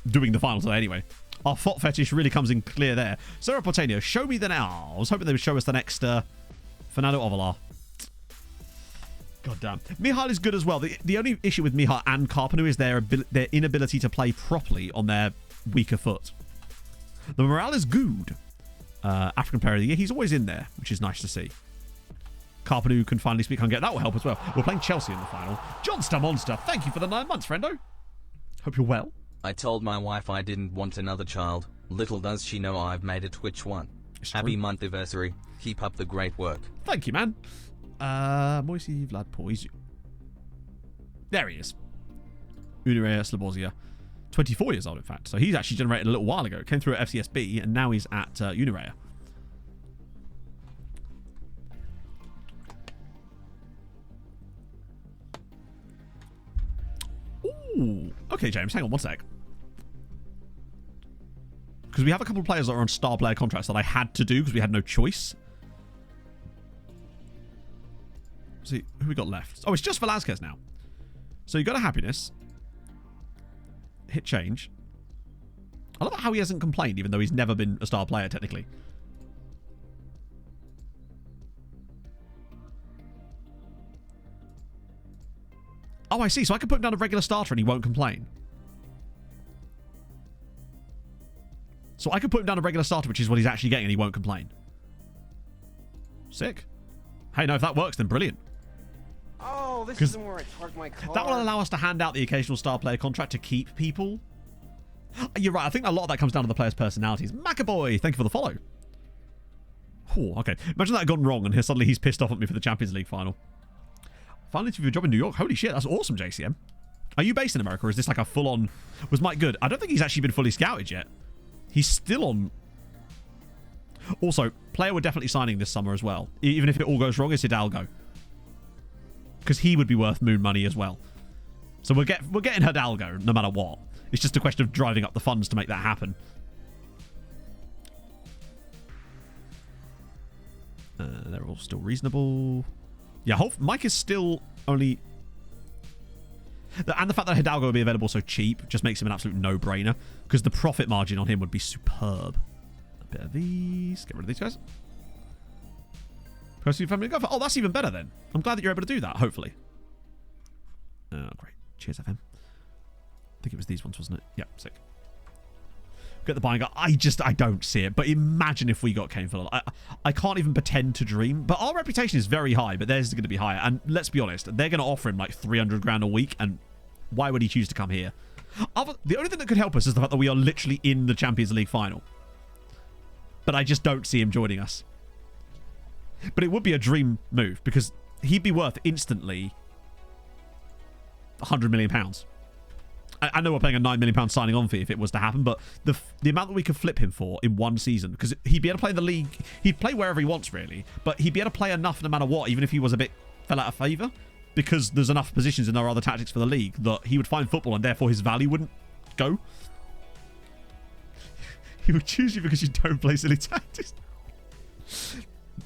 doing the final today anyway. Our FOT fetish really comes in clear there. Sarah Portenio, show me the now. I was hoping they would show us the next Fernando Ovalar. God damn. Mihal is good as well. The only issue with Mihal and Carpenu is their inability to play properly on their weaker foot. The morale is good. African Player of the Year, he's always in there, which is nice to see. Carpenu can finally speak Hungarian. That will help as well. We're playing Chelsea in the final. Johnster Monster, thank you for the 9 months, friendo. Hope you're well. I told my wife I didn't want another child. Little does she know I've made a Twitch one. Happy month anniversary. Keep up the great work. Thank you, man. Moisey Vlad Poise. There he is. Unirea Slobozia. 24 years old, in fact. So he's actually generated a little while ago. Came through at FCSB, and now he's at Unirea. Ooh. Okay, James, hang on one sec. Because we have a couple of players that are on star player contracts that I had to do because we had no choice. See, who we got left? Oh, it's just Velasquez now. So you go to happiness. Hit change. I love how he hasn't complained, even though he's never been a star player, technically. Oh, I see. So I can put him down a regular starter and he won't complain. So I can put him down a regular starter, which is what he's actually getting, and he won't complain. Sick. Hey, no, if that works, then brilliant. Oh, this isn't where I parked my car. That will allow us to hand out the occasional star player contract to keep people. You're right. I think a lot of that comes down to the players' personalities. Macaboy, thank you for the follow. Oh, okay. Imagine that had gone wrong and suddenly he's pissed off at me for the Champions League final. Finally interview a job in New York. Holy shit, that's awesome, JCM. Are you based in America, or is this like a full-on... Was Mike good? I don't think he's actually been fully scouted yet. He's still on... Also, player we're definitely signing this summer as well. Even if it all goes wrong, is Hidalgo. Because he would be worth moon money as well. So we're getting Hidalgo no matter what. It's just a question of driving up the funds to make that happen. They're all still reasonable. Yeah, Mike is still only... And the fact that Hidalgo will be available so cheap just makes him an absolute no-brainer. Because the profit margin on him would be superb. A bit of these. Get rid of these guys. Oh, that's even better then. I'm glad that you're able to do that, hopefully. Oh, great. Cheers, FM. I think it was these ones, wasn't it? Yeah, sick. get the buying. I don't see it. But imagine if we got Kane for I can't even pretend to dream. But our reputation is very high, but theirs is going to be higher. And let's be honest, they're going to offer him like 300 grand a week. And why would he choose to come here? The only thing that could help us is the fact that we are literally in the Champions League final. But I just don't see him joining us. But it would be a dream move because he'd be worth instantly £100 million. I know we're paying a £9 million signing on fee if it was to happen, but the amount that we could flip him for in one season, because he'd be able to play in the league, he'd play wherever he wants really, but he'd be able to play enough no matter what, even if he was a bit fell out of favour, because there's enough positions in our other tactics for the league that he would find football and therefore his value wouldn't go. He would choose you because you don't play silly tactics.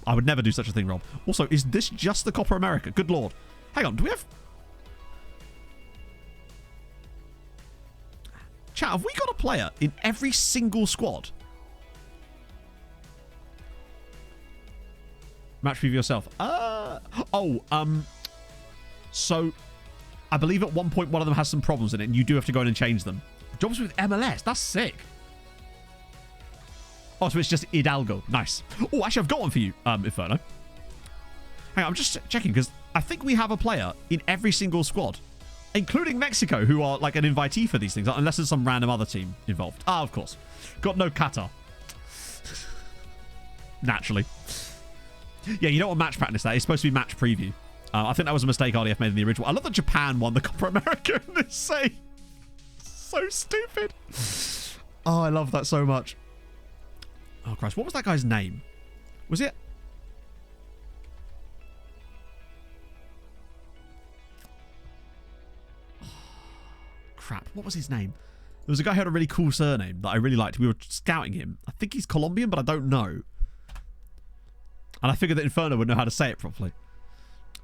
I would never do such a thing, Rob. Also, is this just the Copa America? Good lord. Hang on, do we have... Chat, have we got a player in every single squad? Match preview yourself. So, I believe at one point one of them has some problems in it, and you do have to go in and change them. Jobs with MLS. That's sick. Oh, so it's just Hidalgo. Nice. Oh, actually, I've got one for you, Inferno. Hang on, I'm just checking, because I think we have a player in every single squad, including Mexico, who are like an invitee for these things, unless there's some random other team involved. Ah, of course. Got no Qatar. Naturally. Yeah, you don't want match practice that. It's supposed to be match preview. I think that was a mistake RDF made in the original. I love that Japan won the Copa America in this save. So stupid. Oh, I love that so much. Oh, Christ. What was that guy's name? Was it? Oh, crap. What was his name? There was a guy who had a really cool surname that I really liked. We were scouting him. I think he's Colombian, but I don't know. And I figured that Inferno would know how to say it properly.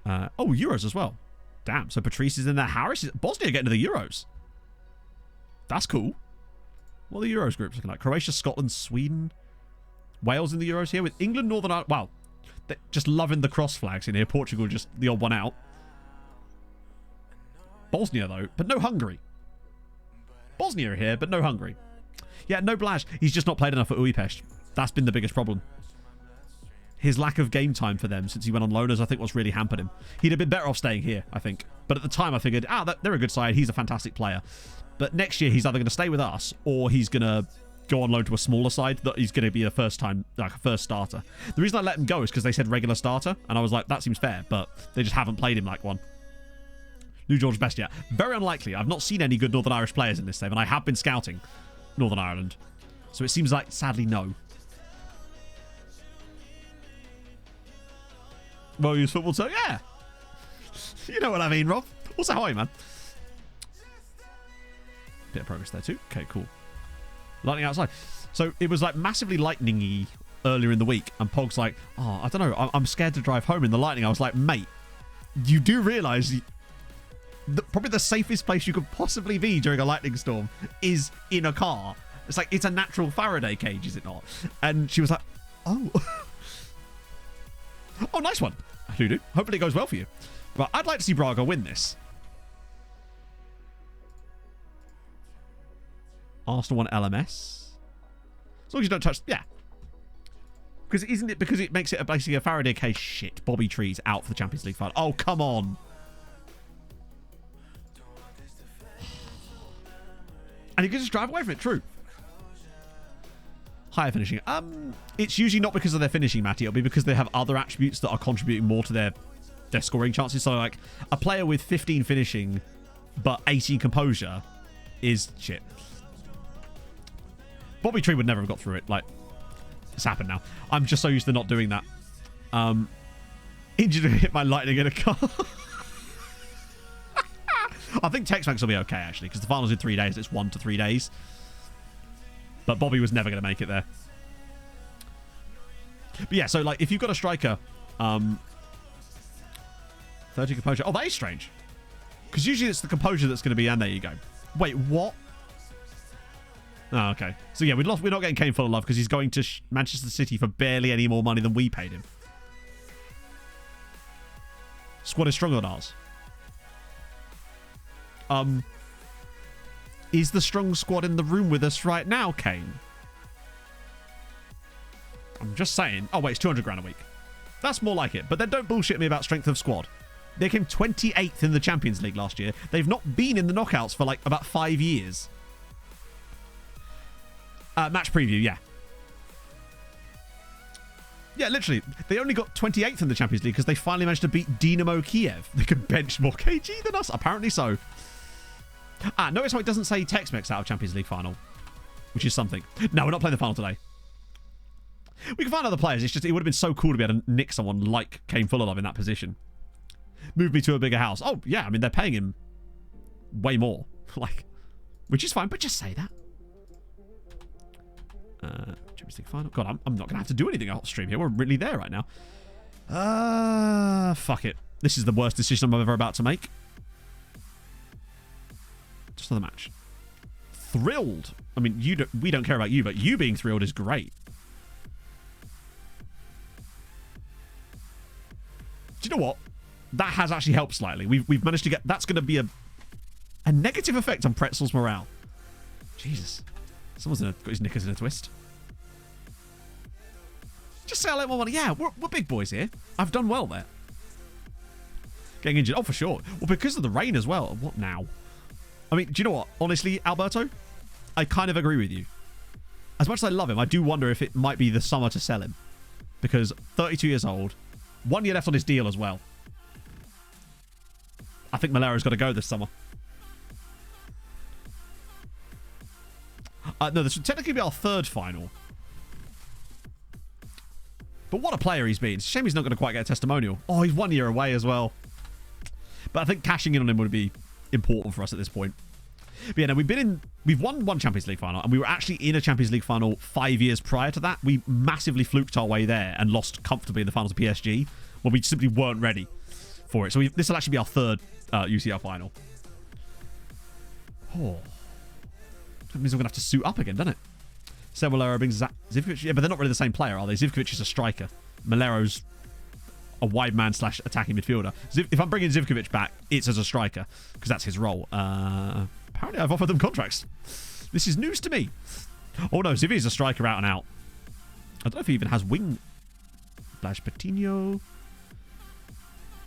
Oh, Euros as well. Damn. So Patrice is in there. Harris is... Bosnia getting to the Euros. That's cool. What are the Euros groups looking like? Croatia, Scotland, Sweden... Wales in the Euros here with England, Northern Ireland. Wow. They're just loving the cross flags in here. Portugal just the odd one out. Bosnia, though. But no Hungary. Bosnia here, but no Hungary. Yeah, no Blaž. He's just not played enough for Újpest. That's been the biggest problem. His lack of game time for them since he went on loan is, I think, what's really hampered him. He'd have been better off staying here, I think. But at the time, I figured, they're a good side. He's a fantastic player. But next year, he's either going to stay with us or he's going to go on loan to a smaller side that he's going to be a first starter. The reason I let him go is because they said regular starter, and I was like, that seems fair, but they just haven't played him like one. New George best yet. Very unlikely. I've not seen any good Northern Irish players in this save, and I have been scouting Northern Ireland. So it seems like, sadly, no. Well, use football, so yeah. You know what I mean, Rob. Also, hi, man. Bit of progress there, too. Okay, cool. Lightning outside. So it was like massively lightning-y earlier in the week, and Pog's like, oh, I don't know, I'm scared to drive home in the lightning. I was like, mate, you do realise probably the safest place you could possibly be during a lightning storm is in a car. It's like, it's a natural Faraday cage, is it not? And she was like, oh. Oh, nice one. Hoodoo. Hopefully it goes well for you. But I'd like to see Braga win this. Arsenal won LMS. As long as you don't touch... Yeah. Because isn't it because it makes it basically a Faraday cage? Shit. Bobby Tree's out for the Champions League final. Oh, come on. And you can just drive away from it. True. Higher finishing. It's usually not because of their finishing, Matty. It'll be because they have other attributes that are contributing more to their scoring chances. So, like, a player with 15 finishing but 18 composure is shit. Bobby Tree would never have got through it. Like, it's happened now. I'm just so used to not doing that. Injured and hit by lightning in a car. I think Tex-Mex will be okay, actually, because the final's in 3 days. It's 1 to 3 days. But Bobby was never going to make it there. But yeah, so, like, if you've got a striker... 30 composure. Oh, that is strange. Because usually it's the composure that's going to be... And there you go. Wait, what? Oh, okay. So yeah, we're not getting Kane full of love because he's going to Manchester City for barely any more money than we paid him. Squad is stronger than ours. Is the strong squad in the room with us right now, Kane? I'm just saying. Oh, wait, it's 200 grand a week. That's more like it. But then don't bullshit me about strength of squad. They came 28th in the Champions League last year. They've not been in the knockouts for like about 5 years. Match preview, yeah. Yeah, literally. They only got 28th in the Champions League because they finally managed to beat Dynamo Kiev. They could bench more KG than us. Apparently so. Notice how it doesn't say Tex-Mex out of Champions League final, which is something. No, we're not playing the final today. We can find other players. It's just, it would have been so cool to be able to nick someone like Kane Fullerlove in that position. Move me to a bigger house. Oh, yeah. I mean, they're paying him way more. Like, which is fine, but just say that. Champions League final. God, I'm not going to have to do anything off stream here. We're really there right now. Fuck it. This is the worst decision I'm ever about to make. Just another match. Thrilled. I mean, we don't care about you, but you being thrilled is great. Do you know what? That has actually helped slightly. We've managed to get... That's going to be a negative effect on Pretzel's morale. Jesus. Someone's got his knickers in a twist. Just say I like more money. Yeah, we're big boys here. I've done well there. Getting injured. Oh, for sure. Well, because of the rain as well. What now? I mean, do you know what? Honestly, Alberto, I kind of agree with you. As much as I love him, I do wonder if it might be the summer to sell him. Because 32 years old, 1 year left on his deal as well. I think Malero's got to go this summer. No, this would technically be our third final. But what a player he's been. It's a shame he's not going to quite get a testimonial. Oh, he's 1 year away as well. But I think cashing in on him would be important for us at this point. But yeah, no, we've won one Champions League final, and we were actually in a Champions League final 5 years prior to that. We massively fluked our way there and lost comfortably in the finals of PSG when we simply weren't ready for it. So this will actually be our third UCL final. Oh. That means we're going to have to suit up again, doesn't it? So Malero brings Zivkovic. Yeah, but they're not really the same player, are they? Zivkovic is a striker. Malero's a wide man / attacking midfielder. If I'm bringing Zivkovic back, it's as a striker because that's his role. Apparently, I've offered them contracts. This is news to me. Oh no, Ziv is a striker out and out. I don't know if he even has wing. Blaž Patino.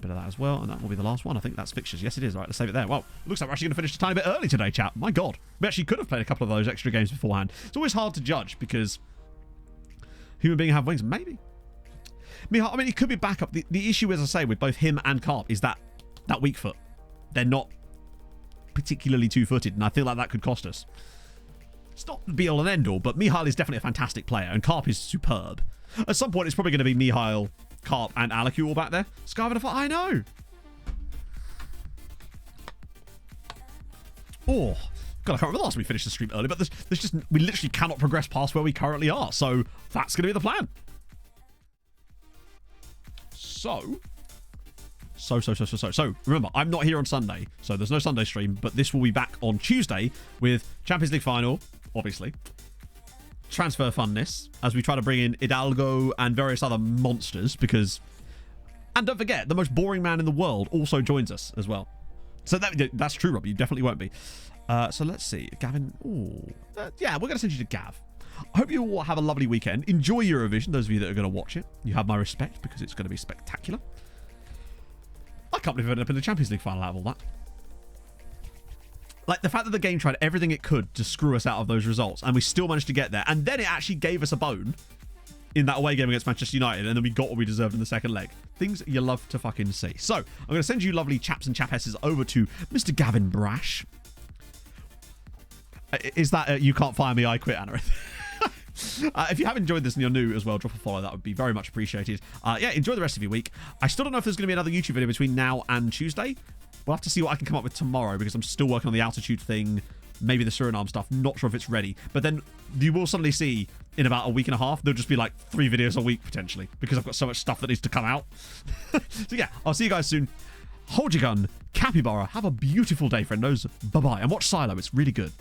Bit of that as well, and that will be the last one. I think that's fixtures. Yes, it is. All right, let's save it there. Well, looks like we're actually going to finish a tiny bit early today, chat. My God. We actually could have played a couple of those extra games beforehand. It's always hard to judge because human being have wings. Maybe. I mean, it could be backup. The issue, as I say, with both him and Karp is that weak foot. They're not particularly two-footed, and I feel like that could cost us. It's not the be-all and end-all, but Mihail is definitely a fantastic player, and Karp is superb. At some point, it's probably going to be Mihail, Karp, and Alaku all back there. Scarvin, I know. Oh, God, I can't remember the last time we finished the stream early, but there's just, we literally cannot progress past where we currently are, so that's going to be the plan. So, remember, I'm not here on Sunday, so there's no Sunday stream, but this will be back on Tuesday with Champions League final, obviously. Transfer funness, as we try to bring in Hidalgo and various other monsters, because... And don't forget, the most boring man in the world also joins us as well. So that's true, Rob, you definitely won't be. So let's see, Gavin... yeah, we're going to send you to Gav. I hope you all have a lovely weekend. Enjoy Eurovision, those of you that are going to watch it. You have my respect, because it's going to be spectacular. I can't believe I ended up in the Champions League final out of all that. Like, the fact that the game tried everything it could to screw us out of those results, and we still managed to get there, and then it actually gave us a bone in that away game against Manchester United, and then we got what we deserved in the second leg. Things you love to fucking see. So, I'm going to send you lovely chaps and chapesses over to Mr. Gavin Brash. Is that you can't fire me, I quit, Anna? If you have enjoyed this and you're new as well, drop a follow. That would be very much appreciated. Yeah, enjoy the rest of your week. I still don't know if there's going to be another YouTube video between now and Tuesday. We'll have to see what I can come up with tomorrow because I'm still working on the altitude thing, maybe the Suriname stuff. Not sure if it's ready. But then you will suddenly see in about a week and a half, there'll just be like 3 videos a week potentially because I've got so much stuff that needs to come out. So yeah, I'll see you guys soon. Hold your gun. Capybara. Have a beautiful day, friendos. Bye-bye. And watch Silo. It's really good.